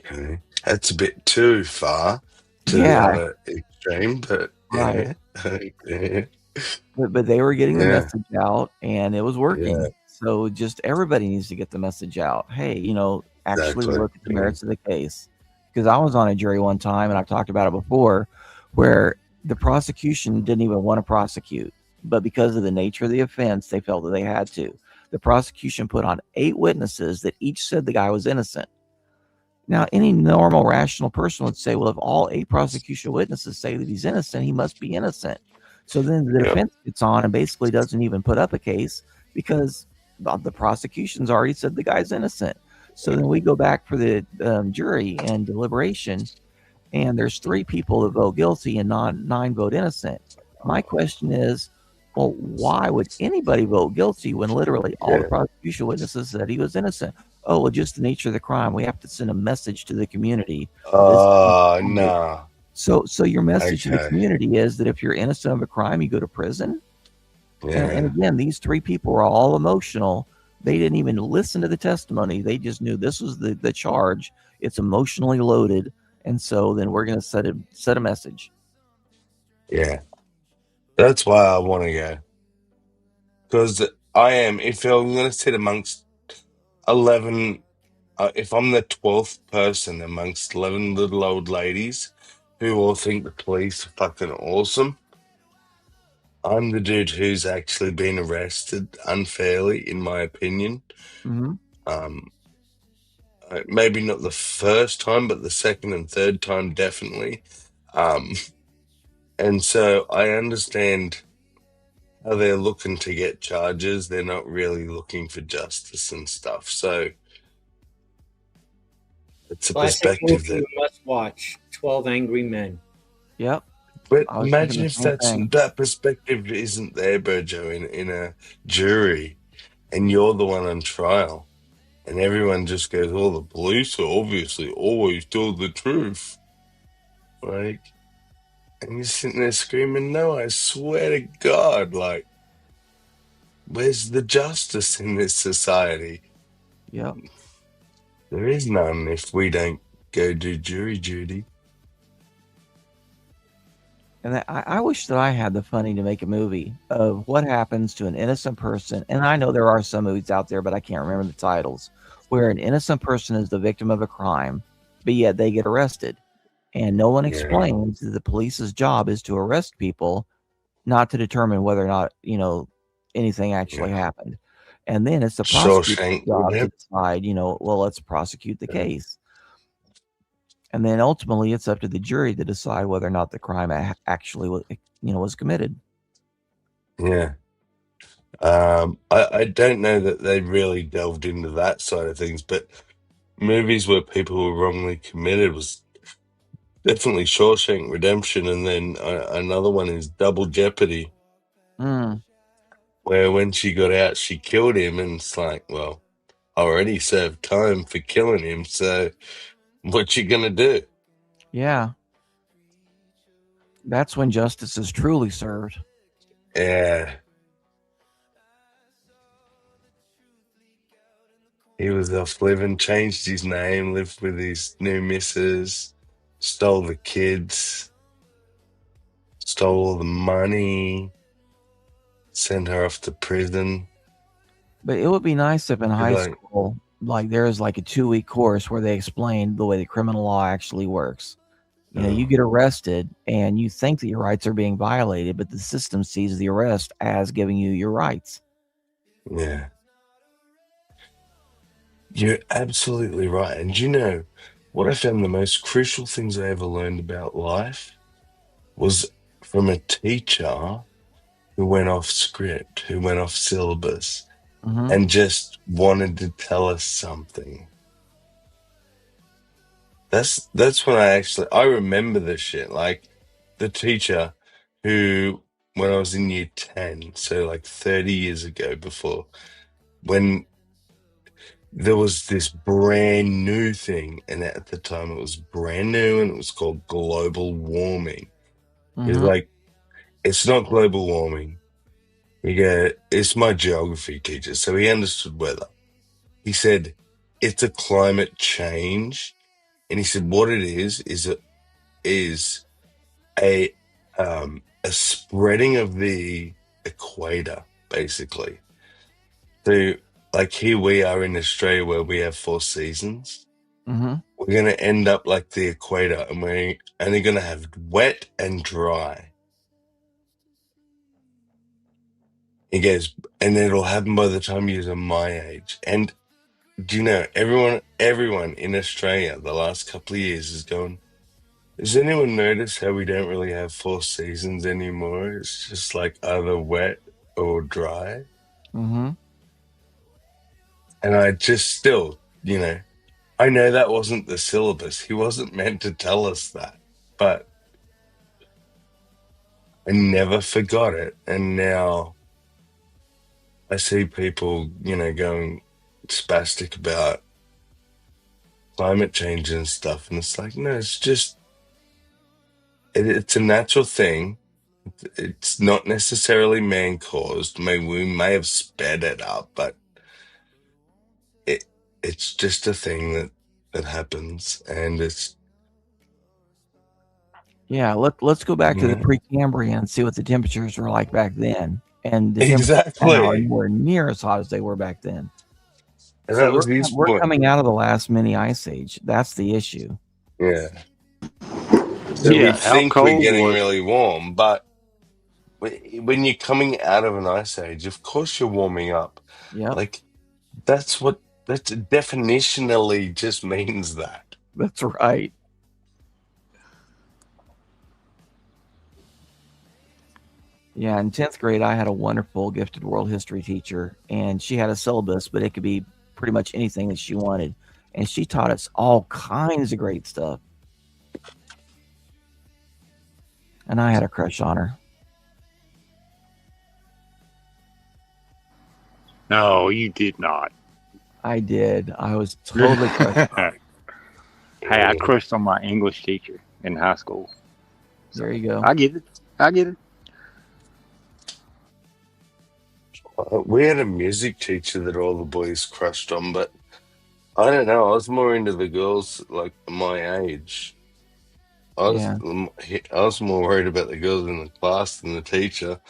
Okay. That's a bit too far to the other extreme, but yeah. But they were getting the message out, and it was working. Yeah. So just everybody needs to get the message out. Hey, actually look at the merits of the case. Because I was on a jury one time, and I've talked about it before, where the prosecution didn't even want to prosecute. But because of the nature of the offense, they felt that they had to. The prosecution put on 8 witnesses that each said the guy was innocent. Now, any normal, rational person would say, well, if all 8 prosecution witnesses say that he's innocent, he must be innocent. So then the defense gets on and basically doesn't even put up a case because the prosecution's already said the guy's innocent. So then we go back for the jury and deliberation, and there's 3 people that vote guilty and 9 vote innocent. My question is, Well, why would anybody vote guilty when literally all the prosecution witnesses said he was innocent? Oh, well, just the nature of the crime. We have to send a message to the community. Nah. So your message to the Okay. community is that if you're innocent of a crime, you go to prison. Yeah. And again, these three people were all emotional. They didn't even listen to the testimony. They just knew this was the charge. It's emotionally loaded, and so then we're going to set a message. Yeah. That's why I want to go. Because I am, if I'm going to sit amongst 11, if I'm the 12th person amongst 11 little old ladies who all think the police are fucking awesome, I'm the dude who's actually been arrested unfairly, in my opinion. Maybe not the first time, but the second and third time, definitely. And so I understand how they're looking to get charges. They're not really looking for justice and stuff. So it's a Classic perspective movie that. you must watch. 12 Angry Men. Yep. But imagine if that perspective isn't there, Burjo, in a jury, and you're the one on trial, and everyone just goes, "Oh, the police are obviously always tell the truth," like, and you're sitting there screaming, "No, I swear to God, like, where's the justice in this society?" Yep. There is none if we don't go do jury duty. And I wish that I had the funding to make a movie of what happens to an innocent person. And I know there are some movies out there, but I can't remember the titles, where an innocent person is the victim of a crime, but yet they get arrested. And no one explains that the police's job is to arrest people, not to determine whether or not, anything actually happened. And then it's the prosecutor's job to decide, well, let's prosecute the case. And then ultimately, it's up to the jury to decide whether or not the crime actually was committed. Yeah. I don't know that they really delved into that side of things, but movies where people were wrongly committed was definitely Shawshank Redemption, and then another one is Double Jeopardy, where when she got out, she killed him, and it's like, well, I already served time for killing him, so what you gonna do? Yeah. That's when justice is truly served. Yeah. He was off living, changed his name, lived with his new missus, stole the kids, stole all the money, sent her off to prison. But it would be nice if in high school, like there's like a 2-week course where they explain the way the criminal law actually works. You get arrested and you think that your rights are being violated, but the system sees the arrest as giving you your rights. Yeah. You're absolutely right. And you know what I found the most crucial things I ever learned about life was from a teacher who went off script, who went off syllabus, and just wanted to tell us something. That's when I remember this shit. Like the teacher who, when I was in year 10, so like 30 years ago, before, when there was this brand new thing, and at the time it was brand new, and it was called global warming. It's like, it's not global warming. It's my geography teacher, so he understood weather. He said, it's a climate change. And he said, what it is a spreading of the equator, basically. So, like here we are in Australia where we have 4 seasons. We're going to end up like the equator, and we're only going to have wet and dry. He goes, and it'll happen by the time you're my age. And do you know, everyone in Australia the last couple of years is going, does anyone notice how we don't really have 4 seasons anymore? It's just like either wet or dry. And I just still, I know that wasn't the syllabus. He wasn't meant to tell us that. But I never forgot it. And now I see people, going spastic about climate change and stuff. And it's like, no, it's just, it's a natural thing. It's not necessarily man-caused. We may have sped it up, but it's just a thing that happens, and it's Let's go back to the Mhm. Precambrian and see what the temperatures were like back then, and the temperatures now are Exactly. nowhere near as hot as they were back then. And So that was his we're point. coming out of the last mini ice age. That's the issue. Yeah. So we Yeah, how think we're cold getting was really warm, but when you're coming out of an ice age, of course you're warming up. Yep. Like that definitionally just means that. That's right. Yeah, in 10th grade, I had a wonderful, gifted world history teacher, and she had a syllabus, but it could be pretty much anything that she wanted. And she taught us all kinds of great stuff. And I had a crush on her. No, you did not. I did. I was totally crushed on her. Hey, I crushed on my English teacher in high school. There you go. I get it. We had a music teacher that all the boys crushed on, but I don't know. I was more into the girls like my age. I was more worried about the girls in the class than the teacher.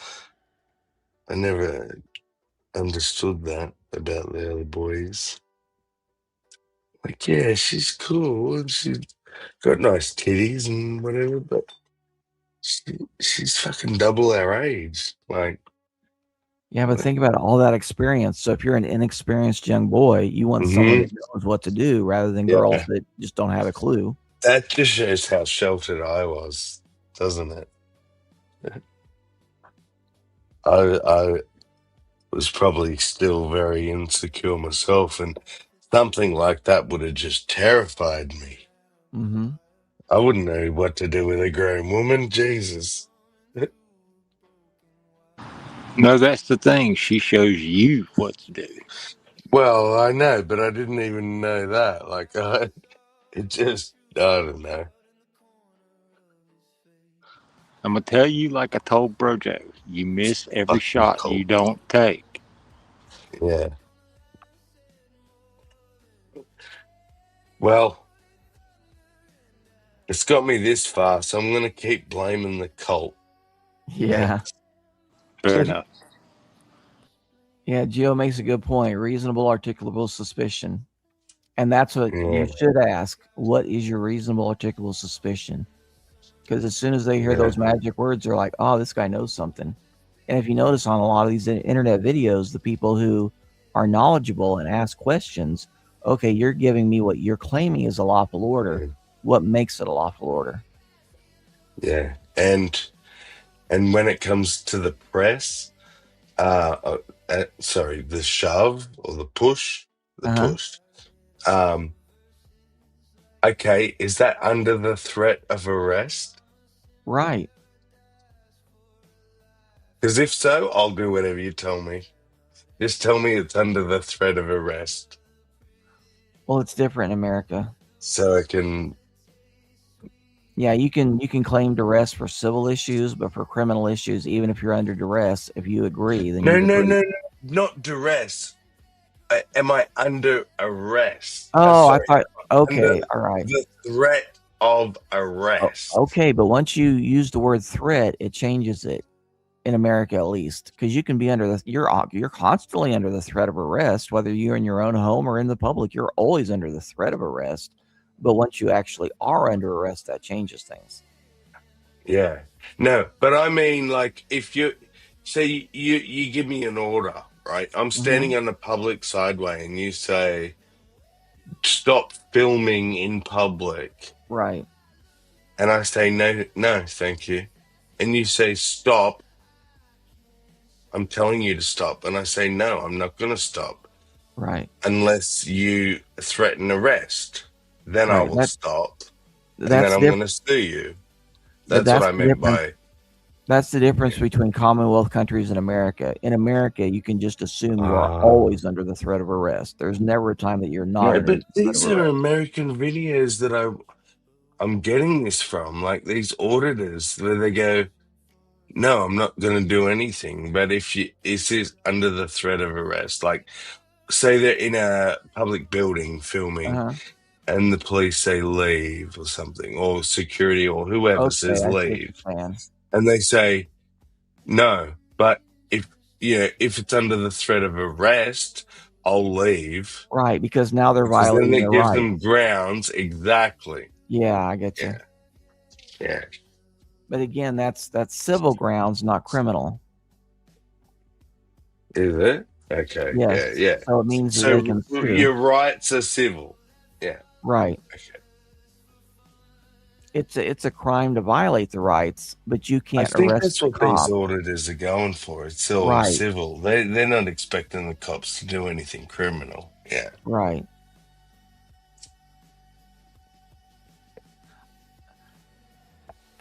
I never understood that about the other boys. Like, yeah, she's cool and she's got nice titties and whatever, but she's fucking double our age. Like, Yeah, but think about all that experience. So if you're an inexperienced young boy, you want someone that knows what to do rather than girls that just don't have a clue. That just shows how sheltered I was, doesn't it? I was probably still very insecure myself, and something like that would have just terrified me. Mm-hmm. I wouldn't know what to do with a grown woman. Jesus. No, that's the thing. She shows you what to do. Well, I know, but I didn't even know that. Like, I don't know. I'm gonna tell you, like I told Brojo, you miss every shot you don't take. Yeah. Well, it's got me this far, so I'm going to keep blaming the cult. Yeah. Fair enough. Yeah, Gio makes a good point. Reasonable, articulable suspicion. And that's what you should ask. What is your reasonable, articulable suspicion? Because as soon as they hear those magic words, they're like, oh, this guy knows something. And if you notice on a lot of these internet videos, the people who are knowledgeable and ask questions, okay, you're giving me what you're claiming is a lawful order. What makes it a lawful order? Yeah. And when it comes to the press, sorry, the shove or the push, push. Okay, is that under the threat of arrest? Right. Because if so, I'll do whatever you tell me. Just tell me it's under the threat of arrest. Well, it's different in America. So I can... Yeah, you can claim duress for civil issues, but for criminal issues, even if you're under duress, if you agree, then No, not duress. Am I under arrest? Oh, sorry, I thought. Okay, under all right. The threat of arrest. Okay, but once you use the word threat, it changes it in America, at least, because you can be under you're constantly under the threat of arrest, whether you're in your own home or in the public. You're always under the threat of arrest. But once you actually are under arrest, that changes things. Yeah. No, but I mean, like, if you say you give me an order, right? I'm standing on the public sideway and you say, stop filming in public. Right. And I say, no, thank you. And you say, stop. I'm telling you to stop. And I say, no, I'm not going to stop. Right. Unless you threaten arrest. Then I will stop. And then I'm going to sue you. That's what I meant by... That's the difference between Commonwealth countries and America. In America, you can just assume you are always under the threat of arrest. There's never a time that you're not Yeah, under but the threat these of are arrest. American videos that I'm getting this from, like these auditors where they go, no, I'm not going to do anything. But if it says under the threat of arrest, like say they're in a public building filming Uh-huh. and the police say leave or something, or security or whoever Okay, says I see what leave, you're saying. and they say no, but if it's under the threat of arrest, I'll leave. Right, because now they're Because then violating it their gives rights. them grounds. Exactly. Yeah, I get you. Yeah. But again, that's civil grounds, not criminal. Is it? Okay. Yes. Yeah. So it means that they can sue. Your rights are civil. Yeah. Right. Okay. It's a crime to violate the rights, but you I can't think arrest that's the what these cop. auditors are going for. It's all Right. civil. They're not expecting the cops to do anything criminal. Yeah. Right.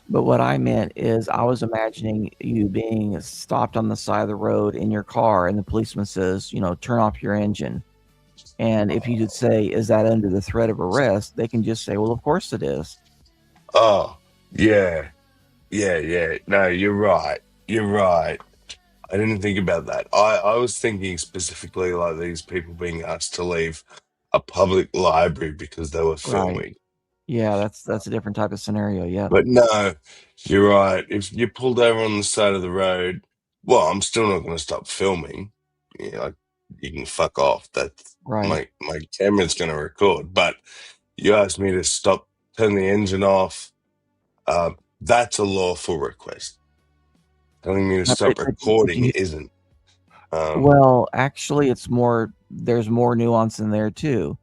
But what I meant is I was imagining you being stopped on the side of the road in your car and the policeman says, turn off your engine. And if you could say, is that under the threat of arrest? They can just say, well, of course it is. Oh, yeah. Yeah. No, you're right. I didn't think about that. I was thinking specifically like these people being asked to leave a public library because they were filming. Right. Yeah, that's a different type of scenario. Yeah. But no, you're right. If you're pulled over on the side of the road, well, I'm still not going to stop filming. Like you can fuck off. That's right. My camera's going to record. But you asked me to stop, turn the engine off. That's a lawful request. Telling me to stop recording isn't. Well, actually, there's more nuance in there too.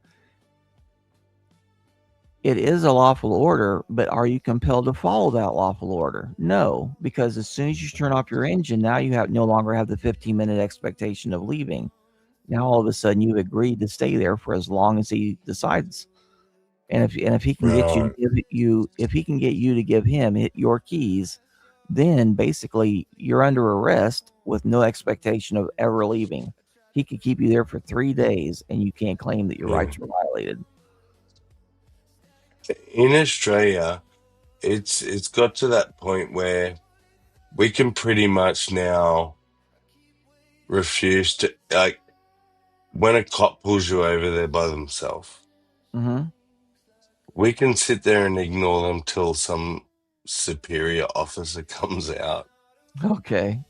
It is a lawful order, but are you compelled to follow that lawful order? No, because as soon as you turn off your engine, now you no longer have the 15-minute expectation of leaving. Now all of a sudden you've agreed to stay there for as long as he decides. And if he can get you to give him your keys, then basically you're under arrest with no expectation of ever leaving. He could keep you there for 3 days and you can't claim that your rights were violated. In Australia, it's got to that point where we can pretty much now refuse to, like, when a cop pulls you over there by themselves, we can sit there and ignore them till some superior officer comes out. Okay.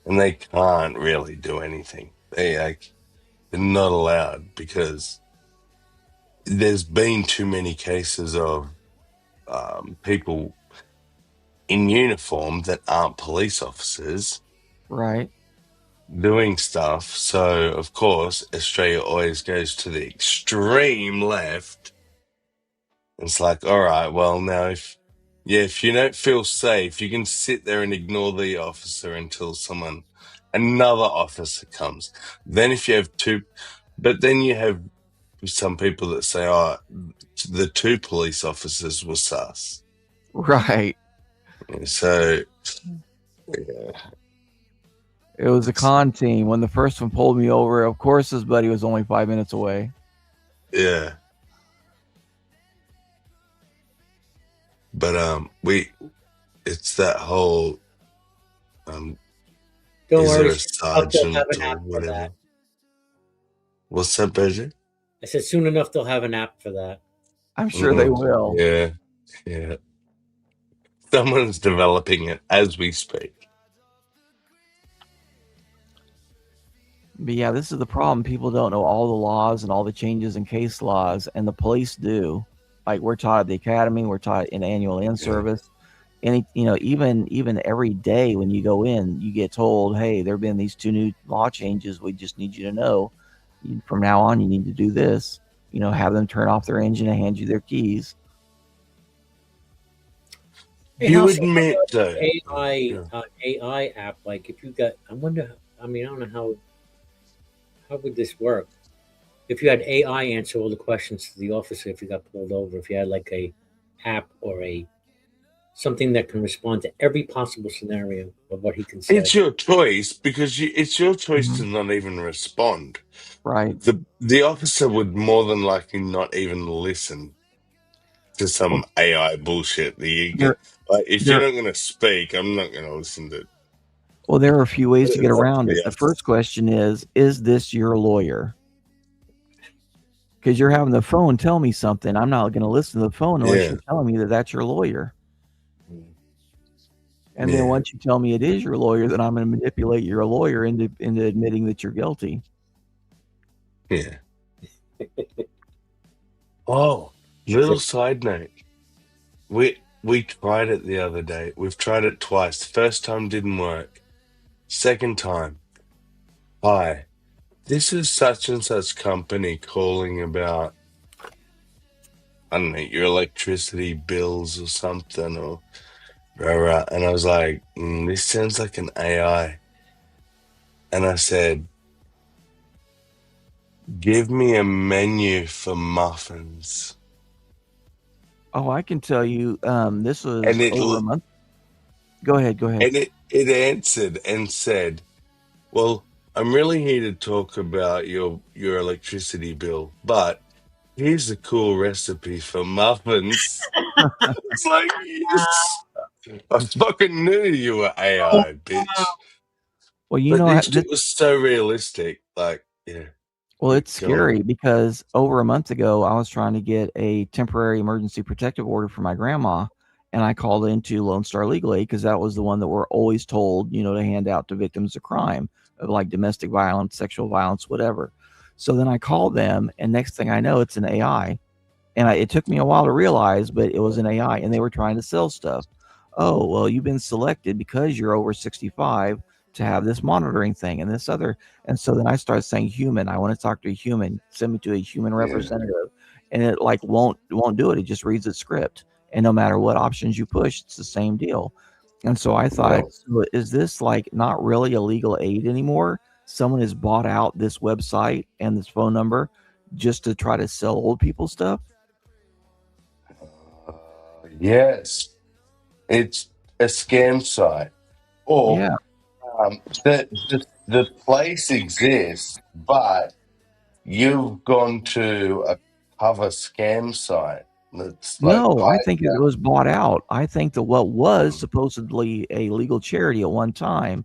And they can't really do anything. They're not allowed because there's been too many cases of people in uniform that aren't police officers. Right. Doing stuff. So, of course, Australia always goes to the extreme left. It's like, all right, well, now if you don't feel safe, you can sit there and ignore the officer until another officer comes. Then if you have but then you have some people that say, oh, the 2 police officers were sus. Right. So, yeah. It was a con team. When the first one pulled me over, of course his buddy was only 5 minutes away. Yeah. But it's that whole Don't is worry, it a sergeant have an or app for whatever? that. What's that, Bridget? I said soon enough they'll have an app for that. I'm sure they will. Yeah. Someone's developing it as we speak. But yeah, this is the problem. People don't know all the laws and all the changes in case laws, and the police do. Like we're taught at the academy, we're taught in annual in-service. And even every day when you go in, you get told, hey, there have been these 2 new law changes. We just need you to know from now on you need to do this. Have them turn off their engine and hand you their keys. You admit though, AI app, like if you got, I don't know how would this work? If you had AI answer all the questions to the officer if you got pulled over, if you had like a app or a something that can respond to every possible scenario of what he can say. It's your choice because it's your choice Mhm. to not even respond. Right. The officer would more than likely not even listen to some AI bullshit that you get. Like, if you're not going to speak, I'm not going to listen to. Well, there are a few ways to get It's up around to it. the The officer. first question is this your lawyer? Because you're having the phone tell me something. I'm not going to listen to the phone unless Yeah. you're telling me that that's your lawyer. And Yeah. then once you tell me it is your lawyer, then I'm going to manipulate your lawyer into admitting that you're guilty. Yeah. Oh, little side note. We tried it the other day. We've tried it twice. First time didn't work. Second time. Hi. This is such and such company calling about, I don't know, your electricity bills or something, or and I was like, this sounds like an AI. And I said, give me a menu for muffins. Oh, I can tell you, this was And it over a month. Go ahead. and it answered and said, well, I'm really here to talk about your electricity bill, but here's a cool recipe for muffins. It's like, yes, I fucking knew you were AI, bitch. Well, you But know, this shit was so realistic. Like, yeah. well, it's Go on. scary because over a month ago, I was trying to get a temporary emergency protective order for my grandma, and I called into Lone Star Legal Aid because that was the one that we're always told, to hand out to victims of crime, of like domestic violence, sexual violence, whatever. So then I called them, and next thing I know, it's an AI. And it took me a while to realize, but it was an AI, and they were trying to sell stuff. Oh, well, you've been selected because you're over 65 to have this monitoring thing and this other. And so then I started saying human. I want to talk to a human. Send me to a human representative, and it like won't do it. It just reads its script, and no matter what options you push, it's the same deal. And so I thought, so is this like not really a legal aid anymore? Someone has bought out this website and this phone number just to try to sell old people stuff. Yes, it's a scam site, or Yeah. the place exists, but you've gone to a cover scam site that's like No, I think it hijacked. was bought out. I think that what was supposedly a legal charity at one time,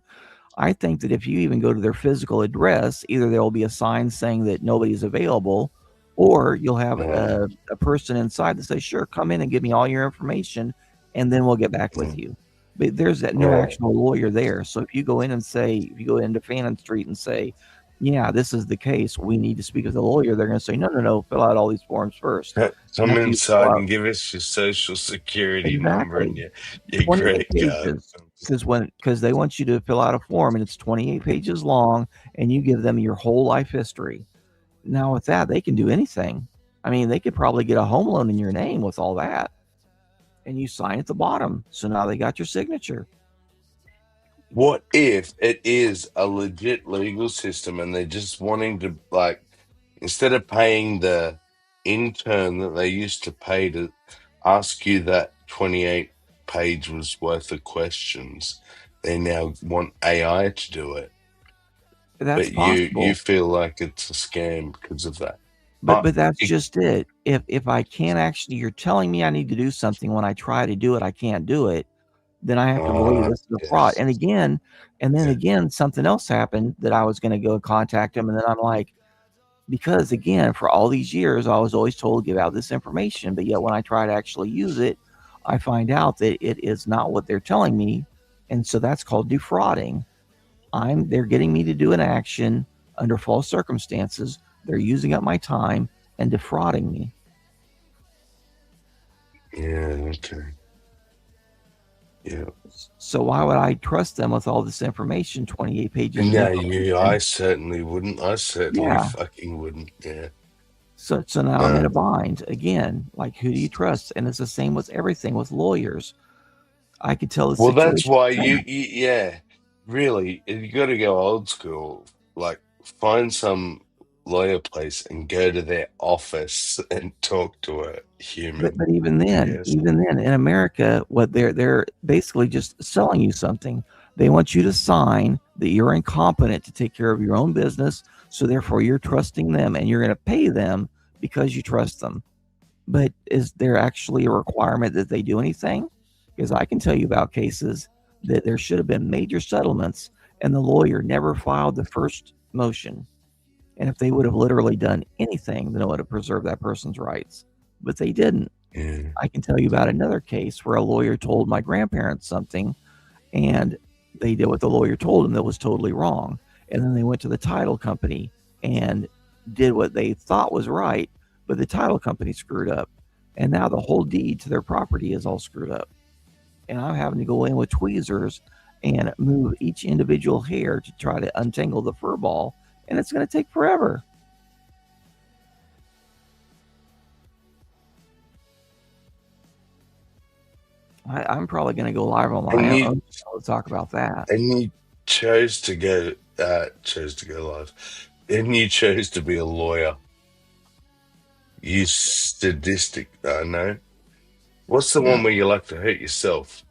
I think that if you even go to their physical address, either there will be a sign saying that nobody's available, or you'll have a person inside that says, sure, come in and give me all your information, and then we'll get back with you. But there's that no actual lawyer there. So if you go in and say, if you go into Fannin Street and say, yeah, this is the case, we need to speak with a lawyer, they're going to say, no, fill out all these forms first. Come After you fill inside out, and give us your social security number and exactly, your 28 credit card. pages, because they want you to fill out a form and it's 28 pages long, and you give them your whole life history. Now with that, they can do anything. I mean, they could probably get a home loan in your name with all that, and you sign at the bottom. So now they got your signature. What if it is a legit legal system and they're just wanting to, like, instead of paying the intern that they used to pay to ask you that 28 page was worth of questions, they now want AI to do it? That's But you possible. feel like it's a scam because of that. But that's just it. If I can't actually, you're telling me I need to do something, when I try to do it, I can't do it, then I have to believe this is a fraud. And again, something else happened that I was going to go contact him, and then I'm like, because again, for all these years, I was always told to give out this information, but yet when I try to actually use it, I find out that it is not what they're telling me, and so that's called defrauding. They're getting me to do an action under false circumstances. They're using up my time and defrauding me. Yeah, okay. Yeah. So why would I trust them with all this information, 28 pages of No, information? I certainly wouldn't. I certainly fucking wouldn't. Yeah. So now I'm in a bind again. Like, who do you trust? And it's the same with everything with lawyers. I could tell the Well, situation. that's why yeah, really, you got to go old school. Like, find some lawyer place and go to their office and talk to a human. But even then, Yes. in America, what they're basically just selling you something. They want you to sign that you're incompetent to take care of your own business, so therefore you're trusting them and you're going to pay them because you trust them. But is there actually a requirement that they do anything? Because I can tell you about cases that there should have been major settlements and the lawyer never filed the first motion. And if they would have literally done anything, then it would have preserved that person's rights. But they didn't. Yeah. I can tell you about another case where a lawyer told my grandparents something and they did what the lawyer told them that was totally wrong. And then they went to the title company and did what they thought was right, but the title company screwed up. And now the whole deed to their property is all screwed up. And I'm having to go in with tweezers and move each individual hair to try to untangle the fur ball. And it's going to take forever. I'm probably going to go live on my own show to talk about that. And you chose to go live. And you chose to be a lawyer. You sadistic, no? What's the one where you like to hurt yourself?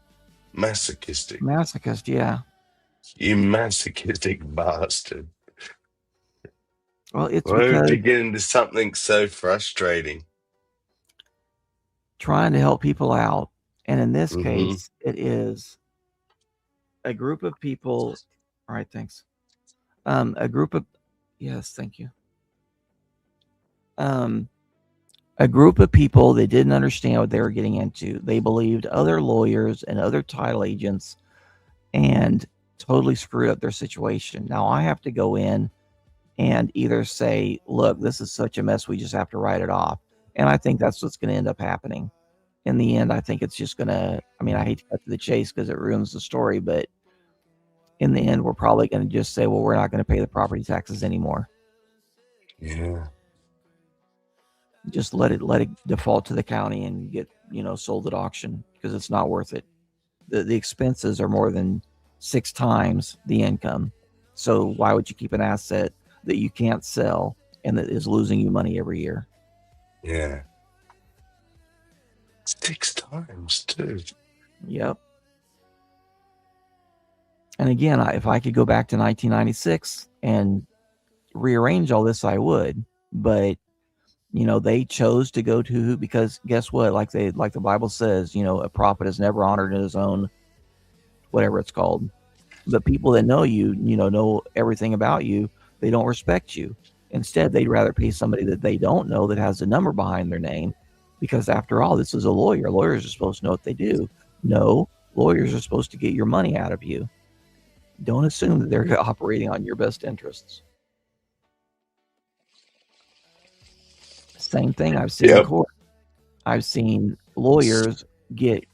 Masochistic. Masochist, yeah. You masochistic bastard. Well, it's Why would because you get into something so frustrating? trying to help people out. And in this case, it is a group of people. All right, thanks. A group of, yes, thank you. A group of people that didn't understand what they were getting into. They believed other lawyers and other title agents and totally screwed up their situation. Now I have to go in and either say, look, this is such a mess, we just have to write it off. And I think that's what's going to end up happening. In the end, I think it's just going to, I mean, I hate to cut to the chase because it ruins the story, but in the end, we're probably going to just say, well, we're not going to pay the property taxes anymore. Yeah. Just let it default to the county and get, sold at auction because it's not worth it. The expenses are more than 6 times the income. So why would you keep an asset that you can't sell and that is losing you money every year? Yeah. 6 times too. Yep. And again, if I could go back to 1996 and rearrange all this, I would. But they chose to go to, because guess what? Like the Bible says, a prophet is never honored in his own, whatever it's called. But people that know you, know everything about you, they don't respect you. Instead, they'd rather pay somebody that they don't know that has a number behind their name, because after all, this is a lawyer. Lawyers are supposed to know what they do. No, lawyers are supposed to get your money out of you. Don't assume that they're operating on your best interests. Same thing I've seen in court. I've seen lawyers get,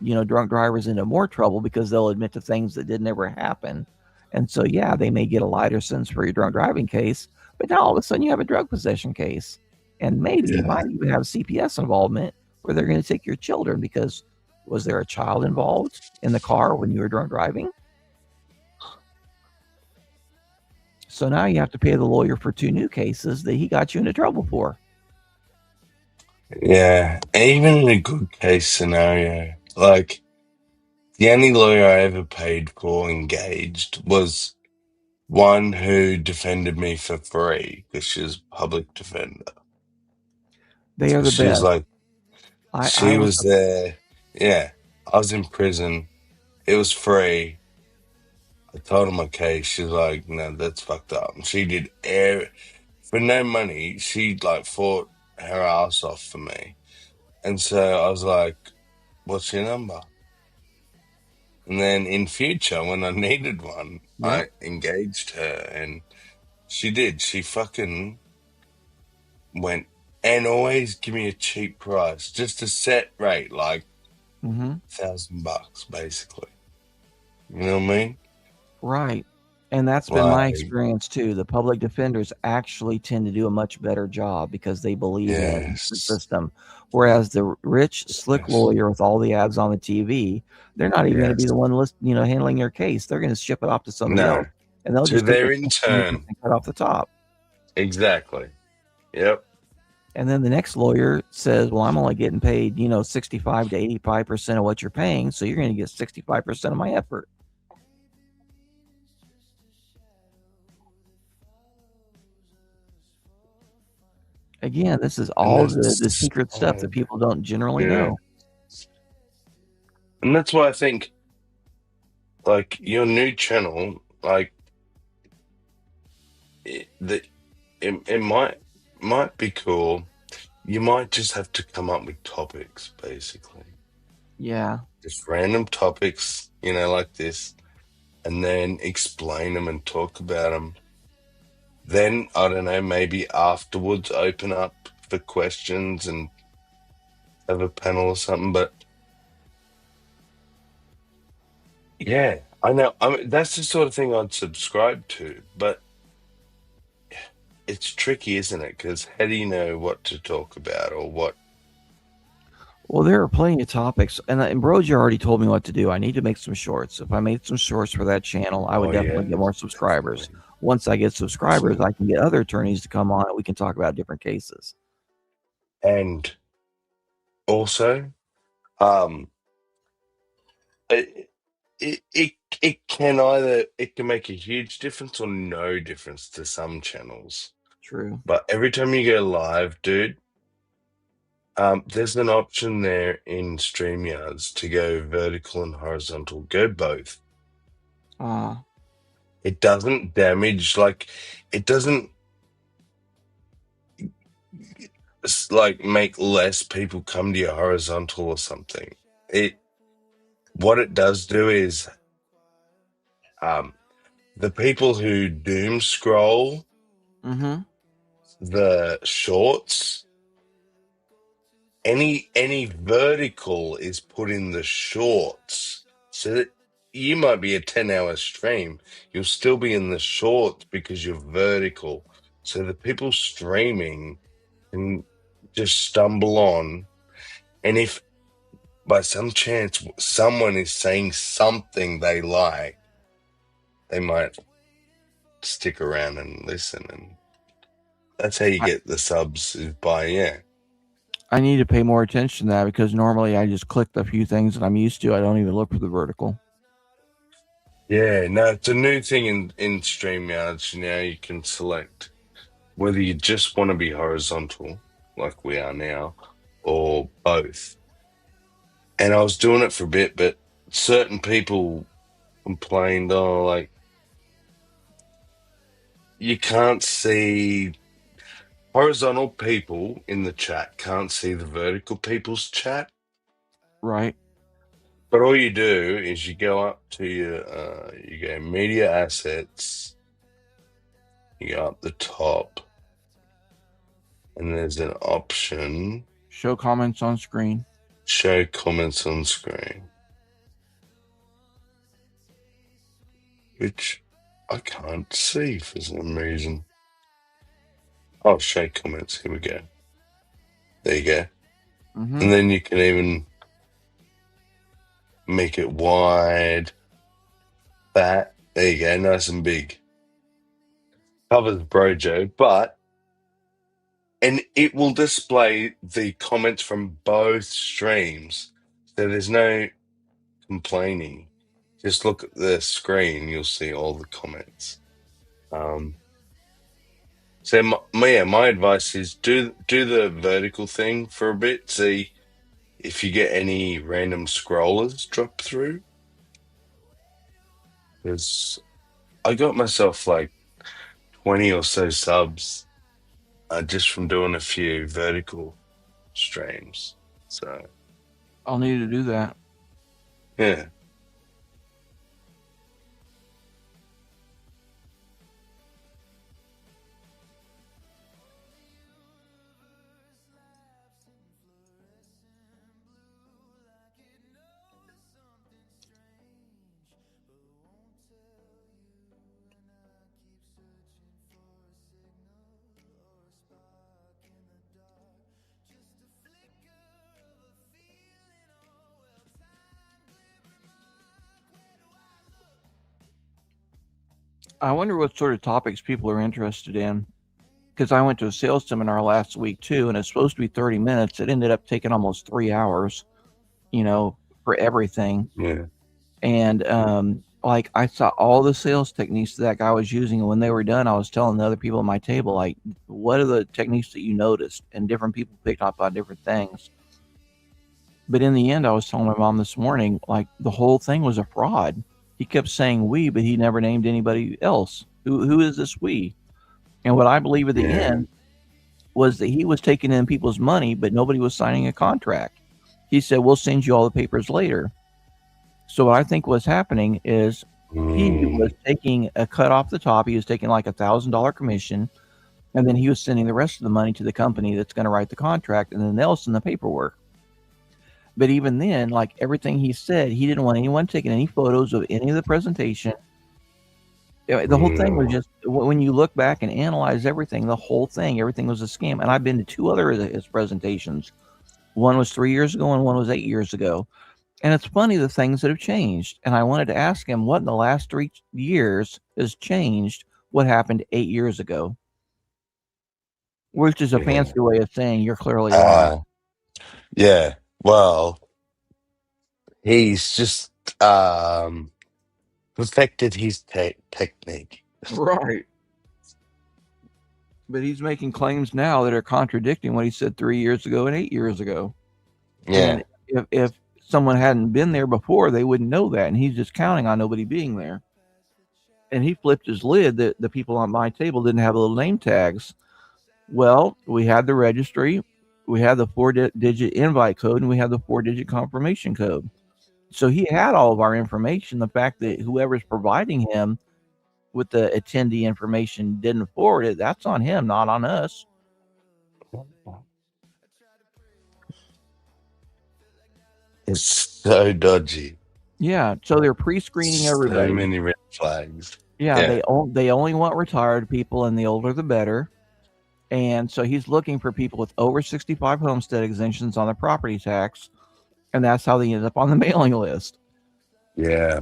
drunk drivers into more trouble because they'll admit to things that didn't ever happen. And so, yeah, they may get a lighter sentence for your drunk driving case, but now all of a sudden you have a drug possession case. And maybe you might even have CPS involvement where they're going to take your children because was there a child involved in the car when you were drunk driving? So now you have to pay the lawyer for 2 new cases that he got you into trouble for. Yeah, even in a good case scenario, like the only lawyer I ever paid for engaged was one who defended me for free because she was a public defender. They are the She was best. like, I was there. Yeah, I was in prison. It was free. I told her my case. She was like, no, that's fucked up. And she did for no money. She fought her ass off for me. And so I was like, what's your number? And then in future, when I needed one, I engaged her and she did. She fucking went and always give me a cheap price, just a set rate, like $1,000 basically. You know what I mean? Right. And that's been my experience too. The public defenders actually tend to do a much better job because they believe in the system. Whereas the rich, slick lawyer with all the ads on the TV, they're not even going to be the one handling your case. They're going to ship it off to somebody else. And they'll To just take their the intern. and cut off the top. Exactly. Yep. And then the next lawyer says, well, I'm only getting paid, 65 to 85% of what you're paying. So you're going to get 65% of my effort. Again, this is all the secret stuff that people don't generally know. And that's why I think, like, your new channel, like, it might be cool. You might just have to come up with topics, basically. Yeah. Just random topics, like this, and then explain them and talk about them. Then, I don't know, maybe afterwards open up for questions and have a panel or something. But yeah, I know. I mean, that's the sort of thing I'd subscribe to, but it's tricky, isn't it? Because how do you know what to talk about or what? Well, there are plenty of topics, and Broja already told me what to do. I need to make some shorts. If I made some shorts for that channel, I would definitely get more subscribers. Once I get subscribers, I can get other attorneys to come on, and we can talk about different cases. And also, it can make a huge difference or no difference to some channels. True. But every time you go live, dude, there's an option there in StreamYards to go vertical and horizontal. Go both. It doesn't damage, it doesn't make less people come to your horizontal or something. What it does do is, the people who doom scroll the shorts, any vertical is put in the shorts, so that you might be a 10-hour stream, you'll still be in the shorts because you're vertical. So the people streaming can just stumble on, and if by some chance someone is saying something they like, they might stick around and listen, and that's how you get the subs, is by I need to pay more attention to that, because normally I just click the few things that I'm used to. I don't even look for the vertical. Yeah, no, it's a new thing in StreamYards. Now you can select whether you just want to be horizontal, like we are now, or both. And I was doing it for a bit, but certain people complained, you can't see, horizontal people in the chat can't see the vertical people's chat. Right. But all you do is you go up to you go media assets, you go up the top, and there's an option. Show comments on screen. Show comments on screen. Which I can't see for some reason. Oh, show comments. Here we go. There you go. And then you can even make it wide, fat. There you go. Nice and big. Covers Brojo, and it will display the comments from both streams. So there's no complaining. Just look at the screen, you'll see all the comments. So my advice is do the vertical thing for a bit. See if you get any random scrollers drop through. Because I got myself 20 or so subs just from doing a few vertical streams. So I'll need to do that. yeah. I wonder what sort of topics people are interested in. because I went to a sales seminar last week too, and it's supposed to be 30 minutes. It ended up taking almost 3 hours, for everything. Yeah. And like I saw all the sales techniques that guy was using, and when they were done, I was telling the other people at my table, like, what are the techniques that you noticed? And different people picked up on different things. But in the end, I was telling my mom this morning, like, the whole thing was a fraud. He kept saying we, but he never named anybody else. Who is this we? And what I believe at the end was that he was taking in people's money, but nobody was signing a contract. He said, we'll send you all the papers later. So what I think was happening is he was taking a cut off the top. He was taking like $1,000 commission, and then he was sending the rest of the money to the company that's going to write the contract, and then they'll send the paperwork. But even then, like everything he said, he didn't want anyone taking any photos of any of the presentation. The whole thing was just, when you look back and analyze everything, everything was a scam. And I've been to 2 other of his presentations. One was 3 years ago and one was 8 years ago. And it's funny the things that have changed. And I wanted to ask him what in the last 3 years has changed what happened 8 years ago. Which is a fancy way of saying you're clearly wrong. Yeah. Well, he's just perfected his technique. Right. But he's making claims now that are contradicting what he said 3 years ago and 8 years ago. Yeah. And if someone hadn't been there before, they wouldn't know that. And he's just counting on nobody being there. And he flipped his lid that the people on my table didn't have little name tags. Well, we had the registry, we had the 4-digit invite code, and we had the 4-digit confirmation code. So he had all of our information. The fact that whoever's providing him with the attendee information didn't forward it, that's on him, not on us. It's so dodgy. Yeah, so they're pre-screening everybody. So many red flags. Yeah, they only want retired people, and the older the better. And so he's looking for people with over 65 homestead exemptions on the property tax, and that's how they end up on the mailing list. Yeah.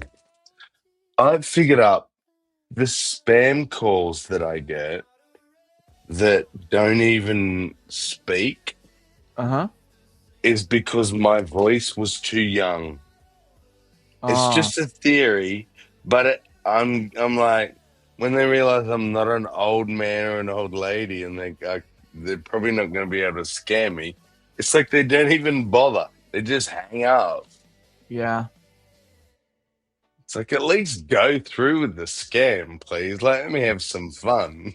I've figured out the spam calls that I get that don't even speak is because my voice was too young. It's just a theory, but I'm like, when they realize I'm not an old man or an old lady, and they're probably not going to be able to scam me, it's like they don't even bother. They just hang up. Yeah. It's like, at least go through with the scam, please. Let me have some fun.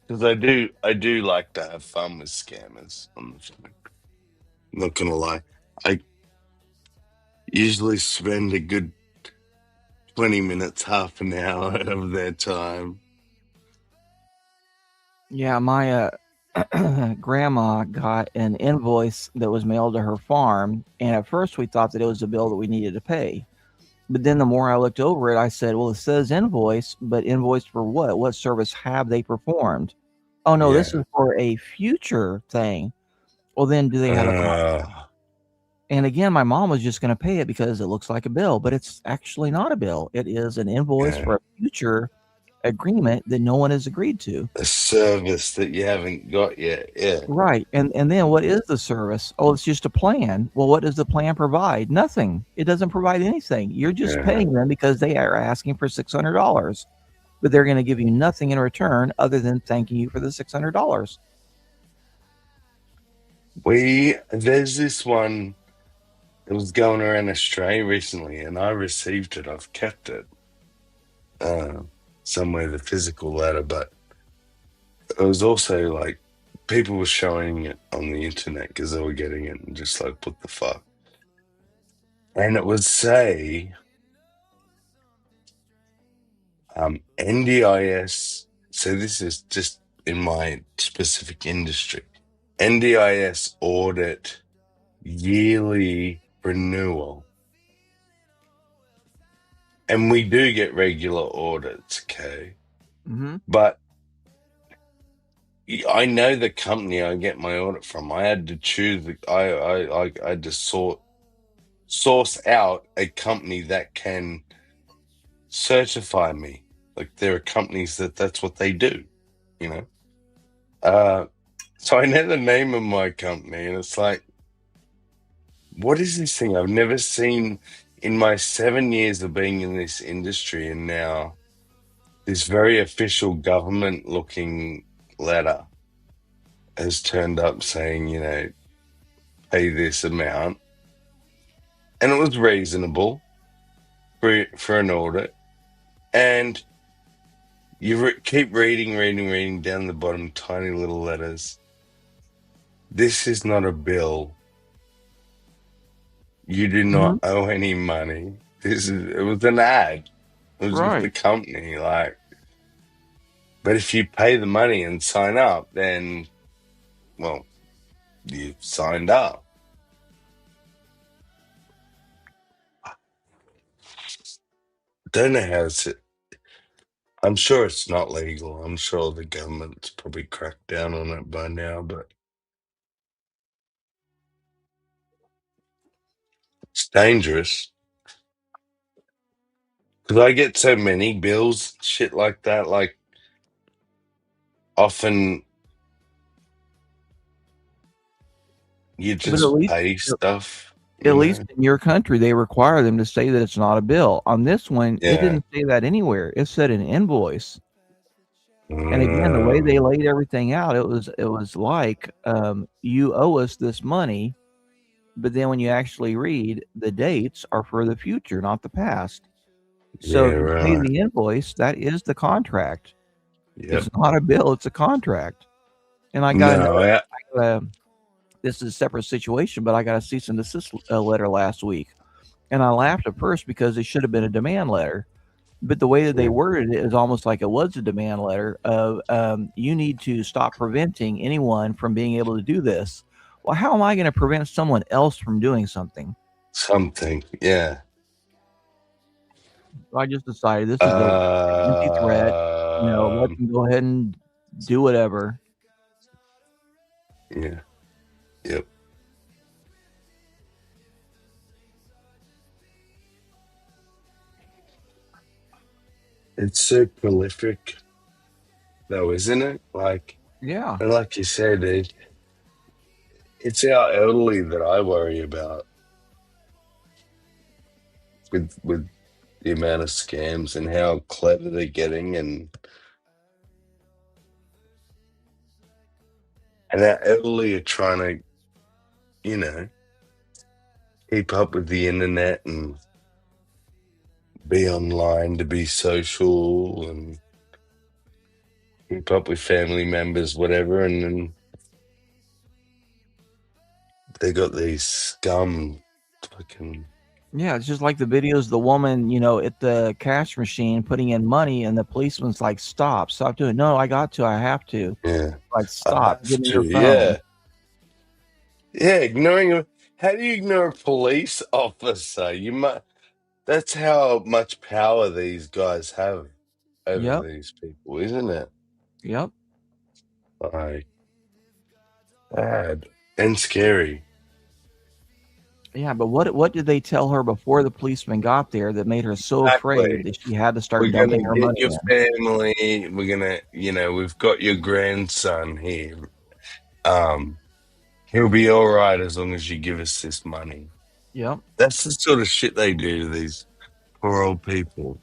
Because I do like to have fun with scammers on the phone. I'm not gonna lie. I usually spend a good 20 minutes, half an hour of their time. Yeah, my grandma got an invoice that was mailed to her farm, and at first we thought that it was a bill that we needed to pay. But then the more I looked over it, I said, well, it says invoice, but invoice for what? What service have they performed? Oh, no, this is for a future thing. Well, then do they have a contract? And again, my mom was just going to pay it because it looks like a bill, but it's actually not a bill. It is an invoice for a future agreement that no one has agreed to. A service that you haven't got yet. Yeah. Right. And then what is the service? Oh, it's just a plan. Well, what does the plan provide? Nothing. It doesn't provide anything. You're just paying them because they are asking for $600, but they're going to give you nothing in return other than thanking you for the $600. There's this one that was going around Australia recently, and I received it. I've kept it somewhere, the physical letter, but it was also like people were showing it on the internet because they were getting it and just like, what the fuck? And it would say NDIS. So this is just in my specific industry. NDIS audit yearly renewal. And we do get regular audits, okay? But I know the company I get my audit from. I had to choose. I had to source out a company that can certify me. Like there are companies that's what they do, you know. So I know the name of my company, and it's like, what is this thing I've never seen in my 7 years of being in this industry, and now this very official government-looking letter has turned up saying, you know, pay this amount, and it was reasonable for an audit, and you keep reading down the bottom, tiny little letters. This is not a bill. You do not owe any money. It was an ad. It was with the company, like. But if you pay the money and sign up, then, well, you signed up. Don't know how it's. I'm sure it's not legal. I'm sure the government's probably cracked down on it by now, but it's dangerous. Because I get so many bills, shit like that. Like, often you But at just least, pay stuff. at least in your country, they require them to say that it's not a bill. On this one, it Yeah. didn't say that anywhere. It said an invoice. And again, the way they laid everything out, it was like, you owe us this money, but then when you actually read, the dates are for the future, not the past. So Yeah, if you pay right. the invoice, that is the contract. Yep. It's not a bill, it's a contract. And I got No, this is a separate situation, but I got a cease and desist letter last week. And I laughed at first because it should have been a demand letter. But the way that they worded it is almost like it was a demand letter of, you need to stop preventing anyone from being able to do this. Well, how am I going to prevent someone else from doing something? Something, yeah. So I just decided this is a empty threat. You know, let them go ahead and do whatever. Yeah. Yep. It's so prolific, though, isn't it? Like, yeah. And like you said, it's our elderly that I worry about with the amount of scams and how clever they're getting, and our elderly are trying to, you know, keep up with the internet and be online to be social and keep up with family members, whatever, and then they got these scum fucking. Yeah, it's just like the videos of the woman, you know, at the cash machine putting in money, and the policeman's like, stop doing it. No, I have to. Yeah. Like, stop, give me your phone. Yeah. Yeah, ignoring him. How do you ignore a police officer? That's how much power these guys have over these people, isn't it? Yep. Like, bad and scary. Yeah, but what did they tell her before the policeman got there that made her so afraid that she had to start We're dumping gonna her get money your in? family. We're gonna, we've got your grandson here. He'll be all right as long as you give us this money. Yep. That's the sort of shit they do to these poor old people.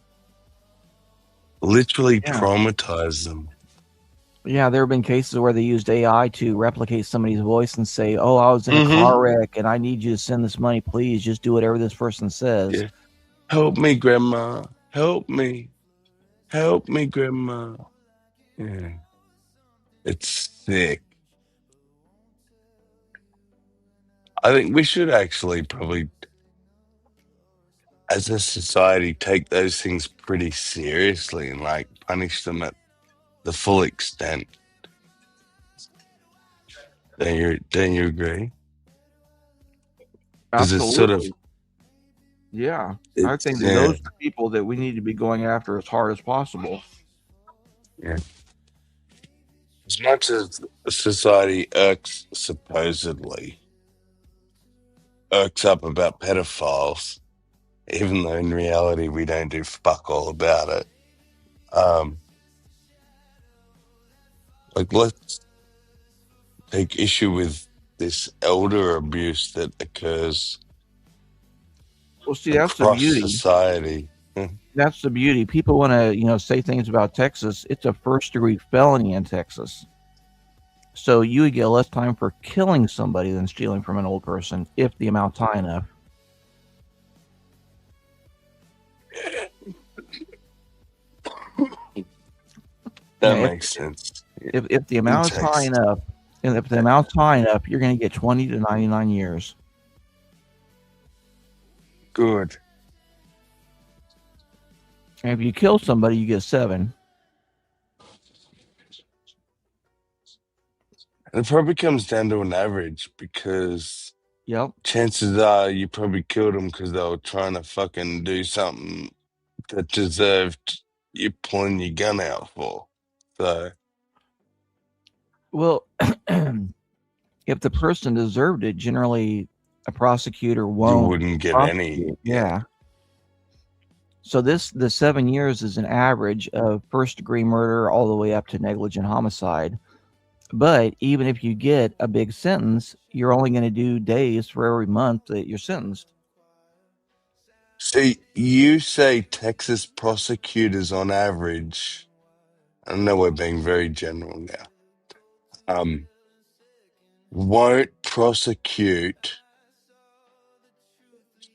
Literally traumatize them. Yeah, there have been cases where they used AI to replicate somebody's voice and say, oh, I was in a car wreck and I need you to send this money. Please just do whatever this person says. Yeah. Help me, Grandma. Help me. Help me, Grandma. Yeah. It's sick. I think we should actually probably, as a society, take those things pretty seriously and like punish them at the full extent. Don't you agree? Because it's sort of, yeah. I think that those are the people that we need to be going after as hard as possible. Yeah. As much as society supposedly irks up about pedophiles, even though in reality we don't do fuck all about it. Like, let's take issue with this elder abuse that occurs Well, see, that's the across beauty. society. That's the beauty. People want to, say things about Texas. It's a first-degree felony in Texas. So you would get less time for killing somebody than stealing from an old person if the amount's high enough. That makes sense. If the amount is high enough, and if the amount's high enough, you're going to get 20 to 99 years. Good. And if you kill somebody, you get 7. And it probably comes down to an average because chances are you probably killed them because they were trying to fucking do something that deserved you pulling your gun out for. So, Well, if the person deserved it, generally a prosecutor won't. wouldn't get any. Yeah. So the 7 years is an average of first-degree murder all the way up to negligent homicide. But even if you get a big sentence, you're only going to do days for every month that you're sentenced. See, you say Texas prosecutors on average, I know we're being very general now, won't prosecute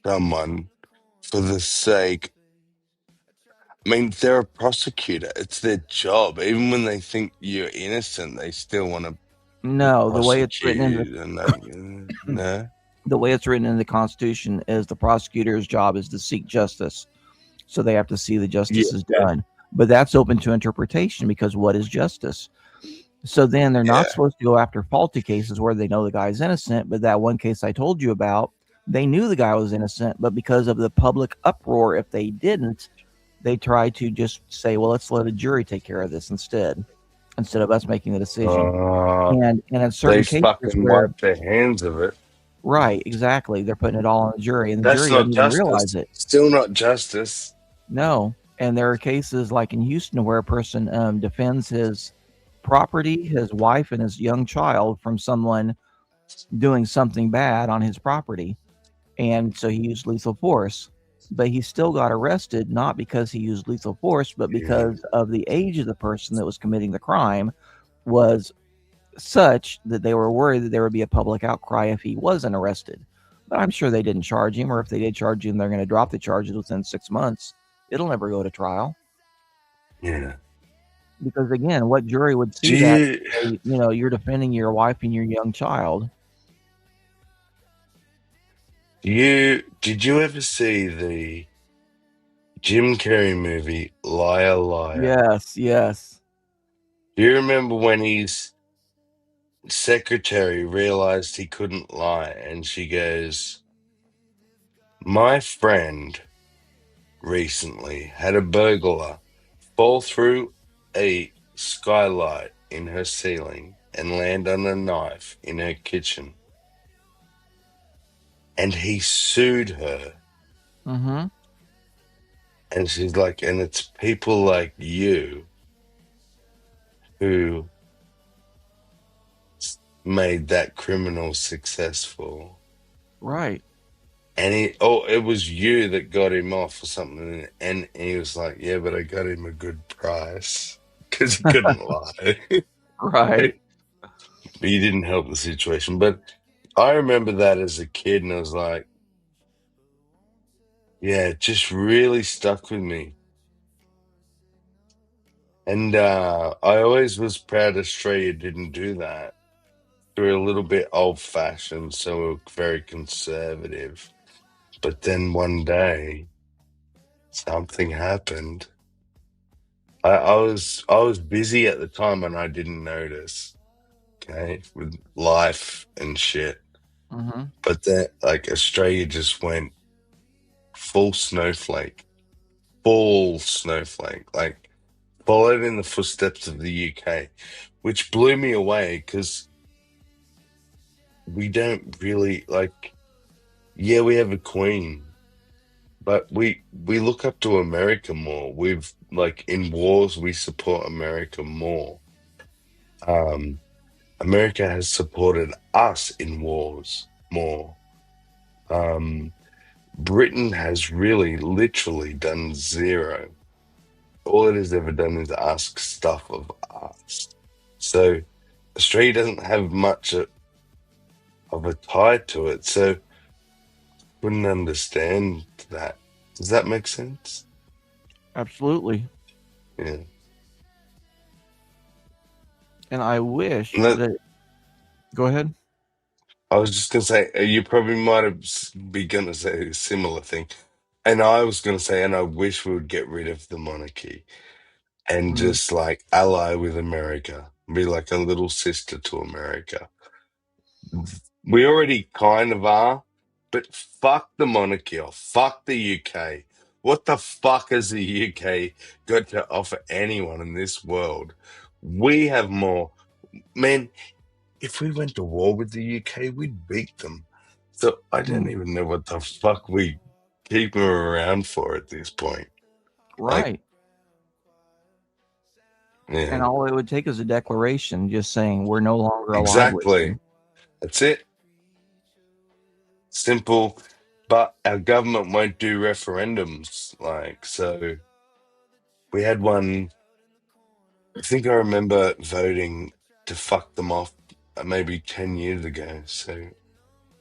someone for the sake. I mean, they're a prosecutor. It's their job. Even when they think you're innocent, they still want to No, the way it's written in no. The way it's written in the Constitution is the prosecutor's job is to seek justice. So they have to see the justice is done. But that's open to interpretation because what is justice? So then they're not supposed to go after faulty cases where they know the guy's innocent. But that one case I told you about, they knew the guy was innocent, but because of the public uproar, if they didn't, they tried to just say, well, let's let a jury take care of this instead of us making the decision. And in certain they cases fucking wipe their hands of it. Right, exactly. They're putting it all on the jury, and the That's jury not doesn't even justice. realize it. Still not justice. No, and there are cases like in Houston where a person defends his property, his wife, and his young child from someone doing something bad on his property, and so he used lethal force. But he still got arrested, not because he used lethal force, but because of the age of the person that was committing the crime was such that they were worried that there would be a public outcry if he wasn't arrested. But I'm sure they didn't charge him, or if they did charge him, they're going to drop the charges within 6 months. It'll never go to trial. Yeah. Because again, what jury would see that? Say, you're defending your wife and your young child. Did you ever see the Jim Carrey movie Liar Liar? Yes. Do you remember when his secretary realized he couldn't lie and she goes, my friend recently had a burglar fall through a skylight in her ceiling and land on a knife in her kitchen. And he sued her. Mm-hmm. And she's like, and it's people like you who made that criminal successful. Right. And it was you that got him off or something. And he was like, yeah, but I got him a good price because he couldn't lie. Right. But you didn't help the situation. But I remember that as a kid, and I was like, yeah, it just really stuck with me. And I always was proud Australia didn't do that. We're a little bit old-fashioned, so we're very conservative. But then one day, something happened. I was busy at the time and I didn't notice. Okay, with life and shit. Mm-hmm. But then, Australia just went full snowflake, followed in the footsteps of the UK, which blew me away because we don't really we have a queen, But we look up to America more. We've like in wars we support America more. America has supported us in wars more. Britain has really literally done zero. All it has ever done is ask stuff of us. So Australia doesn't have much of a tie to it. So wouldn't understand that. Does that make sense? Absolutely. Yeah. And I wish And that. Go ahead. I was just going to say, you probably might have be going to say a similar thing. And I was going to say, and I wish we would get rid of the monarchy and just like ally with America, be like a little sister to America. We already kind of are, but fuck the monarchy or fuck the UK. What the fuck has the UK got to offer anyone in this world? We have more. Man, if we went to war with the UK, we'd beat them. So I don't even know what the fuck we keep them around for at this point. Right. Yeah. And all it would take is a declaration just saying we're no longer alive. Exactly. That's it. Simple. But our government won't do referendums. Like, so we had one. I think I remember voting to fuck them off maybe 10 years ago. So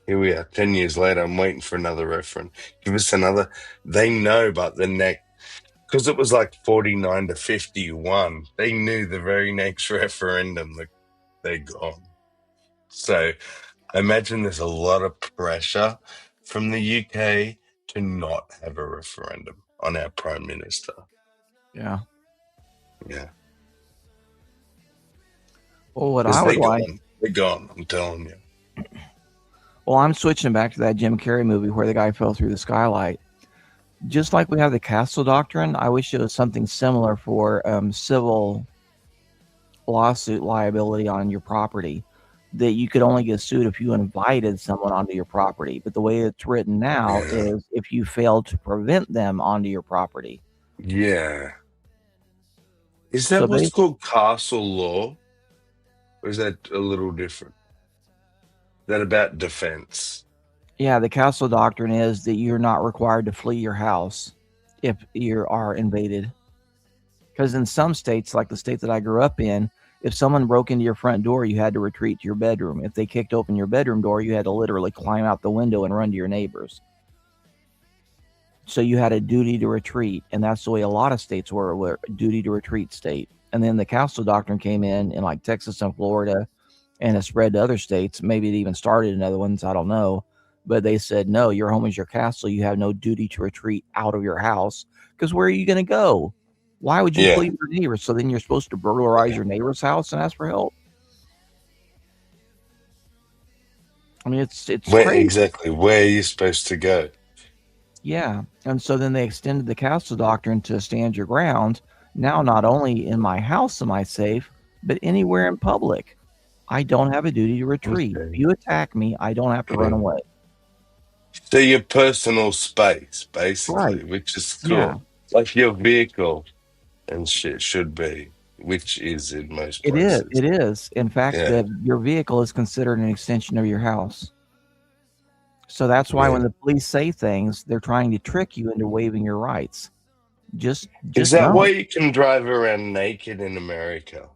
here we are, 10 years later. I'm waiting for another referendum. Give us another. They know, but the next, because it was like 49 to 51, they knew the very next referendum that they're gone. So I imagine there's a lot of pressure from the UK to not have a referendum on our Prime Minister. Yeah. Yeah. Well, what I would like. They're gone, I'm telling you. Well, I'm switching back to that Jim Carrey movie where the guy fell through the skylight. Just like we have the castle doctrine, I wish it was something similar for civil lawsuit liability on your property, that you could only get sued if you invited someone onto your property. But the way it's written now is if you failed to prevent them onto your property. Yeah. Is that what's called castle law? Or is that a little different? Is that about defense? Yeah, the castle doctrine is that you're not required to flee your house if you are invaded. Because in some states, like the state that I grew up in, if someone broke into your front door, you had to retreat to your bedroom. If they kicked open your bedroom door, you had to literally climb out the window and run to your neighbors. So you had a duty to retreat, and that's the way a lot of states were a duty to retreat state. And then the castle doctrine came in like Texas and Florida, and it spread to other states. Maybe it even started in other ones, I don't know. But they said, no, your home is your castle. You have no duty to retreat out of your house, because where are you going to go? Why would you flee your neighbors? So then you're supposed to burglarize your neighbor's house and ask for help? I mean, it's crazy. Exactly. Where are you supposed to go? Yeah. And so then they extended the castle doctrine to stand your ground. Now, not only in my house am I safe, but anywhere in public, I don't have a duty to retreat. If you attack me, I don't have to run away. So your personal space, basically, which is cool. Yeah. Like your vehicle and shit should be, which is in most places. It is. In fact, your vehicle is considered an extension of your house. So that's why when the police say things, they're trying to trick you into waiving your rights. Just is that know. why you can drive around naked in America?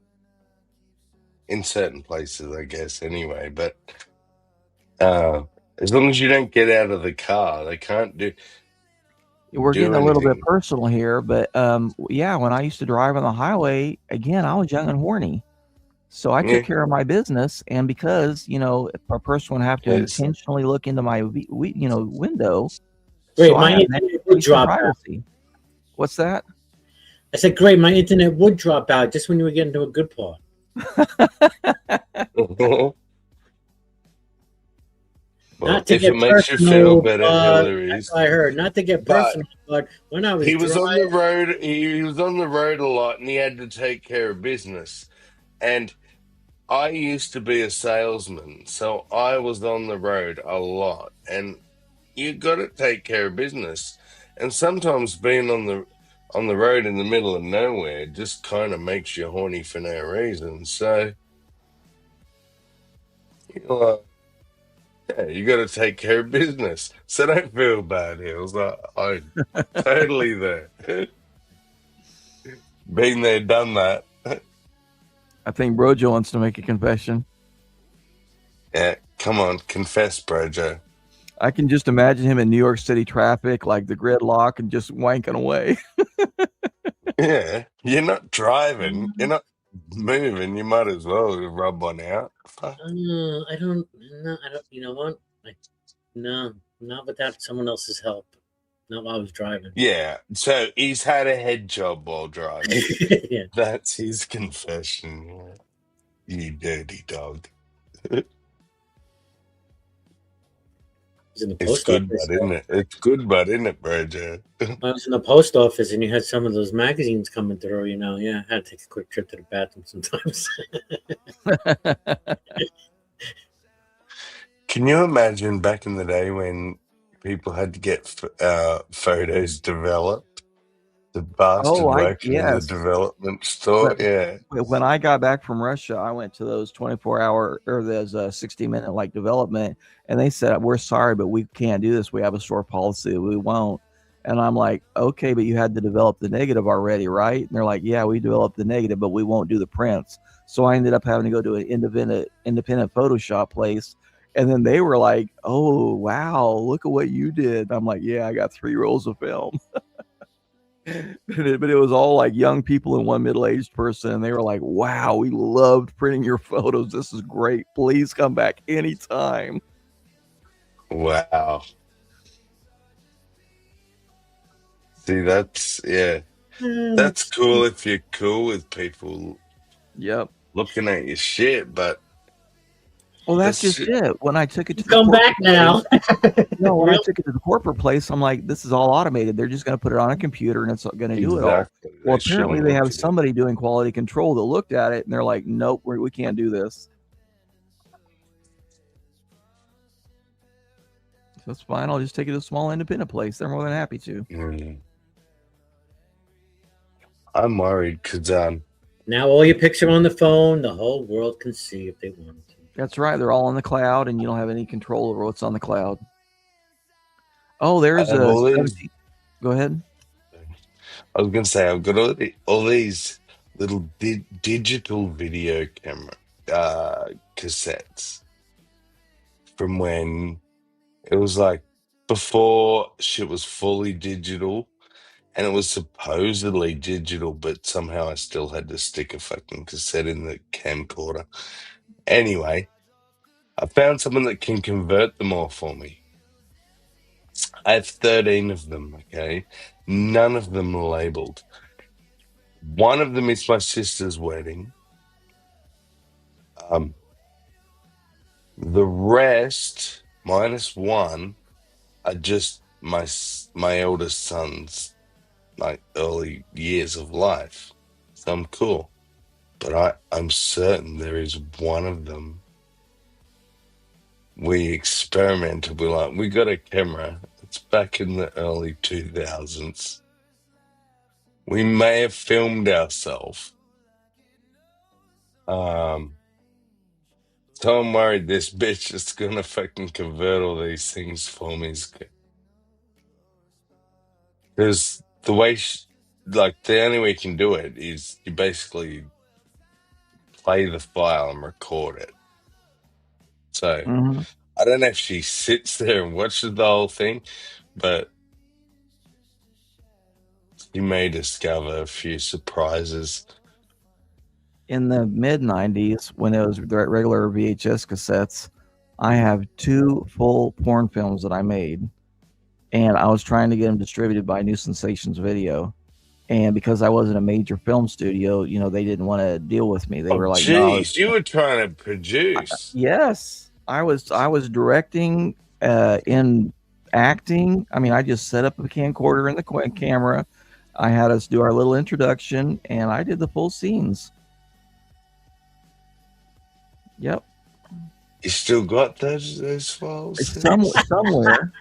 In certain places, I guess, anyway. But as long as you don't get out of the car, they can't do. We're getting a little bit personal here, but yeah, when I used to drive on the highway, again, I was young and horny. So I took care of my business, and because, if a person would have to intentionally look into my, window. Great, so my internet would drop out. What's that? I said, great, my internet would drop out just when you were getting to a good part. Well, if it makes you feel better, Hillary's. I heard not to get personal, but when I was he was on the road, he was on the road a lot, and he had to take care of business. And I used to be a salesman, so I was on the road a lot, and you got to take care of business. And sometimes being on the road in the middle of nowhere just kind of makes you horny for no reason. So, yeah, you got to take care of business. So don't feel bad, Hills. I'm totally there. Been there, done that. I think Brojo wants to make a confession. Yeah, come on, confess, Brojo. I can just imagine him in New York City traffic, like the gridlock, and just wanking away. Yeah, you're not driving, you're not moving. You might as well rub one out. Fuck. I don't. No, I don't. You know what? No, not without someone else's help. Not while I was driving. Yeah, so he's had a head job while driving. Yeah. That's his confession. Yeah. You dirty dog. In the It's post good, office. but isn't it? It's good, but isn't it, Brojo? I was in the post office, and you had some of those magazines coming through. Yeah, I had to take a quick trip to the bathroom sometimes. Can you imagine back in the day when people had to get photos developed? The bastard working in the development store. Yeah. When I got back from Russia, I went to those 24-hour or those 60-minute like development, and they said, "We're sorry, but we can't do this. We have a store policy. We won't." And I'm like, "Okay, but you had to develop the negative already, right?" And they're like, "Yeah, we developed the negative, but we won't do the prints." So I ended up having to go to an independent Photoshop place. And then they were like, "Oh, wow, look at what you did." I'm like, "Yeah, I got 3 rolls of film." But it was all like young people and one middle-aged person. And they were like, "Wow, we loved printing your photos. This is great. Please come back anytime." Wow. See, that's that's cool if you're cool with people. Yep. Looking at your shit, but well, that's just it. When I took it to come back now. No, when I took it to the corporate place, I'm like, this is all automated. They're just going to put it on a computer and it's going to do it all. Well, apparently they have somebody doing quality control that looked at it and they're like, "Nope, we can't do this." So that's fine. I'll just take it to a small independent place. They're more than happy to. I'm worried because now all your picture on the phone, the whole world can see if they want to. That's right. They're all on the cloud, and you don't have any control over what's on the cloud. Oh, there's a. Go ahead. I was going to say, I've got all these little digital video camera cassettes from when it was like before shit was fully digital, and it was supposedly digital, but somehow I still had to stick a fucking cassette in the camcorder. Anyway, I found someone that can convert them all for me. I have 13 of them, okay? None of them are labeled. One of them is my sister's wedding. The rest, minus one, are just my eldest son's like early years of life. So I'm cool. But I'm certain there is one of them we experimented. We got a camera. It's back in the early 2000s. We may have filmed ourselves. So I'm worried this bitch is gonna fucking convert all these things for me. Because the way, the only way you can do it is you basically play the file and record it. So I don't know if she sits there and watches the whole thing, but you may discover a few surprises. In the mid-90s, when it was regular VHS cassettes, I have 2 full porn films that I made, and I was trying to get them distributed by New Sensations Video. And because I wasn't a major film studio, they didn't want to deal with me. They were like, "Geez, you were trying to produce." Yes, I was directing, in acting. I mean, I just set up a camcorder in the camera. I had us do our little introduction, and I did the full scenes. Yep. You still got those files? Somewhere,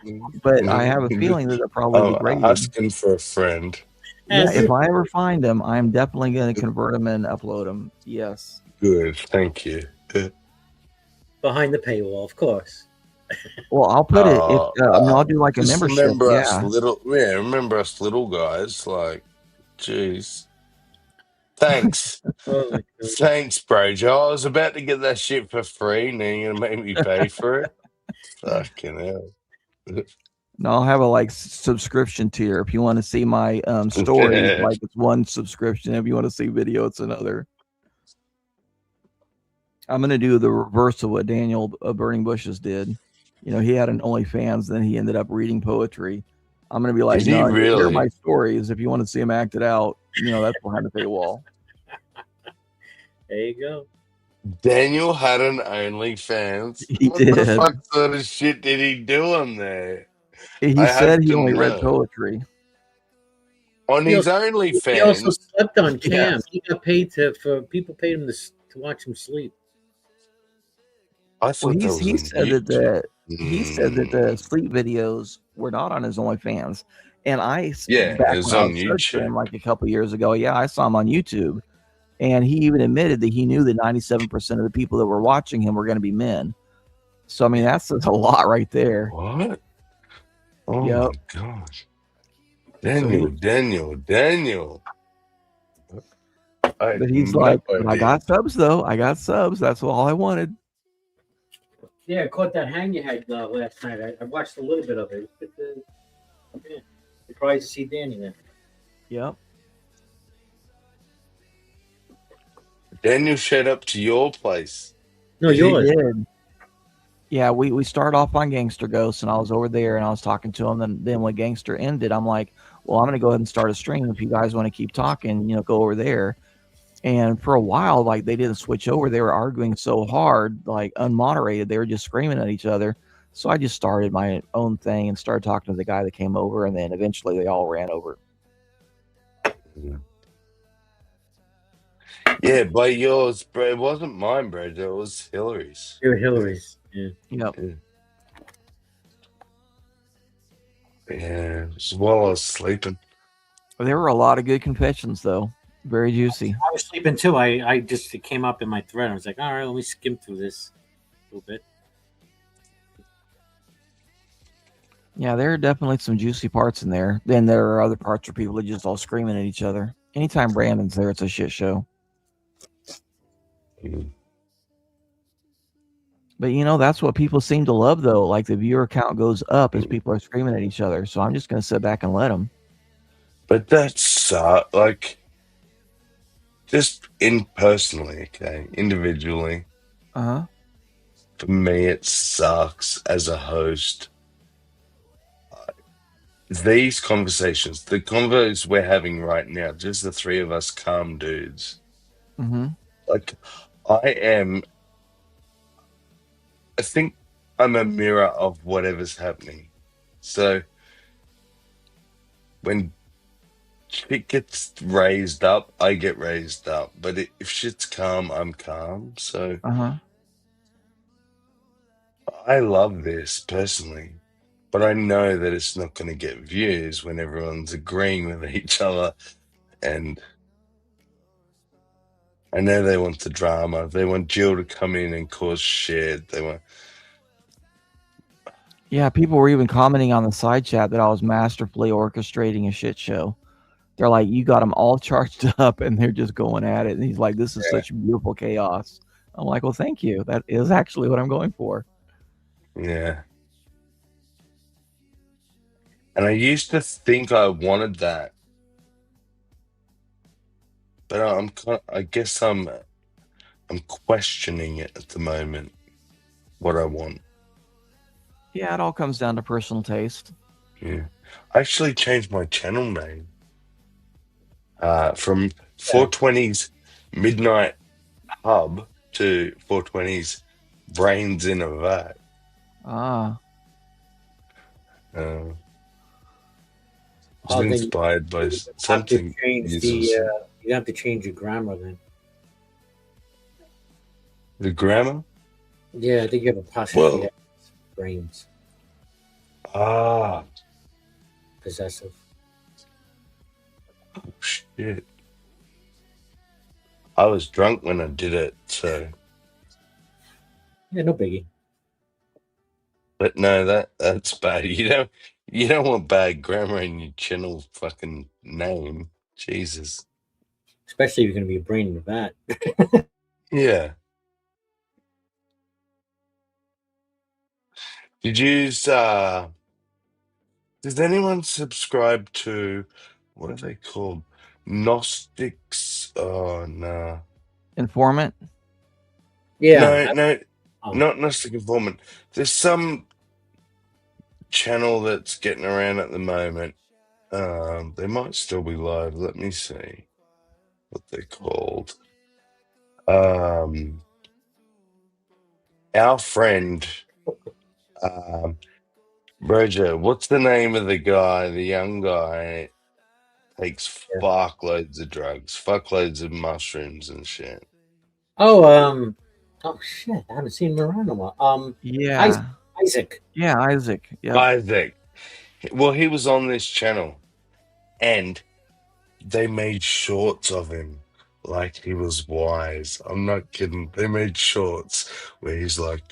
but I have a feeling that they're probably I'm degraded. asking for a friend. Yeah, if I ever find them, I'm definitely going to convert them and upload them. Yes. Good, thank you. Behind the paywall, of course. Well, I'll put it. If I'll do like a just membership. remember us Yeah. remember us little guys. Like, jeez. Thanks. Oh my God. Thanks, bro. Joe. I was about to get that shit for free, and then you're gonna make me pay for it. Fucking hell. No, I'll have a subscription tier. If you want to see my stories, like it's one subscription. If you want to see video, it's another. I'm gonna do the reverse of what Daniel Burning Bushes did. You know, he had an OnlyFans, then he ended up reading poetry. I'm gonna be like, Did he no, really? here are my stories. If you want to see them acted out, you know, that's behind the paywall. There you go. Daniel had an OnlyFans. He What did. the fuck sort of shit did he do on there? He said he only read poetry. On his OnlyFans? He also slept on cam. Yes. He got paid people paid him to watch him sleep. I thought Well, he said that the sleep videos were not on his OnlyFans, and Yeah, back it was when I on was searching him YouTube. like a couple years ago, yeah, I saw him on YouTube, and he even admitted that he knew that 97% of the people that were watching him were going to be men. So I mean, that's a lot right there. What? Oh Yep. my gosh. Daniel. But he's like, I got subs though. I got subs. That's all I wanted. Yeah, I caught that hang you had last night. I watched a little bit of it. But, yeah, surprised to see Danny there. Yep. Daniel showed up to your place. No, yours. He did. Yeah, we started off on Gangster Ghost, and I was over there, and I was talking to him. And then when Gangster ended, I'm like, well, I'm going to go ahead and start a stream. If you guys want to keep talking, you know, go over there. And for a while, like, they didn't switch over. They were arguing so hard, like unmoderated. They were just screaming at each other. So I just started my own thing and started talking to the guy that came over, and then eventually they all ran over. Yeah, but yours, bro. It wasn't mine, bro. It was Hillary's. It was Hillary's. Yeah. Yep. Yeah, just while I was sleeping. There were a lot of good confessions, though. Very juicy. I was sleeping too. It came up in my thread. I was like, all right, let me skim through this a little bit. Yeah, there are definitely some juicy parts in there. Then there are other parts where people are just all screaming at each other. Anytime Brandon's there, it's a shit show. But, you know, that's what people seem to love, though. Like, the viewer count goes up as people are screaming at each other. So I'm just going to sit back and let them. But that's like, just personally, okay, individually. Uh-huh. For me, it sucks as a host. These conversations, the convos we're having right now, just the three of us calm dudes. Mm-hmm. Like, I think I'm a mirror of whatever's happening. So when shit gets raised up, I get raised up. But if shit's calm, I'm calm. So I love this personally. But I know that it's not going to get views when everyone's agreeing with each other. And I know they want the drama. They want Jill to come in and cause shit. They want... Yeah, people were even commenting on the side chat that I was masterfully orchestrating a shit show. They're like, you got them all charged up, and they're just going at it. And he's like, this is such beautiful chaos. I'm like, well, thank you. That is actually what I'm going for. Yeah. And I used to think I wanted that. But I guess I'm questioning it at the moment, what I want. Yeah, it all comes down to personal taste. Yeah. I actually changed my channel name from 420's Midnight Hub to 420's Brains in a Vat. I was inspired by something. You have to change your grammar then. The grammar? Yeah, I think you have a possibly brains. Ah. Possessive. Oh, shit. I was drunk when I did it, so. Yeah, no biggie. But no, that's bad. You don't want bad grammar in your channel fucking name. Jesus. Especially if you're going to be a brain in the vat. Yeah. Does anyone subscribe to, what are they called? Gnostics? Oh, no. Informant? Yeah. No, not Gnostic Informant. There's some channel that's getting around at the moment. They might still be live. Let me see what they're called. Our friend, Roger, what's the name of the guy, the young guy, takes fuckloads of drugs, fuckloads of mushrooms and shit. Oh, oh shit! I haven't seen him around in a while. Yeah. Isaac. Yeah, Isaac. Yep. Isaac. Well, he was on this channel, and they made shorts of him like he was wise. I'm not kidding. They made shorts where he's like,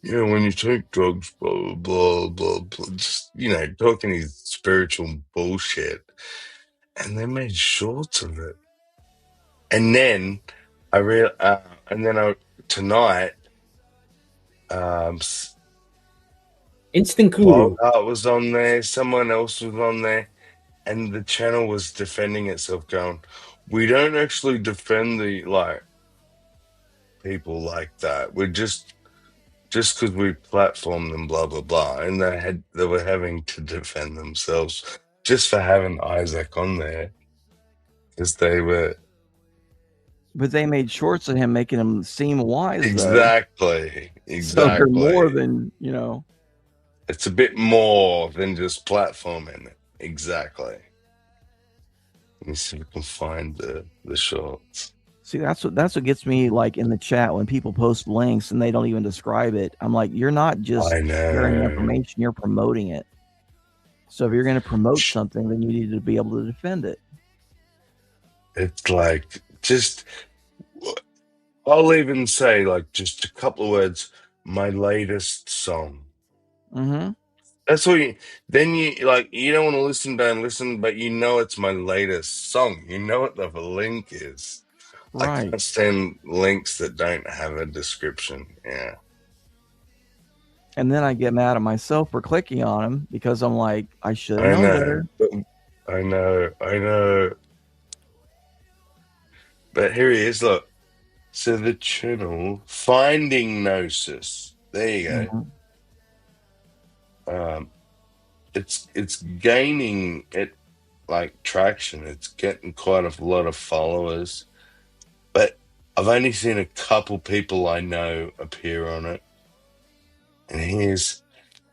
yeah, when you take drugs, blah, blah, blah, blah, just, talking his spiritual bullshit. And they made shorts of it. And then tonight, Instant Guru Bogart was on there, someone else was on there, and the channel was defending itself, going, we don't actually defend the people like that. We're just because we platform them, blah blah blah, and they were having to defend themselves just for having Isaac on there because they were. But they made shorts of him, making him seem wise. Exactly. So they're more than It's a bit more than just platforming it. Exactly. Let me see if we can find the shorts. See, that's what gets me in the chat when people post links and they don't even describe it. I'm like, you're not just sharing information, you're promoting it. So if you're going to promote something, then you need to be able to defend it. It's I'll even say just a couple of words, my latest song. Mm-hmm. That's what you don't want to listen, don't listen, but it's my latest song. You know what the link is. Right. I can't stand links that don't have a description. Yeah. And then I get mad at myself for clicking on them because I'm like, I should have known better. I know. But here he is, look. So the channel, Finding Gnosis. There you go. Mm-hmm. It's gaining traction. It's getting quite a lot of followers. But I've only seen a couple people I know appear on it. And here's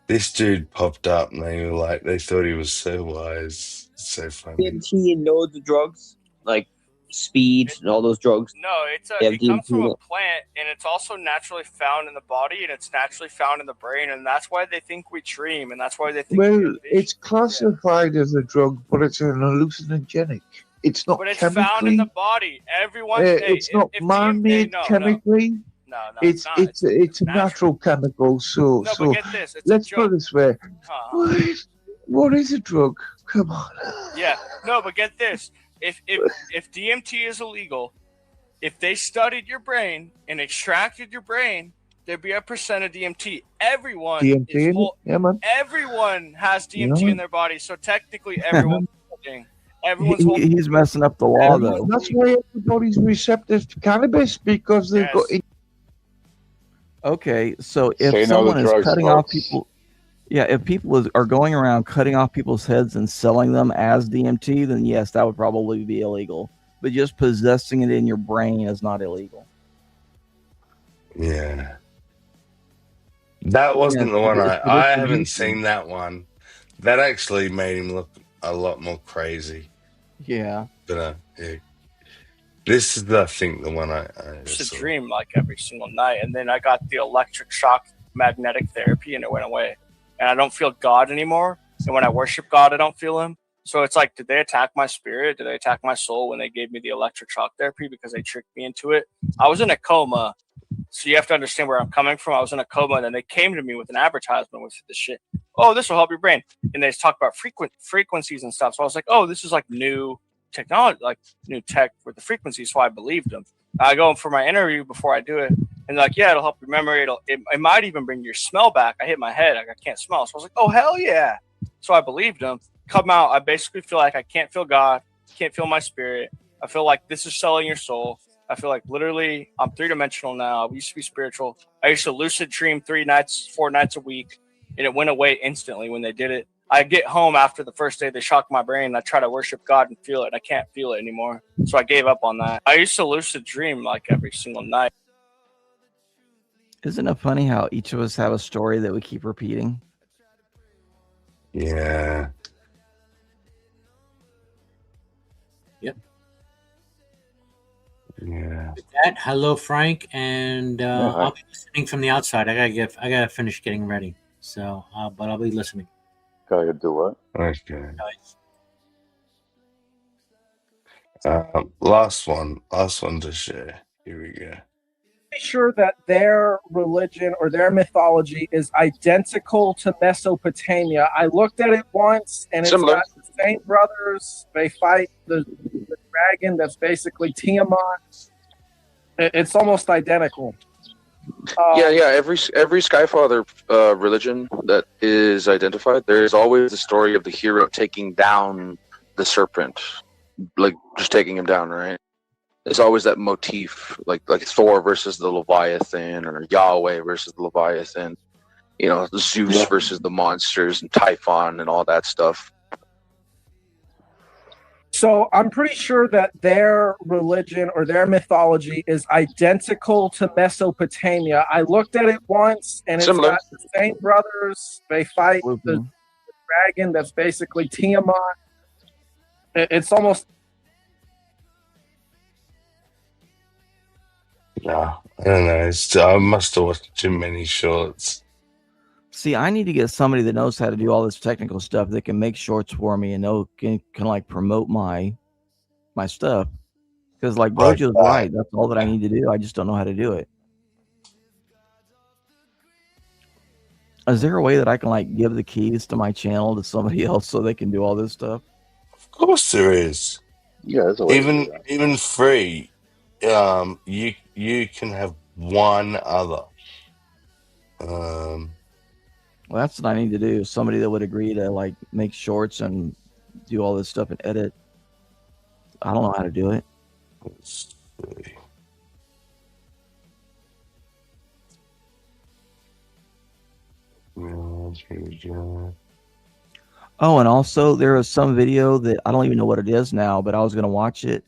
this dude popped up and they thought he was so wise. It's so funny. DMT and loads of drugs, like speed and all those drugs. No, it comes from a plant, and it's also naturally found in the body, and it's naturally found in the brain, and that's why they think we dream, and that's why they think. Well, it's classified as a drug, but it's an hallucinogenic. It's not. But it's chemically, found in the body. Everyone. It's not man-made chemically. No, it's a natural chemical. So but get this. Let's put it this way. What is a drug? Come on. Yeah. No, but get this. If DMT is illegal, if they studied your brain and extracted your brain, there'd be a percent of DMT. Everyone everyone has DMT in their body, so technically everyone's holding. He's messing up the law, though. That's why everybody's receptive to cannabis, because they've got. Okay, so if someone is cutting off people, if people are going around cutting off people's heads and selling them as DMT, then yes, that would probably be illegal. But just possessing it in your brain is not illegal. Yeah. That wasn't the one I haven't seen that one. That actually made him look a lot more crazy. Yeah. But This is, I think, the one I Lucid saw. dream like every single night, and then I got the electric shock magnetic therapy, and it went away. And I don't feel God anymore. And when I worship God, I don't feel Him. So it's like, did they attack my spirit? Did they attack my soul when they gave me the electric shock therapy because they tricked me into it? I was in a coma. So you have to understand where I'm coming from. I was in a coma, and then they came to me with an advertisement with this shit. Oh, this will help your brain. And they talk about frequencies and stuff. So I was like, oh, this is like new technology, like new tech with the frequencies. So I believed them. I go for my interview before I do it, and like, yeah, it'll help your memory. It might even bring your smell back. I hit my head, like I can't smell. So I was like, oh hell yeah. So I believed them. Come out, I basically feel like I can't feel God, can't feel my spirit. I feel like this is selling your soul. I feel like literally I'm 3-dimensional now. I used to be spiritual. I used to lucid dream 4 nights a week, and it went away instantly when they did it. I get home after the first day, they shock my brain, and I try to worship God and feel it, and I can't feel it anymore. So I gave up on that. I used to lucid dream like every single night. Isn't it funny how each of us have a story that we keep repeating? Yeah. Yep. Yeah. With that, hello, Frank, and hi. I'll be listening from the outside. I gotta finish getting ready. So, but I'll be listening. Gotta do what? Okay. Last one to share. Here we go. Sure that their religion or their mythology is identical to Mesopotamia. I looked at it once, and it's Similar. got the same brothers. They fight the dragon that's basically Tiamat. It's almost identical. Yeah. Every Skyfather religion that is identified, there is always the story of the hero taking down the serpent, like just taking him down, right? There's always that motif, like Thor versus the Leviathan, or Yahweh versus the Leviathan. You know, Zeus versus the monsters, and Typhon, and all that stuff. So I'm pretty sure that their religion or their mythology is identical to Mesopotamia. I looked at it once, and it's Similar. got the same brothers. They fight the dragon that's basically Tiamat. It's almost. No, I don't know. I must have watched too many shorts. See, I need to get somebody that knows how to do all this technical stuff that can make shorts for me and can like promote my stuff. Because like Brojo's right, that's all that I need to do. I just don't know how to do it. Is there a way that I can like give the keys to my channel to somebody else so they can do all this stuff? Of course there is. Yeah, there's a way to do that. Even free. You can have one other. Well, that's what I need to do. Somebody that would agree to like make shorts and do all this stuff and edit. I don't know how to do it. Let's see. Oh, and also there was some video that I don't even know what it is now, but I was going to watch it.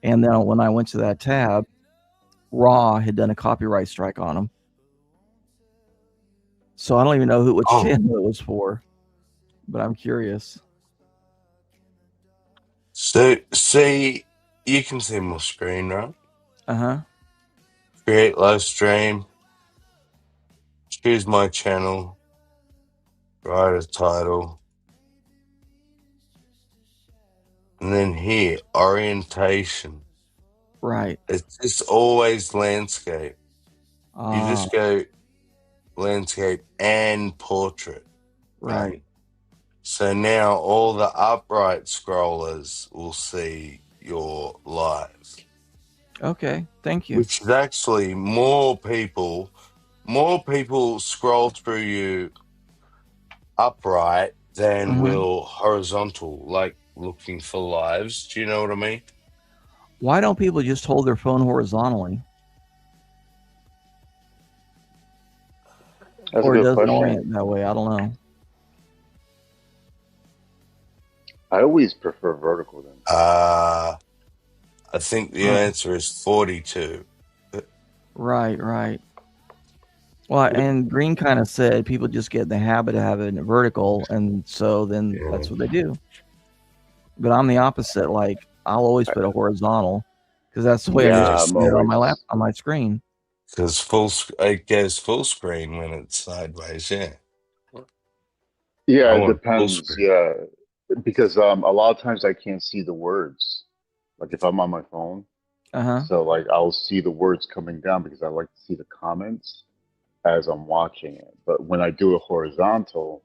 And then when I went to that tab, Raw had done a copyright strike on them. So I don't even know which channel it was for, but I'm curious. So, see, you can see my screen, right? Uh-huh. Create live stream. Choose my channel. Write a title. And then here, orientation. Right. It's just always landscape. You just go landscape and portrait. Right. So now all the upright scrollers will see your live. Okay, thank you. Which is actually more people scroll through you upright than will horizontal, like looking for lives. Do you know what I mean? Why don't people just hold their phone horizontally? That's or a good does it question. orient that way? I don't know. I always prefer vertical then. I think the answer is 42. Right. Well, and Green kind of said people just get in the habit of having it vertical, and so then that's what they do. But I'm the opposite. Like, I'll always put a horizontal, because that's the way I Yeah, just I'm see it on my always. on my screen. Because it goes full screen when it's sideways. Yeah, Yeah, I it want full depends. screen. Yeah, because a lot of times I can't see the words. Like if I'm on my phone, Uh-huh. so like I'll see the words coming down because I like to see the comments as I'm watching it. But when I do it horizontal,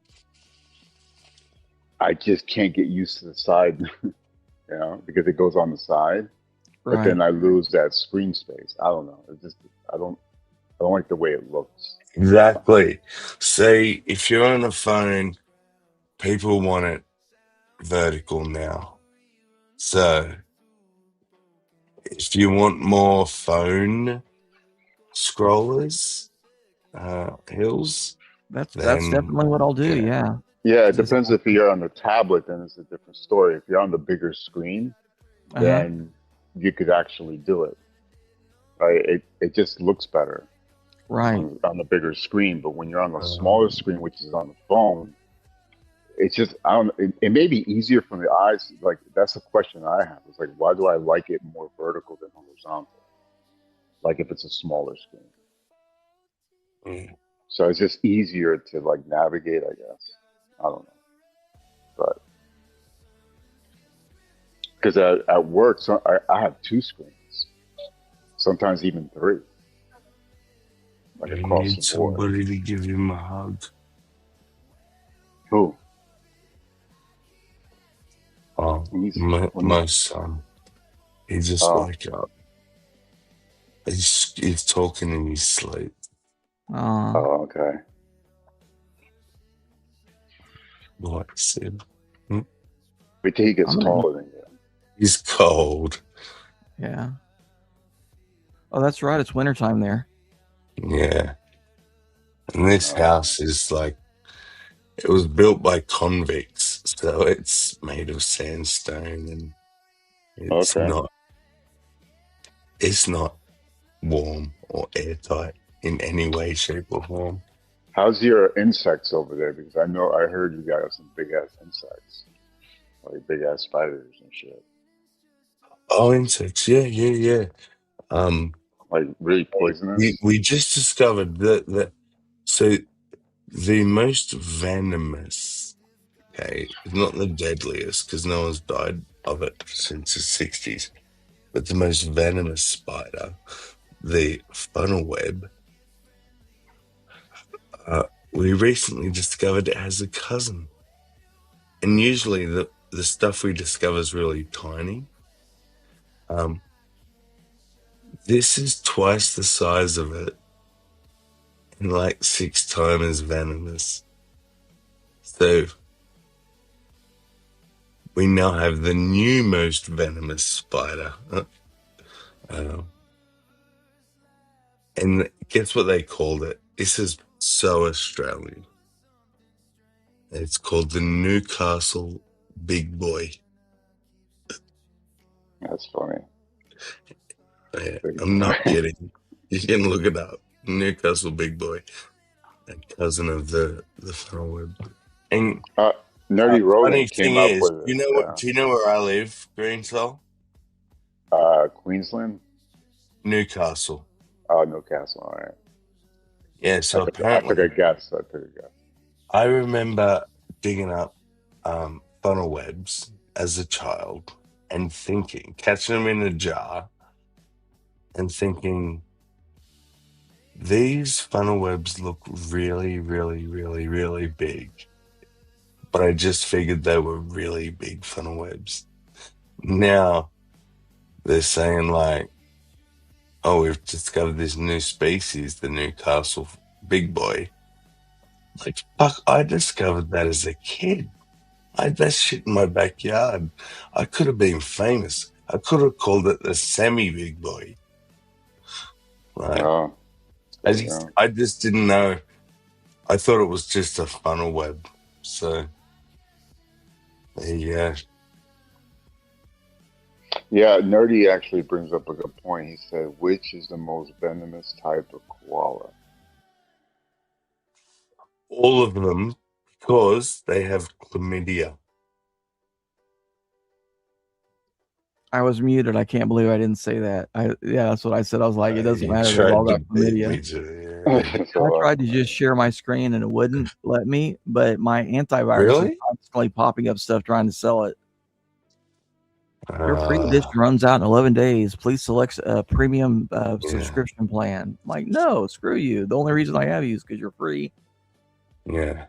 I just can't get used to the side, because it goes on the side. But Right. then I lose that screen space. I don't know. It just I don't like the way it looks. Exactly. See, if you're on a phone, people want it vertical now. So if you want more phone scrollers, hills, That's then definitely what I'll do. yeah. Yeah. Yeah, it Just depends if you're on the tablet, then it's a different story. If you're on the bigger screen, uh-huh. then you could actually do it. Right? It just looks better Right. on the bigger screen. But when you're on the smaller screen, which is on the phone, it's just I don't. It may be easier from the eyes. Like that's a question I have. It's like why do I like it more vertical than horizontal? Like if it's a smaller screen. Mm. So it's just easier to like navigate, I guess. I don't know, but because at work, so I have two screens, sometimes even three, like You across need the board. somebody to give him a hug. Who? Oh, my son. He just Oh, woke up. He's talking in his sleep. oh, okay. Like I said. Wait till he gets I'm gonna, taller than you. He's cold. yeah. Oh, that's right. It's wintertime there. Yeah. And this house is like, it was built by convicts, so it's made of sandstone and Okay. it's not warm or airtight in any way, shape, or form. How's your insects over there? Because I heard you got some big ass insects, like big ass spiders and shit. Oh, insects, yeah. Like really poisonous. We just discovered that so the most venomous, okay, is not the deadliest because no one's died of it since the 60s, but the most venomous spider, the funnel web, we recently discovered it has a cousin. And usually the stuff we discover is really tiny. This is twice the size of it and like 6 times as venomous. So we now have the new most venomous spider. And guess what they called it? This is so Australian. It's called the Newcastle Big Boy. That's funny. Yeah, I'm not kidding. You can look it up. Newcastle Big Boy, a cousin of the funnel web. And Nerdy Rogan funny came thing up is, with you it. know what? Do you know where I live, Green Soul? Queensland. Newcastle. Oh, Newcastle. All right. Yeah. So I took apparently, a guess. I took a guess. I remember digging up funnel webs as a child and thinking, catching them in a jar, and thinking, these funnel webs look really, really, really, really big. But I just figured they were really big funnel webs. Now they're saying like, oh, we've discovered this new species, the Newcastle Big Boy. Like, fuck, I discovered that as a kid. I had that shit in my backyard. I could have been famous. I could have called it the semi-big boy. Right. Oh, I just didn't know. I thought it was just a funnel web. So, there you go. Yeah, Nerdy actually brings up a good point. He said, which is the most venomous type of koala? All of them, because they have chlamydia. I was muted. I can't believe I didn't say that. Yeah, that's what I said. I was like, it doesn't You matter. They've all tried to got beat chlamydia. me to It's I all tried to just share my screen and it wouldn't let me, but my antivirus is Really? constantly popping up stuff trying to sell it. Your free Uh, edition runs out in 11 days. Please select a premium yeah. subscription plan. I'm like, no, screw you. The only reason I have you is because you're free. Yeah.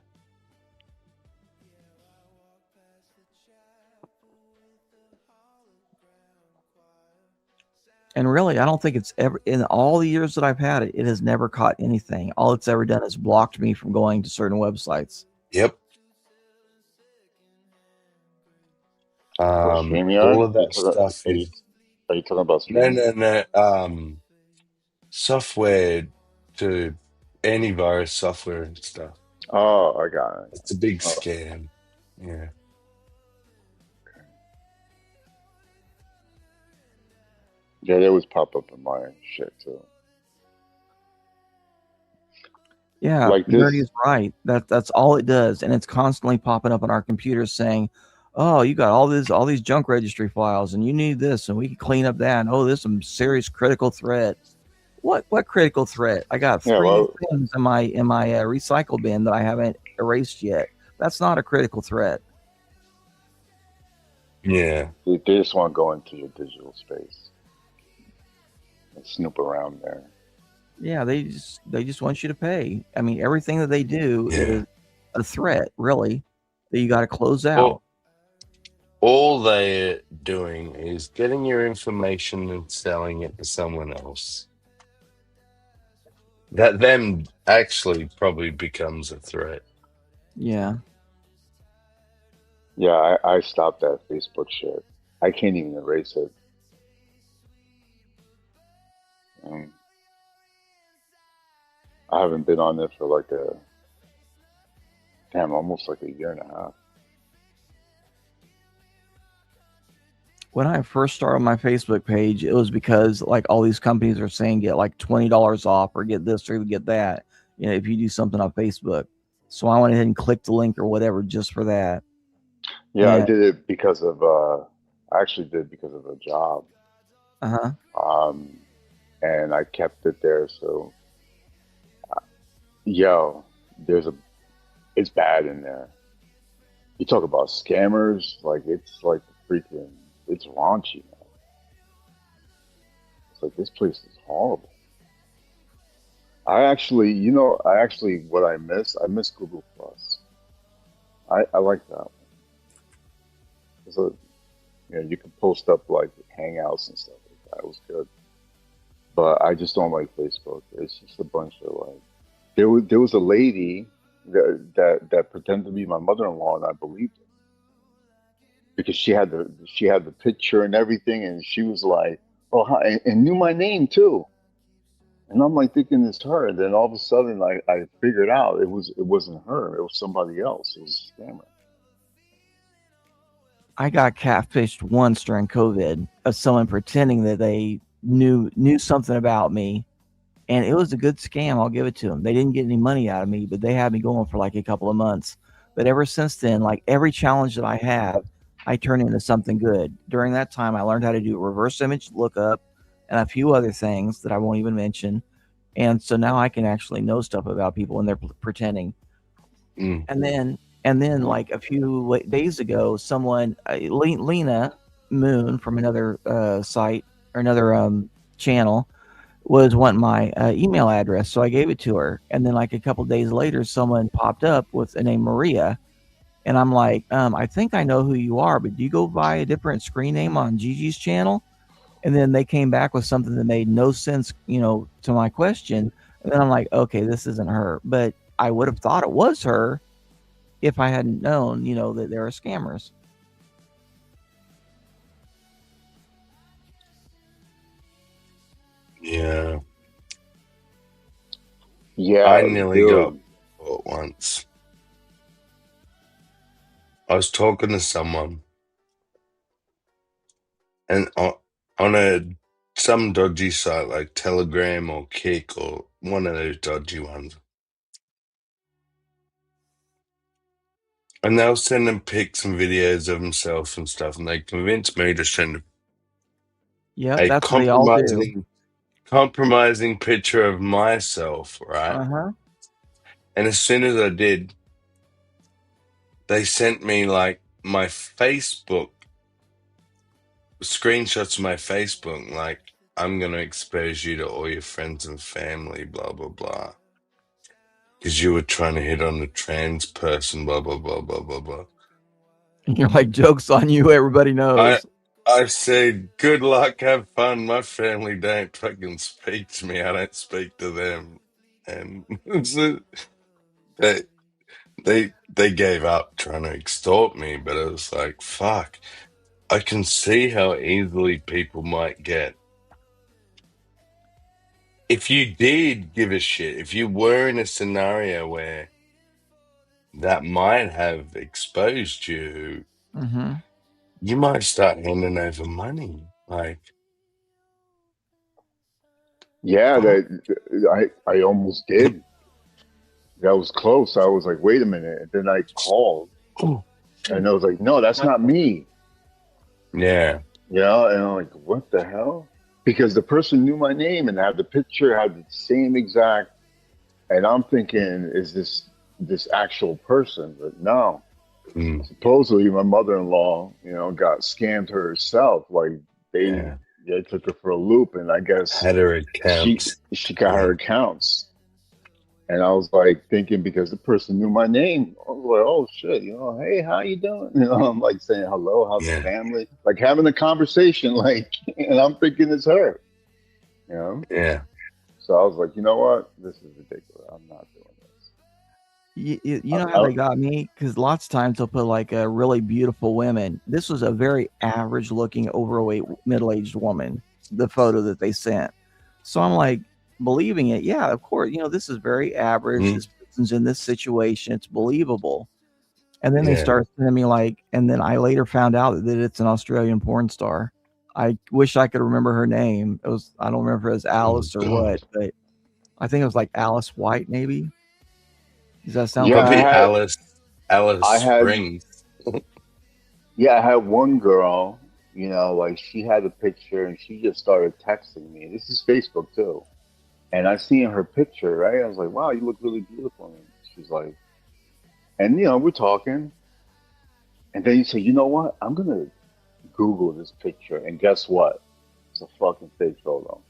And really, I don't think it's ever, in all the years that I've had it, it has never caught anything. All it's ever done is blocked me from going to certain websites. Yep. For All StreamYard? of that stuff is Are you talking about no, StreamYard? no, no. Software to antivirus software and stuff. Oh, I got it. It's a big Oh, scam. Yeah. yeah, they always pop up in my shit too. Yeah, Like Nerdy this. is right. That's all it does, and it's constantly popping up on our computers saying, "Oh, you got all these junk registry files, and you need this, and we can clean up that." And oh, there's some serious critical threat. What critical threat? I got Yeah, 3 well, things in my recycle bin that I haven't erased yet. That's not a critical threat. Yeah. they just want to go into your digital space and snoop around there. Yeah, they just want you to pay. I mean, everything that they do Yeah. is a threat, really, that you got to close out. Well, all they're doing is getting your information and selling it to someone else. That then actually probably becomes a threat. Yeah. Yeah, I stopped that Facebook shit. I can't even erase it. I haven't been on it for like almost like a year and a half. When I first started my Facebook page, it was because like all these companies are saying get like $20 off or get this or get that, if you do something on Facebook. So I went ahead and clicked the link or whatever just for that. Yeah, I And did it because of I actually did it because of a job. And I kept it there. So, yo, it's bad in there. You talk about scammers, like it's like freaking, it's raunchy, man. It's like this place is horrible. What I miss Google Plus. I like that one. So, you can post up like hangouts and stuff like that. It was good. But I just don't like Facebook. It's just a bunch of like there was a lady that pretended to be my mother-in-law, and I believed it because she had the picture and everything, and she was like, "Oh, hi," and knew my name too. And I'm like thinking it's her, and then all of a sudden I figured out it wasn't her. It was somebody else. It was a scammer. I got catfished once during COVID of someone pretending that they knew something about me. And it was a good scam. I'll give it to them. They didn't get any money out of me, but they had me going for like a couple of months. But ever since then, like every challenge that I have, I turn into something good. During that time, I learned how to do reverse image lookup and a few other things that I won't even mention. And so now I can actually know stuff about people when they're pretending. And then like a few days ago, someone, Lena Moon from another site or another channel, was wanting my email address, so I gave it to her. And then like a couple days later, someone popped up with the name Maria, and I'm like, I think I know who you are, but do you go by a different screen name on Gigi's channel? And then they came back with something that made no sense, to my question. And then I'm like, okay, this isn't her. But I would have thought it was her if I hadn't known, that there are scammers. Yeah. Yeah, I nearly dude. got caught once. I was talking to someone, and on some dodgy site like Telegram or Kick or one of those dodgy ones, and they were sending pics and videos of themselves and stuff, and they convinced me to send Yep, a that's what they all do. compromising picture of myself, right? Uh-huh. And as soon as I did, they sent me like my Facebook screenshots of my Facebook, like, I'm gonna expose you to all your friends and family, blah blah blah, because you were trying to hit on a trans person, blah blah blah blah blah blah. You're like, joke's on you, everybody knows. I said, good luck, have fun. My family don't fucking speak to me. I don't speak to them. And so they gave up trying to extort me, but it was like, fuck. I can see how easily people might get. If you did give a shit, if you were in a scenario where that might have exposed you, Mm-hmm. you might start handing over money. Like, Yeah, I almost did. That was close. I was like, wait a minute. And then I called, and I was like, no, that's not me. yeah. You know, and I'm like, what the hell? Because the person knew my name and had the picture, had the same exact. And I'm thinking, is this actual person? But no. Supposedly, my mother-in-law, you know, got scammed herself. Like they took her for a loop, and I guess had her accounts. She got her accounts. And I was like thinking, because the person knew my name, I was like, oh shit, you know, hey, how you doing? You know, I'm like saying hello, how's the family? Like having a conversation, like, and I'm thinking it's her. You know? Yeah. So I was like, you know what? This is ridiculous. I'm not doing this. You know how they got me? Because lots of times they'll put like a really beautiful women. This was a very average looking, overweight, middle-aged woman, the photo that they sent. So I'm like, believing it. Yeah, of course. You know, this is very average. This person's in this situation. It's believable. And then they start sending me like, and then I later found out that it's an Australian porn star. I wish I could remember her name. It was, I don't remember if it was Alice or what, but I think it was like Alice White, maybe. Does that sound Probably familiar? Alice Springs. Yeah, I had one girl, you know, like she had a picture and she just started texting me. This is Facebook too. And I seen her picture, right? I was like, wow, you look really beautiful. And she's like, and you know, we're talking. And then you say, you know what? I'm going to Google this picture. And guess what? It's a fucking fake photo.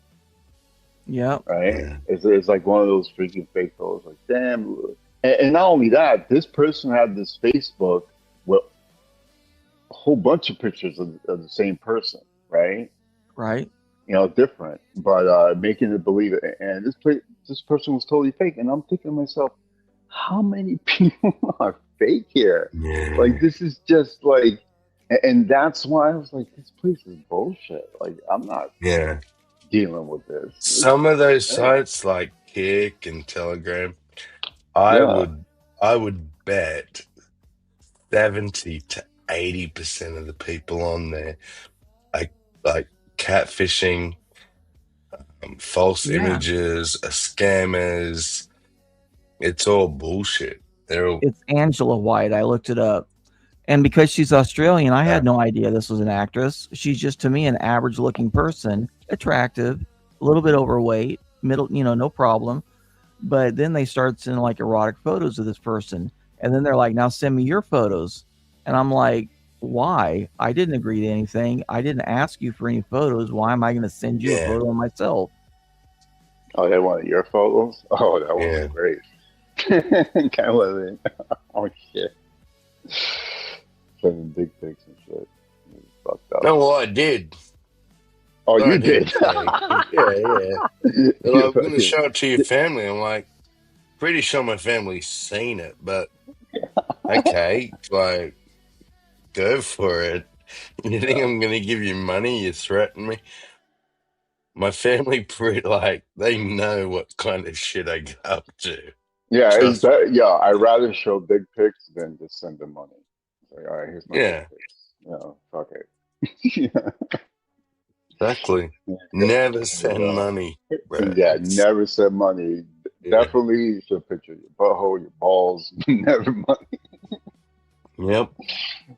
Yeah. Right? Yeah. It's like one of those freaking fake photos. Like, damn. And not only that, this person had this Facebook with a whole bunch of pictures of the same person, right? Right. You know, different, but making it believe it. And this person was totally fake. And I'm thinking to myself, how many people are fake here? Yeah. Like, this is just like, and that's why I was like, this place is bullshit. Like, I'm not dealing with this. Some of those sites like Kick and Telegram, I would bet 70 to 80% of the people on there are like catfishing, false images, scammers. It's all bullshit. It's Angela White. I looked it up. And because she's Australian, I had no idea this was an actress. She's just, to me, an average looking person, attractive, a little bit overweight, middle, you know, no problem. But then they start sending like erotic photos of this person. And then they're like, now send me your photos. And I'm like, why? I didn't agree to anything. I didn't ask you for any photos. Why am I going to send you a photo of myself? Oh, they wanted your photos? Oh, that was great. Can't believe it. Oh, shit. Sending dick pics and shit. Fucked up. No, well, I did. Oh, you did? Yeah. They're like, I'm going to show it to your family. I'm like, pretty sure my family's seen it, but okay, like, go for it. You think I'm going to give you money? You threaten me? My family, they know what kind of shit I get up to. Yeah, I'd rather show dick pics than just send them money. Like, all right, here's my dick pics. You know, fuck it. Exactly. Never send money. Right? Yeah, never send money. Definitely show a picture of your butthole, your balls. Never money. Yep.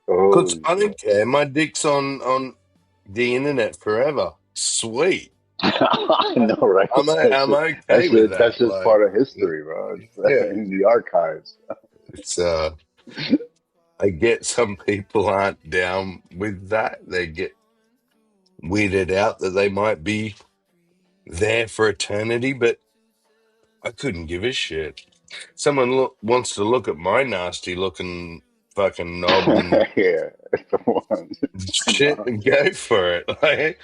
Because I don't care. My dick's on the internet forever. sweet. I know, right? I'm okay with that. That's just Like, part of history, bro. It's yeah, in the archives. it's I get some people aren't down with that. They get weirded out that they might be there for eternity, but I couldn't give a shit. Someone wants to look at my nasty looking fucking knob and Yeah, it's the one. shit and go for it. Like,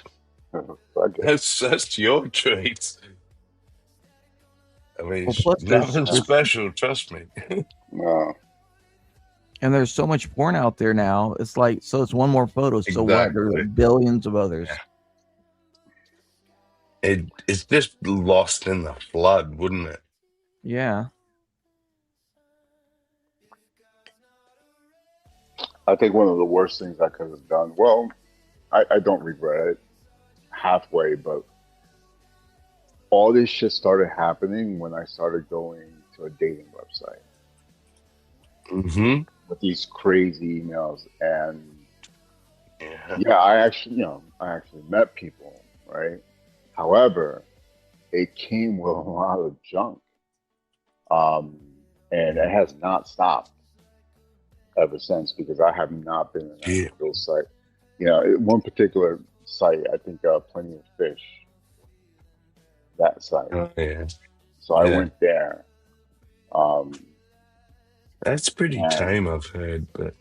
Fuck it. that's your treat. I mean, Well, it's plus nothing special, trust me. No. And there's so much porn out there now. It's like, so it's one more photo. So what? Exactly. There's billions of others. It's just lost in the flood, wouldn't it? Yeah. I think one of the worst things I could have done. Well, I don't regret it halfway, but all this shit started happening when I started going to a dating website with these crazy emails, and yeah, I actually met people, right? However, it came with a lot of junk, and it has not stopped ever since, because I have not been in that real site. One particular site, I think Plenty of Fish, that site. Oh, yeah. So I went there. That's pretty tame, I've heard, but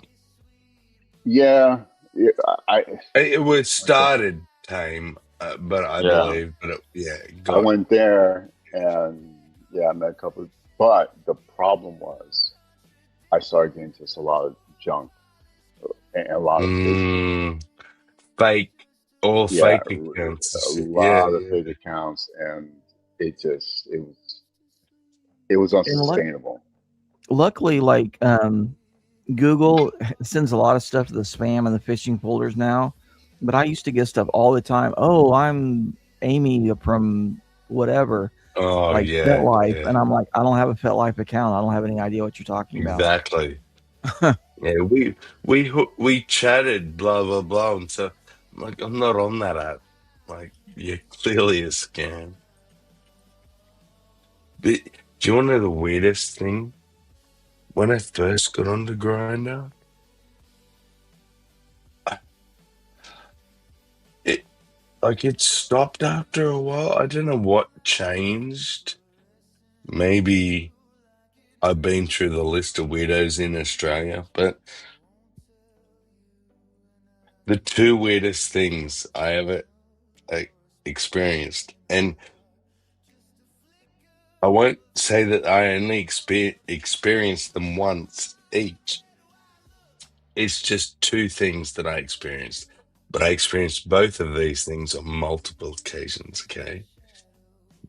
yeah, it was started tame, but I believe, but I went there and I met a couple. But the problem was, I started getting just a lot of junk and a lot of fake, all yeah, fake accounts. a lot of fake accounts, and it was unsustainable. Luckily, like Google sends a lot of stuff to the spam and the phishing folders now, but I used to get stuff all the time. Oh, I'm Amy from whatever. Oh, like yeah, FetLife, yeah. and I'm like, I don't have a FetLife account. I don't have any idea what you're talking about. Exactly. Yeah, we chatted, blah blah blah, and so I'm like, I'm not on that app. Like, you're clearly a scam. But do you want to know the weirdest thing? When I first got on the Grinder, it stopped after a while. I don't know what changed. Maybe I've been through the list of weirdos in Australia, but the two weirdest things I ever experienced, and I won't say that I only experienced them once each. It's just two things that I experienced, but I experienced both of these things on multiple occasions, okay?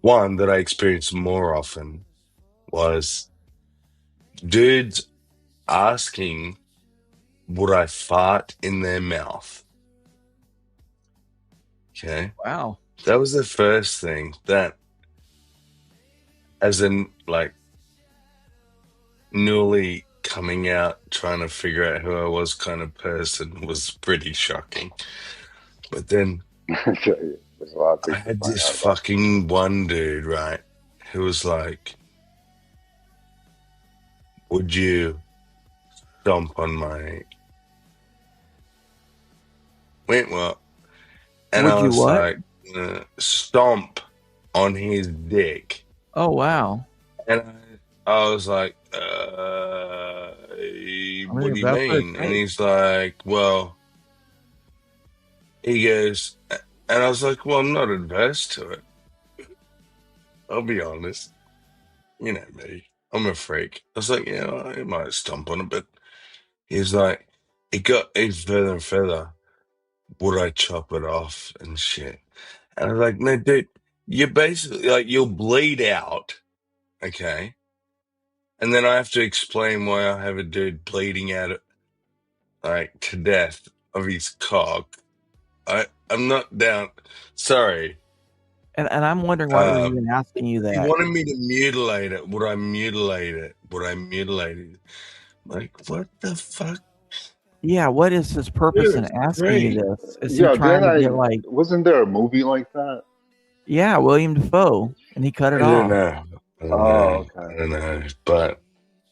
One that I experienced more often was dudes asking, would I fart in their mouth? Okay. Wow. That was the first thing that, as in, like, newly coming out, trying to figure out who I was kind of person, was pretty shocking. But then I had this fucking one dude, right, who was like, would you stomp on my... Wait, what? And Would I you was what? like, stomp on his dick. Oh, wow. And I was like, what do you mean? And he's like, well, he goes, and I was like, well, I'm not adverse to it. I'll be honest. You know me. I'm a freak. I was like, yeah, I might stomp on it, but he's like, it got further and further. Would I chop it off and shit? And I was like, no, dude, you're basically like, you'll bleed out, okay? And then I have to explain why I have a dude bleeding out, like, to death of his cock. I'm not down. Sorry. And I'm wondering why they're even asking you He that. wanted me to mutilate it. Would I mutilate it? Would I mutilate it? Like, what the fuck? Yeah, what is his purpose in Dude, asking you great. this? Is he Yeah, trying then to get like, wasn't there a movie like that? yeah, William Defoe, and he cut I it don't off? know. Oh, I okay. don't know. But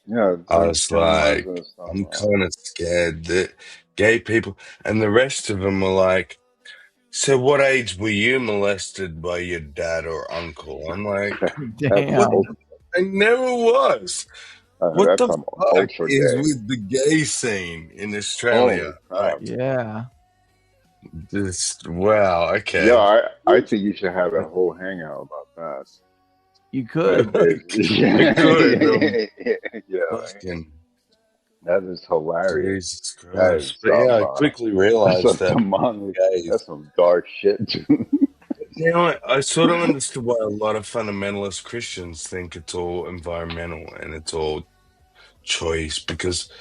Yeah, I then was reminds like, me of stuff. I'm kind of scared that gay people, and the rest of them are like, so what age were you molested by your dad or uncle? I'm like, That's what? Damn. I never was. What that's the some fuck ultra is gay. with the gay scene in Holy Australia? crap! Like, Yeah. just wow. Yeah, Okay. I think you should have a whole hangout about that. You That could. is, I yeah, could. yeah, right. Fucking That is hilarious. Jesus That is Christ. But yeah, I quickly that's realized some that demonic. gays. That's some dark shit. Now, I sort of understood why a lot of fundamentalist Christians think it's all environmental and it's all choice, because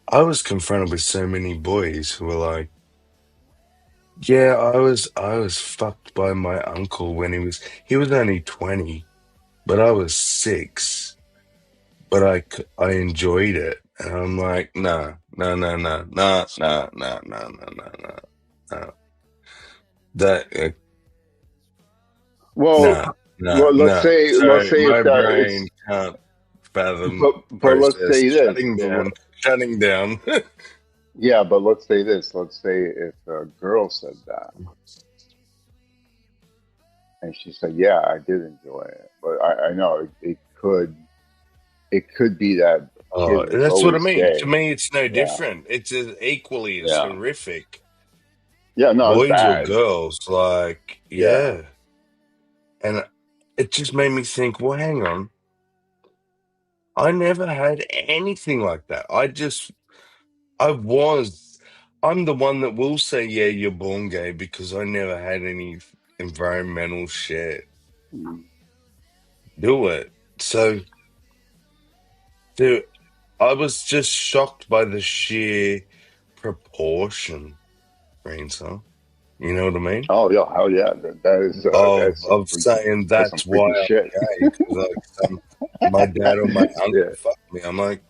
I was confronted with so many boys who were like, yeah, I was fucked by my uncle when he was only 20, but I was 6, but I enjoyed it. And I'm like, no, no, no, no, no, no, no, no, no, no, no, no. That, Well, no, no, well, let's no. say Sorry, if my that brain it's, can't fathom, but let's process, say this. shutting down, shutting down. Yeah, but let's say this. Let's say if a girl said that, and she said, "Yeah, I did enjoy it," but I know it could be that Oh, kid was that's what I always mean. To gay. me, it's no Yeah, different. It's as equally as yeah, horrific, yeah. No, it's boys or bad. girls. Like, Yeah. yeah. And it just made me think, well, hang on. I never had anything like that. I'm the one that will say, yeah, you're born gay because I never had any environmental shit. Mm. Do it. So, dude, I was just shocked by the sheer proportion, Greensill. You know what I mean? Oh yeah, hell yeah. That's some Of freaky. saying That's some that's why freaky I'm shit. gay, because like my dad or my uncle Yeah. fucked me. I'm like,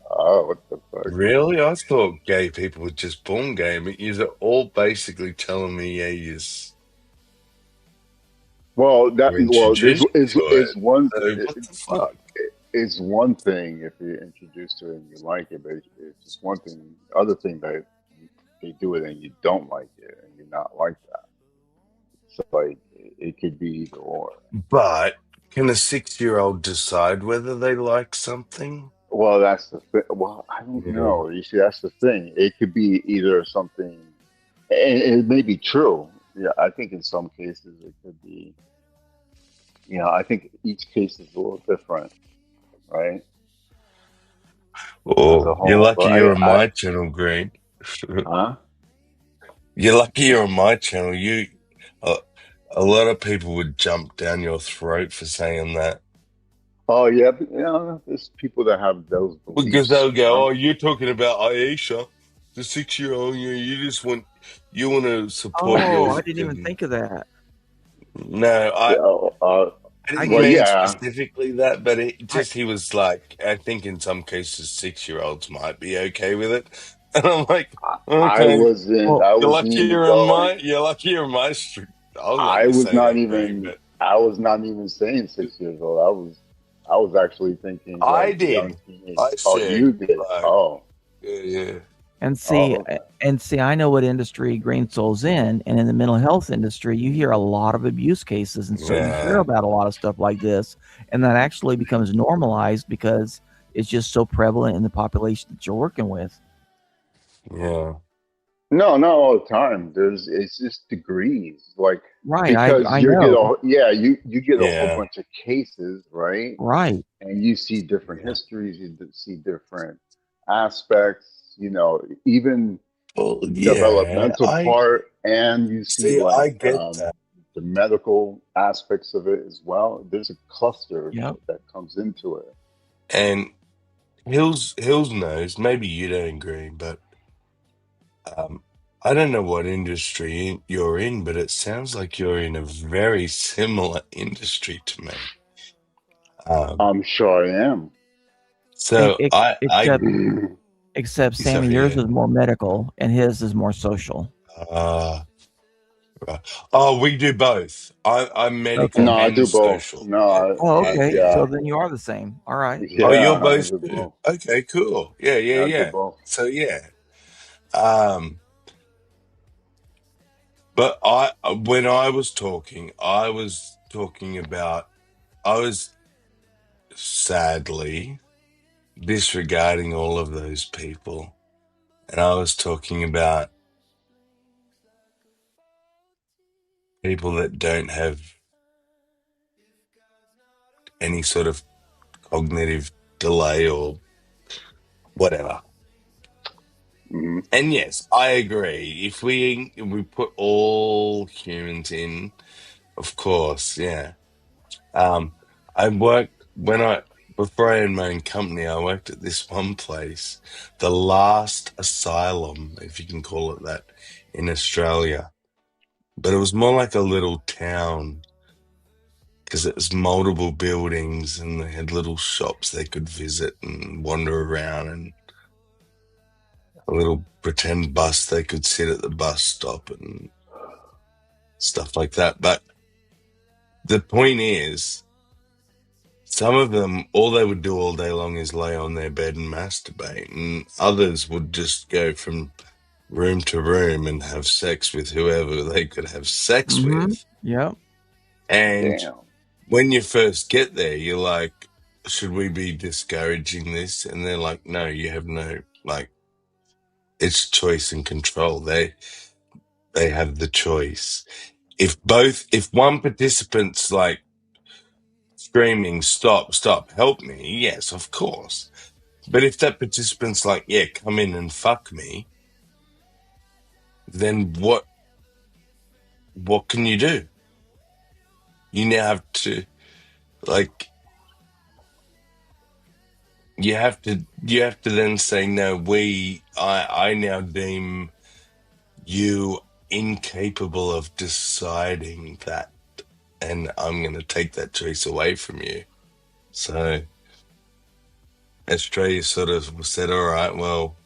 Oh, what the fuck? really? I thought gay people were just born gay, but you're all basically telling me, yeah, Well, you're introduced to it. is one So what the fuck? it's one thing if you're introduced to it and you like it, but it's just one thing. Other thing that they do it and you don't like it and you're not like that. So like it could be either or. But can a 6-year-old decide whether they like something? Well, that's the thing. Well, I don't Yeah. know. You see, that's the thing. It could be either something, and it may be true. Yeah, I think in some cases it could be. I think each case is a little different, right? As a Oh, you're whole. lucky you're on my channel, Green. Huh? You're lucky you're on my channel. A, a lot of people would jump down your throat for saying that. Oh yeah, but, there's people that have those Because beliefs. they'll go, oh, you're talking about Aisha, the 6-year-old. You want to support Oh, your I didn't even victim. think of that. No, I didn't Well, mean yeah. specifically that, but he was like, I think in some cases 6-year-olds might be okay with it. And I'm like, I okay, wasn't. Well, I you're wasn't lucky even you're in going. my street. I was letting I you was say not that, Green, even. but I was not even saying 6 years old. I was actually thinking I like young did. teenage. I Oh, said, you did. like, Oh, yeah. oh, okay. I know what industry Green Soul's in, and in the mental health industry, you hear a lot of abuse cases, and so you hear Yeah. about a lot of stuff like this, and that actually becomes normalized because it's just so prevalent in the population that you're working with. Yeah. No, not all the time. It's just degrees, like Right, because I you get know. you get a whole Yeah. bunch of cases, right? Right. And you see different Yeah. histories, see different aspects, even Well, yeah. developmental part, and you see I like get that. the medical aspects of it as well. There's a cluster of Yep. shit that comes into it. And Hills knows, maybe you don't agree, but I don't know what industry you're in, but it sounds like you're in a very similar industry to me. I'm sure I am. So I Except Except He's over Sammy, yours here. is more medical and his is more social. Right. Oh, we do both. I'm medical Okay. No, I and do both. social. No, Oh, okay. yeah, So then you are the same. All right. Oh, yeah, you're I both do too. both. Okay, cool. Yeah, yeah, Yeah, I do yeah. both. So yeah. But when I was talking about, I was sadly disregarding all of those people. And I was talking about people that don't have any sort of cognitive delay or whatever. Mm-hmm. And yes, I agree. If we put all humans in, of course, yeah. I worked before I had my own company, I worked at this one place, the last asylum, if you can call it that, in Australia. But it was more like a little town because it was multiple buildings and they had little shops they could visit and wander around, and a little pretend bus they could sit at the bus stop and stuff like that. But the point is, some of them, all they would do all day long is lay on their bed and masturbate, and others would just go from room to room and have sex with whoever they could have sex with. Yep. And Damn. when you first get there, you're like, should we be discouraging this? And they're like, no, you have no, like, it's choice and control. They have the choice. If one participant's like screaming, stop, help me, yes, of course. But if that participant's like, yeah, come in and fuck me, then what can you do? You now have to, like, you have to then say, no, I now deem you incapable of deciding that, and I'm going to take that choice away from you. So Australia sort of said, all right, well,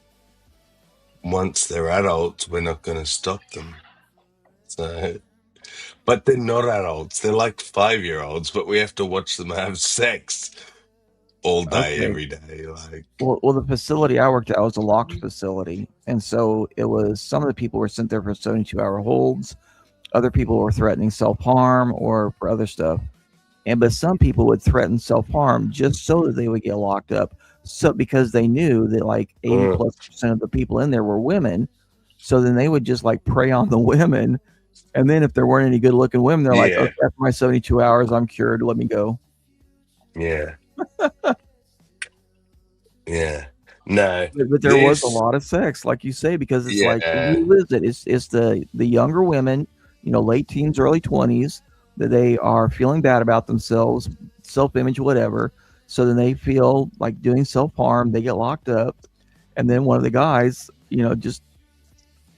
once they're adults, we're not going to stop them. So, but they're not adults. They're like 5-year-olds, but we have to watch them have sex all day, Okay. every day. Like, Well, the facility I worked at was a locked facility, and so it was some of the people were sent there for 72-hour holds. Other people were threatening self-harm or for other stuff. But some people would threaten self-harm just so that they would get locked up. So because they knew that like 80+% of the people in there were women, so then they would just like prey on the women. And then if there weren't any good-looking women, they're like, Yeah. okay, after my 72 hours, I'm cured. Let me go. yeah. Yeah. No. But there was a lot of sex, like you say, because it's like, Yeah. who is it? It's the younger women, late teens, early 20s, that they are feeling bad about themselves, self-image, whatever. So then they feel like doing self-harm. They get locked up. And then one of the guys, just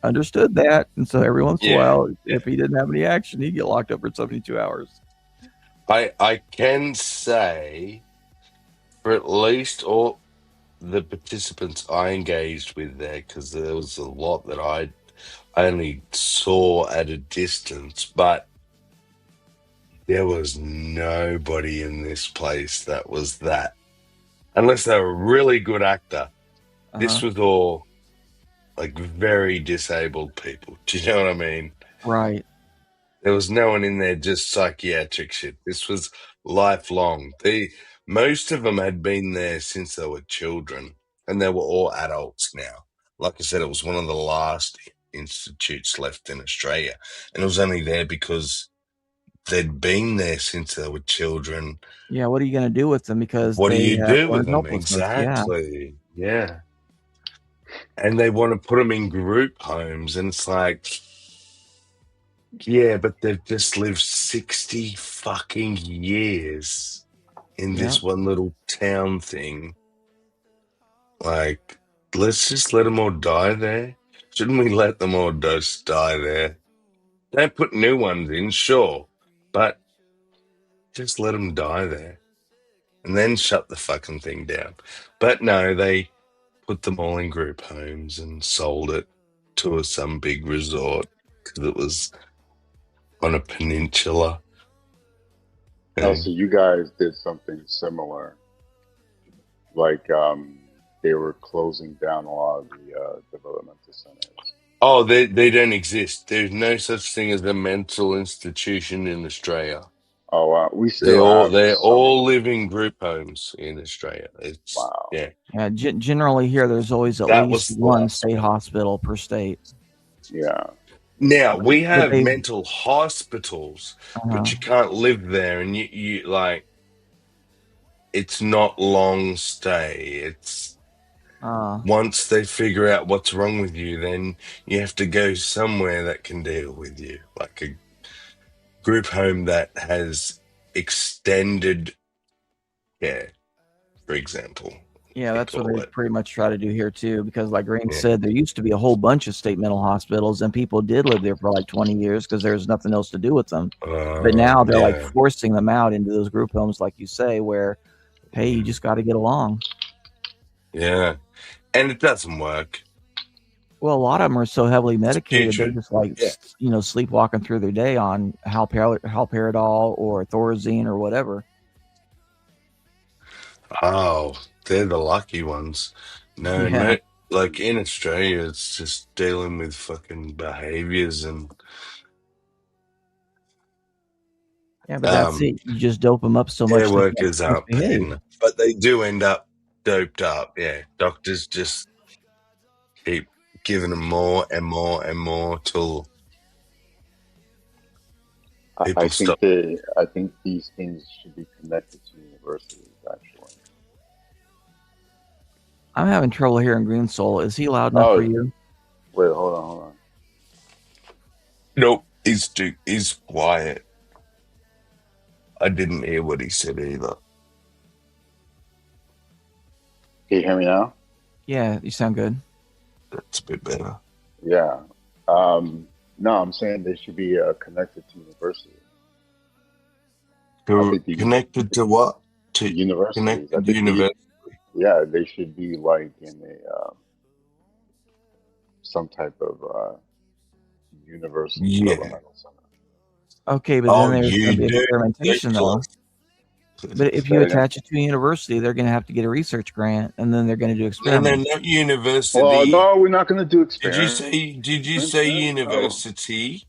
understood that. And so every once in a while, if he didn't have any action, he'd get locked up for 72 hours. I can say for at least all the participants I engaged with there, because there was a lot that I only saw at a distance, but there was nobody in this place that was that, unless they were a really good actor. This was all like very disabled people. Do you know what I mean? Right. There was no one in there just psychiatric shit. This was lifelong. Most of them had been there since they were children, and they were all adults now. Like I said, it was one of the last institutes left in Australia, and it was only there because they'd been there since they were children. Yeah, what are you going to do with them? Because What do they you do with learn them? helplessness. Yeah. Exactly. Yeah. And they want to put them in group homes, and it's like, yeah, but they've just lived 60 fucking years in this one little town thing. Like, let's just let them all die there. Shouldn't we let them all just die there? Don't put new ones in, sure, but just let them die there. And then shut the fucking thing down. But no, they put them all in group homes and sold it to some big resort because it was on a peninsula. Oh, so you guys did something similar, like they were closing down a lot of the developmental centers. Oh, they don't exist. There's no such thing as a mental institution in Australia. Oh wow, we still have They're some. all living group homes in Australia. It's Wow. yeah. Yeah, generally here, there's always at That least was the one last state hospital per state. Yeah. Now we But have they, mental hospitals, uh, but you can't live there, and you like it's not long stay. It's once they figure out what's wrong with you, then you have to go somewhere that can deal with you, like a group home that has extended care, for example. yeah, They that's what call they it. pretty much try to do here too. Because, like Green Yeah. said, there used to be a whole bunch of state mental hospitals, and people did live there for like 20 years because there's nothing else to do with them. But now they're like Yeah. forcing them out into those group homes, like you say, where, hey, you just got to get along. Yeah, and it doesn't work. Well, a lot of them are so heavily medicated, they're putrid. just like, Yeah. sleepwalking through their day on haloperidol or Thorazine or whatever. Oh, they're the lucky ones. No, Yeah. like in Australia, it's just dealing with fucking behaviors and Yeah, but that's it. You just dope them up so care much they can't workers aren't paid misbehave. enough, but they do end up doped up. Yeah, doctors just keep giving them more and more and more till people stop. I think these things should be connected to universities. Actually, I'm having trouble hearing Green Soul. Is he loud enough for you? Wait, hold on. Nope, he's quiet. I didn't hear what he said either. Can you hear me now? Yeah, you sound good. That's a bit better. Yeah. No, I'm saying they should be connected to universities. Connected to what? To universities. Connected to university. Yeah, they should be like in a some type of university developmental center. Okay, but then there's going to be experimentation, though. But if you Say attach it to a university, they're going to have to get a research grant, and then they're going to do No, experiments. not university. Well, no, we're not going to do experiments. Did you say university?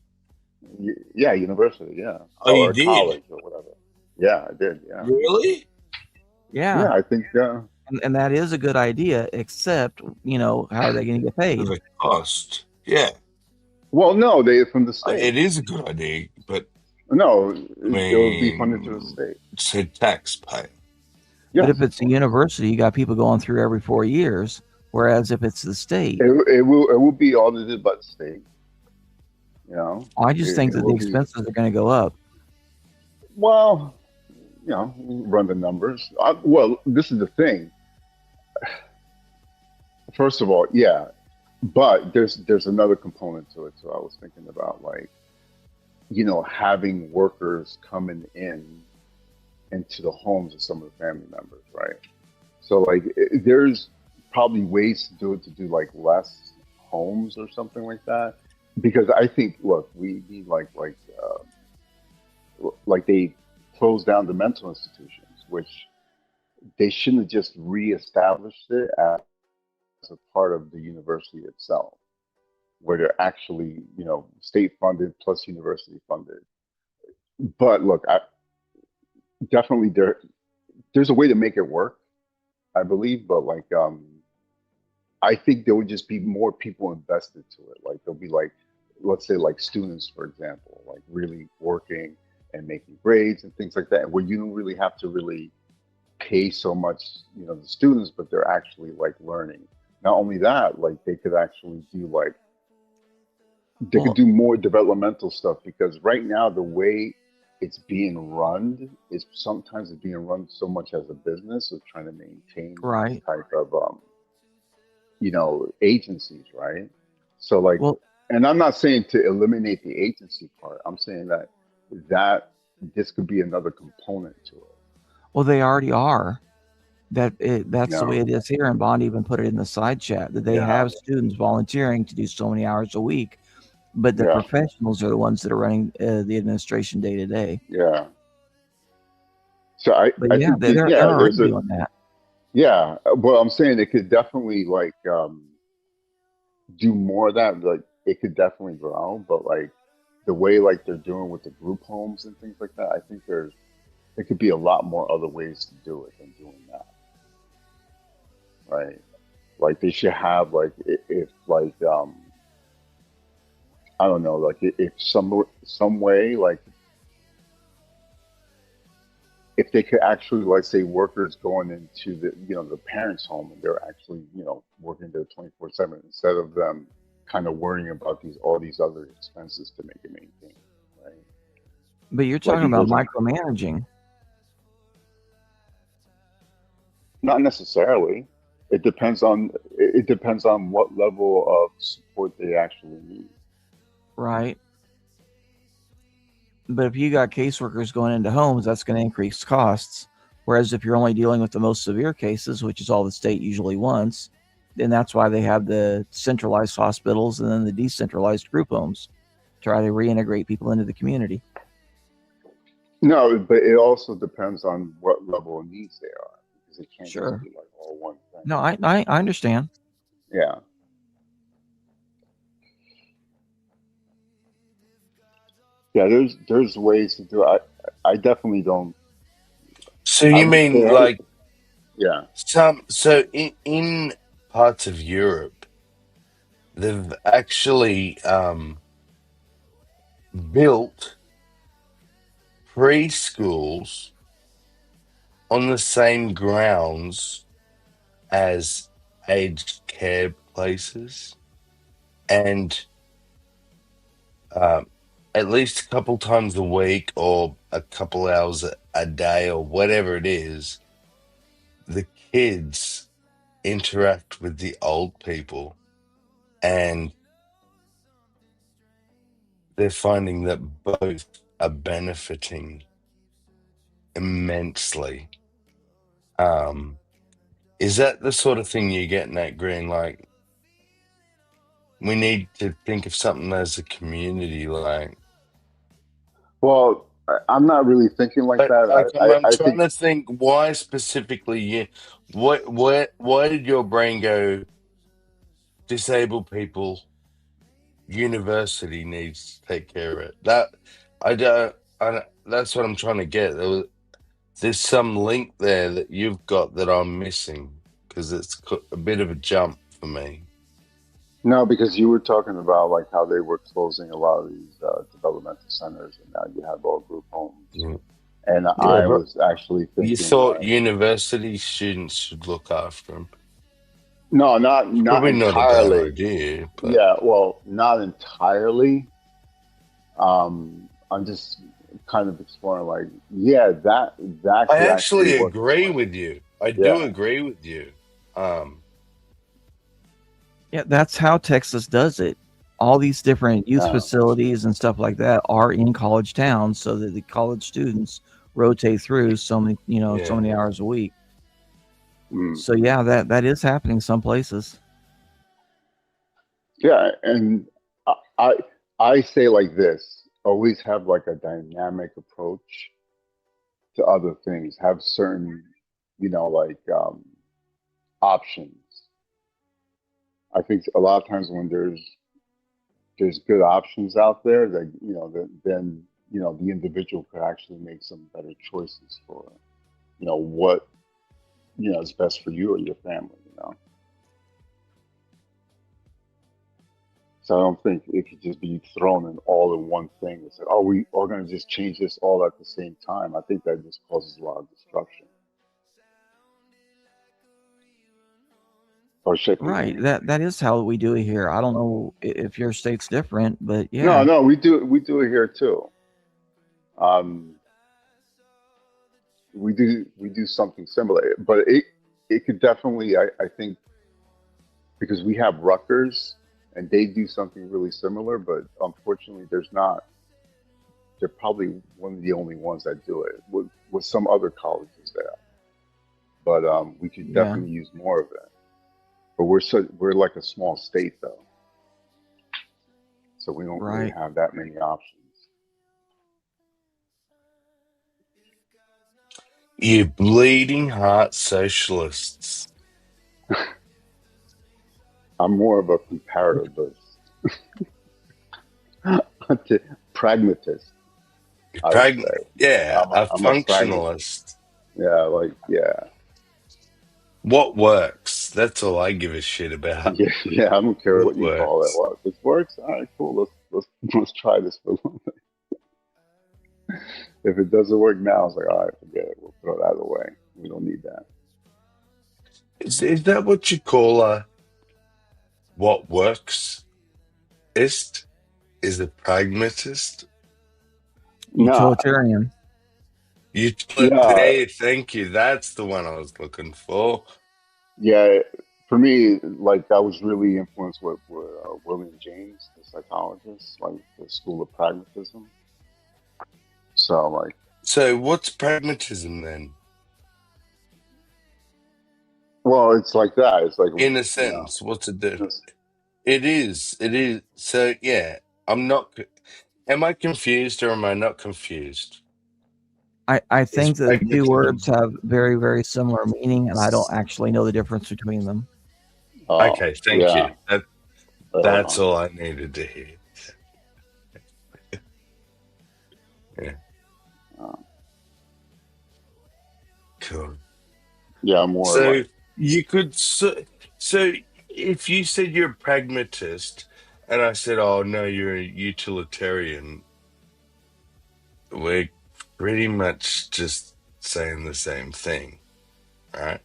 Yeah, university. Yeah. Oh, you or did? college or whatever. Yeah, I did. Yeah. Really? Yeah. Yeah, I think. And that is a good idea, except, how are they going to get paid? The cost. Yeah. Well, no, they from the state. It is a good idea, but no, it will be funded through the state. It's a taxpayer. But if it's a university, you got people going through every 4 years. Whereas if it's the state, it will be audited by the state. I just think that the expenses are going to go up. Well, run the numbers. Well, this is the thing. First of all, yeah, but there's another component to it. So I was thinking about having workers coming into the homes of some of the family members, right? So there's probably ways to do like less homes or something like that, because I think we need like they closed down the mental institutions, which they shouldn't have just reestablished it as a part of the university itself, where they're actually state funded plus university funded. But look, definitely there's a way to make it work, I believe, but I think there would just be more people invested to it. Like there'll be let's say students, for example, really working and making grades and things like that, where you don't really have to really pay so much, the students, but they're actually learning. Not only that, they could actually do they could do more developmental stuff, because right now the way it's being run is sometimes it's being run so much as a business of trying to maintain this type of agencies, right? So and I'm not saying to eliminate the agency part. I'm saying that this could be another component to it. Well, they already are. That's the way it is here. And Bond even put it in the side chat that they have students volunteering to do so many hours a week, but the professionals are the ones that are running the administration day to day. Yeah. So I But think they're already doing that. Yeah, well, I'm saying they could definitely like do more of that. Like it could definitely grow, but like the way like they're doing with the group homes and things like that, I think there could be a lot more other ways to do it than doing that. Right? Like they should have like if like I don't know, like if some way like if they could actually like say workers going into the the parents' home and they're actually working there 24/7 instead of them kind of worrying about all these other expenses to make it maintain, right? But you're talking about micromanaging. Not necessarily. It depends on what level of support they actually need. Right. But if you got caseworkers going into homes, that's going to increase costs. Whereas if you're only dealing with the most severe cases, which is all the state usually wants, then that's why they have the centralized hospitals and then the decentralized group homes, try to reintegrate people into the community. No, but it also depends on what level of needs they are, because it can't just be like all one thing. No, I understand. Yeah. Yeah, there's ways to do it. I definitely don't. So you mean like so in parts of Europe they've actually built preschools on the same grounds as aged care places, and at least a couple times a week or a couple hours a day or whatever it is, the kids interact with the old people, and they're finding that both are benefiting immensely. Is that the sort of thing you're getting at, Green? Like, we need to think of something as a community, like. Well, I'm not really thinking like that. I'm I trying think to think why specifically you. Why did your brain go? Disabled people, university needs to take care of it. That I don't. That's what I'm trying to get. There's some link there that you've got that I'm missing, because it's a bit of a jump for me. no, because you were talking about like how they were closing a lot of these developmental centers, and now you have all group homes. And I was actually thinking, you thought university students should look after them. No, not probably entirely. not a bad idea. But. Yeah, well, not entirely. I'm just kind of exploring, like, that I could actually work. agree with you. I do agree with you. Yeah, that's how Texas does it. All these different youth facilities and stuff like that are in college towns, so that the college students rotate through so many hours a week. So that is happening some places. Yeah, and I say like this: always have like a dynamic approach to other things. Have certain, like options. I think a lot of times when there's good options out there, that then the individual could actually make some better choices for what is best for you or your family. So I don't think it could just be thrown in all in one thing and say, oh, we are going to just change this all at the same time. I think that just causes a lot of destruction. Or Right. That is how we do it here. I don't know if your state's different, but yeah. No, we do it here too. We do something similar, but it could definitely, I think, because we have Rutgers and they do something really similar, but unfortunately they're probably one of the only ones that do it, with some other colleges there. but we could Yeah. definitely use more of it. But we're like a small state though, so we don't really Right. have that many options. You bleeding heart socialists. I'm more of a comparativist, pragmatist, I would say. Yeah, a I'm a pragmatist. functionalist. Yeah. What works? That's all I give a shit about. Yeah, I don't care what What you call it. works? Well, this works. All right, cool. Let's try this for a little bit. If it doesn't work now, it's like, all right, forget it. We'll throw that away. We don't need that. Is that what you call what works? Is a pragmatist? No. Utilitarian. Yeah. Thank you. That's the one I was looking for. Yeah. For me, like I was really influenced with William James, the psychologist, like the school of pragmatism. So like, So what's pragmatism then? well, it's like that. It's like, In a you know, sentence, what's it do? It is. So yeah, I'm not. Am I confused or am I not confused? I Is think that the two pragmatism words have very, very similar meaning, and I don't actually know the difference between them. okay? Thank you. yeah. That's all I needed to hear. Yeah. Cool. Yeah, more So like, you could so if you said you're a pragmatist, and I said, "Oh no, you're a utilitarian," we're pretty much just saying the same thing, right?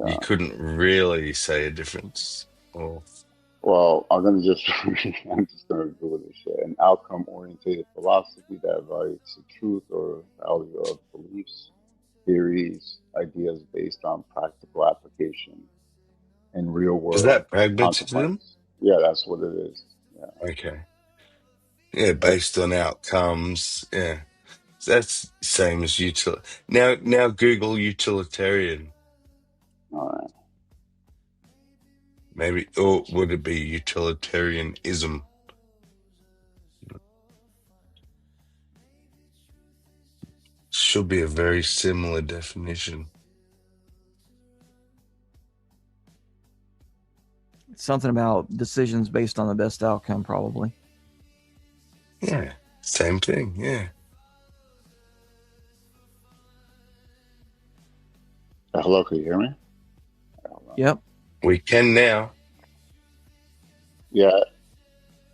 You couldn't really say a difference, or well, I'm just gonna go with this shit. An outcome-oriented philosophy that evaluates the truth or value of beliefs, theories, ideas based on practical application and is real-world that pragmatism? consequence. Yeah, that's what it is. Yeah. Okay. Yeah, based on outcomes. Yeah, that's same as util. Now Google utilitarian. All right. Maybe, or would it be utilitarianism? Should be a very similar definition. Something about decisions based on the best outcome, probably. Yeah, same thing. Yeah. Hello, can you hear me? Yep. We can now. Yeah.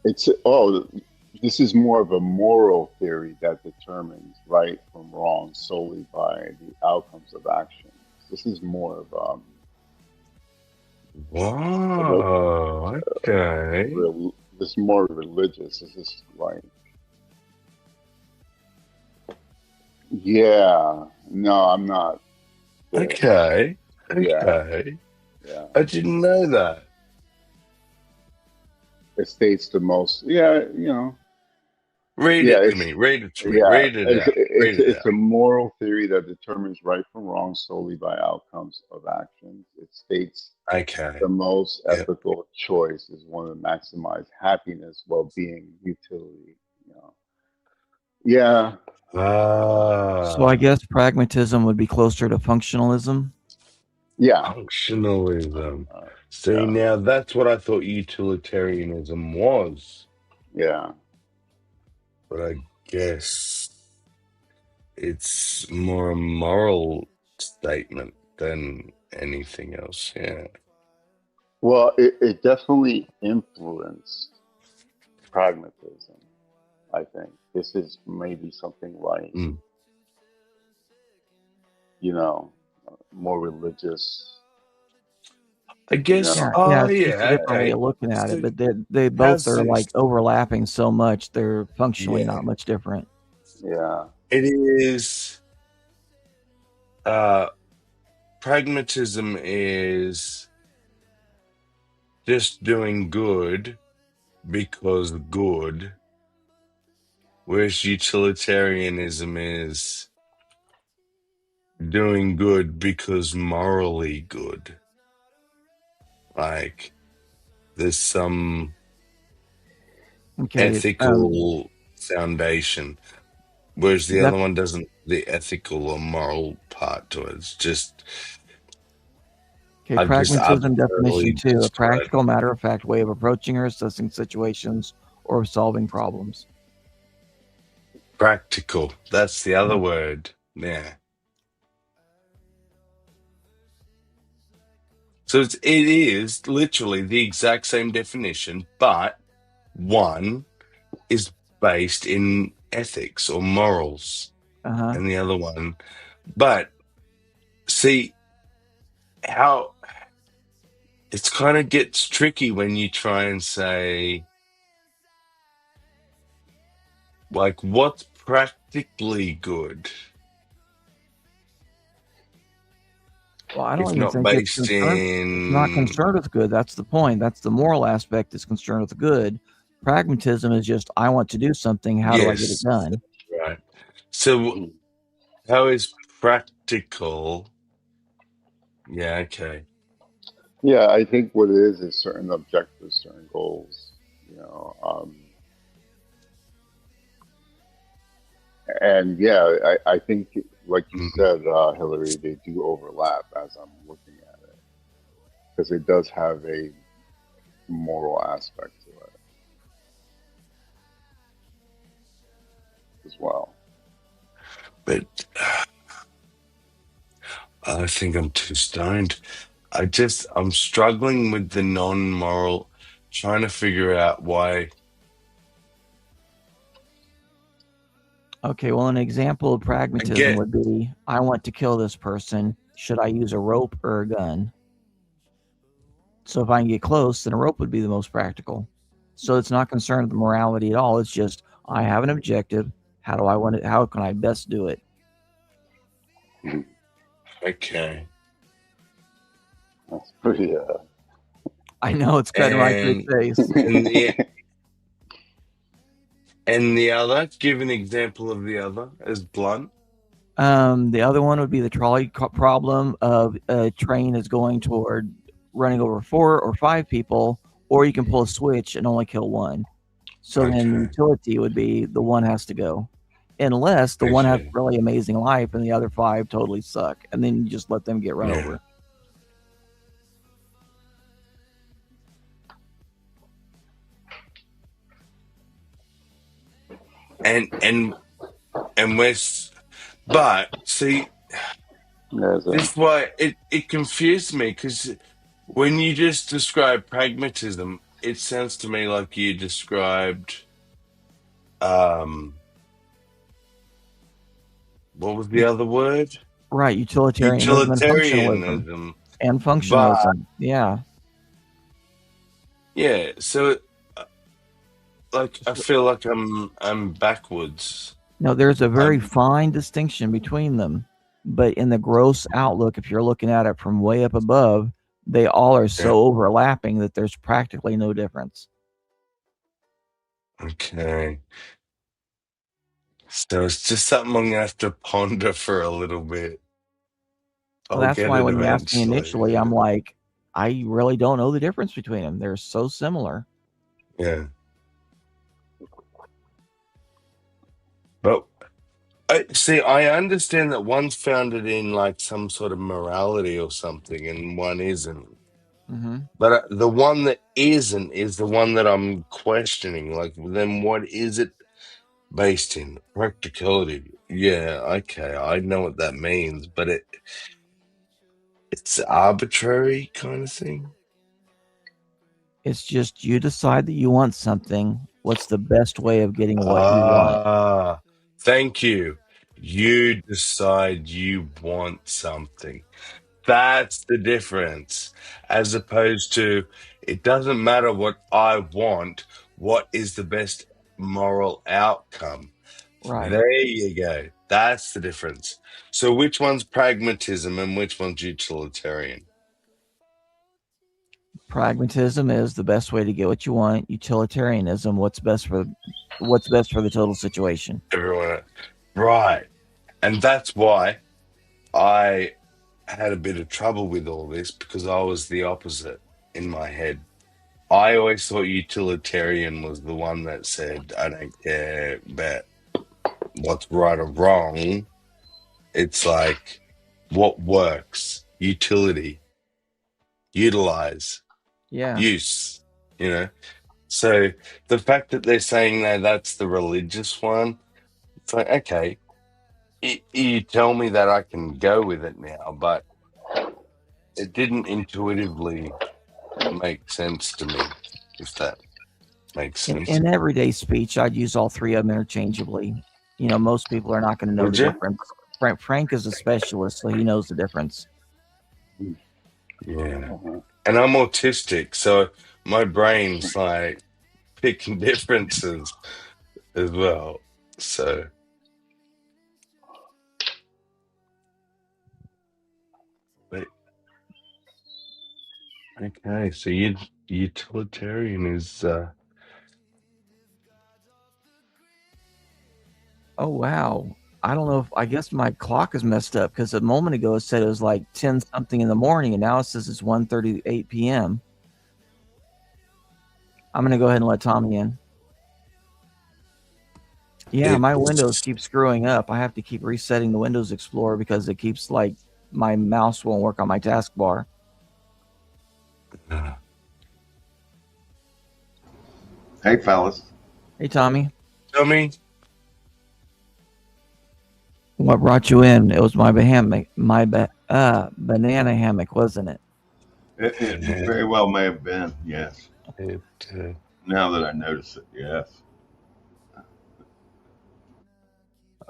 This is more of a moral theory that determines right from wrong solely by the outcomes of actions. This is more of Wow. Okay. this is more religious. This is like, yeah, no, I'm not. There. Okay. Yeah. Okay. Yeah. I didn't know that. It states the most. Yeah, you know. Read Yeah, it to it's me. Read it to me. yeah, Read it out. Read it it's out. a moral theory that determines right from wrong solely by outcomes of actions. It states Okay. the most Yep. ethical choice is one to maximize happiness, well-being, utility. You know. Yeah. So I guess pragmatism would be closer to functionalism. Yeah. Functionalism. See, now that's what I thought utilitarianism was. Yeah. But I guess it's more a moral statement than anything else. Yeah. Well, it definitely influenced pragmatism. I think this is maybe something like, you know, more religious. I guess. Yeah, Oh, it's just a yeah. different way Okay. of looking at it, So but they both how's are like this? overlapping so much; they're functionally Yeah. not much different. Yeah. It is. Pragmatism is just doing good because good, whereas utilitarianism is doing good because morally good. Like there's some ethical foundation, whereas the other one doesn't. The ethical or moral part to it. It's just Okay, pragmatism definition 2, a described. practical, matter-of-fact way of approaching or assessing situations or solving problems. Practical. That's the other word. Yeah. So it is literally the exact same definition, but one is based in ethics or morals, and the other one. But see how it's kind of gets tricky when you try and say, like, what's practically good? Well, I don't If even not think based it's not concerned with good. That's the point. That's the moral aspect is concerned with good. Pragmatism is just, I want to do something. How do I get it done? Right. So how is practical? Yeah, okay. Yeah, I think what it is certain objectives, certain goals, and yeah, I think, like you said, Hillary, they do overlap as I'm looking at it, because it does have a moral aspect to it as well. But I think I'm too stoned. I'm struggling with the non-moral, trying to figure out why. Okay, well, an example of pragmatism would be, I want to kill this person. Should I use a rope or a gun? So if I can get close, then a rope would be the most practical. So it's not concerned with morality at all. It's just, I have an objective. How do I want it? How can I best do it? Okay. That's pretty. I know it's cutting right to his face. And the other, give an example of the other as blunt. The other one would be the trolley problem of a train is going toward running over 4 or 5 people, or you can pull a switch and only kill one. So then the utility would be the one has to go, unless the one has really amazing life and the other 5 totally suck, and then you just let them get run over. And but see, this is why it confused me, because when you just describe pragmatism, it sounds to me like you described what was the other word? Right, utilitarianism and functionalism. And functionalism, yeah. Yeah, so like I feel like I'm backwards. No, there's a very fine distinction between them, but in the gross outlook, if you're looking at it from way up above, they all are so overlapping that there's practically no difference. Okay. So it's just something I'm gonna have to ponder for a little bit. Well, that's why when you asked me initially, I'm like, I really don't know the difference between them. They're so similar. Yeah. But I understand that one's founded in like some sort of morality or something, and one isn't. But the one that isn't is the one that I'm questioning. Like, then what is it based in? Practicality. Yeah, okay, I know what that means, but it's arbitrary kind of thing. It's just you decide that you want something. What's the best way of getting what you want? Thank you. You decide you want something. That's the difference. As opposed to, it doesn't matter what I want. What is the best moral outcome? Right. There you go. That's the difference. So which one's pragmatism and which one's utilitarian? Pragmatism is the best way to get what you want. Utilitarianism, what's best for the total situation. Everyone, right. And that's why I had a bit of trouble with all this because I was the opposite in my head. I always thought utilitarian was the one that said, I don't care about what's right or wrong. It's like what works, utility, utilize, Yeah. use, you know. So the fact that they're saying that that's the religious one, it's like, okay, you tell me that I can go with it now, but it didn't intuitively make sense to me, if that makes sense. In everyday speech, I'd use all three of them interchangeably. You know, most people are not going to know Would the you? difference. Frank is a specialist, so he knows the difference. Yeah. And I'm autistic, so my brain's like picking differences as well. So but, okay, so utilitarian is Oh wow. I don't know if I guess my clock is messed up because a moment ago it said it was like 10 something in the morning and now it says it's 1:38 p.m. I'm gonna go ahead and let Tommy in. Yeah, my Windows keep screwing up. I have to keep resetting the Windows Explorer because it keeps like my mouse won't work on my taskbar. Hey, fellas. Hey, Tommy. Tommy. What brought you in? It was my banana hammock, wasn't it? It very well may have been, yes. Now that I notice it, yes.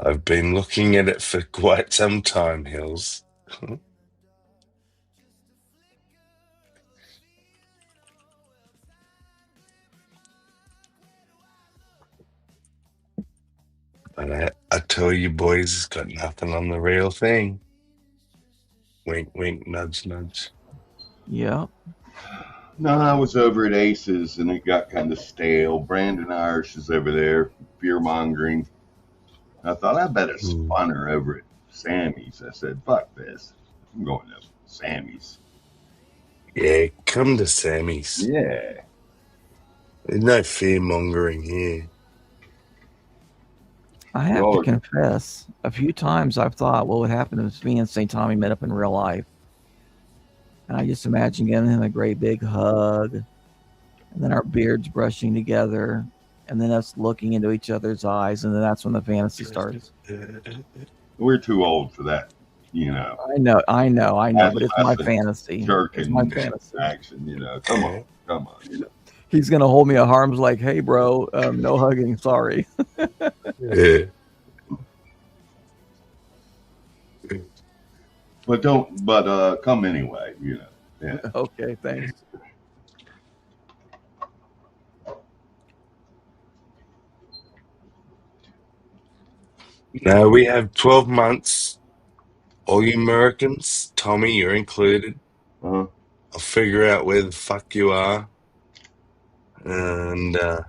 I've been looking at it for quite some time, Hills. But I tell you, boys, it's got nothing on the real thing. Wink, wink, nudge, nudge. Yeah. No, I was over at Aces and it got kind of stale. Brandon Irish is over there, fear mongering. I thought I better spun her over at Sammy's. I said, fuck this. I'm going to Sammy's. Yeah, come to Sammy's. Yeah. There's no fear mongering here. I have to confess, a few times I've thought what would happen if me and St. Tommy met up in real life. And I just imagine giving him a great big hug, and then our beards brushing together, and then us looking into each other's eyes, and then that's when the fantasy starts. We're too old for that, you know. I know, but it's my fantasy. Jerking It's my fantasy. action, you know. Come on, you know. He's gonna hold me at arm's like, "Hey, bro, no hugging, sorry." Yeah. But come anyway, you know. Yeah. Okay, thanks. Now we have 12 months. All you Americans, Tommy, you're included. I'll figure out where the fuck you are. And I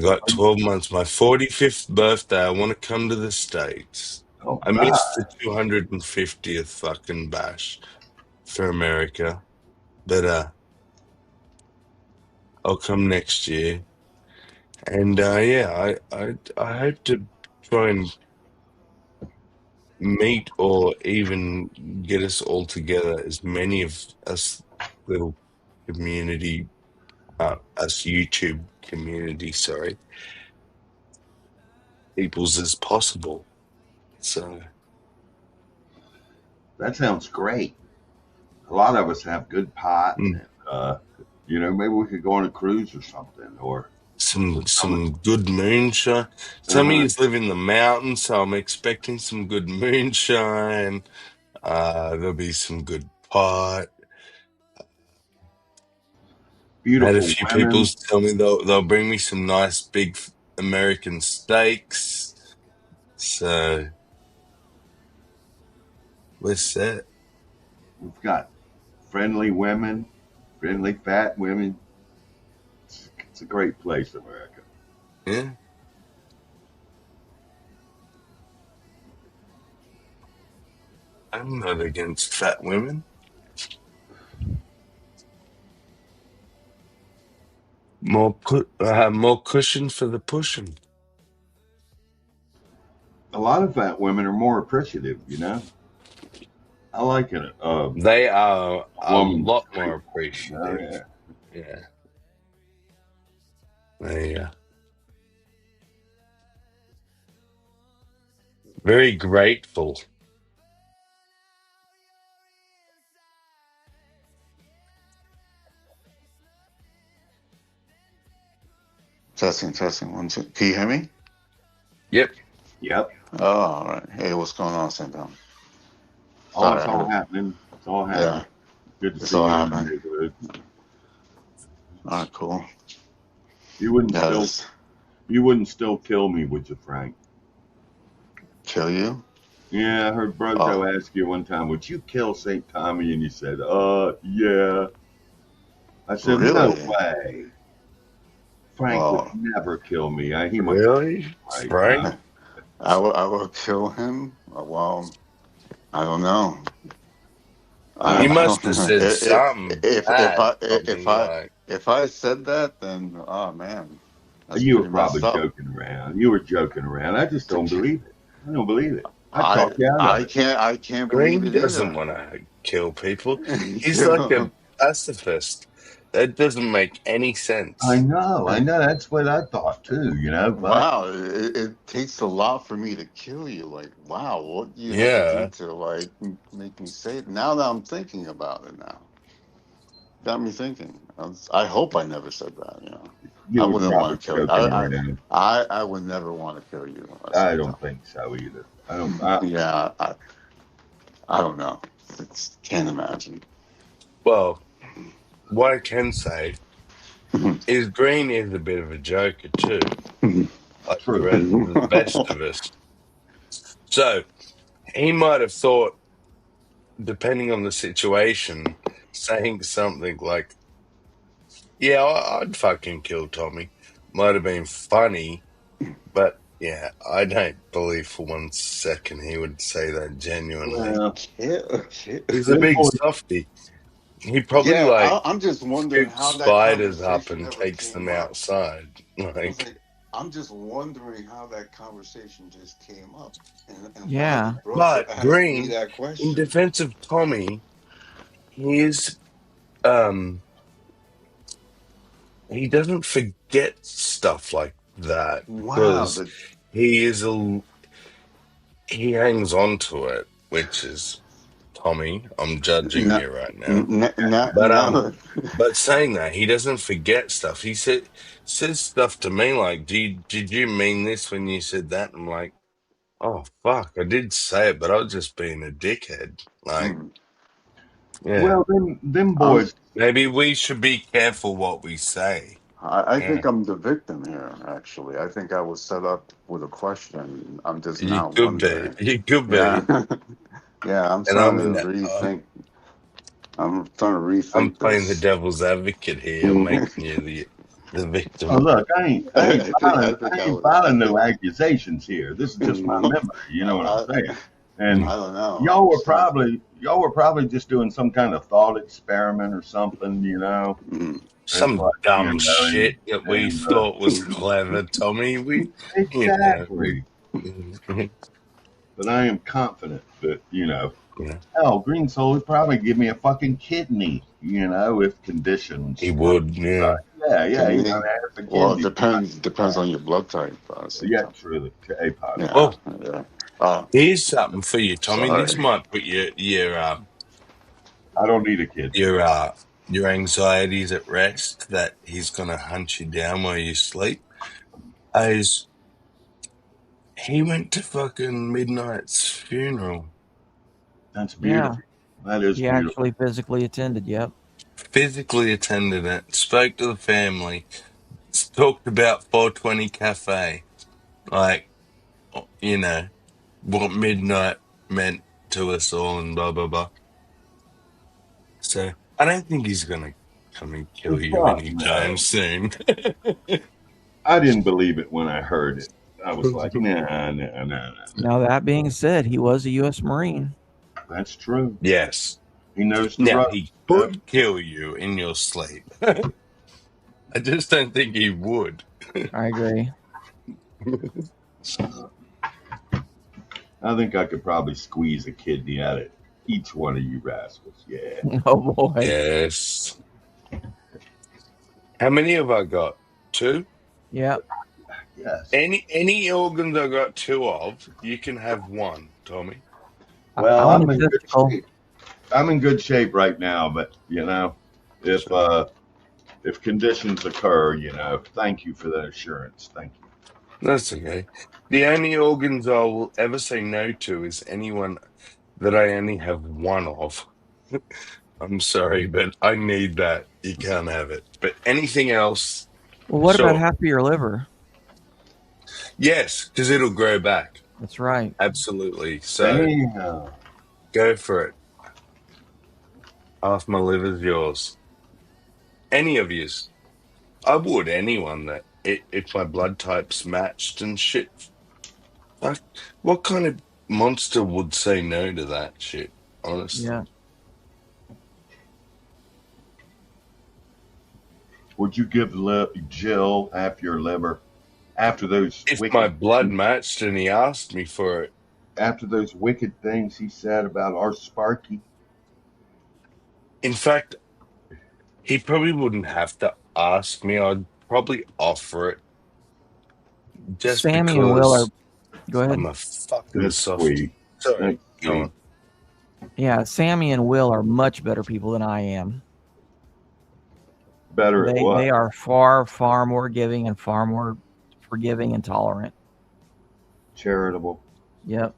got 12 months. My 45th birthday, I want to come to the States. I missed the 250th fucking bash for America. But I'll come next year. And yeah, I hope to try and meet or even get us all together, as many of us little community, us YouTube community, sorry, peoples as possible. So That sounds great. A lot of us have good pot. And, you know, maybe we could go on a cruise or something, or some good moonshine. Tommy's live in the mountains, so I'm expecting some good moonshine. There'll be some good pot. Beautiful Had a few women. people tell me they'll bring me some nice big American steaks. So we're set. We've got friendly women, friendly fat women. It's a great place, America. Yeah. I'm not against fat women. More cushion for the pushing. A lot of fat women are more appreciative, you know. I like it. They are a Woman lot straight. more appreciative. Yeah. There you go. Very grateful. Testing. 1, 2. Can you hear me? Yep. Oh, all right. Hey, what's going on, Sandom? Oh, it's all happening. It's all happening. Yeah. Good to It's see all you in the happening. neighborhood. All right, cool. You wouldn't Yeah, still kill me, would you, Frank? Kill you? Yeah, I heard Brojo ask you one time, would you kill St. Tommy? And you said, yeah. I said, no Really? way. Frank would never kill me. He must Really? right. Frank? I will kill him. Well, I don't know. He I must don't have know. said something bad. If I said that, then oh man, that's You were pretty probably messed up. joking around. You were joking around. I just don't believe it. I don't believe it. I I talked you out of it. can't believe Green it doesn't either. want to kill people. He's like a pacifist. That doesn't make any sense. I know. That's what I thought too, you know. But Wow, it takes a lot for me to kill you. Like, wow, what do you have to Yeah. do to like make me say it? Now that I'm thinking about it, got me thinking. I hope I never said that. You know, you I were wouldn't probably want to kill you. joking around. I would never want to kill you. I don't think so either. I don't. Yeah, I don't know. Can't imagine. Well, what I can say is Green is a bit of a joker too, like the best of us. So he might have thought, depending on the situation, saying something like, "Yeah, I'd fucking kill Tommy," might have been funny, but yeah, I don't believe for 1 second he would say that genuinely. Well, He's a big softy. He probably I'm just wondering shoots how that spiders up conversation and ever takes them came up. outside. I'm just wondering how that conversation just came up, and Yeah. why Brocho But asked me Green, that question. in defense of Tommy, he doesn't forget stuff like that because he hangs on to it, which is Tommy. I'm judging you right now. But saying that, he doesn't forget stuff. He says stuff to me like, did you mean this when you said that? I'm like, oh fuck, I did say it, but I was just being a dickhead. Like, yeah. Well, them boys. Maybe we should be careful what we say. I think I'm the victim here. Actually, I think I was set up with a question. I'm just You now could be. wondering. You could be. Yeah, I'm And trying I'm to rethink. I'm trying to rethink. I'm playing the this. devil's advocate here, making you the victim. Oh look, I ain't I filing no accusations here. This is just my memory. You know what I'm saying? And I don't know. y'all were probably just doing some kind of thought experiment or something. You know, Some dumb shit that we thought was clever, Tommy. Exactly. But I am confident that, hell, Green Soul would probably give me a fucking kidney, if conditions. He would, yeah. Yeah. Kidney? That's a Well, kidney. it depends on your blood type. Yeah, truly. A positive. Here's something for you, Tommy. Sorry. This might put your I don't need a kid. Your anxieties at rest that he's gonna hunt you down while you sleep. He went to fucking Midnight's funeral. That's beautiful. That is he actually physically attended. Yep. Physically attended it. Spoke to the family. Talked about 420 Cafe. Like, what Midnight meant to us all and blah, blah, blah. So, I don't think he's going to come and kill you Fuck anytime no. soon. I didn't believe it when I heard it. I was like, nah. Now that being said, he was a U.S. Marine. That's true. Yes. He knows the Now, ropes. he could kill you in your sleep. I just don't think he would. I agree. I think I could probably squeeze a kidney out of each one of you rascals. Yeah. Oh boy. Yes. How many have I got? 2? Yeah. Yes. Any organs I got 2 of, you can have 1, Tommy. Well, I I'm want in a good testicle. shape. I'm in good shape right now, but if conditions occur, thank you for that assurance. Thank you. That's okay. The only organs I will ever say no to is anyone that I only have 1 of. I'm sorry, but I need that. You can't have it. But anything else, Well, what about so half of your liver? yes, because it'll grow back. That's right. Absolutely. So Damn. go for it. Half my liver's yours. Any of yous. I would, anyone that if my blood types matched and shit. Like, what kind of monster would say no to that shit? Honestly. Yeah. Would you give Jill half your liver after those If wicked my blood matched and he asked me for it. after those wicked things he said about our Sparky? In fact, he probably wouldn't have to ask me. I'd probably offer it just Sammy and Will are. because Go ahead. I'm a fucking That's softie. sweet. Sorry, That's go sweet. on. Yeah, Sammy and Will are much better people than I am. Better at what? They are far, far more giving and far more forgiving and tolerant. Charitable. Yep.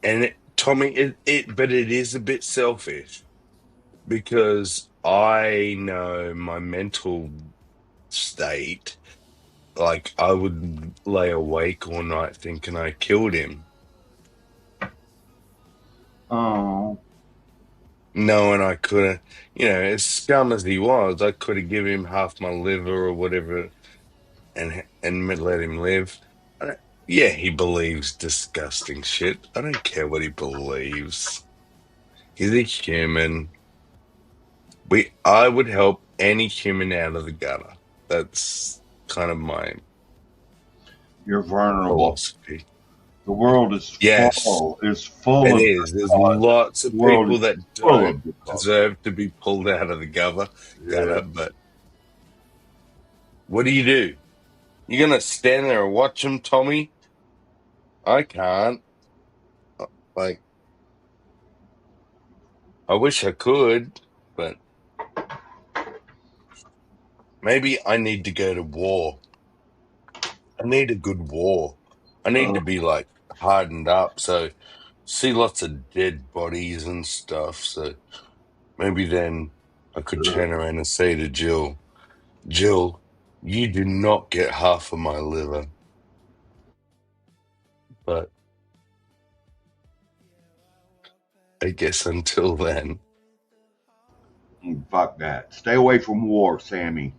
And Tommy, but it is a bit selfish because I know my mental state. Like, I would lay awake all night thinking I killed him. Oh. Knowing I could have, as scum as he was, I could have given him half my liver or whatever and let him live. Yeah, he believes disgusting shit. I don't care what he believes. He's a human. I would help any human out of the gutter. That's kind of my You're vulnerable. philosophy. The world is Yes, full it of is. There's good lots of The world people is that full don't of good causes. deserve to be pulled out of the gutter. Yeah. But what do? You're gonna stand there and watch them, Tommy? I can't. Like, I wish I could, but maybe I need to go to war. I need a good war. I need to be like hardened up, so see lots of dead bodies and stuff. So maybe then I could turn around and say to Jill, you do not get half of my liver. But I guess until then. Fuck that. Stay away from war, Sammy.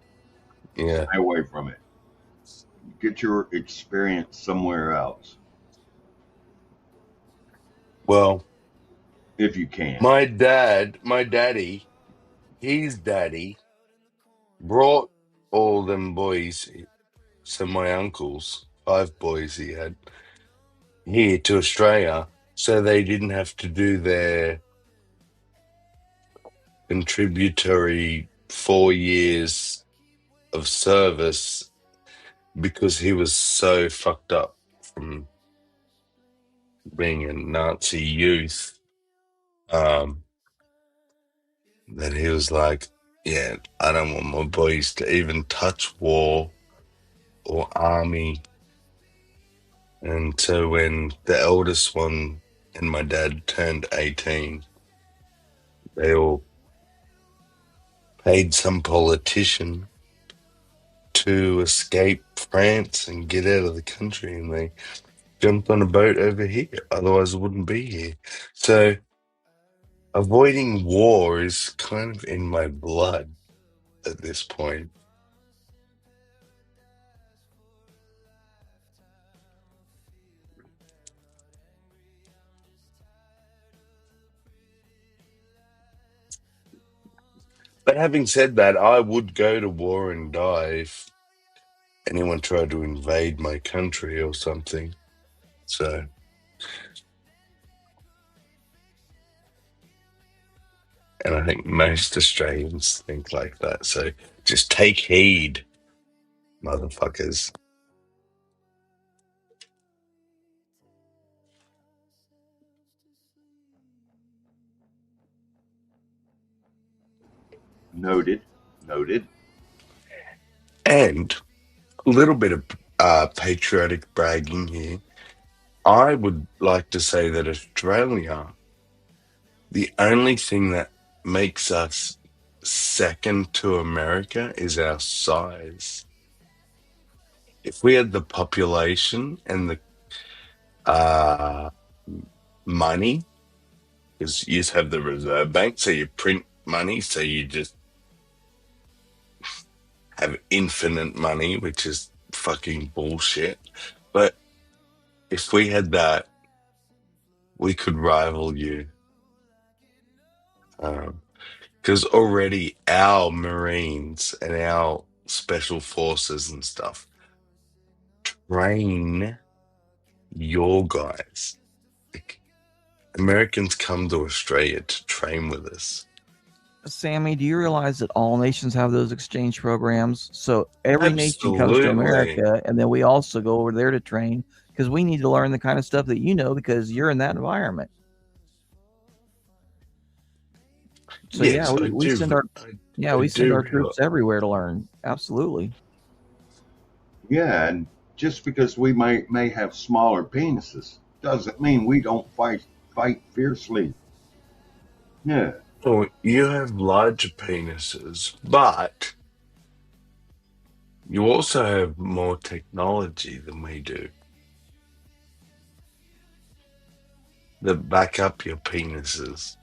Yeah. Stay away from it. Get your experience somewhere else. Well, if you can. My daddy, his daddy, brought all them boys, so my uncles, 5 boys he had, here to Australia, so they didn't have to do their contributory 4 years of service because he was so fucked up from being a Nazi youth, that he was like, yeah, I don't want my boys to even touch war or army. And so when the eldest one and my dad turned 18, they all paid some politician to escape France and get out of the country, and they jumped on a boat over here. Otherwise, I wouldn't be here. So avoiding war is kind of in my blood at this point. But having said that, I would go to war and die if anyone tried to invade my country or something. So, and I think most Australians think like that. So just take heed, motherfuckers. Noted. Noted. And a little bit of patriotic bragging here. I would like to say that Australia, the only thing that makes us second to America is our size. If we had the population and the money, because you have the Reserve Bank, so you print money, so you just have infinite money, which is fucking bullshit. But if we had that, we could rival you. Because already our Marines and our special forces and stuff train your guys. Like, Americans come to Australia to train with us. Sammy, do you realize that all nations have those exchange programs? So every nation comes to America, and then we also go over there to train because we need to learn the kind of stuff that you know because you're in that environment. So Yes, we send our troops everywhere to learn. Absolutely. Yeah, and just because we may have smaller penises doesn't mean we don't fight fiercely. Yeah. Well, you have larger penises, but you also have more technology than we do that back up your penises.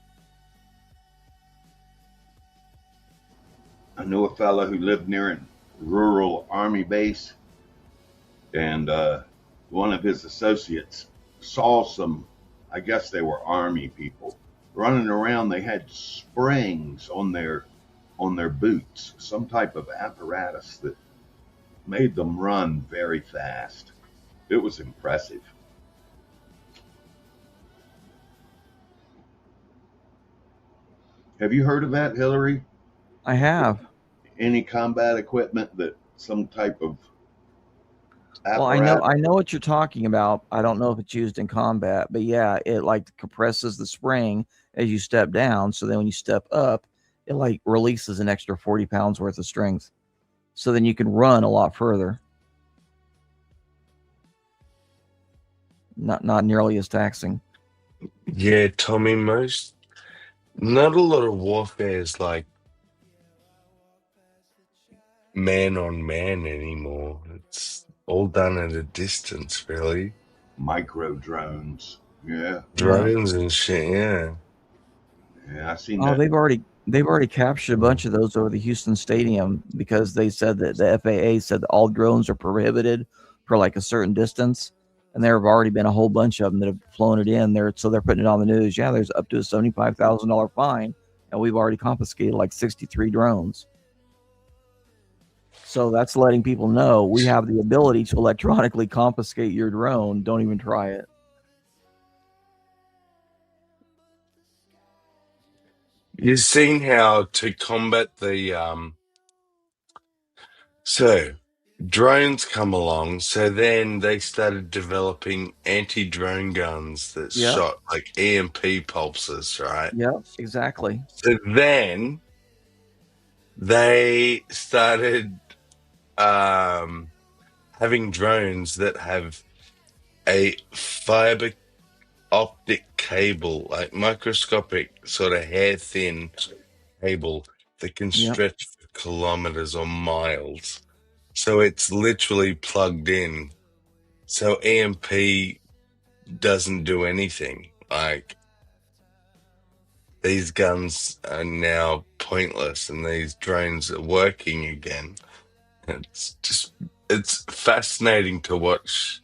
I knew a fellow who lived near a rural army base, and one of his associates saw some, I guess they were army people, running around. They had springs on their boots, some type of apparatus that made them run very fast. It was impressive. Have you heard of that, Hillary? I have. Any combat equipment that some type of apparatus? Well, I know what you're talking about. I don't know if it's used in combat, but yeah, it like compresses the spring as you step down. So then when you step up, it like releases an extra 40 pounds worth of strength. So then you can run a lot further. Not nearly as taxing. Yeah, Tommy, not a lot of warfare is like man on man anymore. It's all done at a distance, really. Micro drones. Yeah. Drones and shit, yeah. Yeah, I seen that. They've already captured a bunch of those over the Houston Stadium because they said that the FAA said that all drones are prohibited for like a certain distance. And there have already been a whole bunch of them that have flown it in there. So they're putting it on the news. Yeah, there's up to a $75,000 fine. And we've already confiscated like 63 drones. So that's letting people know we have the ability to electronically confiscate your drone. Don't even try it. You've seen how to combat the so drones come along, so then they started developing anti-drone guns that shot like EMP pulses, right? Yep, exactly. So then they started having drones that have a fiber optic cable, like microscopic sort of hair thin cable that can stretch for kilometers or miles. So it's literally plugged in. So EMP doesn't do anything. Like, these guns are now pointless and these drones are working again. It's fascinating to watch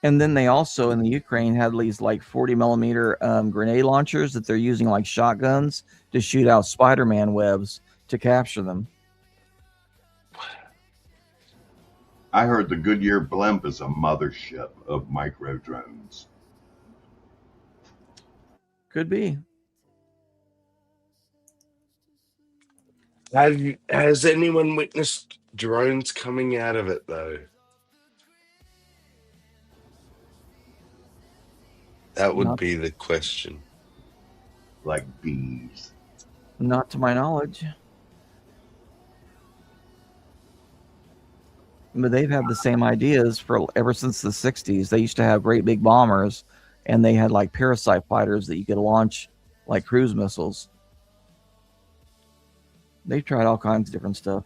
And then they also in the Ukraine had these like 40 millimeter grenade launchers that they're using like shotguns to shoot out Spider-Man webs to capture them. I heard the Goodyear blimp is a mothership of micro drones. Could be. Has anyone witnessed drones coming out of it though? That would Not- be the question. Like bees. Not to my knowledge. But they've had the same ideas for ever since the 60s. They used to have great big bombers, and they had like parasite fighters that you could launch like cruise missiles. They've tried all kinds of different stuff.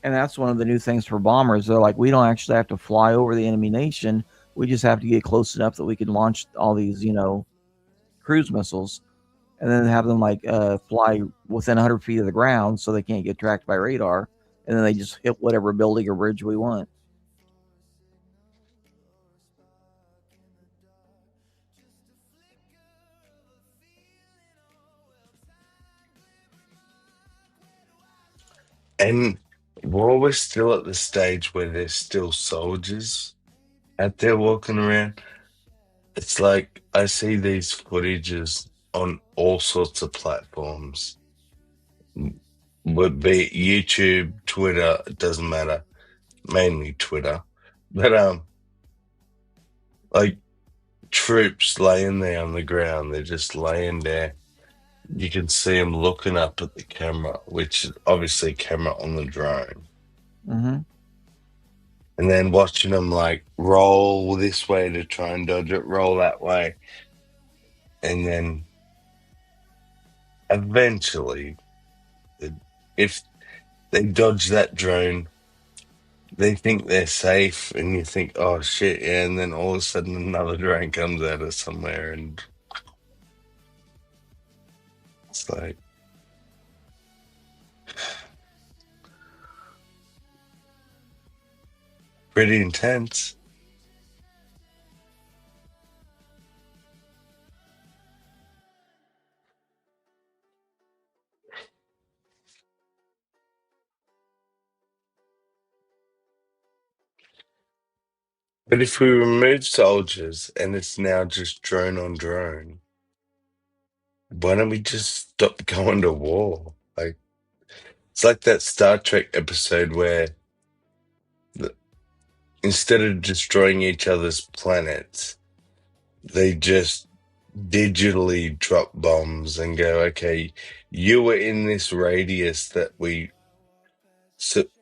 And that's one of the new things for bombers. They're like, we don't actually have to fly over the enemy nation. We just have to get close enough that we can launch all these, cruise missiles, and then have them like fly within 100 feet of the ground so they can't get tracked by radar. And then they just hit whatever building or bridge we want. And while we're still at the stage where there's still soldiers out there walking around, it's like I see these footages on all sorts of platforms. Would be YouTube, Twitter, it doesn't matter. Mainly Twitter. But like troops laying there on the ground, they're just laying there. You can see them looking up at the camera, which is obviously a camera on the drone. Mm-hmm. And then watching them like roll this way to try and dodge it, roll that way. And then eventually, if they dodge that drone, they think they're safe, and you think, oh shit, yeah. And then all of a sudden, another drone comes out of somewhere, and it's like, pretty intense. But if we remove soldiers and it's now just drone on drone, why don't we just stop going to war? Like, it's like that Star Trek episode where instead of destroying each other's planets, they just digitally drop bombs and go, okay, you were in this radius that we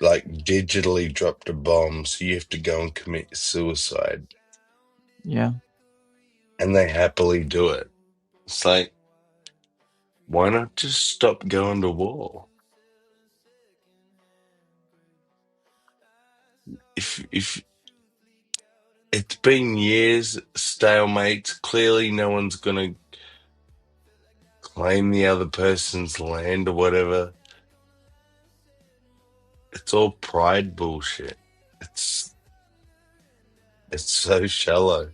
like digitally dropped a bomb, so you have to go and commit suicide. Yeah. And they happily do it. It's like, why not just stop going to war? If it's been years, stalemates, clearly no one's gonna claim the other person's land or whatever. It's all pride bullshit. It's so shallow.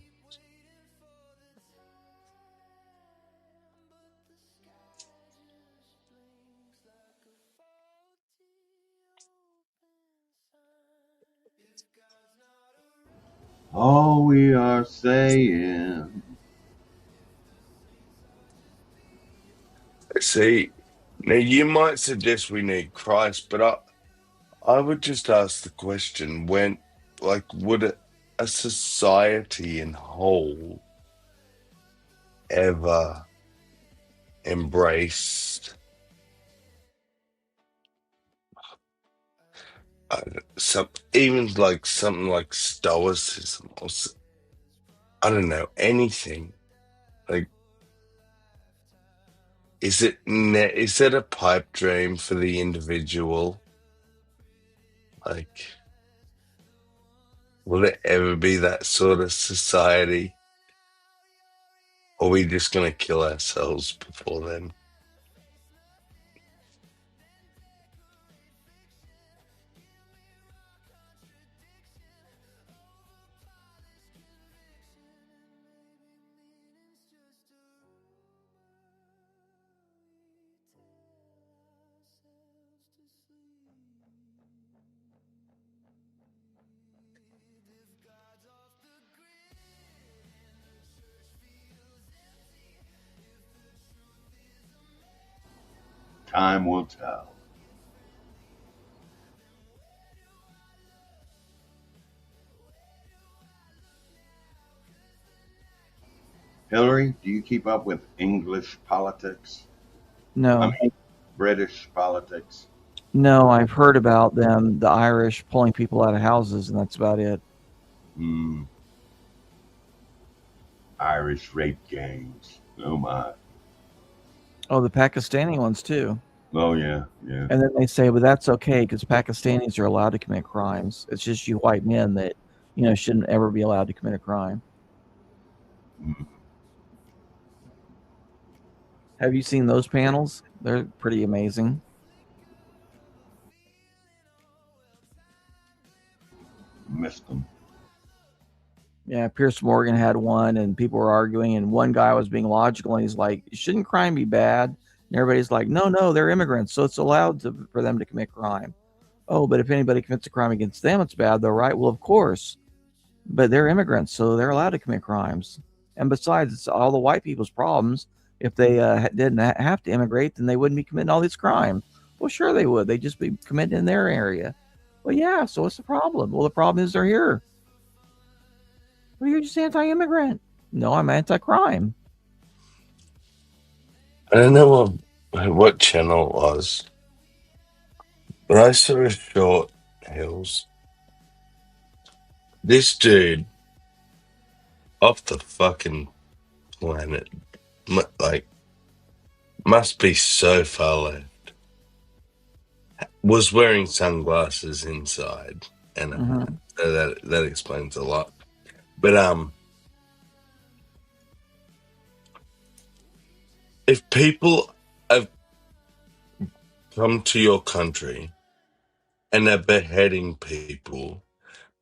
All we are saying. See, now you might suggest we need Christ, but I would just ask the question: when, like, would a society in whole ever embrace even like something like stoicism or I don't know, anything? Like, is it a pipe dream for the individual? Like, will it ever be that sort of society? Or are we just gonna kill ourselves before then? Time will tell. Hillary, do you keep up with English politics? No. I mean, British politics? No, I've heard about them, the Irish pulling people out of houses, and that's about it. Hmm. Irish rape gangs. Oh my. Oh, the Pakistani ones too. Oh yeah, yeah. And then they say, well, that's okay because Pakistanis are allowed to commit crimes. It's just you white men that, shouldn't ever be allowed to commit a crime. Mm. Have you seen those panels? They're pretty amazing. Missed them. Yeah, Pierce Morgan had one, and people were arguing, and one guy was being logical, and he's like, shouldn't crime be bad? And everybody's like, no, they're immigrants, so it's allowed for them to commit crime. Oh, but if anybody commits a crime against them, it's bad, though, right? Well, of course. But they're immigrants, so they're allowed to commit crimes. And besides, it's all the white people's problems. If they didn't have to immigrate, then they wouldn't be committing all these crimes. Well, sure they would. They'd just be committing in their area. Well, yeah, so what's the problem? Well, the problem is they're here. Well, you're just anti-immigrant. No, I'm anti-crime. I don't know what channel it was, but I saw a short Hills. This dude off the fucking planet, like, must be so far left. Was wearing sunglasses inside, and that explains a lot. But if people have come to your country and are beheading people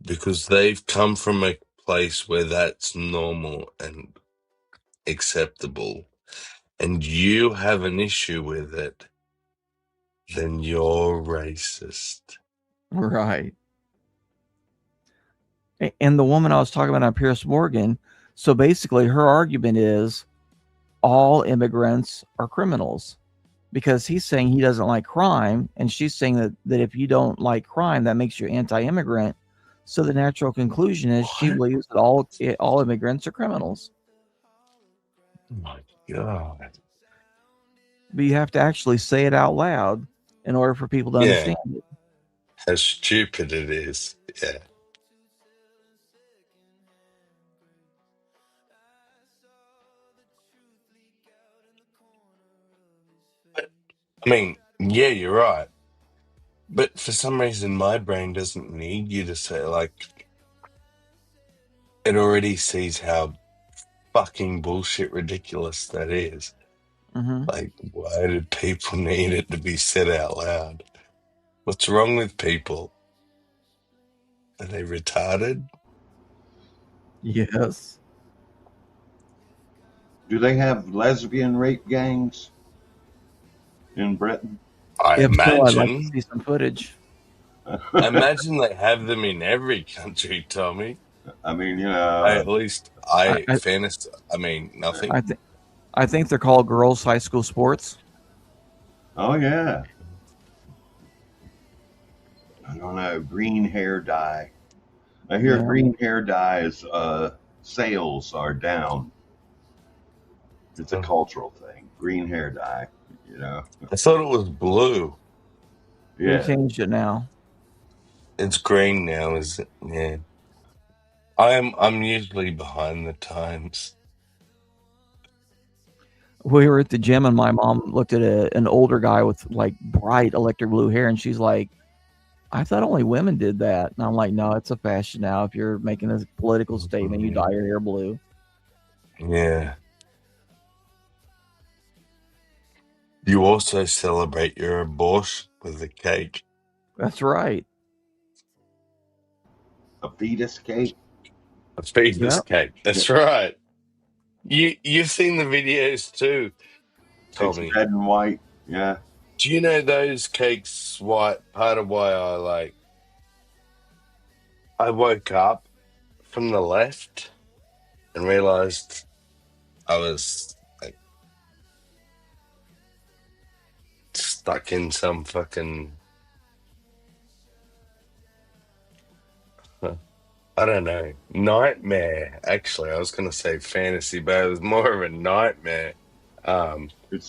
because they've come from a place where that's normal and acceptable, and you have an issue with it, then you're racist. Right. And the woman I was talking about on Pierce Morgan, so basically her argument is all immigrants are criminals because he's saying he doesn't like crime, and she's saying that if you don't like crime, that makes you anti-immigrant. So the natural conclusion is she believes that all immigrants are criminals. Oh my God. But you have to actually say it out loud in order for people to understand it. How stupid it is. Yeah. I mean, yeah, you're right. But for some reason, my brain doesn't need you to say, like, it already sees how fucking bullshit ridiculous that is. Like, why do people need it to be said out loud? What's wrong with people? Are they retarded? Yes. Do they have lesbian rape gangs in Britain? I If so, I'd like to imagine. see some footage. I imagine they have them in every country, Tommy. I mean, I mean, nothing. I think they're called girls' high school sports. Oh yeah. I don't know. Green hair dye. I hear green hair dye's sales are down. It's a cultural thing. Green hair dye, I thought it was blue. They Yeah. changed it now. It's green now, is it? Yeah. I'm usually behind the times. We were at the gym and my mom looked at an older guy with like bright electric blue hair, and she's like, I thought only women did that. And I'm like, no, it's a fashion now. If you're making a political statement, you dye your hair blue. Yeah. You also celebrate your abortion with a cake. That's right. A fetus cake. A fetus cake. That's right. You've seen the videos too, It's Tommy. red and white. Yeah. Do you know those cakes? Part of why I woke up from the left and realized I was like stuck in some fucking, I don't know, nightmare. Actually, I was going to say fantasy, but it was more of a nightmare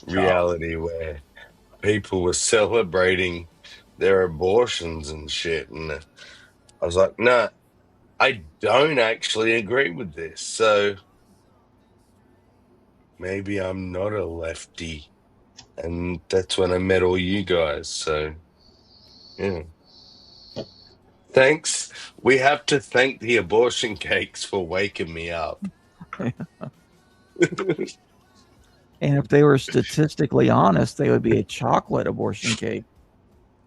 reality where people were celebrating their abortions and shit. And I was like, no, I don't actually agree with this. So maybe I'm not a lefty. And that's when I met all you guys. So, yeah. Thanks. We have to thank the abortion cakes for waking me up. And if they were statistically honest, they would be a chocolate abortion cake.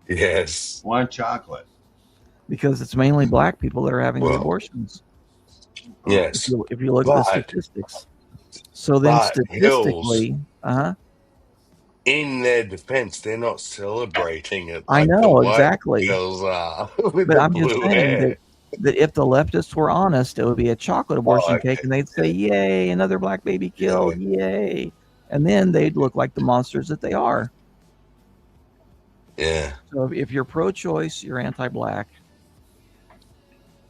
Yes. Why chocolate? Because it's mainly black people that are having the abortions. Yes. If you look at the statistics. So then statistically, in their defense, they're not celebrating it I like the know, white exactly. girls are with But the I'm just blue saying hair. that if the leftists were honest, it would be a chocolate abortion cake, and they'd say, "Yay, another black baby killed! Yay!" And then they'd look like the monsters that they are. Yeah. So if you're pro-choice, you're anti-black.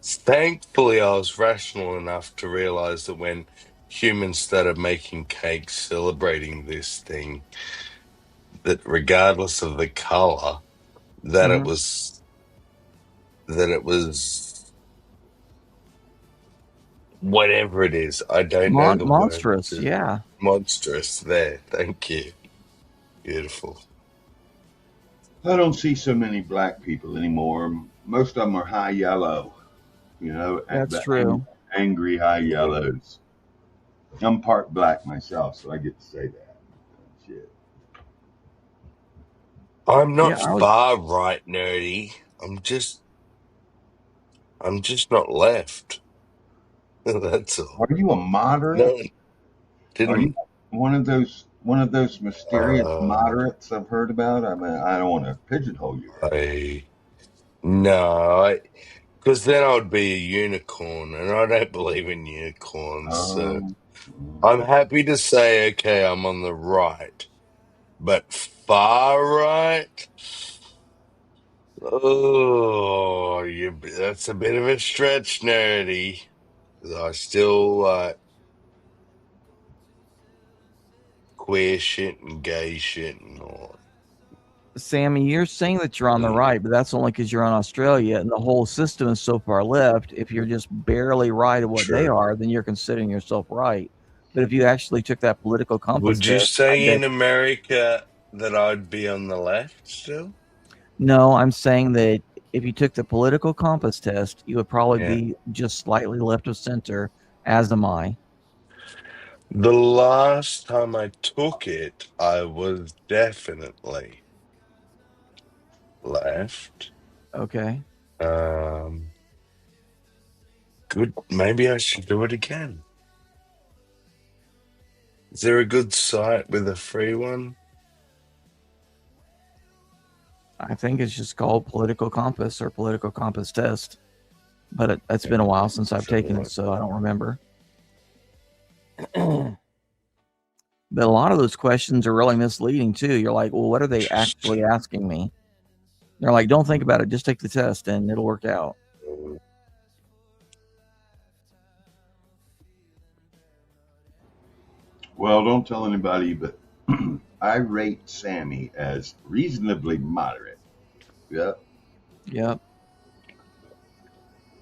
Thankfully, I was rational enough to realize that when humans started making cakes celebrating this thing, that regardless of the color, that it was whatever it is. I don't know the Monstrous, word. yeah. Monstrous. There. Thank you. Beautiful. I don't see so many black people anymore. Most of them are high yellow, you know. That's true. Angry high yellows. I'm part black myself, so I get to say that. Shit. I'm not far right nerdy. I'm just not left. That's all. Are you a moderate? No, Are you one of those mysterious moderates I've heard about? I mean, I don't want to pigeonhole you. No, because then I would be a unicorn, and I don't believe in unicorns. So I'm happy to say, okay, I'm on the right, but far right. Oh, that's a bit of a stretch, nerdy. I still queer shit and gay shit and all. Sammy, you're saying that you're on the right, but that's only because you're on Australia and the whole system is so far left. If you're just barely right at what they are, then you're considering yourself right. But if you actually took that political compass Would you test, say in America that I'd be on the left still? No, I'm saying that if you took the political compass test, you would probably be just slightly left of center, as am I. The last time I took it, I was definitely left. Okay. Good. Maybe I should do it again. Is there a good site with a free one? I think it's just called political compass or political compass test. But it's been a while since I've taken it, so I don't remember. But a lot of those questions are really misleading too. You're like, well, what are they actually asking me? They're like, don't think about it. Just take the test and it'll work out. Well, don't tell anybody, but I rate Sammy as reasonably moderate. Yep. Yep.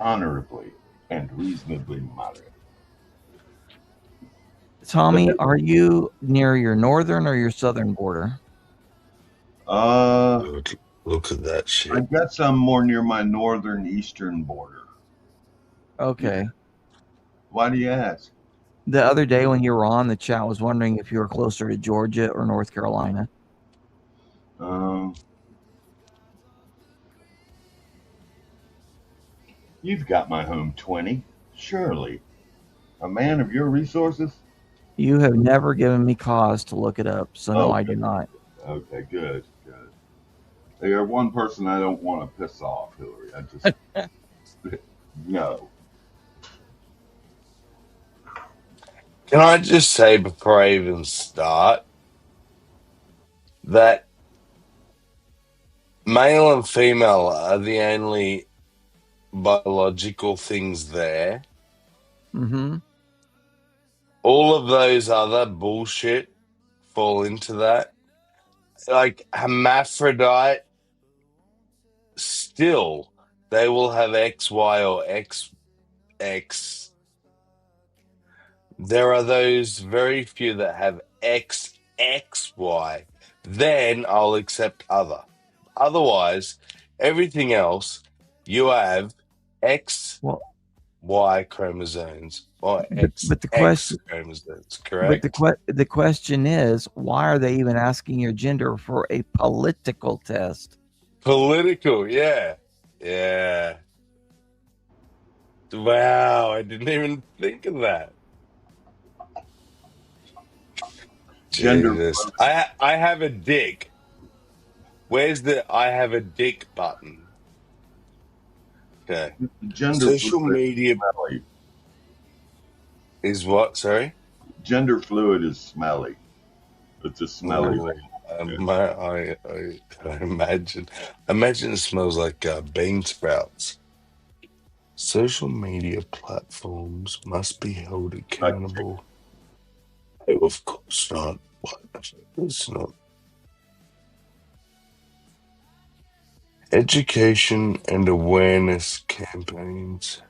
Honorably and reasonably moderate. Tommy, are you near your northern or your southern border? Look at that shit. I guess I'm more near my northern eastern border. Okay. Yeah. Why do you ask? The other day when you were on, the chat was wondering if you were closer to Georgia or North Carolina. You've got my home 20. Surely. A man of your resources? You have never given me cause to look it up, so no, I do not. Okay, good. You're one person I don't want to piss off, Hillary. I just... no. Can I just say before I even start that male and female are the only biological things there. Mm-hmm. All of those other bullshit fall into that. Like hermaphrodite, still they will have XY or XX. There are those very few that have XXY. Then I'll accept other. Otherwise, everything else you have XY chromosomes or But the XX question, chromosomes, but correct? the question is, why are they even asking your gender for a political test? Political, yeah. Yeah. Wow, I didn't even think of that. Gender Jesus. I have a dick. Where's the I have a dick button? Okay. Gender Social fluid media is smelly. is what? Sorry? Gender fluid is smelly. It's a smelly Oh, thing. I imagine it smells like bean sprouts. Social media platforms must be held accountable. Oh, of course not. What? It's not. Education and awareness campaigns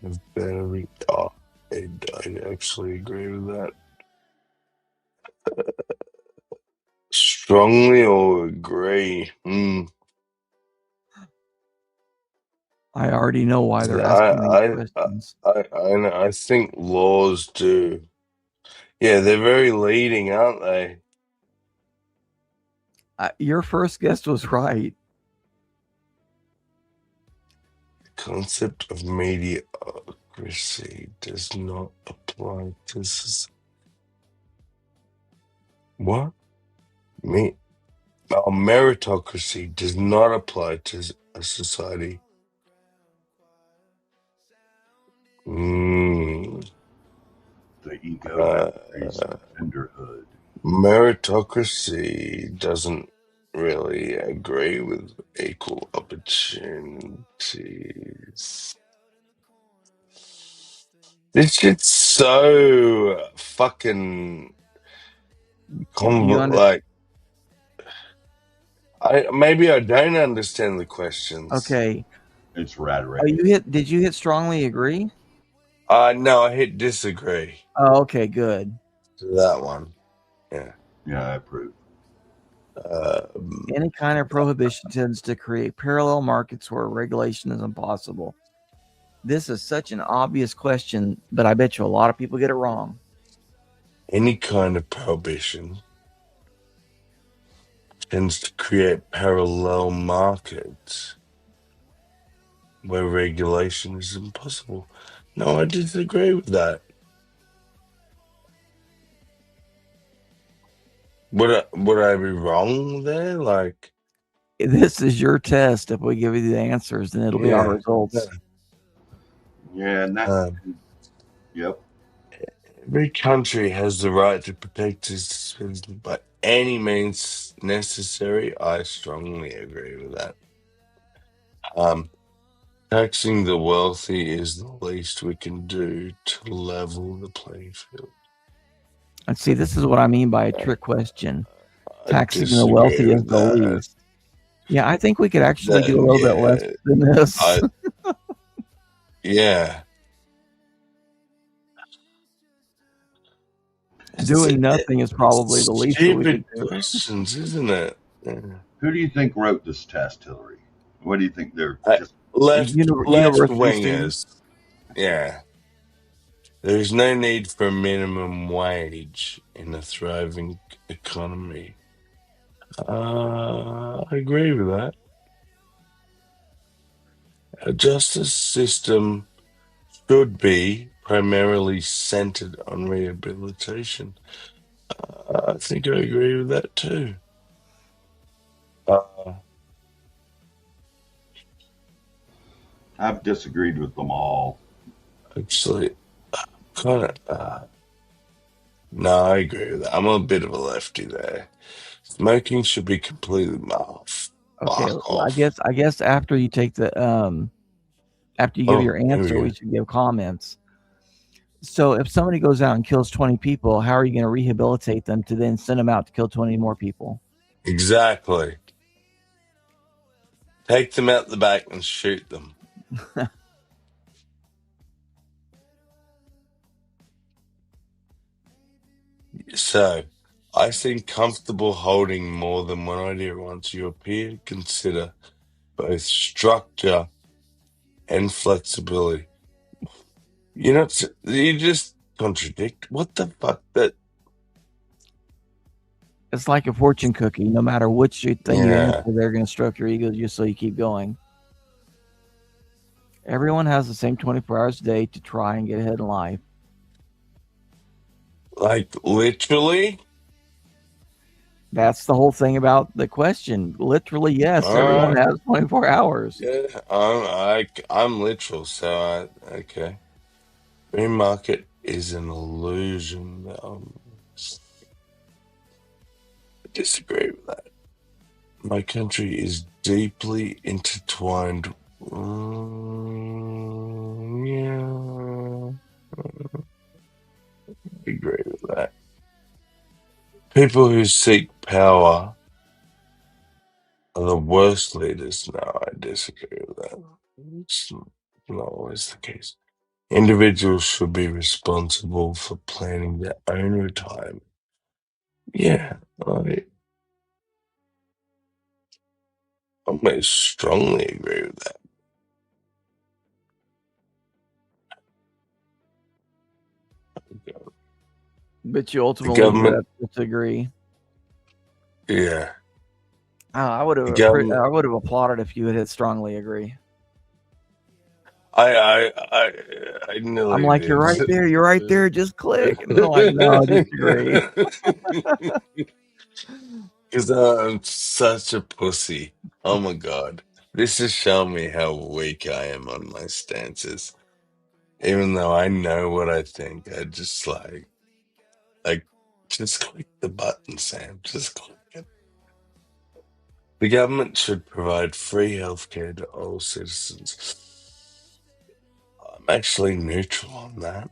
have better. Oh, I actually agree with that. Strongly or agree? I already know why they're asking these questions. I think laws do. Yeah, they're very leading, aren't they? Your first guess was right. The concept of mediocrity does not apply to what? Meritocracy does not apply to a society. The ego that carries genderhood. Meritocracy doesn't really agree with equal opportunities. This shit's so fucking like. Maybe I don't understand the questions. Okay. It's rad Oh, did you hit strongly agree? No, I hit disagree. Oh, okay, good. To that one. Yeah. Yeah, I approve. Any kind of prohibition tends to create parallel markets where regulation is impossible. This is such an obvious question, but I bet you a lot of people get it wrong. Any kind of prohibition tends to create parallel markets where regulation is impossible. No, I disagree with that. Would I be wrong there? Like, this is your test. If we give you the answers, then it'll be our results. Yeah, and that. Yep. Every country has the right to protect its citizens by any means necessary. I strongly agree with that. Taxing the wealthy is the least we can do to level the playing field. And see, this is what I mean by a trick question. Taxing the wealthy is the least. Yeah, I think we could actually do a little bit less than this. Yeah. Doing nothing is probably the least that we could do. Questions, isn't it? Yeah. Who do you think wrote this test, Hillary? What do you think they're just left wingers? Yeah. There's no need for minimum wage in a thriving economy. I agree with that. A justice system should be primarily centered on rehabilitation. I think I agree with that too. I've disagreed with them all. Actually, kind of. No, I agree with that. I'm a bit of a lefty there. Smoking should be completely off. Okay, Fuck well, off. I guess after you take the after you give your Here we answer, go. we should give comments. So if somebody goes out and kills 20 people, how are you going to rehabilitate them to then send them out to kill 20 more people? Exactly. Take them out the back and shoot them. So, I seem comfortable holding more than one idea once you appear to consider both structure and flexibility. You just contradict. What the fuck? It's like a fortune cookie. No matter which thing you Yeah. answer, they're going to stroke your ego just so you keep going. Everyone has the same 24 hours a day to try and get ahead in life. Like, literally? That's the whole thing about the question. Literally, yes. Everyone has 24 hours. Yeah, I'm literal, so okay. Free market is an illusion. I disagree with that. My country is deeply intertwined. Yeah, I agree with that. People who seek power are the worst leaders. No, I disagree with that. It's not always the case. Individuals should be responsible for planning their own retirement. Yeah, I may strongly agree with that. But you ultimately would have to disagree. Yeah. I would have applauded if you had strongly agree. I nearly I'm like, did. you're right there. You're right there. Just click. And they're like, no, I disagree. Because I'm such a pussy. Oh my god. This has shown me how weak I am on my stances. Even though I know what I think, I just just click the button, Sam. Just click it. The government should provide free healthcare to all citizens. I'm actually neutral on that.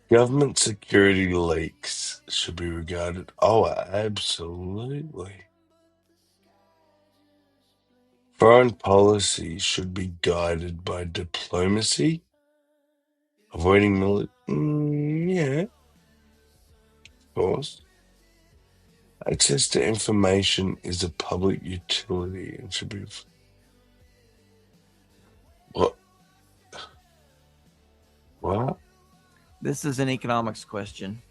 Government security leaks should be regarded. Oh, absolutely. Foreign policy should be guided by diplomacy, avoiding military. Yeah, of course. Access to information is a public utility and should be. What? What? This is an economics question.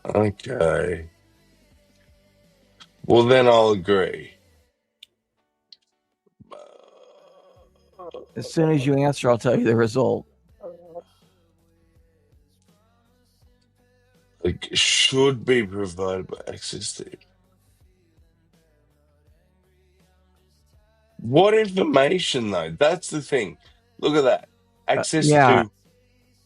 Okay. Well, then I'll agree. As soon as you answer, I'll tell you the result. Like, should be provided by access to. What information, though? That's the thing. Look at that. Access to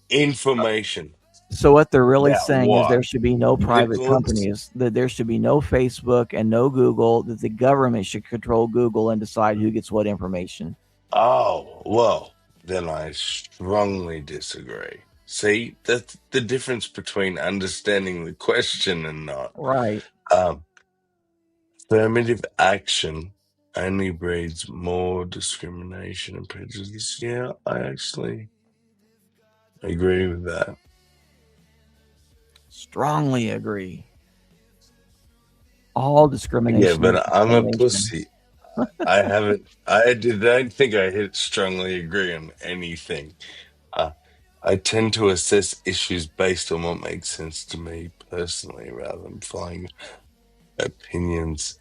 information. So what they're really About saying is what? there should be no private Nicholas? companies, that there should be no Facebook and no Google, that the government should control Google and decide who gets what information. Oh, well, then I strongly disagree. See, that's the difference between understanding the question and not. Right. Affirmative action only breeds more discrimination and prejudice. Yeah, I actually agree with that. Strongly agree. All discrimination. Yeah, but I'm a pussy. I don't think I hit strongly agree on anything. I tend to assess issues based on what makes sense to me personally rather than flying opinions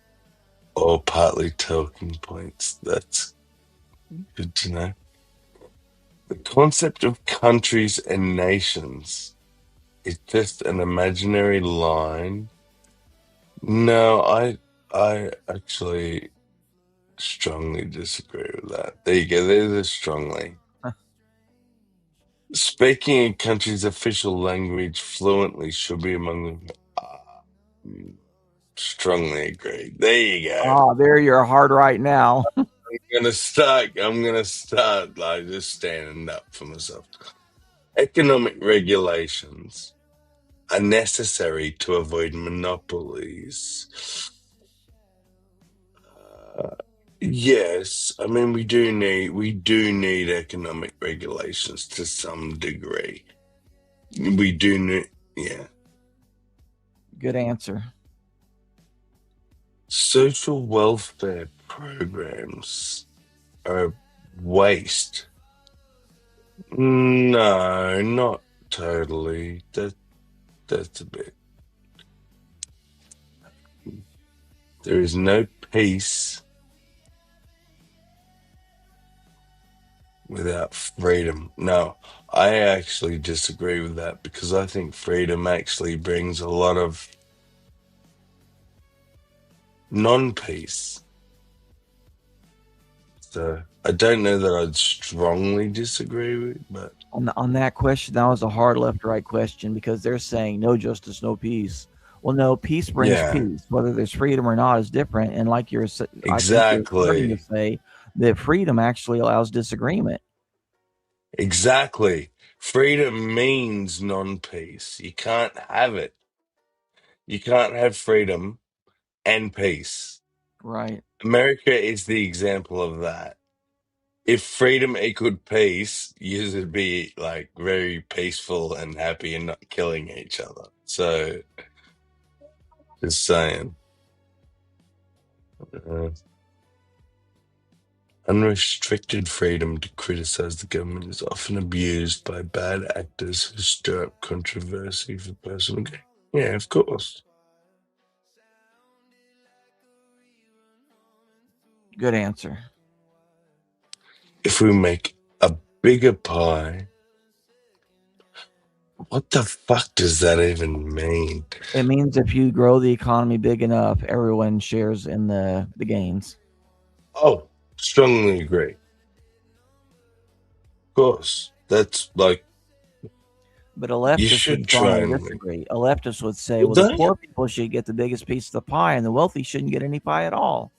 or partly talking points. That's good to know. The concept of countries and nations is just an imaginary line. No, I actually strongly disagree with that. There you go. There's a strongly. Speaking a country's official language fluently should be among them. Strongly agree. There you go. Oh, there you're hard right now. I'm gonna start like just standing up for myself. Economic regulations are necessary to avoid monopolies. Yes, I mean we do need economic regulations to some degree. We do need, yeah. Good answer. Social welfare programs are a waste. No, not totally. That's a bit. There is no peace without freedom. No, I actually disagree with that because I think freedom actually brings a lot of non-peace. So I don't know that I'd strongly disagree with, but On that question, that was a hard left-right question because they're saying no justice, no peace. Well, no, peace brings yeah, peace. Whether there's freedom or not is different. And like I think you're starting to exactly. say that freedom actually allows disagreement. Exactly. Freedom means non-peace. You can't have it. You can't have freedom and peace. Right. America is the example of that. If freedom equaled peace, you would be like very peaceful and happy and not killing each other. So, just saying. Unrestricted freedom to criticize the government is often abused by bad actors who stir up controversy for personal gain. Yeah, of course. Good answer. If we make a bigger pie, what the fuck does that even mean? It means if you grow the economy big enough, everyone shares in the gains. Oh, strongly agree. Of course. That's like, But a you leftist should would try strongly and disagree. A leftist would say, well, well, the don't poor you? people should get the biggest piece of the pie and the wealthy shouldn't get any pie at all.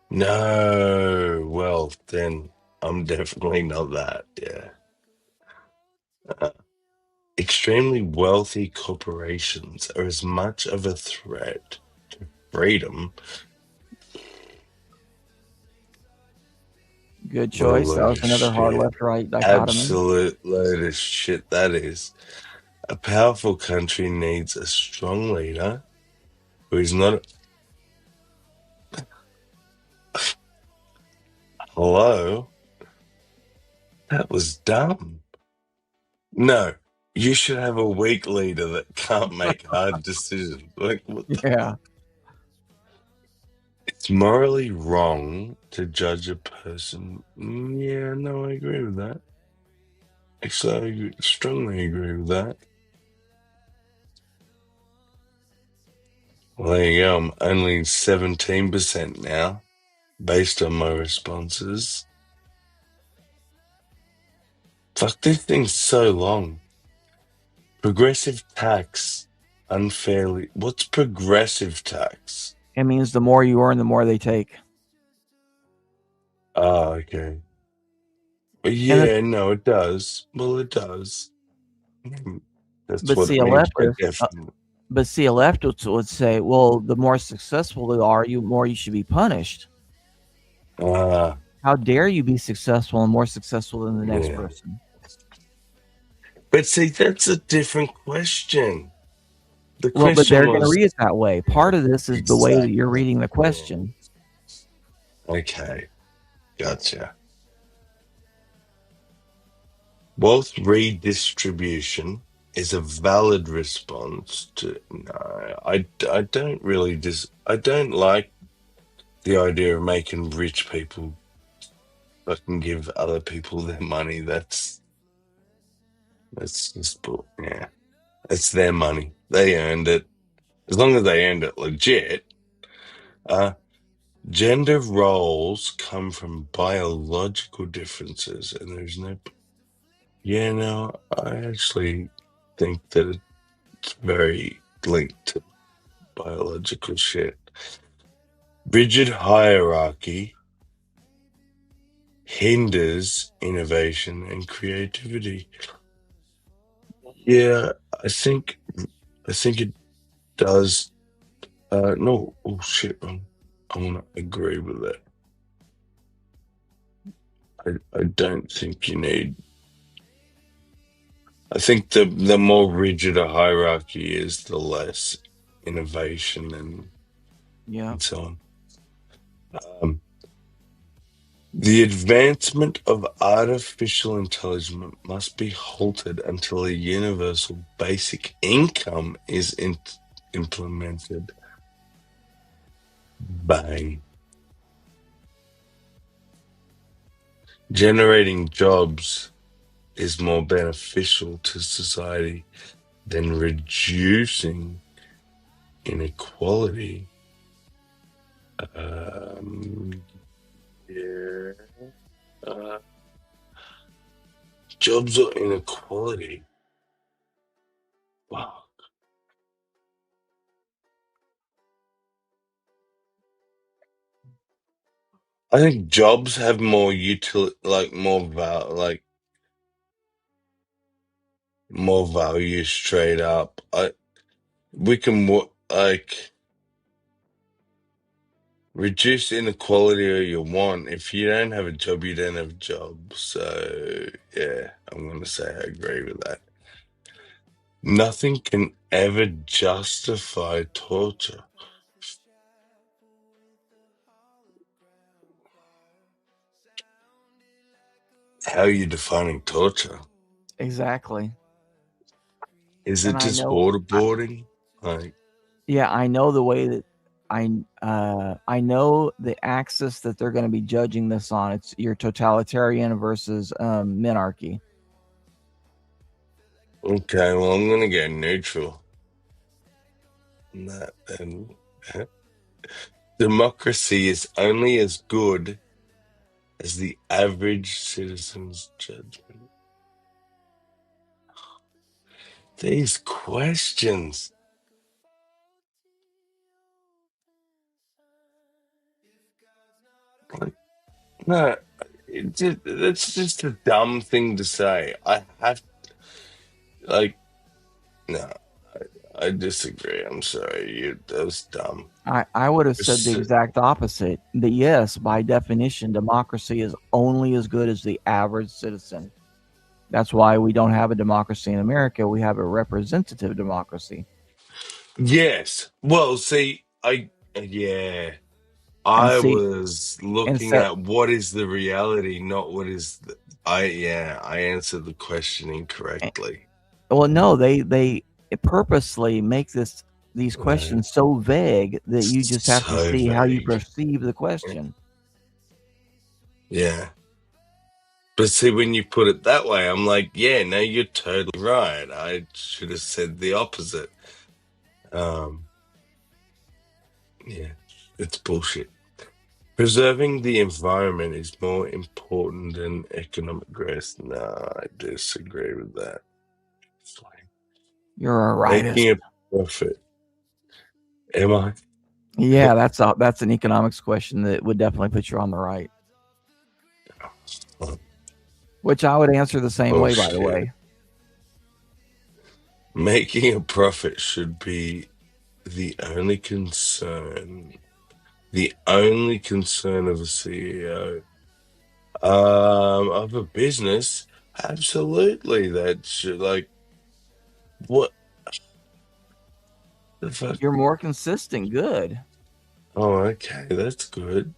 No, well, then I'm definitely not that. Yeah. Extremely wealthy corporations are as much of a threat to freedom. Good What a choice. That load was of another hard shit. left-right dichotomy. Absolute load of shit that is. A powerful country needs a strong leader who is not. Hello? That was dumb. No, you should have a weak leader that can't make hard decisions. Like, what the Yeah. It's morally wrong to judge a person. Yeah, no, I agree with that. Actually, I strongly agree with that. Well, there you go. I'm only 17% now, based on my responses. Fuck, this thing's so long. Progressive tax unfairly. What's progressive tax? It means the more you earn, the more they take. Ah, okay. Yeah, no, it does. Well, it does. That's But what see, it a means by leftist, definition. would say, well, the more successful they are, more you should be punished. How dare you be successful and more successful than the next Yeah. person? But see, that's a different question. The Well, but question they're going to was read it that way. Part of this is the way that you're exactly. reading the question. Okay, gotcha. Wealth redistribution is a valid response to. No, I don't really I don't like the idea of making rich people fucking give other people their money. That's just yeah. It's their money. They earned it. As long as they earned it legit. Gender roles come from biological differences, and there's no. Yeah, no, I actually think that it's very linked to biological shit. Rigid hierarchy hinders innovation and creativity. Yeah, I think it does. No, oh shit, I'm gonna agree with that. I don't think you need. I think the more rigid a hierarchy is, the less innovation and so on. The advancement of artificial intelligence must be halted until a universal basic income is implemented. Bang. Generating jobs is more beneficial to society than reducing inequality. Yeah. Jobs or inequality? Wow. I think jobs have more more value straight up. We can reduce inequality all you want. If you don't have a job, you don't have a job. So yeah, I'm gonna say I agree with that. Nothing can ever justify torture. How are you defining torture? Exactly. Is it And I just know waterboarding? Like, Yeah, I know the way that I know the axis that they're going to be judging this on. It's your totalitarian versus minarchy. okay, well, I'm gonna go neutral. on that then. Democracy is only as good as the average citizen's judgment. These questions. Like, no, that's just a dumb thing to say. No, I disagree. I'm sorry. That was dumb. I would have said the exact opposite. That yes, by definition, democracy is only as good as the average citizen. That's why we don't have a democracy in America. We have a representative democracy. Yes. Well, see, I was looking at what is the reality, not what is the. I answered the question incorrectly. Well, no, they purposely make these questions so vague that you just have to see how you perceive the question. Yeah. But see, when you put it that way, I'm like, yeah, no, you're totally right. I should have said the opposite. Yeah, it's bullshit. Preserving the environment is more important than economic growth. No, I disagree with that. You're a rightist. Making a profit. Am I? Yeah, that's an economics question that would definitely put you on the right. Which I would answer the same way, by the way. Making a profit should be the only concern. The only concern of a CEO. Of a business, absolutely. That should what the fuck? You're more consistent. Good. Oh, okay, that's good.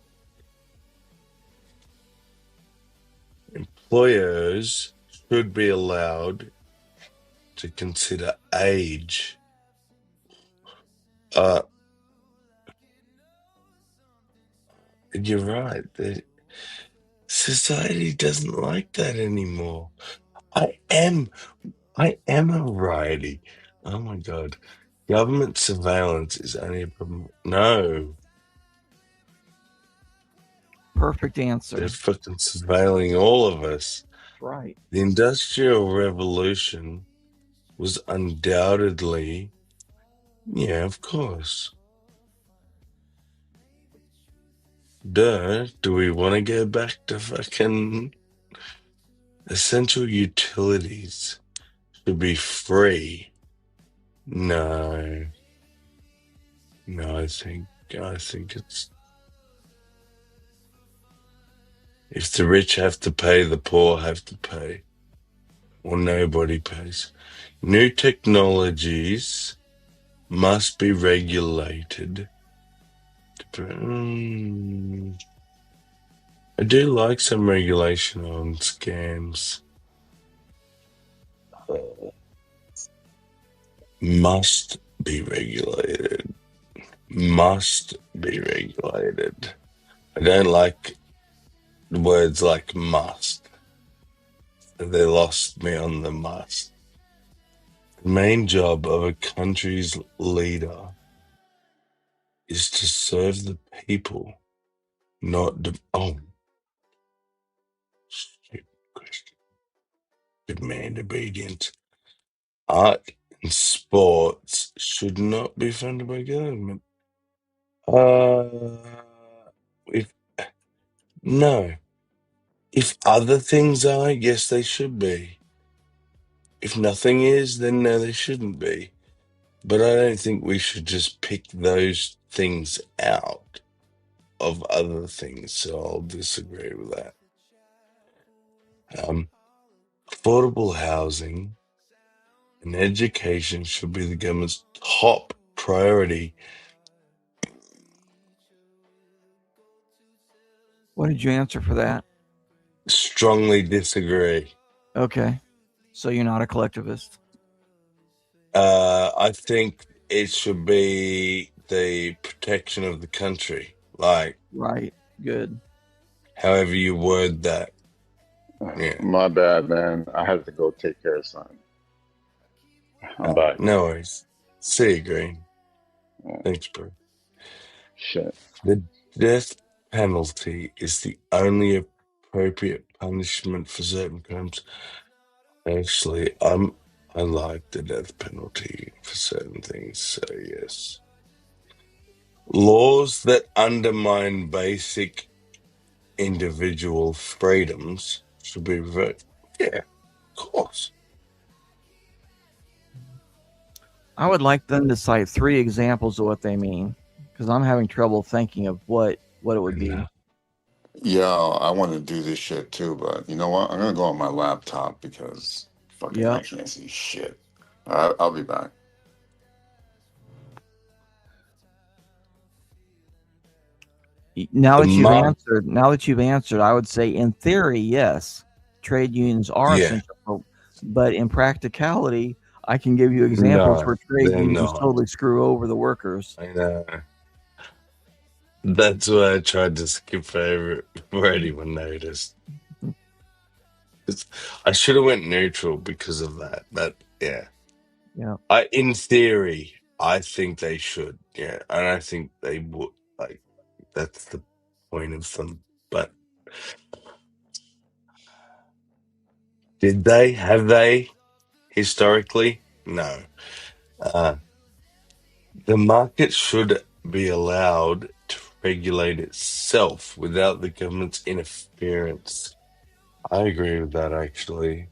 Employers should be allowed to consider age. You're right. Society doesn't like that anymore. I am a righty. Oh my god. Government surveillance is only a problem. No. Perfect answer. They're fucking surveilling all of us. Right. The Industrial Revolution was undoubtedly, yeah, of course. Duh. Do we want to go back to fucking essential utilities should be free? No. No, I think it's if the rich have to pay, the poor have to pay. Or nobody pays. New technologies must be regulated. I do like some regulation on scams. Must be regulated. Must be regulated. I don't like words like must. They lost me on the must. The main job of a country's leader is to serve the people, not stupid question. Demand obedience. Art and sports should not be funded by government. If no. If other things are, yes, they should be. If nothing is, then no, they shouldn't be. But I don't think we should just pick those things out of other things, so I'll disagree with that. Affordable housing and education should be the government's top priority. What did you answer for that? Strongly disagree. Okay. So you're not a collectivist? I think it should be the protection of the country. Like, right. Good. However you word that. Yeah. My bad, man. I had to go take care of something. I'm back. No worries. See you, Green. Thanks, bro. Shit. The death penalty is the only appropriate punishment for certain crimes. Actually, I like the death penalty for certain things, so yes. Laws that undermine basic individual freedoms should be revoked. Yeah, of course. I would like them to cite 3 examples of what they mean, because I'm having trouble thinking of what it would be. Yeah, I want to do this shit too, but you know what? I'm gonna go on my laptop because fucking I can't see shit. All right, I'll be back. Now that you've answered, I would say in theory, yes, trade unions are essential, but in practicality, I can give you examples where trade unions totally screw over the workers. I know. That's why I tried to skip over it before anyone noticed. I should have went neutral because of that. But yeah. In theory, I think they should. Yeah, and I think they would. Like, that's the point of them. But have they historically? No. The market should be allowed to regulate itself without the government's interference. I agree with that, actually.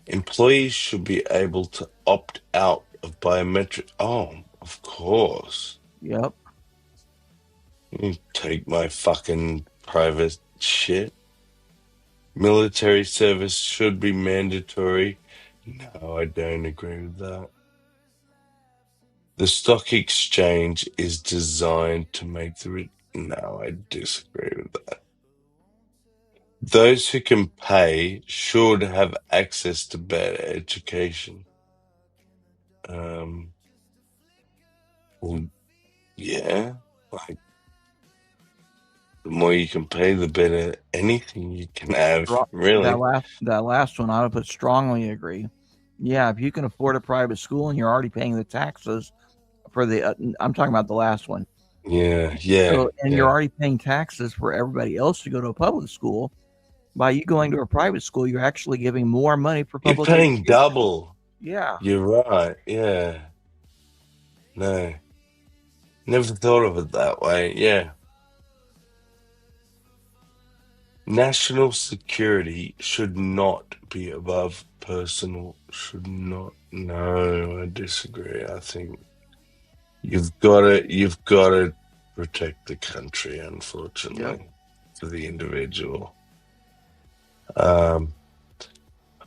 Employees should be able to opt out of biometric. Oh, of course. Yep. You take my fucking private shit. Military service should be mandatory. No, I don't agree with that. The stock exchange is designed to make the... No, I disagree with that. Those who can pay should have access to better education. Well, yeah, like the more you can pay, the better anything you can have. Really, that last one, I would put strongly agree. Yeah, if you can afford a private school and you're already paying the taxes for the, I'm talking about the last one. Yeah, yeah, So, and you're yeah. already paying taxes for everybody else to go to a public school. By you going to a private school, you're actually giving more money for You're public paying education. double. Yeah. You're right. Yeah. No. Never thought of it that way. Yeah. National security should not be above personal. Should not. No, I disagree. I think you've got to protect the country, unfortunately, for the individual.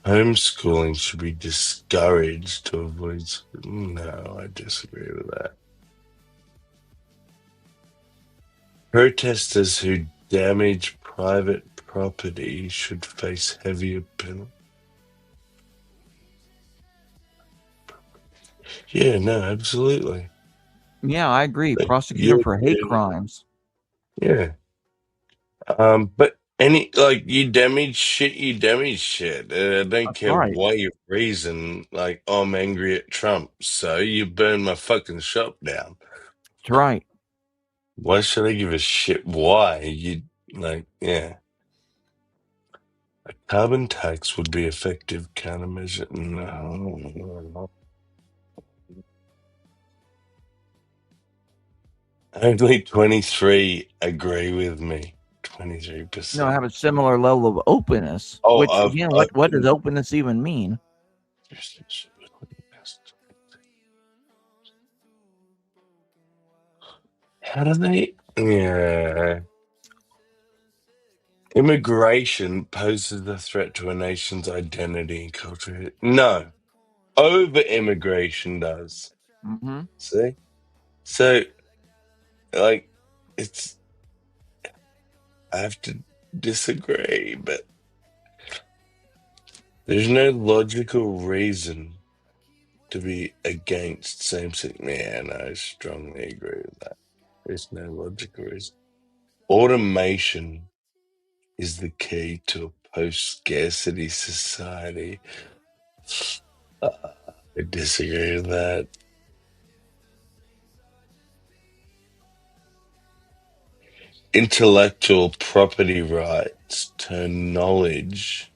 Homeschooling should be discouraged to avoid. No, I disagree with that. Protesters who damage private property should face heavier penalties. Yeah, no, absolutely. Yeah, I agree. Like, Prosecute them you're for hate doing- crimes. Yeah. But you damage shit, you damage shit. I don't care right. what your reason. Like, I'm angry at Trump, so you burn my fucking shop down. That's right. Why should I give a shit why? Yeah. A carbon tax would be effective countermeasure. No. Only 23 agree with me. 23%. You know, have a similar level of openness. Oh, Which of again, what does openness even mean? How do they? Yeah. Immigration poses a threat to a nation's identity and culture. No. Over immigration does. Mm-hmm. See? So, like, I have to disagree, but there's no logical reason to be against same-sex. Yeah, no, I strongly agree with that. There's no logical reason. Automation is the key to a post-scarcity society. I disagree with that. Intellectual property rights turn knowledge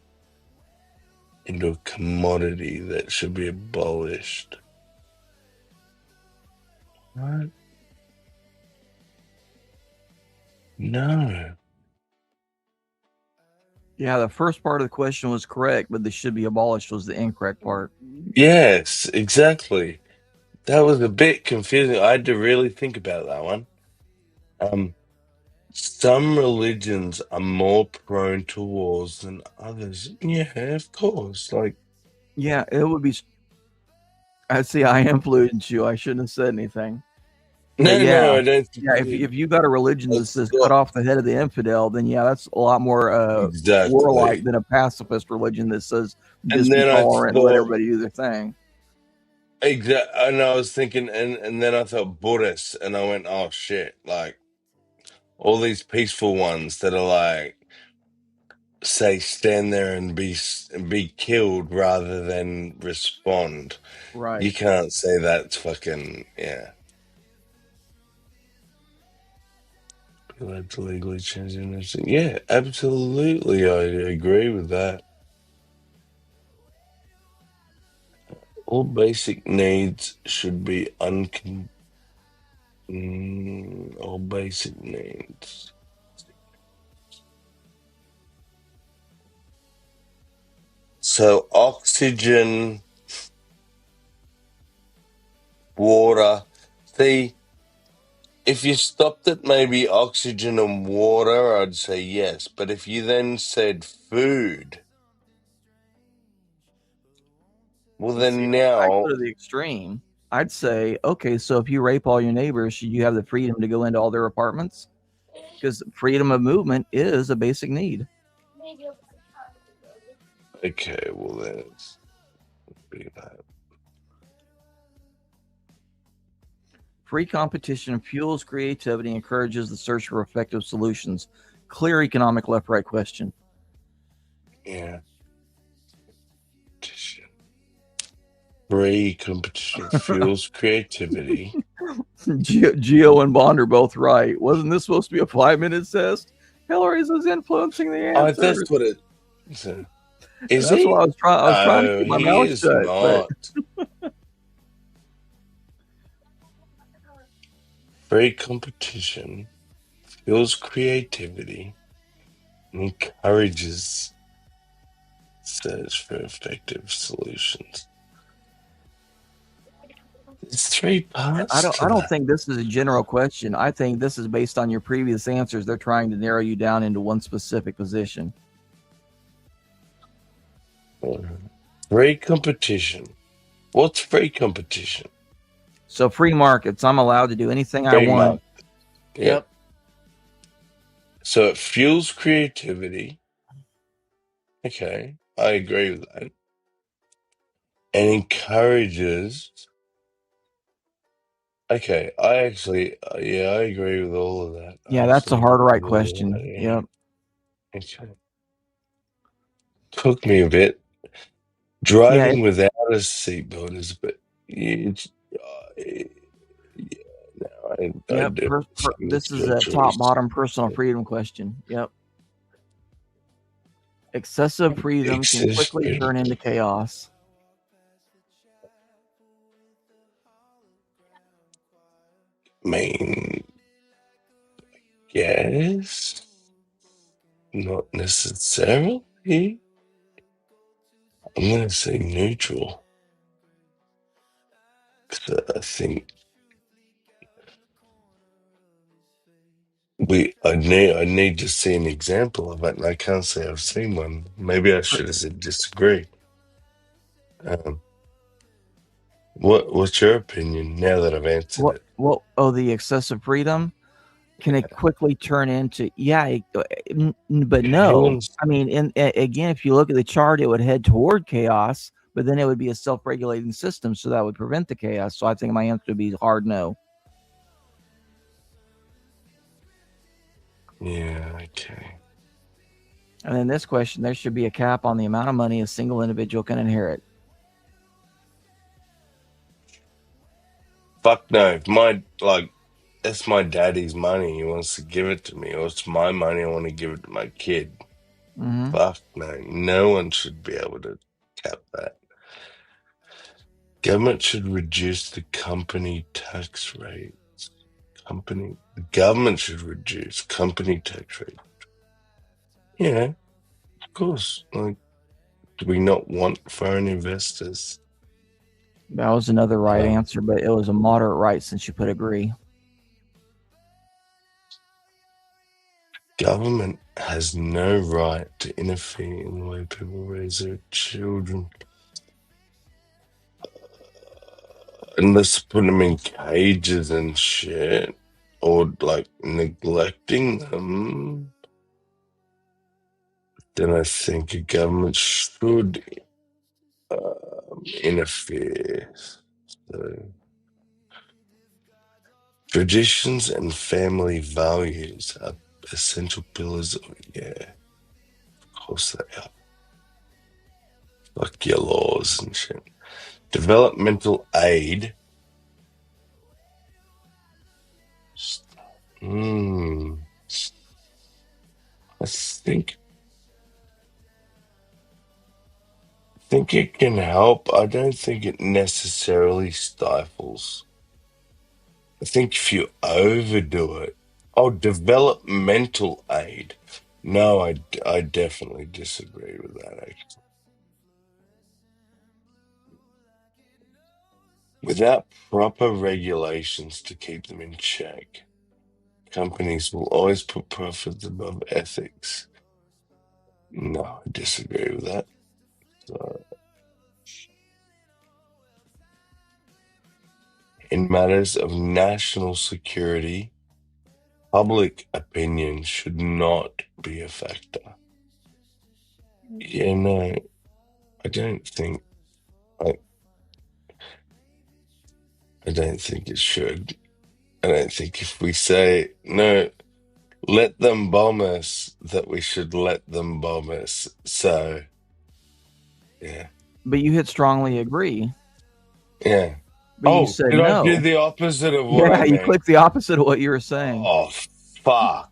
into a commodity that should be abolished. What? No. Yeah, the first part of the question was correct, but they should be abolished was the incorrect part. Yes, exactly. That was a bit confusing. I had to really think about that one. Some religions are more prone to wars than others. Yeah, of course. Like, Yeah, it would be. I see. I influenced you. I shouldn't have said anything. no, But no, yeah, I don't think yeah. you If did. you got a religion that says cut off the head of the infidel, then yeah, that's a lot more Exactly. warlike than a pacifist religion that says And just be then I tolerant and let thought, everybody do their thing. exactly, and I was thinking, and then I thought Buddhists, and I went, oh shit, like all these peaceful ones that are like, say, stand there and be killed rather than respond. Right. You can't say that's fucking, yeah. Allowed to legally change the nation. Yeah, absolutely. I agree with that. All basic needs should be all basic needs. So oxygen, water. See, if you stopped at maybe oxygen and water, I'd say yes. But if you then said food, well, See, then I now, go to the extreme. I'd say, okay, so if you rape all your neighbors, should you have the freedom to go into all their apartments? Because freedom of movement is a basic need. okay, well, then it's be that. Free competition fuels creativity and encourages the search for effective solutions. Clear economic left-right question. Yeah. Free competition fuels creativity. Geo and Bond are both right. Wasn't this supposed to be a 5-minute test? Hillary's is influencing the answers. That's what it is. That's why I was trying to keep my he mouth is shut. not. Free competition fuels creativity and encourages search for effective solutions. It's 3 parts. I don't think this is a general question. I think this is based on your previous answers. They're trying to narrow you down into one specific position. Free competition. What's free competition? So free markets. I'm allowed to do anything I Free want. market. Yep. So it fuels creativity. Okay, I agree with that. And encourages. Okay, I agree with all of that. Yeah, that's a hard right question. Yep. Okay. Took me a bit. Driving without a seatbelt is a bit. This is a top bottom personal freedom question. Yep. Excessive freedom can quickly turn into chaos. I mean, yes, not necessarily. I'm going to say neutral. I think I need to see an example of it, and I can't say I've seen one. Maybe I should have said disagree. What's your opinion now that I've answered it? The excessive freedom, can it quickly turn into but no. I mean, again, if you look at the chart, it would head toward chaos, but then it would be a self-regulating system, so that would prevent the chaos. So I think my answer would be hard no. Yeah, okay. And then this question, there should be a cap on the amount of money a single individual can inherit. Fuck no. That's my daddy's money. He wants to give it to me, or it's my money. I want to give it to my kid. Mm-hmm. Fuck no. No one should be able to cap that. Government should reduce the company tax rates. The government should reduce company tax rates. Yeah, of course. Do we not want foreign investors? That was another right answer, but it was a moderate right since you put agree. Government has no right to interfere in the way people raise their children. Unless put them in cages and shit, or neglecting them, then I think a government should interfere. So, traditions and family values are essential pillars of course they are. Fuck your laws and shit. Developmental aid. I think it can help. I don't think it necessarily stifles. I think if you overdo it, developmental aid. No, I definitely disagree with that, actually. Without proper regulations to keep them in check, companies will always put profits above ethics. No, I disagree with that. In matters of national security, public opinion should not be a factor. Yeah, no, I don't think. I don't think it should. I don't think if we say no, let them bomb us, that we should let them bomb us. So, yeah. But you hit strongly agree. Yeah. But you Oh, said did I do no. the opposite of what Yeah, I you meant? clicked the opposite of what you were saying. Oh, fuck.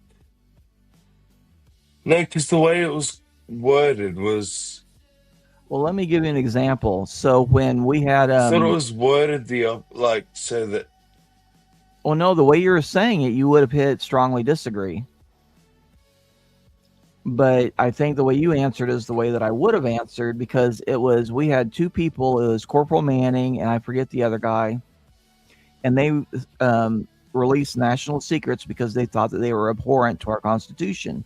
No, because the way it was worded was... Well, let me give you an example. So when we had I thought it was worded so that... well, no, the way you were saying it, you would have hit strongly disagree. But I think the way you answered is the way that I would have answered, because we had two people. It was Corporal Manning and I forget the other guy, and they released national secrets because they thought that they were abhorrent to our Constitution.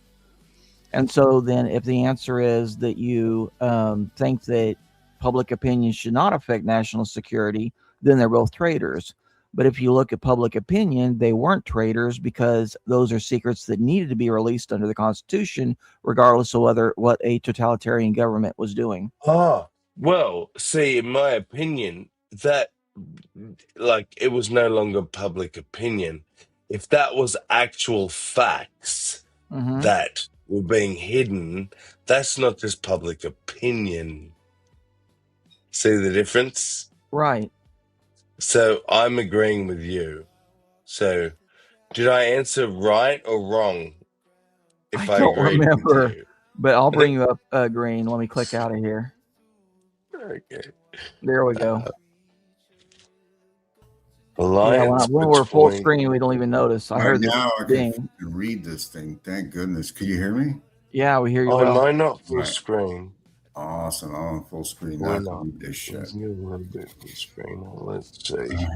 And so then if the answer is that you think that public opinion should not affect national security, then they're both traitors. But if you look at public opinion, they weren't traitors because those are secrets that needed to be released under the Constitution, regardless of what a totalitarian government was doing. Ah, well, see, in my opinion, that, it was no longer public opinion. If that was actual facts that were being hidden, that's not just public opinion. See the difference? Right. So I'm agreeing with you. So did I answer right or wrong? If I don't agreed remember, with you. but I'll bring you up, Green. Let me click out of here. Okay. There we go. Alliance when we're full between... screen, we don't even notice. I heard now I ding. can read this thing. Thank goodness. Can you hear me? Yeah, we hear you Am well. I not full Right. screen? Awesome. I'm on full screen. Now Why I can not? read this shit. Let's get a little bit full screen. Let's see.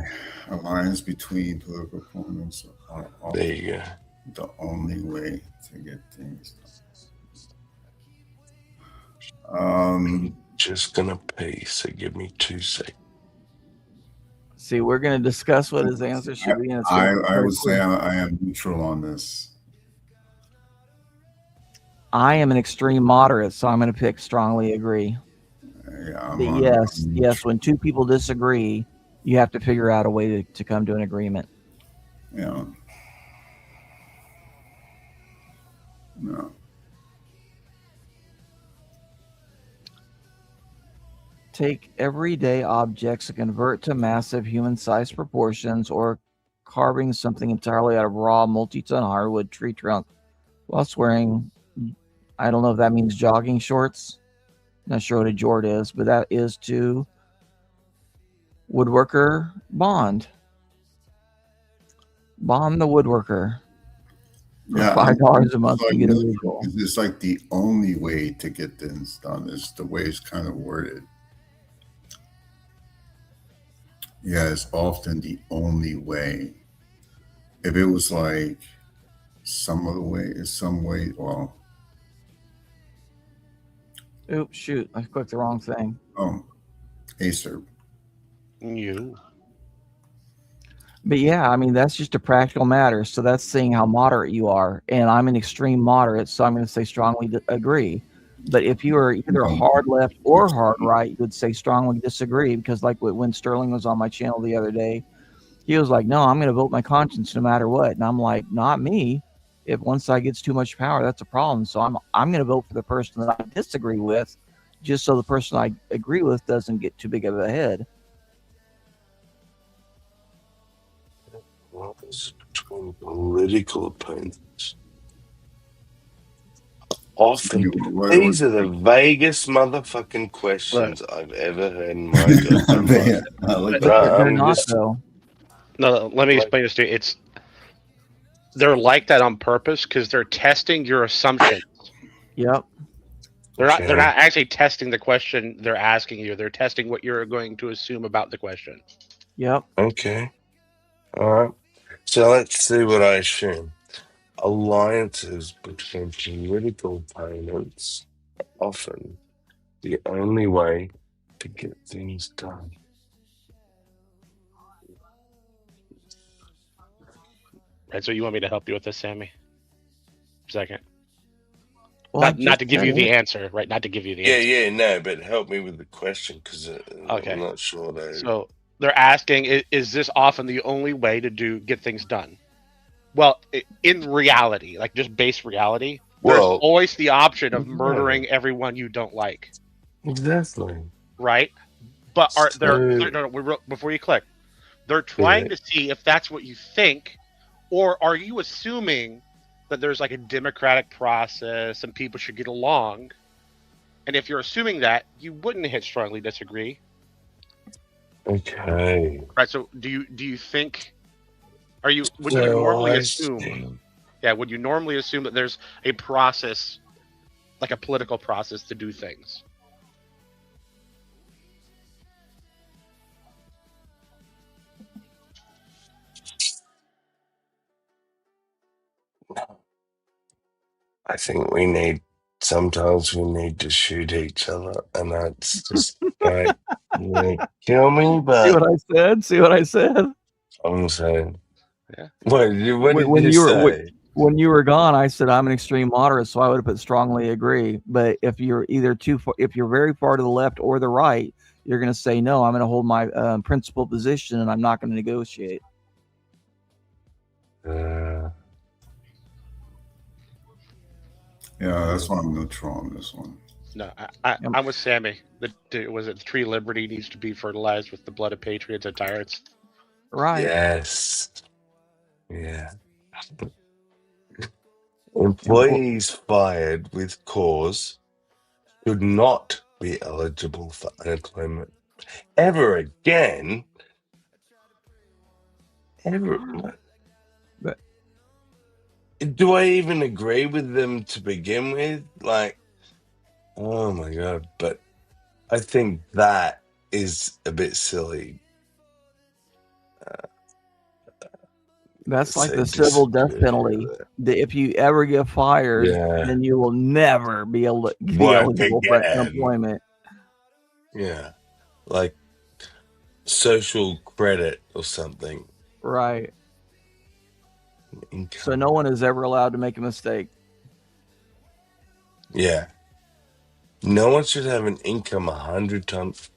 Alliance between political opponents are often There you go. the only way to get things done. I'm just gonna pee, so give me 2 seconds. See, we're going to discuss what his answer should be. And it's I would say I am neutral on this. I am an extreme moderate, so I'm going to pick strongly agree. Yeah, yes, when two people disagree, you have to figure out a way to come to an agreement. Yeah. No. Take everyday objects and convert to massive human-sized proportions, or carving something entirely out of raw multi-ton hardwood tree trunk whilst wearing, I don't know if that means jogging shorts. Not sure what a jort is, but that is to woodworker bond. Bond the woodworker. For $5 a month, you get a visual. It's like the only way to get things done is the way it's kind of worded. Yeah, it's often the only way. If it was like some other way, is some way, well. Oops, shoot, I clicked the wrong thing. Oh, Acer. You. But yeah, I mean, that's just a practical matter. So that's seeing how moderate you are. And I'm an extreme moderate, so I'm going to say strongly agree. But if you are either hard left or hard right, you would say strongly disagree, because like when Sterling was on my channel the other day, he was like, no, I'm going to vote my conscience no matter what. And I'm like, not me. If one side gets too much power, that's a problem. So I'm going to vote for the person that I disagree with, just so the person I agree with doesn't get too big of a head. Between political opponents. Often, these are the vaguest motherfucking questions I've ever heard in my goddamn life. They're not, though. No, let me explain this to you. They're like that on purpose because they're testing your assumptions. Yep. They're not actually testing the question they're asking you. They're testing what you're going to assume about the question. Yep. Okay. All right. So let's see what I assume. Alliances between political opponents are often the only way to get things done. Right, so you want me to help you with this, Sammy? Second. Well, not to give you the answer, right? Not to give you the answer. Yeah, no, but help me with the question because I'm not sure. So they're asking, is this often the only way to get things done? Well, in reality, like just base reality, there's always the option of murdering everyone you don't like. Exactly. Right? But are So- no, before you click, they're trying to see if that's what you think, or are you assuming that there's like a democratic process and people should get along? And if you're assuming that, you wouldn't hit strongly disagree. Okay. Right. So do you think? Would you normally assume? Yeah. Would you normally assume that there's a process, like a political process, to do things? I think sometimes we need to shoot each other, and that's just like, kill me, but See what I said? See what I said? I'm saying, yeah. What did you say? When you were gone, I said I'm an extreme moderate, so I would have put strongly agree. But if you're either too far, if you're very far to the left or the right, you're going to say no. I'm going to hold my principal position, and I'm not going to negotiate. Yeah, that's why I'm neutral on this one. No, I'm with Sammy. Was it the tree liberty needs to be fertilized with the blood of patriots and tyrants? Right. Yes. Yeah. Employees fired with cause should not be eligible for unemployment ever again. But do I even agree with them to begin with? Like, oh my God. But I think that is a bit silly. That's like the civil death penalty. If you ever get fired, then you will never be able to be eligible for unemployment. Yeah. Like social credit or something. Right. So no one is ever allowed to make a mistake. Yeah. No one should have an income 100 times.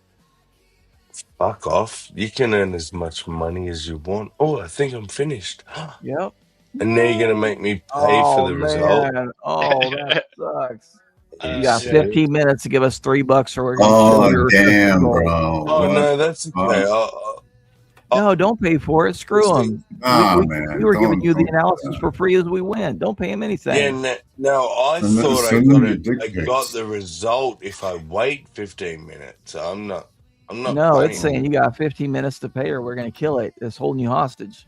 Fuck off. You can earn as much money as you want. Oh, I think I'm finished. Yep. And now you're going to make me pay for the result? Oh, that sucks. You got 15 minutes to give us $3 or we're going to Oh, show your damn, result. bro. Oh, no, that's okay. No, don't pay for it. Screw them. We were giving you the analysis for free as we went. Don't pay them anything. Yeah, no, I thought I got the result if I wait 15 minutes. I'm not No, it's paying. saying you got 15 minutes to pay or we're going to kill it. It's holding you hostage.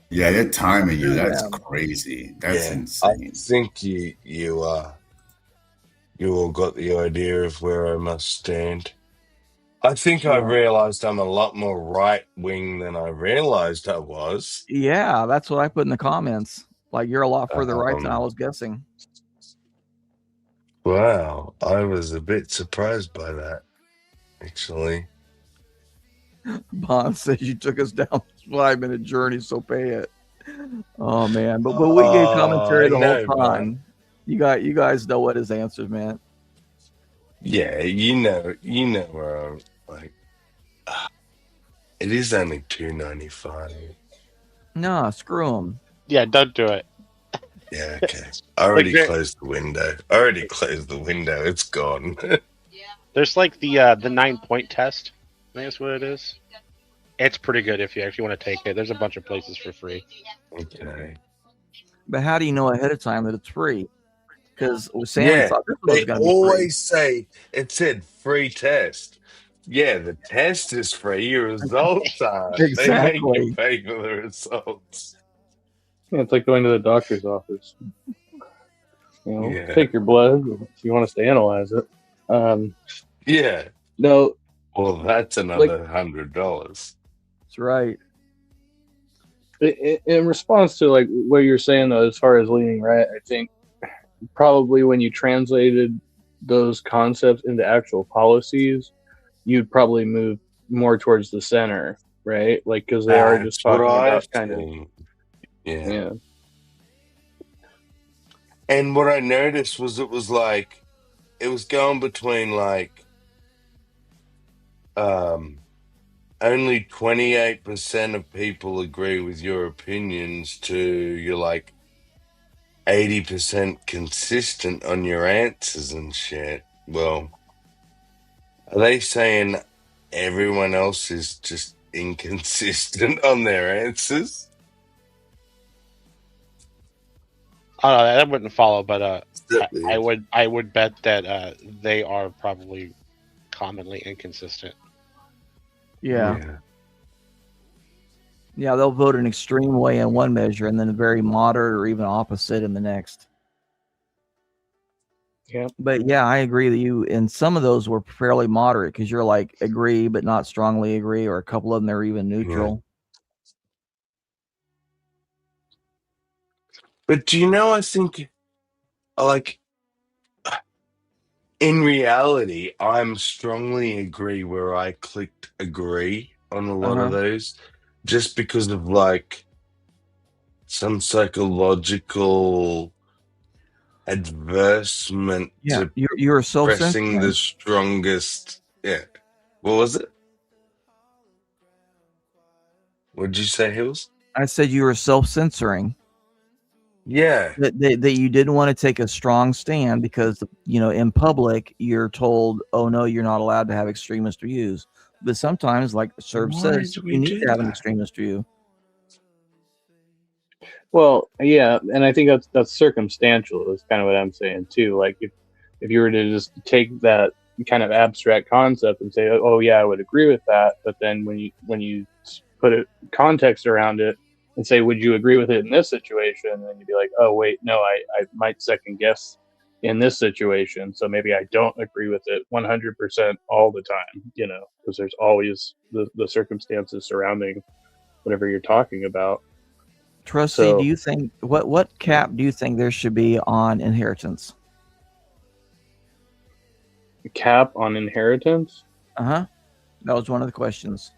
Yeah, they're timing you. That's crazy. That's insane. I think you all got the idea of where I must stand. I think I realized I'm a lot more right wing than I realized I was. Yeah, that's what I put in the comments. Like you're a lot further right than I was guessing. Wow, I was a bit surprised by that, actually. Bond says you took us down a 5-minute journey, so pay it. Oh man, but we gave commentary the whole time. You guys know what his answers meant. Yeah, you know where I'm like. It is only $2.95. No, screw them. Yeah, don't do it. Yeah, okay. I already closed the window. It's gone. There's like the 9-point test. I think that's what it is. It's pretty good if you actually want to take it. There's a bunch of places for free. Okay. But how do you know ahead of time that it's free? Because Sammy thought this was they going to be free. always say it said free test. Yeah, the test is free. Your results are. They make you pay for the results. Yeah, it's like going to the doctor's office. Take your blood if you want us to analyze it. Yeah. No. Well, that's another $100. That's right. In response to like what you're saying though, as far as leaning right, I think probably when you translated those concepts into actual policies, you'd probably move more towards the center, right? Like because they are just talking about kind of. Yeah. And what I noticed was it was going between like only 28% of people agree with your opinions to you're like 80% consistent on your answers and shit. Well, Are they saying everyone else is just inconsistent on their answers? That wouldn't follow, but I would bet that they are probably commonly inconsistent. Yeah. Yeah, they'll vote an extreme way in one measure and then a very moderate or even opposite in the next. Yeah. But yeah, I agree that you, and some of those were fairly moderate because you're like agree but not strongly agree, or a couple of them they're even neutral. But do you know, I think, like, in reality, I'm strongly agree where I clicked agree on a lot of those, just because of like some psychological adversement Yeah, to you're pressing the self-censoring. strongest. Yeah. What was it? What did you say, Hills? I said you were self-censoring. Yeah. That you didn't want to take a strong stand because, in public, you're told, oh, no, you're not allowed to have extremist views. But sometimes, like Serb Why says, do you we need do to have an that? extremist view. Well, yeah, and I think that's circumstantial is kind of what I'm saying too. Like if you were to just take that kind of abstract concept and say, oh yeah, I would agree with that, but then when you put a context around it and say, would you agree with it in this situation? And then you'd be like, oh wait, no, I might second guess in this situation, so maybe I don't agree with it 100% all the time, because there's always the circumstances surrounding whatever you're talking about. Trustee, do you think what cap do you think there should be on inheritance? A cap on inheritance? That was one of the questions.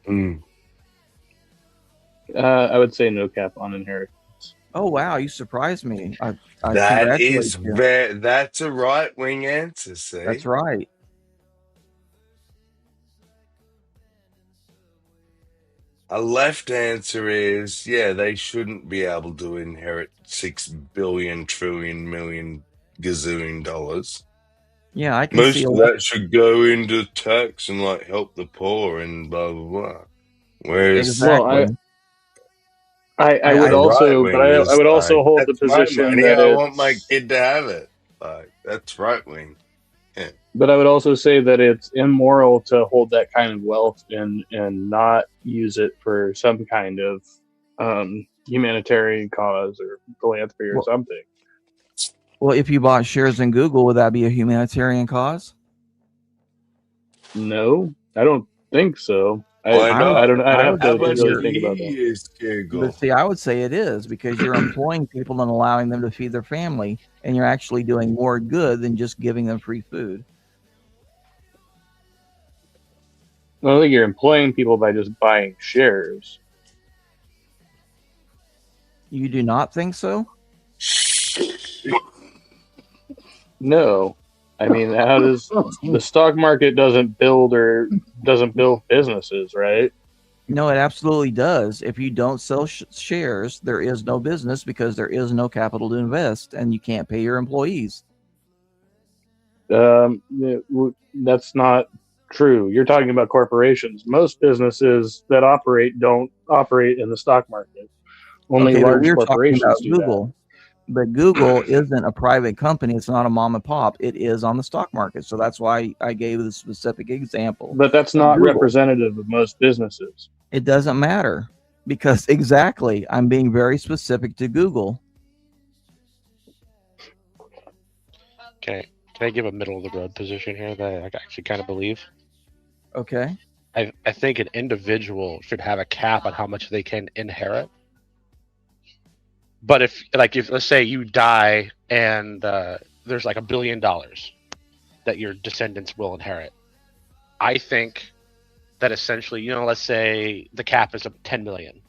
I would say no cap on inheritance. Oh wow, you surprised me. I That congratulate is you. that's a right wing answer, see? That's right. A left answer is, yeah, they shouldn't be able to inherit $6 billion, trillion, million, gazillion dollars. Yeah, I can Most see of that should go into tax and like help the poor and blah blah blah. Whereas, exactly. I would also, but I would also hold the that's my position money. that I want my it's. kid to have it. Like that's right wing. Yeah. But I would also say that it's immoral to hold that kind of wealth and not use it for some kind of humanitarian cause or philanthropy or something. Well, if you bought shares in Google, would that be a humanitarian cause? No, I don't think so. Why not? I'd have How to much really do think about you that. use Google? But see, I would say it is because you're employing people and allowing them to feed their family, and you're actually doing more good than just giving them free food. I don't think you're employing people by just buying shares. You do not think so? No. I mean, how does the stock market doesn't build businesses, right? No, it absolutely does. If you don't sell shares, there is no business because there is no capital to invest, and you can't pay your employees. That's not true. You're talking about corporations. Most businesses that operate don't operate in the stock market. Only Okay, but large we're talking corporations about do Google. But Google isn't a private company. It's not a mom and pop. It is on the stock market. So that's why I gave the specific example. that. But that's not representative of most businesses. It doesn't matter because exactly, I'm being very specific to Google. Can I give a middle of the road position here that I actually kind of believe? Okay. I think an individual should have a cap on how much they can inherit. But if let's say you die and there's like $1 billion that your descendants will inherit, I think that essentially, let's say the cap is of 10 million.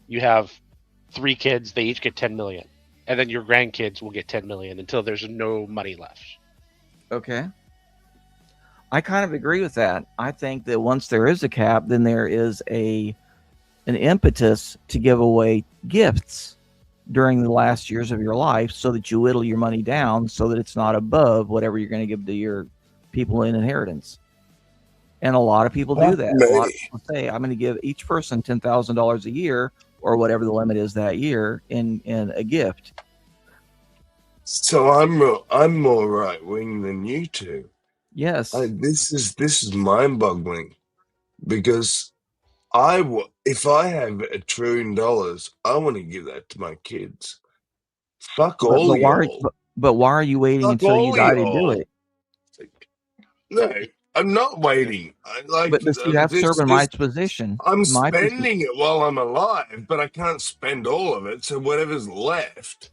You have 3 kids, they each get 10 million. And then your grandkids will get 10 million until there's no money left. Okay. I kind of agree with that. I think that once there is a cap, then there is an impetus to give away gifts during the last years of your life so that you whittle your money down so that it's not above whatever you're going to give to your people in inheritance. And a lot of people do that. A lot of people say, I'm going to give each person $10,000 a year or whatever the limit is that year in a gift. So I'm more right wing than you two. Yes. This is mind boggling, because if I have $1 trillion, I want to give that to my kids. Fuck all y'all. But why are you waiting Fuck until you all die to do y'all. it? No, I'm not waiting. But see, that's serving my position. I'm My spending it while I'm alive, but I can't spend all of it. So whatever's left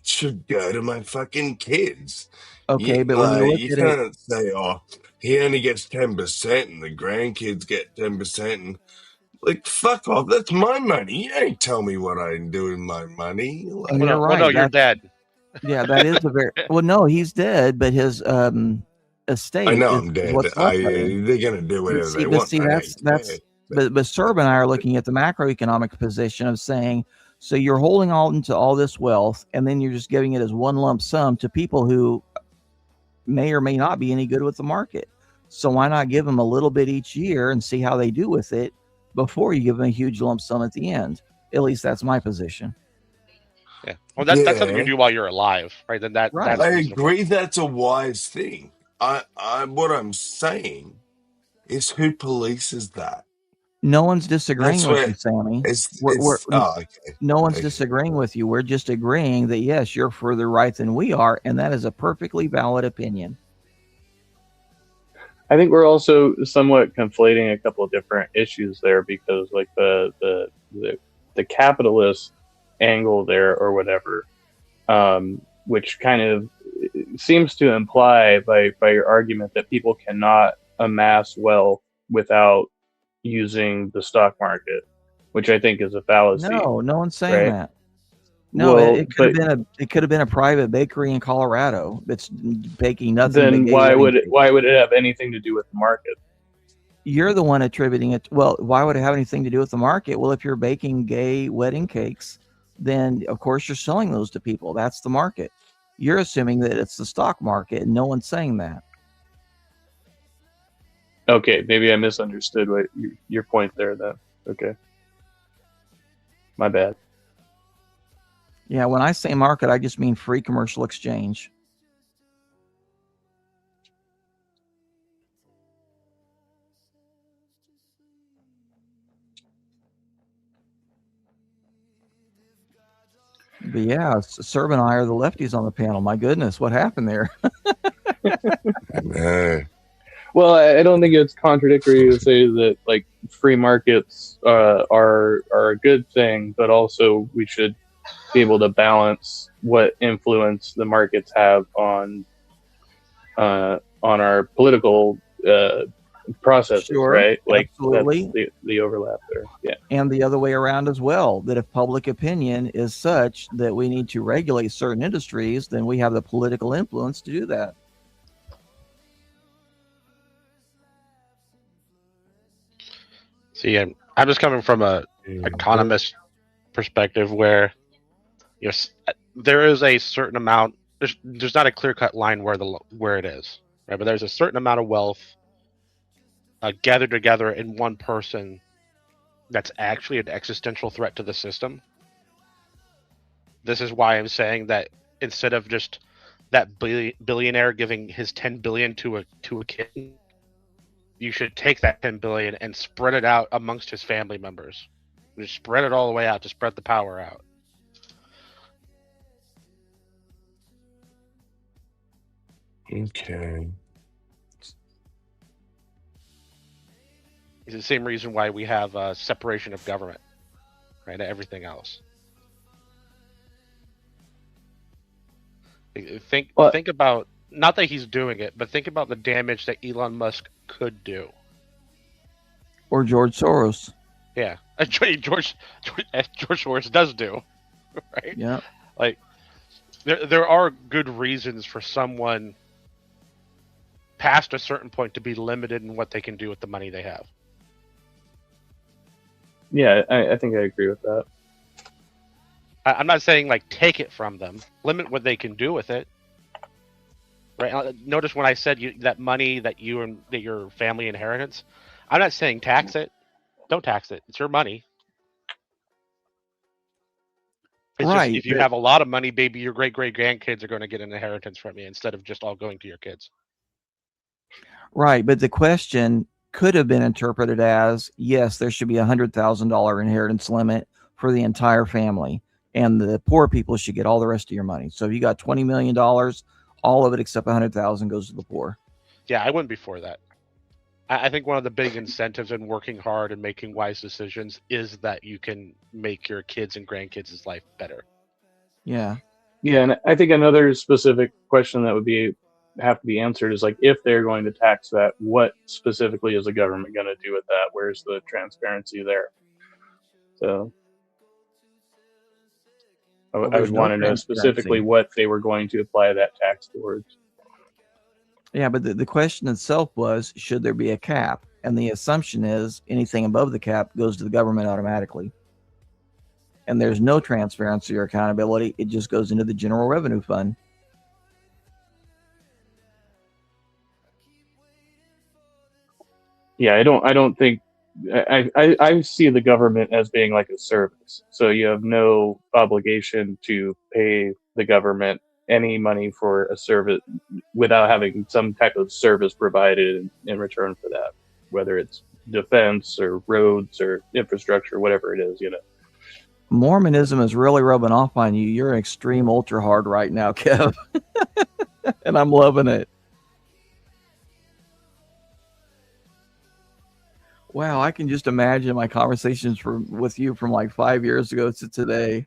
should go to my fucking kids. Okay, but when you look You at it, can't say, "Oh, he only gets 10%, and the grandkids get 10%." And like, fuck off. That's my money. You ain't tell me what I do with my money. Like, and you're right. Well, no, you're dead. Yeah, that is a very well. No, he's dead, but his estate I know is I'm dead. what's left of him. They're gonna do whatever they But want. see, that's but Serb and I are looking at the macroeconomic position of saying, so you're holding on to all this wealth, and then you're just giving it as one lump sum to people who may or may not be any good with the market. So why not give them a little bit each year and see how they do with it before you give them a huge lump sum at the end? At least that's my position. Yeah. Well, that's something you do while you're alive, right? Then that's I reasonable. agree. That's a wise thing. What I'm saying is, who polices that? No one's disagreeing That's with where you, Sammy. okay. No one's Okay. disagreeing with you. We're just agreeing that, yes, you're further right than we are, and that is a perfectly valid opinion. I think we're also somewhat conflating a couple of different issues there, because like the capitalist angle there or whatever, which kind of seems to imply by your argument that people cannot amass wealth without using the stock market, which I think is a fallacy. No one's saying right? that. No, Well, it could have been a private bakery in Colorado that's baking nothing. Then but why would it have anything to do with the market? You're the one attributing it. Well, why would it have anything to do with the market? Well, if you're baking gay wedding cakes, then of course you're selling those to people. That's the market. You're assuming that it's the stock market, and no one's saying that. Okay, maybe I misunderstood what your point there then. Okay. My bad. Yeah, when I say market, I just mean free commercial exchange. But yeah, Serb and I are the lefties on the panel. My goodness, what happened there? Well, I don't think it's contradictory to say that like free markets are a good thing, but also we should be able to balance what influence the markets have on our political processes, Sure, right? Like absolutely. that's the overlap there. Yeah. And the other way around as well, that if public opinion is such that we need to regulate certain industries, then we have the political influence to do that. See, I'm just coming from a economist perspective where there is a certain amount. There's not a clear cut line where it is, right? But there's a certain amount of wealth gathered together in one person that's actually an existential threat to the system. This is why I'm saying that instead of just that billionaire giving his 10 billion to a kid, you should take that 10 billion and spread it out amongst his family members. Just spread it all the way out to spread the power out. Okay. It's the same reason why we have separation of government, right? Everything else. Think about, not that he's doing it, but think about the damage that Elon Musk could do. Or George Soros. Yeah, George Soros does do, right? Yeah. Like there are good reasons for someone past a certain point to be limited in what they can do with the money they have. Yeah, I think I agree with that. I'm not saying like take it from them, limit what they can do with it. Right. Notice when I said that money that your family inheritance, I'm not saying tax it. Don't tax it. It's your money. It's just Right. if you have a lot of money, maybe your great grandkids are going to get an inheritance from you instead of just all going to your kids. Right, but the question could have been interpreted as, yes, there should be $100,000 inheritance limit for the entire family, and the poor people should get all the rest of your money. So if you got $20 million, all of it except $100,000 goes to the poor. Yeah, I wouldn't be for that. I think one of the big incentives in working hard and making wise decisions is that you can make your kids and grandkids' life better. Yeah. Yeah, and I think another specific question that would have to be answered is like, if they're going to tax that, what specifically is the government going to do with that? Where's the transparency there? So I would want to know specifically what they were going to apply that tax towards. Yeah, but the question itself was, should there be a cap? And the assumption is anything above the cap goes to the government automatically. And there's no transparency or accountability. It just goes into the general revenue fund. Yeah, I don't think I see the government as being like a service. So you have no obligation to pay the government any money for a service without having some type of service provided in return for that, whether it's defense or roads or infrastructure, whatever it is, you know. Mormonism is really rubbing off on you. You're extreme ultra hard right now, Kev. And I'm loving it. Wow, I can just imagine my conversations with you from like 5 years ago to today.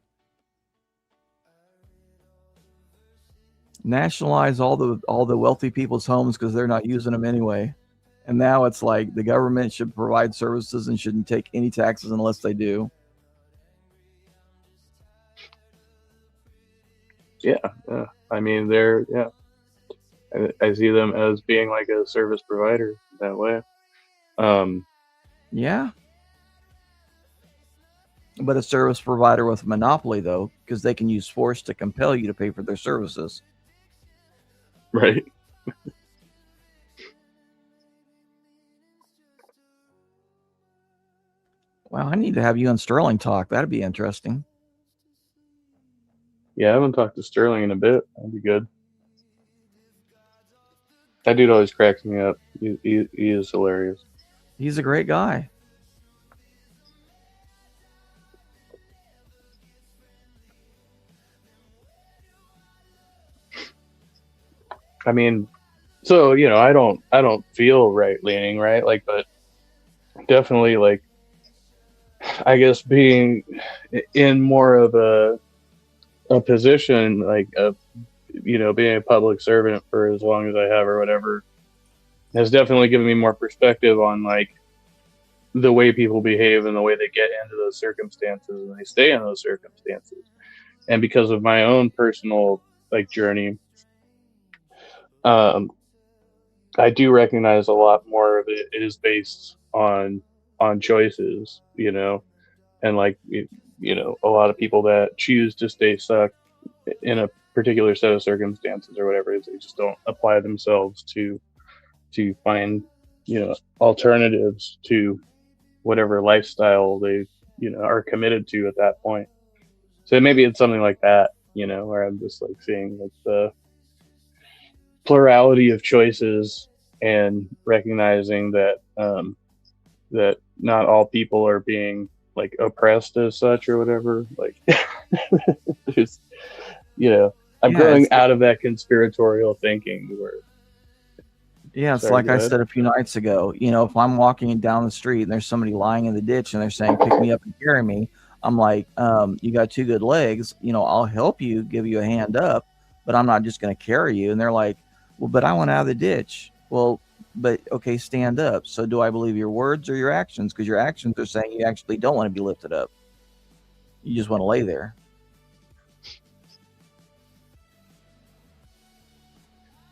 Nationalize all the wealthy people's homes because they're not using them anyway. And now it's like the government should provide services and shouldn't take any taxes unless they do. Yeah. I mean, I see them as being like a service provider that way. Yeah. But a service provider with a monopoly, though, because they can use force to compel you to pay for their services. Right. Wow, I need to have you and Sterling talk. That'd be interesting. Yeah, I haven't talked to Sterling in a bit. That'd be good. That dude always cracks me up. He is hilarious. He's a great guy. I mean, so, you know, I don't feel right leaning, right? Like, but definitely, like, I guess being in more of a position, like, you know, being a public servant for as long as I have or whatever, has definitely given me more perspective on, like, the way people behave and the way they get into those circumstances and they stay in those circumstances. And because of my own personal, like, journey, I do recognize a lot more of it is based on choices, you know, and like, you know, a lot of people that choose to stay stuck in a particular set of circumstances or whatever it is, they just don't apply themselves to find, you know, alternatives to whatever lifestyle they, you know, are committed to at that point. So maybe it's something like that, you know, where I'm just like seeing like the plurality of choices and recognizing that that not all people are being like oppressed as such or whatever. Like, there's, you know, I'm growing out of that conspiratorial thinking where. Yeah, it's like I said a few nights ago. You know, if I'm walking down the street and there's somebody lying in the ditch and they're saying, "Pick me up and carry me," I'm like, "You got two good legs. You know, I'll help you, give you a hand up, but I'm not just going to carry you." And they're like, "Well, but I want out of the ditch." Well, but okay, stand up. So do I believe your words or your actions? Because your actions are saying you actually don't want to be lifted up. You just want to lay there.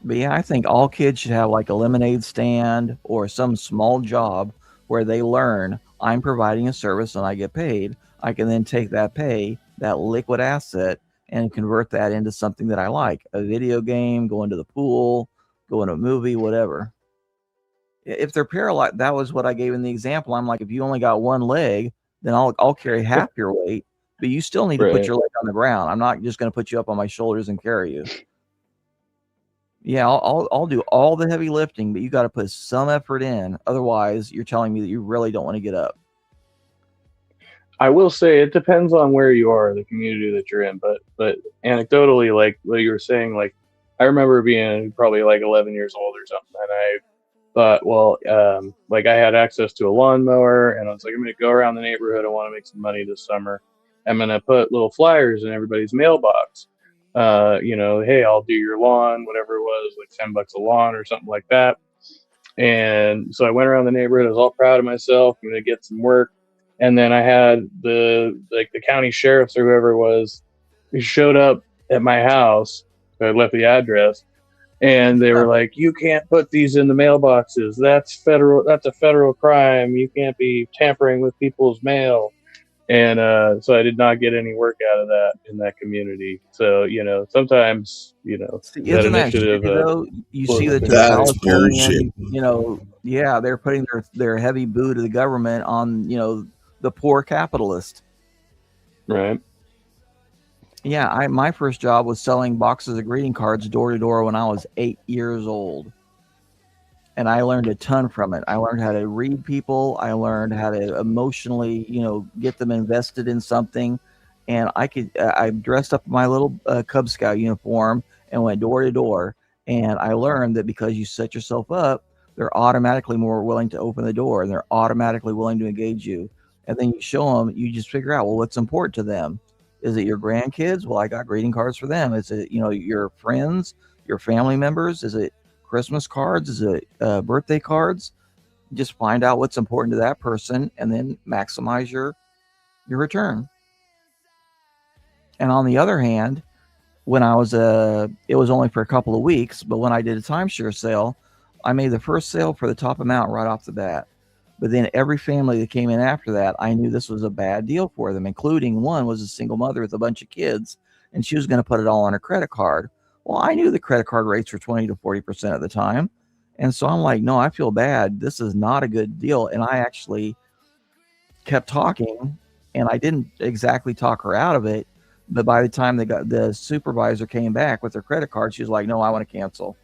But yeah, I think all kids should have like a lemonade stand or some small job where they learn I'm providing a service and I get paid. I can then take that pay, that liquid asset, and convert that into something that I like, a video game, going to the pool, going to a movie, whatever. If they're paralyzed, that was what I gave in the example. I'm like, if you only got one leg, then I'll carry half your weight, but you still need to put Right. your leg on the ground. I'm not just going to put you up on my shoulders and carry you. Yeah, I'll do all the heavy lifting, but you got to put some effort in. Otherwise, you're telling me that you really don't want to get up. I will say it depends on where you are, the community that you're in, but anecdotally, like what you were saying, like I remember being probably like 11 years old or something, and I thought, well, like I had access to a lawnmower, and I was like, I'm gonna go around the neighborhood. I want to make some money this summer. I'm gonna put little flyers in everybody's mailbox. Hey, I'll do your lawn, whatever it was, like $10 a lawn or something like that. And so I went around the neighborhood. I was all proud of myself. I'm gonna get some work. And then I had the county sheriffs or whoever it was who showed up at my house. So I left the address, and they were like, "You can't put these in the mailboxes. That's federal. That's a federal crime. You can't be tampering with people's mail." And so I did not get any work out of that in that community. So sometimes See, that isn't that initiative. shitty though? You see the That is bullshit. totalitarian, yeah, they're putting their heavy boot of the government on, the poor capitalist. Right. Yeah, my first job was selling boxes of greeting cards door to door when I was 8 years old. And I learned a ton from it. I learned how to read people. I learned how to emotionally, get them invested in something. And I dressed up in my little Cub Scout uniform and went door to door. And I learned that because you set yourself up, they're automatically more willing to open the door, and they're automatically willing to engage you. And then you show them, you just figure out, well, what's important to them. Is it your grandkids? Well, I got greeting cards for them. Is it, your friends, your family members? Is it Christmas cards? Is it birthday cards? Just find out what's important to that person and then maximize your return. And on the other hand, when I was it was only for a couple of weeks, but when I did a timeshare sale, I made the first sale for the top amount right off the bat. But then every family that came in after that, I knew this was a bad deal for them, including one was a single mother with a bunch of kids, and she was going to put it all on her credit card. Well, I knew the credit card rates were 20 to 40% at the time. And so I'm like, no, I feel bad. This is not a good deal. And I actually kept talking, and I didn't exactly talk her out of it. But by the time the supervisor came back with her credit card, she was like, no, I want to cancel,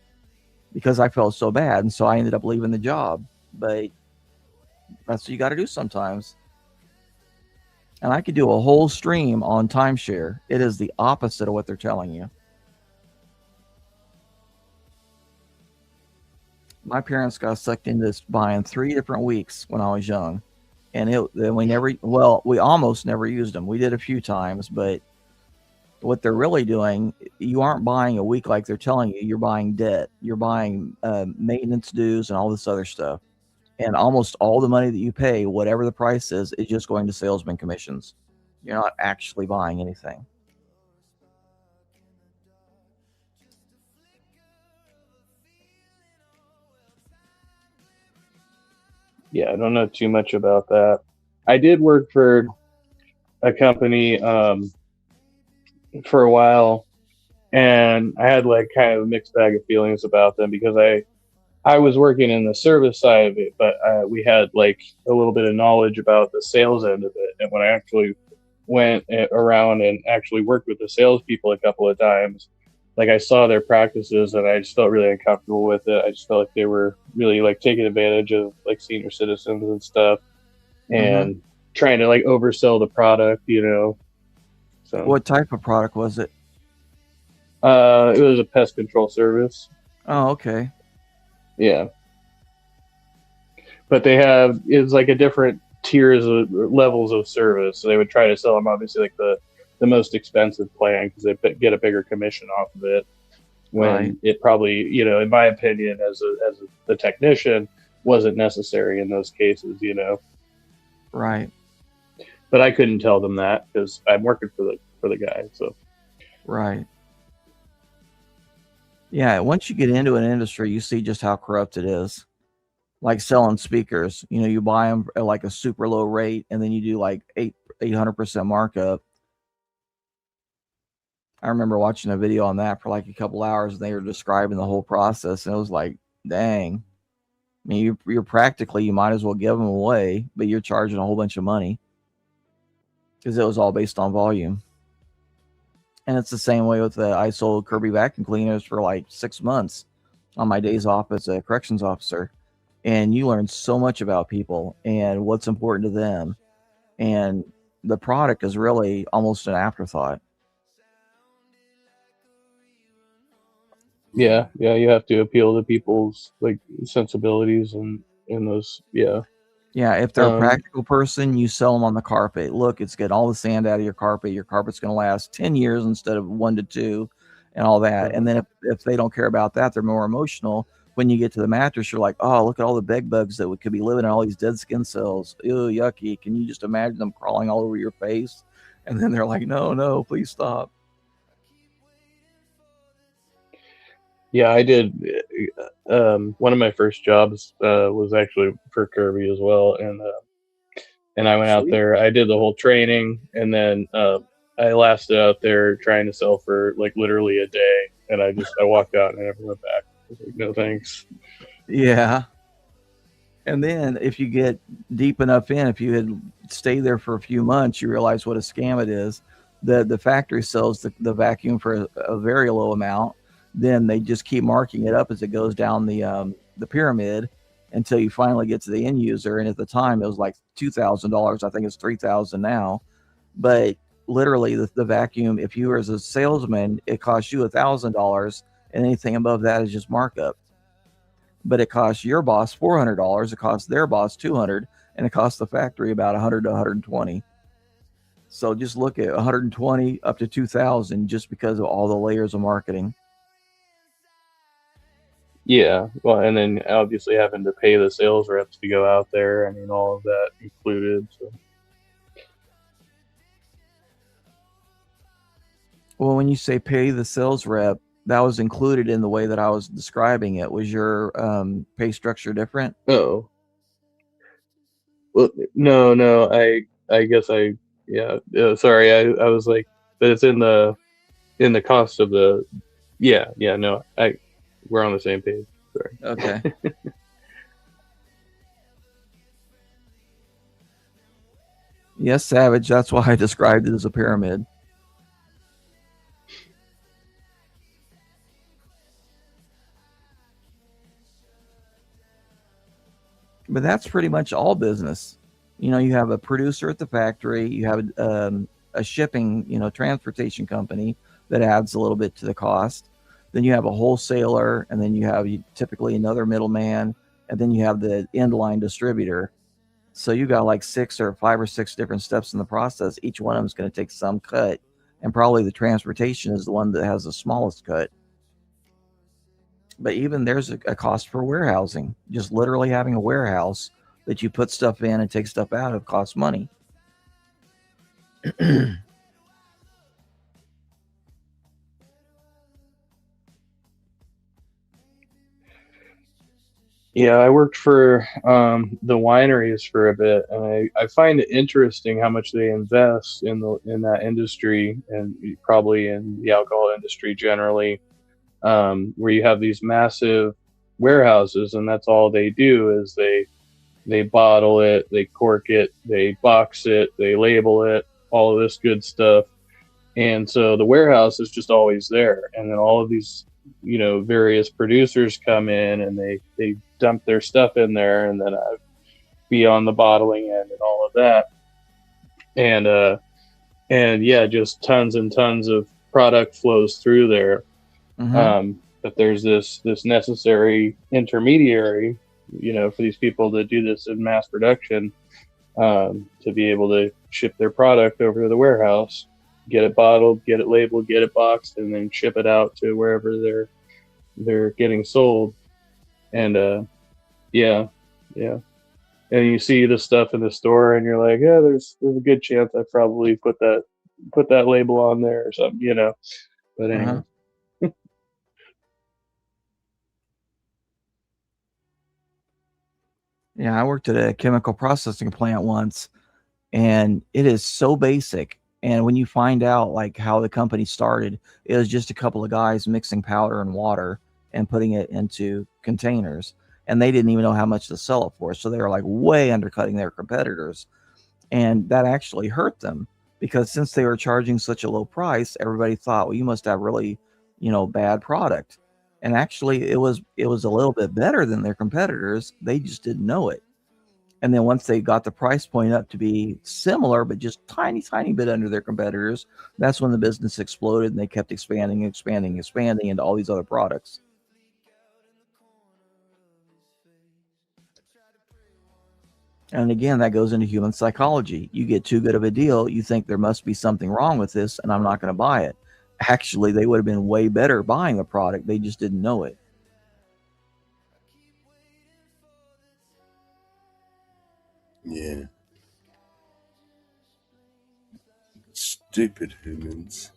because I felt so bad. And so I ended up leaving the job. But that's what you got to do sometimes. And I could do a whole stream on timeshare. It is the opposite of what they're telling you. My parents got sucked into this buying 3 different weeks when I was young. And we almost never used them. We did a few times, but what they're really doing, you aren't buying a week like they're telling you. You're buying debt. You're buying maintenance dues and all this other stuff. And almost all the money that you pay, whatever the price is just going to salesman commissions. You're not actually buying anything. Yeah, I don't know too much about that. I did work for a company for a while, and I had like kind of a mixed bag of feelings about them, because I was working in the service side of it, but we had like a little bit of knowledge about the sales end of it. And when I actually went around and actually worked with the salespeople a couple of times, like I saw their practices, and I just felt really uncomfortable with it. I just felt like they were really like taking advantage of like senior citizens and stuff, and trying to like oversell the product, So What type of product was it? It was a pest control service. Oh, okay. Yeah. But it's like a different tiers of levels of service. So they would try to sell them obviously like the most expensive plan, because they get a bigger commission off of it, when it probably, in my opinion, as the technician, wasn't necessary in those cases, Right. But I couldn't tell them that, because I'm working for the guy. So. Right. Yeah, once you get into an industry, you see just how corrupt it is. Like selling speakers, you buy them at like a super low rate, and then you do like 800% markup. I remember watching a video on that for like a couple hours, and they were describing the whole process, and it was like, dang. I mean, you're practically, you might as well give them away, but you're charging a whole bunch of money because it was all based on volume. And it's the same way with the I sold Kirby vacuum cleaners for like 6 months on my days off as a corrections officer. And you learn so much about people and what's important to them. And the product is really almost an afterthought. Yeah, you have to appeal to people's like sensibilities and those. Yeah, if they're a practical person, you sell them on the carpet. Look, it's getting all the sand out of your carpet. Your carpet's going to last 10 years instead of 1 to 2 and all that. And then if they don't care about that, they're more emotional. When you get to the mattress, you're like, oh, look at all the bed bugs that could be living in all these dead skin cells. Ew, yucky. Can you just imagine them crawling all over your face? And then they're like, no, please stop. Yeah, I did. One of my first jobs was actually for Kirby as well, and I went out there. I did the whole training, and then I lasted out there trying to sell for like literally a day, and I walked out and I never went back. I was like, no thanks. Yeah. And then if you get deep enough in, if you had stayed there for a few months, you realize what a scam it is. The factory sells the vacuum for a very low amount. Then they just keep marking it up as it goes down the pyramid until you finally get to the end user. And at the time, it was like $2,000. I think it's $3,000 now. But literally, the vacuum, if you were as a salesman, it costs you $1,000, and anything above that is just markup. But it costs your boss $400. It costs their boss $200, and it costs the factory about $100 to $120. So just look at 120 up to 2,000 just because of all the layers of marketing. Yeah, well, and then obviously having to pay the sales reps to go out there. I mean, all of that included. So. Well, when you say pay the sales rep, that was included in the way that I was describing it. Was your pay structure different? Oh. Well, no. I guess sorry. I was like, but it's in the cost of the. Yeah. No, we're on the same page. Sorry. Okay. Yes, Savage. That's why I described it as a pyramid. But that's pretty much all business. You know, you have a producer at the factory, you have a shipping, transportation company that adds a little bit to the cost. Then you have a wholesaler, and then you have typically another middleman, and then you have the end line distributor. So you got like 5 or 6 different steps in the process. Each one of them is going to take some cut, and probably the transportation is the one that has the smallest cut. But even there's a cost for warehousing. Just literally having a warehouse that you put stuff in and take stuff out of costs money. Yeah, I worked for the wineries for a bit, and I find it interesting how much they invest in that industry, and probably in the alcohol industry generally, where you have these massive warehouses, and that's all they do is they bottle it, they cork it, they box it, they label it, all of this good stuff. And so the warehouse is just always there, and then all of these various producers come in and they dump their stuff in there, and then I'd be on the bottling end and all of that, and yeah, just tons and tons of product flows through there. But there's this necessary intermediary, for these people to do this in mass production, to be able to ship their product over to the warehouse, get it bottled, get it labeled, get it boxed, and then ship it out to wherever they're getting sold. And yeah, and you see the stuff in the store, and you're like, yeah, there's a good chance I probably put that label on there or something, But anyway. Yeah, I worked at a chemical processing plant once, and it is so basic. And when you find out like how the company started, it was just a couple of guys mixing powder and water and putting it into containers, and they didn't even know how much to sell it for. So they were like way undercutting their competitors, and that actually hurt them, because since they were charging such a low price, everybody thought, well, you must have really, bad product. And actually, it was a little bit better than their competitors. They just didn't know it. And then once they got the price point up to be similar, but just tiny bit under their competitors, that's when the business exploded, and they kept expanding into all these other products. And again, that goes into human psychology. You get too good of a deal, you think there must be something wrong with this, and I'm not going to buy it. Actually, they would have been way better buying the product. They just didn't know it. Yeah. Stupid humans.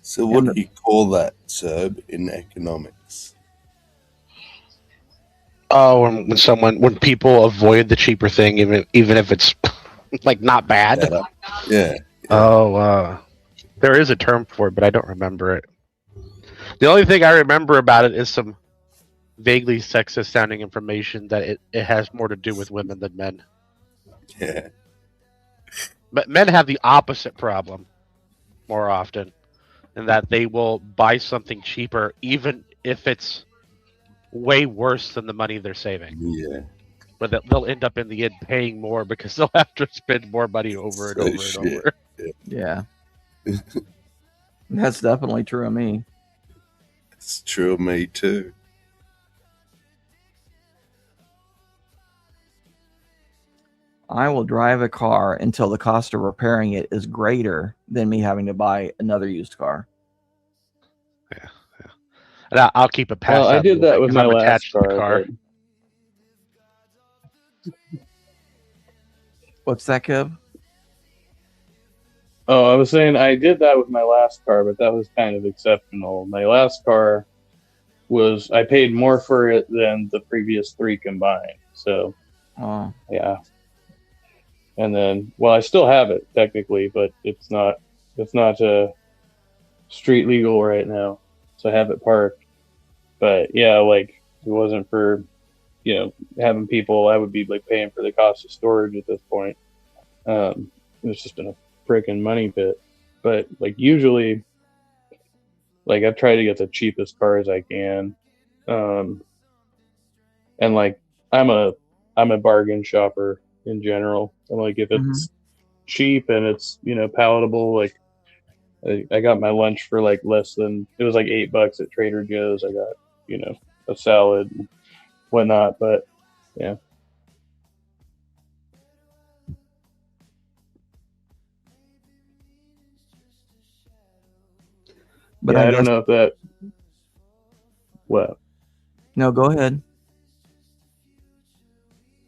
So what do you call that, Serb, in economics? Oh, when people avoid the cheaper thing, even if it's like not bad. Yeah. Oh, there is a term for it, but I don't remember it. The only thing I remember about it is some vaguely sexist sounding information that it has more to do with women than men. Yeah. But men have the opposite problem more often, in that they will buy something cheaper even if it's way worse than the money they're saving. Yeah. But they'll end up in the end paying more because they'll have to spend more money over and over and over. Yeah. That's definitely true of me. It's true of me too. I will drive a car until the cost of repairing it is greater than me having to buy another used car. Yeah. And I'll keep it past. Well, I did that with my last attached to the car. What's that, Kev? Oh, I was saying I did that with my last car, but that was kind of exceptional. My last car I paid more for it than the previous 3 combined. So, yeah. And then, well, I still have it technically, but it's not street legal right now. So I have it parked. But yeah, like if it wasn't for, having people, I would be like paying for the cost of storage at this point. It's just been a freaking money pit. But like usually, like I've tried to get the cheapest car as I can. And like I'm a bargain shopper in general. And like if it's cheap and it's, palatable, like I got my lunch for like less than, it was like $8 at Trader Joe's. I got, a salad and whatnot, but yeah. But yeah, I I don't guess- know if that. What? No, go ahead.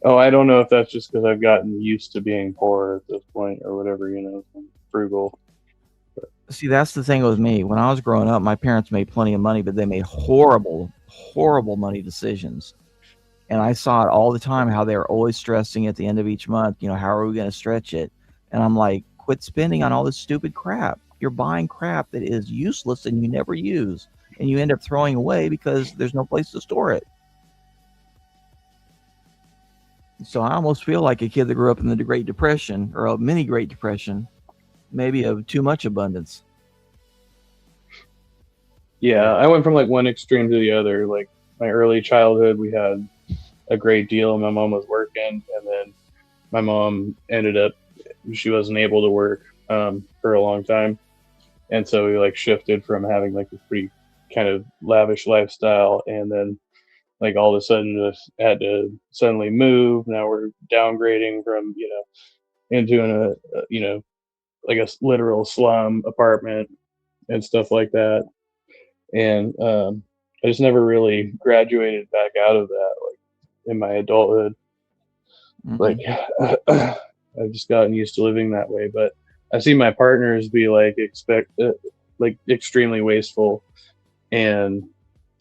Oh, I don't know if that's just because I've gotten used to being poor at this point or whatever, frugal. See, that's the thing with me. When I was growing up, my parents made plenty of money, but they made horrible money decisions. And I saw it all the time, how they were always stressing at the end of each month, how are we going to stretch it? And I'm like, quit spending on all this stupid crap. You're buying crap that is useless and you never use. And you end up throwing away because there's no place to store it. So I almost feel like a kid that grew up in the Great Depression, or a mini Great Depression, maybe of too much abundance. Yeah, I went from like one extreme to the other. Like my early childhood, we had a great deal. My mom was working, and then my mom ended up, she wasn't able to work for a long time. And so we like shifted from having like a pretty kind of lavish lifestyle, and then like all of a sudden just had to suddenly move. Now we're downgrading from, into like a literal slum apartment and stuff like that. And I just never really graduated back out of that, like in my adulthood. Like I've just gotten used to living that way. But I see my partners be like like extremely wasteful, and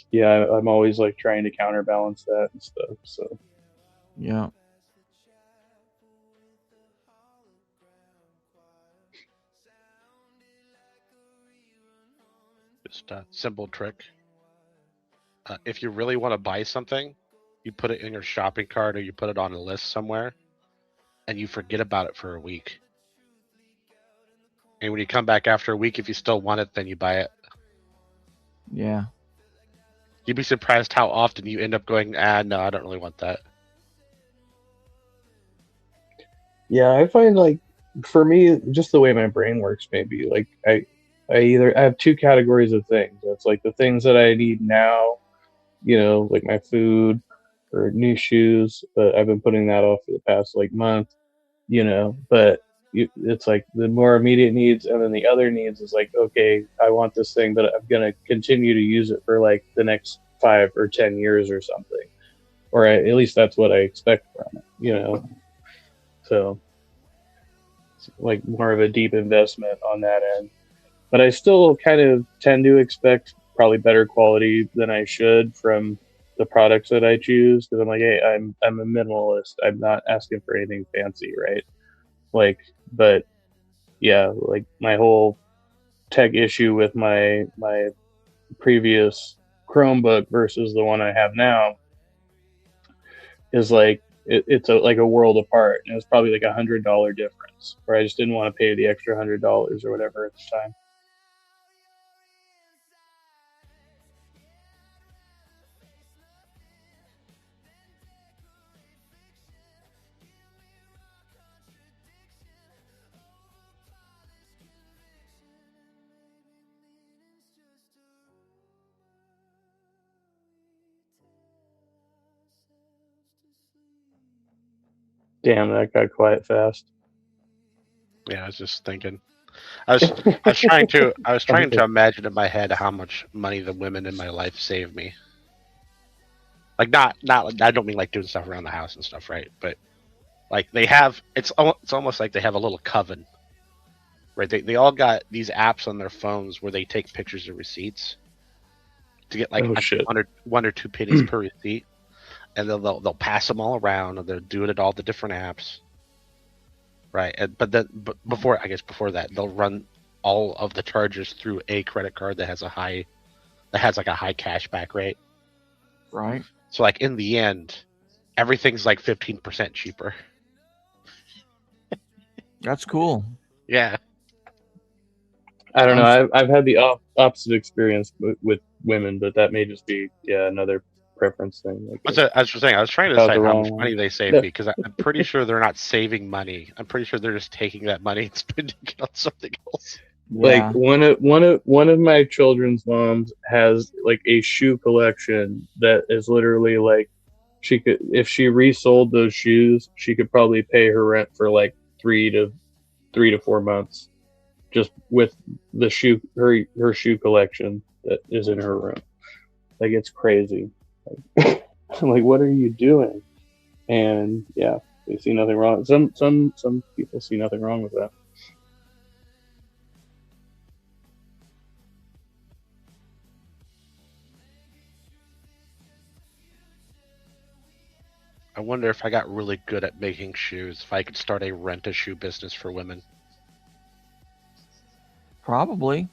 yeah, I'm always like trying to counterbalance that and stuff. So yeah. Just a simple trick. If you really want to buy something, you put it in your shopping cart or you put it on a list somewhere, and you forget about it for a week. And when you come back after a week, if you still want it, then you buy it. Yeah. You'd be surprised how often you end up going, no, I don't really want that. yeah, I find like for me, just the way my brain works, maybe like I have two categories of things. It's like the things that I need now, like my food or new shoes, but I've been putting that off for the past like month, but it's like the more immediate needs, and then the other needs is like, okay, I want this thing, but I'm going to continue to use it for like the next 5 or 10 years or something, or at least that's what I expect from it, so it's like more of a deep investment on that end. But I still kind of tend to expect probably better quality than I should from the products that I choose, because I'm like, hey, I'm a minimalist. I'm not asking for anything fancy, right? Like, but yeah, like my whole tech issue with my previous Chromebook versus the one I have now is like it's like a world apart, and it was probably like $100 difference, where I just didn't want to pay the extra $100 or whatever at the time. Damn, that got quiet fast. Yeah, I was just thinking. I was trying to imagine in my head how much money the women in my life save me. Like not I don't mean like doing stuff around the house and stuff, right? But like they have it's almost like they have a little coven. Right? They all got these apps on their phones where they take pictures of receipts to get like one or two pennies per receipt, and they'll pass them all around, and they'll do it at all the different apps. Right, but before that, they'll run all of the charges through a credit card that has like a high cashback rate. Right. So like in the end, everything's like 15% cheaper. That's cool. Yeah. I don't know. I've had the opposite experience with women, but that may just be another preference thing. Like I was saying, I was trying to decide how much money they save me, because I'm pretty sure they're not saving money. I'm pretty sure they're just taking that money and spending it on something else. Like one of my children's moms has like a shoe collection that is literally like, she could, if she resold those shoes, she could probably pay her rent for like 3 to 4 months, just with the her shoe collection that is in her room. Like, it's crazy. Like, I'm like, what are you doing? And yeah, they see nothing wrong. Some people see nothing wrong with that. I wonder if I got really good at making shoes, if I could start a rent-a-shoe business for women. Probably.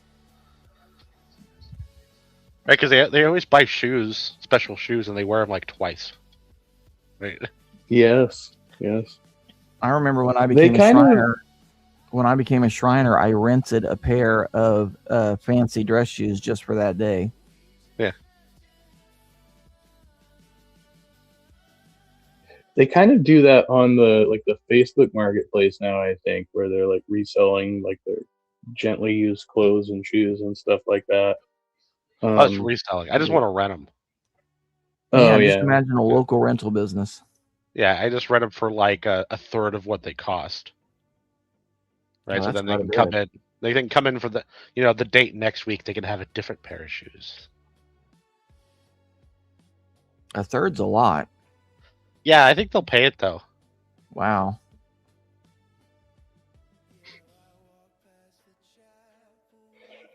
Right, because they always buy shoes, special shoes, and they wear them like twice. Right. Yes. I remember when I became a Shriner. When I became a Shriner, I rented a pair of fancy dress shoes just for that day. Yeah. They kind of do that on the Facebook marketplace now, I think, where they're like reselling like their gently used clothes and shoes and stuff like that. That's reselling. I just want to rent them. Just imagine a local rental business. Yeah, I just rent them for like a third of what they cost. Right, so then they can come in. They can come in for the the date next week. They can have a different pair of shoes. A third's a lot. Yeah, I think they'll pay it though. Wow.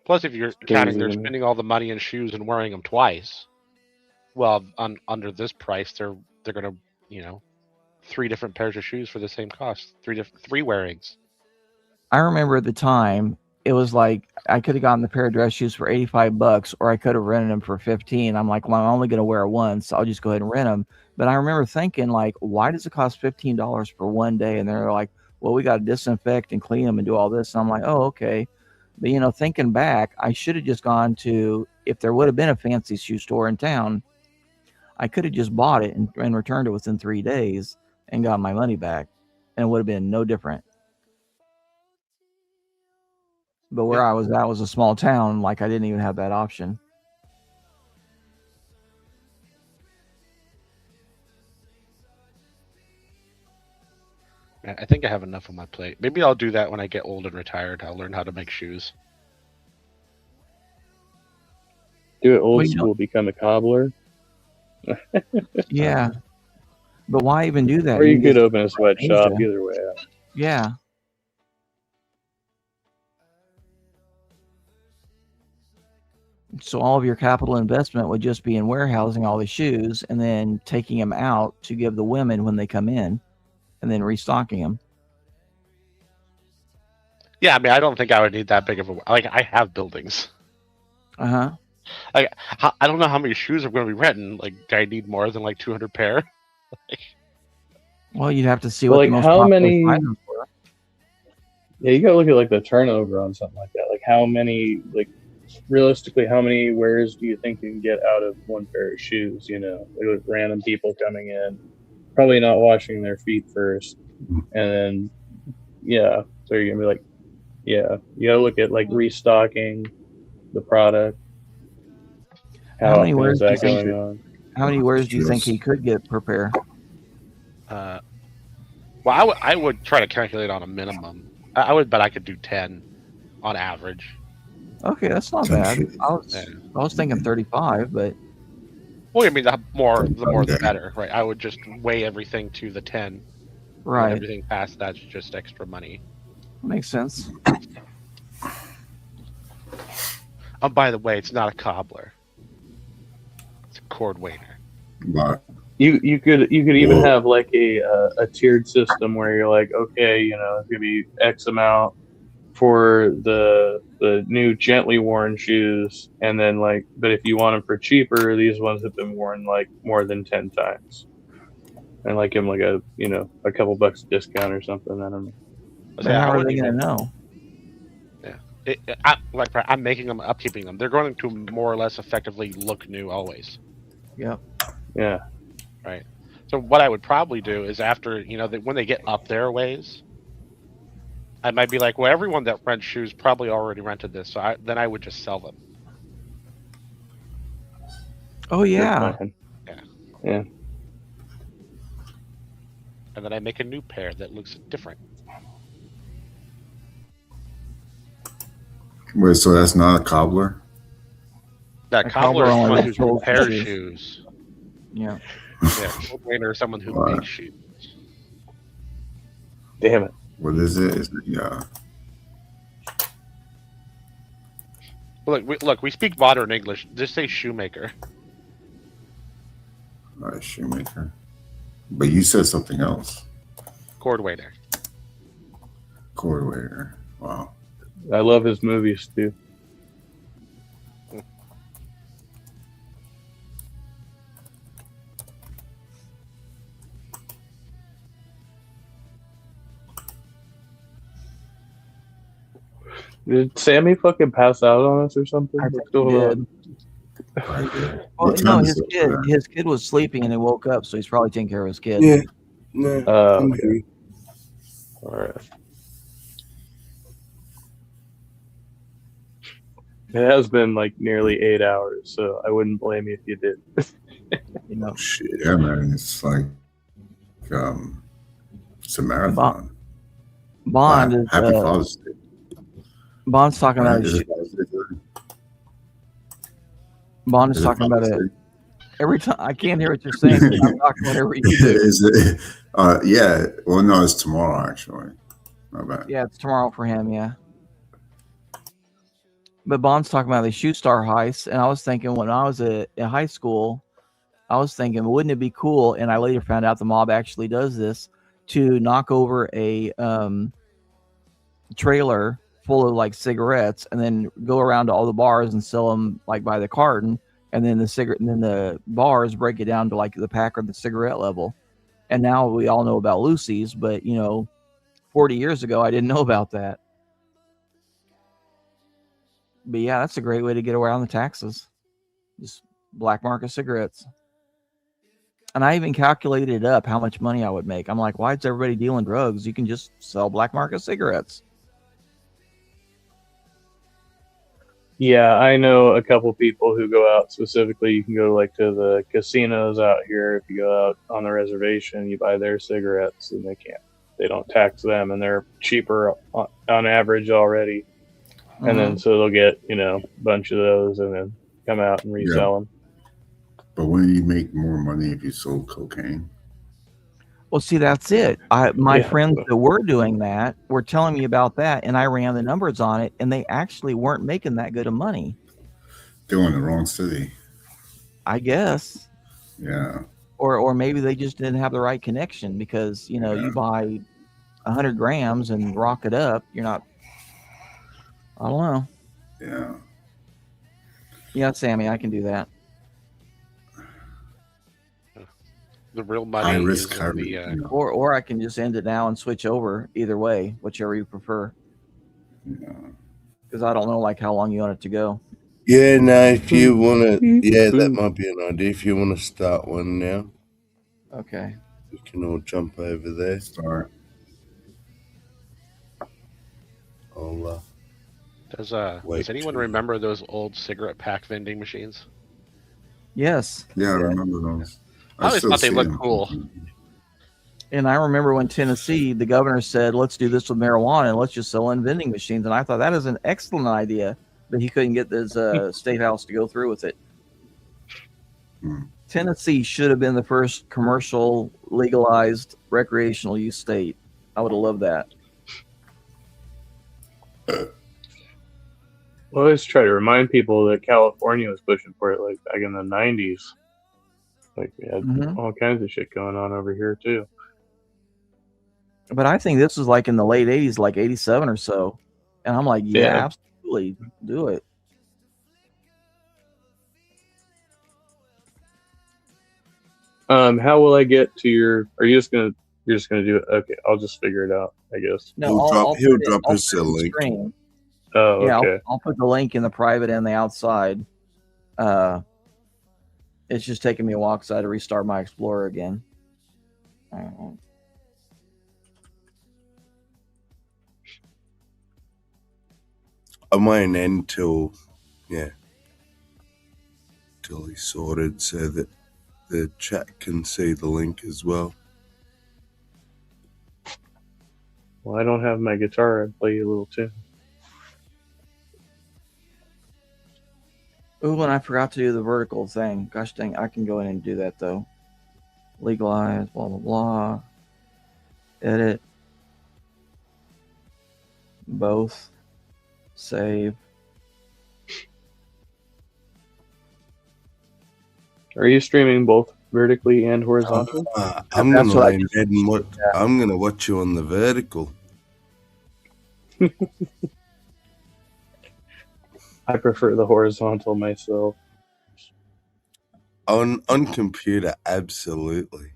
Plus, if you're Crazy counting they're to me. spending all the money in shoes and wearing them twice, well, under this price, they're gonna, 3 different pairs of shoes for the same cost. 3 wearings. I remember at the time it was like I could have gotten the pair of dress shoes for $85, or I could have rented them for 15. I'm like, well, I'm only going to wear once, so I'll just go ahead and rent them. But I remember thinking, like, why does it cost $15 for one day? And they're like, well, we got to disinfect and clean them and do all this. And I'm like, oh, okay. But thinking back, I should have just gone to, if there would have been a fancy shoe store in town, I could have just bought it and returned it within 3 days and got my money back, and it would have been no different. But where I was at was a small town. Like, I didn't even have that option. I think I have enough on my plate. Maybe I'll do that when I get old and retired. I'll learn how to make shoes. Do it old school, become a cobbler. Yeah. But why even do that? Or you could just open a sweatshop, either way. Yeah. So all of your capital investment would just be in warehousing all the shoes and then taking them out to give the women when they come in, and then restocking them. Yeah, I mean, I don't think I would need that big of a... Like, I have buildings. Uh-huh. Like, I don't know how many shoes I'm going to be renting. Like, do I need more than, 200 pair? Well, you'd have to see what the most how popular many... items were. Yeah, you gotta look at, the turnover on something like that. Like, how many, realistically, how many wears do you think you can get out of one pair of shoes? With random people coming in, probably not washing their feet first, and then, yeah, so you're gonna be you gotta look at restocking the product. How many often wears is do you that think? going on? How many wears do you think he could get per pair? Well, I would try to calculate on a minimum. I would bet I could do 10 on average. Okay, that's not bad. I was thinking 35, but Well, I mean, the more the better, right? I would just weigh everything to the 10. Right. And everything past that's just extra money. Makes sense. Oh, by the way, it's not a cobbler. It's a cord waiter. But You could even have a tiered system where you're like, okay, it's gonna be X amount for the new gently worn shoes, and then but if you want them for cheaper, these ones have been worn more than 10 times, and give them a couple bucks discount or something. I don't know. But how are they gonna know? Yeah, I'm making them, upkeeping them. They're going to more or less effectively look new always. Yep. Yeah. Right. So what I would probably do is after when they get up their ways, I might be like, well, everyone that rents shoes probably already rented this, so then I would just sell them. Oh yeah. Yeah. And then I make a new pair that looks different. wait, so that's not a cobbler? That cobbler is someone who repairs shoes. Yeah. Yeah, or someone who makes shoes. Damn it. What is it? Is it Look, we speak modern English. Just say shoemaker. shoemaker. But you said something else. Cord waiter. Cord waiter. Wow. I love his movies too. Did Sammy fucking pass out on us or something? What's going on? Well, no, his kid was sleeping and he woke up, so he's probably taking care of his kid. Yeah. No. Okay. All right. It has been nearly 8 hours, so I wouldn't blame you if you did. Shit, yeah, man. It's it's a marathon. Bond is Happy Father's Day. Bond's talking about his Bond is talking about it every time. I can't hear what you're saying. I'm talking whatever you do. Is it? Yeah. Well, no, it's tomorrow actually. My bad. Yeah, it's tomorrow for him. Yeah. But Bond's talking about the shoe star heists, and I was thinking when I was in high school, I was thinking, wouldn't it be cool? And I later found out the mob actually does this to knock over a trailer full of like cigarettes, and then go around to all the bars and sell them like by the carton, and then the bars break it down to like the pack or the cigarette level. And now we all know about Lucy's, but 40 years ago I didn't know about that. But yeah, that's a great way to get around the taxes. Just black market cigarettes. And I even calculated up how much money I would make. I'm like, why is everybody dealing drugs? You can just sell black market cigarettes. Yeah, I know a couple people who go out specifically. You can go like to the casinos out here. If you go out on the reservation, you buy their cigarettes, and they don't tax them, and they're cheaper on average already. And then so they'll get a bunch of those, and then come out and resell them. But wouldn't you make more money if you sold cocaine? Well, see, that's it. My friends that were doing that were telling me about that, and I ran the numbers on it, and they actually weren't making that good of money. They were in the wrong city. I guess. Yeah. Or maybe they just didn't have the right connection, because you buy 100 grams and rock it up. You're not. I don't know. Yeah. Yeah, Sammy, I can do that. The real money is or I can just end it now and switch over. Either way, whichever you prefer. Because I don't know like how long you want it to go. Yeah, no, if you want to, that might be an idea. If you want to start one now. Okay. We can all jump over there. Start. I'll, does anyone remember those old cigarette pack vending machines? Yes. Yeah, I remember those. I always thought they looked cool. And I remember when Tennessee, the governor said, let's do this with marijuana and let's just sell in vending machines. And I thought that is an excellent idea, but he couldn't get his state house to go through with it. Tennessee should have been the first commercial legalized recreational use state. I would have loved that. Well, I always try to remind people that California was pushing for it like back in the 90s. Like we had all kinds of shit going on over here too. But I think this was like in the late 80s, like 87 or so. And I'm like, yeah. Absolutely. Do it. How will I get to your, you're just gonna do it? Okay, I'll just figure it out, I guess. No, he'll drop us a link. Oh, yeah, okay. I'll put the link in the private and the outside. It's just taking me a while because I had to restart my Explorer again. I might end till he's sorted so that the chat can see the link as well. Well, I don't have my guitar. I'd play you a little tune. Ooh, and I forgot to do the vertical thing. Gosh dang, I can go in and do that though. Legalize, blah, blah, blah. Edit. Both. Save. Are you streaming both vertically and horizontally? I'm gonna lay in bed and watch. I'm gonna watch you on the vertical. I prefer the horizontal myself. On computer, absolutely.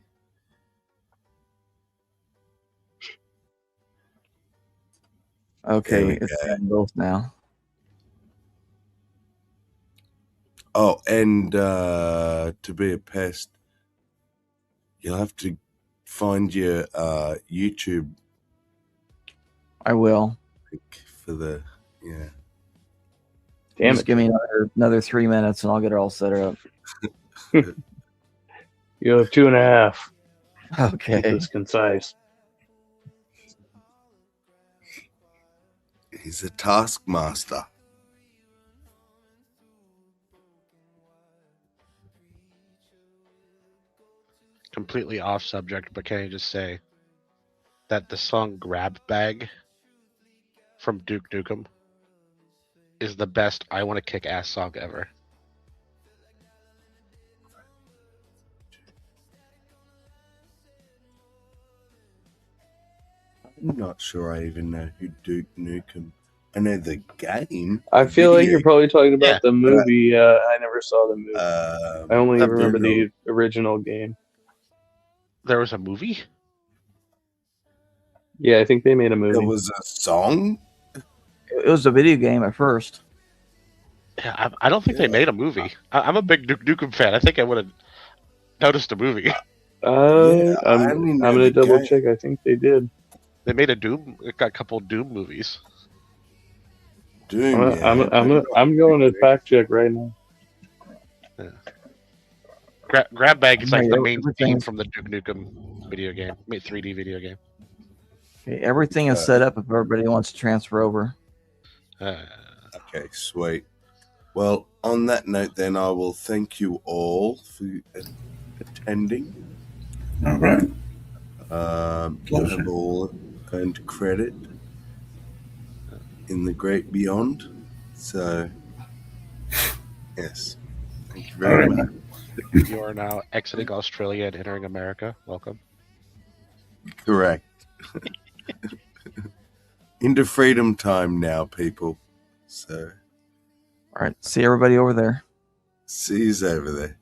Okay, it's in both now. Oh, and to be a pest, you'll have to find your YouTube. I will. For the Damn Just give me another 3 minutes and I'll get it all set up. You have 2.5. Okay. Keep this concise. He's a taskmaster. Completely off subject, but can I just say that the song Grab Bag from Duke Nukem is the best I Want to Kick Ass song ever. I'm not sure I even know who Duke Nukem. I know the game. I feel like video. you're probably talking about Yeah. the movie. I never saw the movie. I only that remember video- the original game. There was a movie? Yeah, I think they made a movie. There was a song? It was a video game at first. Yeah, I don't think they made a movie. I'm a big Duke Nukem fan. I think I would have noticed a movie. Yeah, I I'm only know gonna the double game. check. I think they did. They made a Doom. It got a couple Doom movies. Doom, I'm going to fact check right now. Yeah. Grab Bag is like the main theme Everything's- from the Duke Nukem video game, 3D video game. Okay, everything is set up if everybody wants to transfer over. Okay, sweet. Well, on that note, then I will thank you all for attending. All right. You have all earned credit in the great beyond. So, yes, thank you very much. You are now exiting Australia and entering America. Welcome. Correct. Into freedom time now, people. So, All right. See everybody over there. see you over there.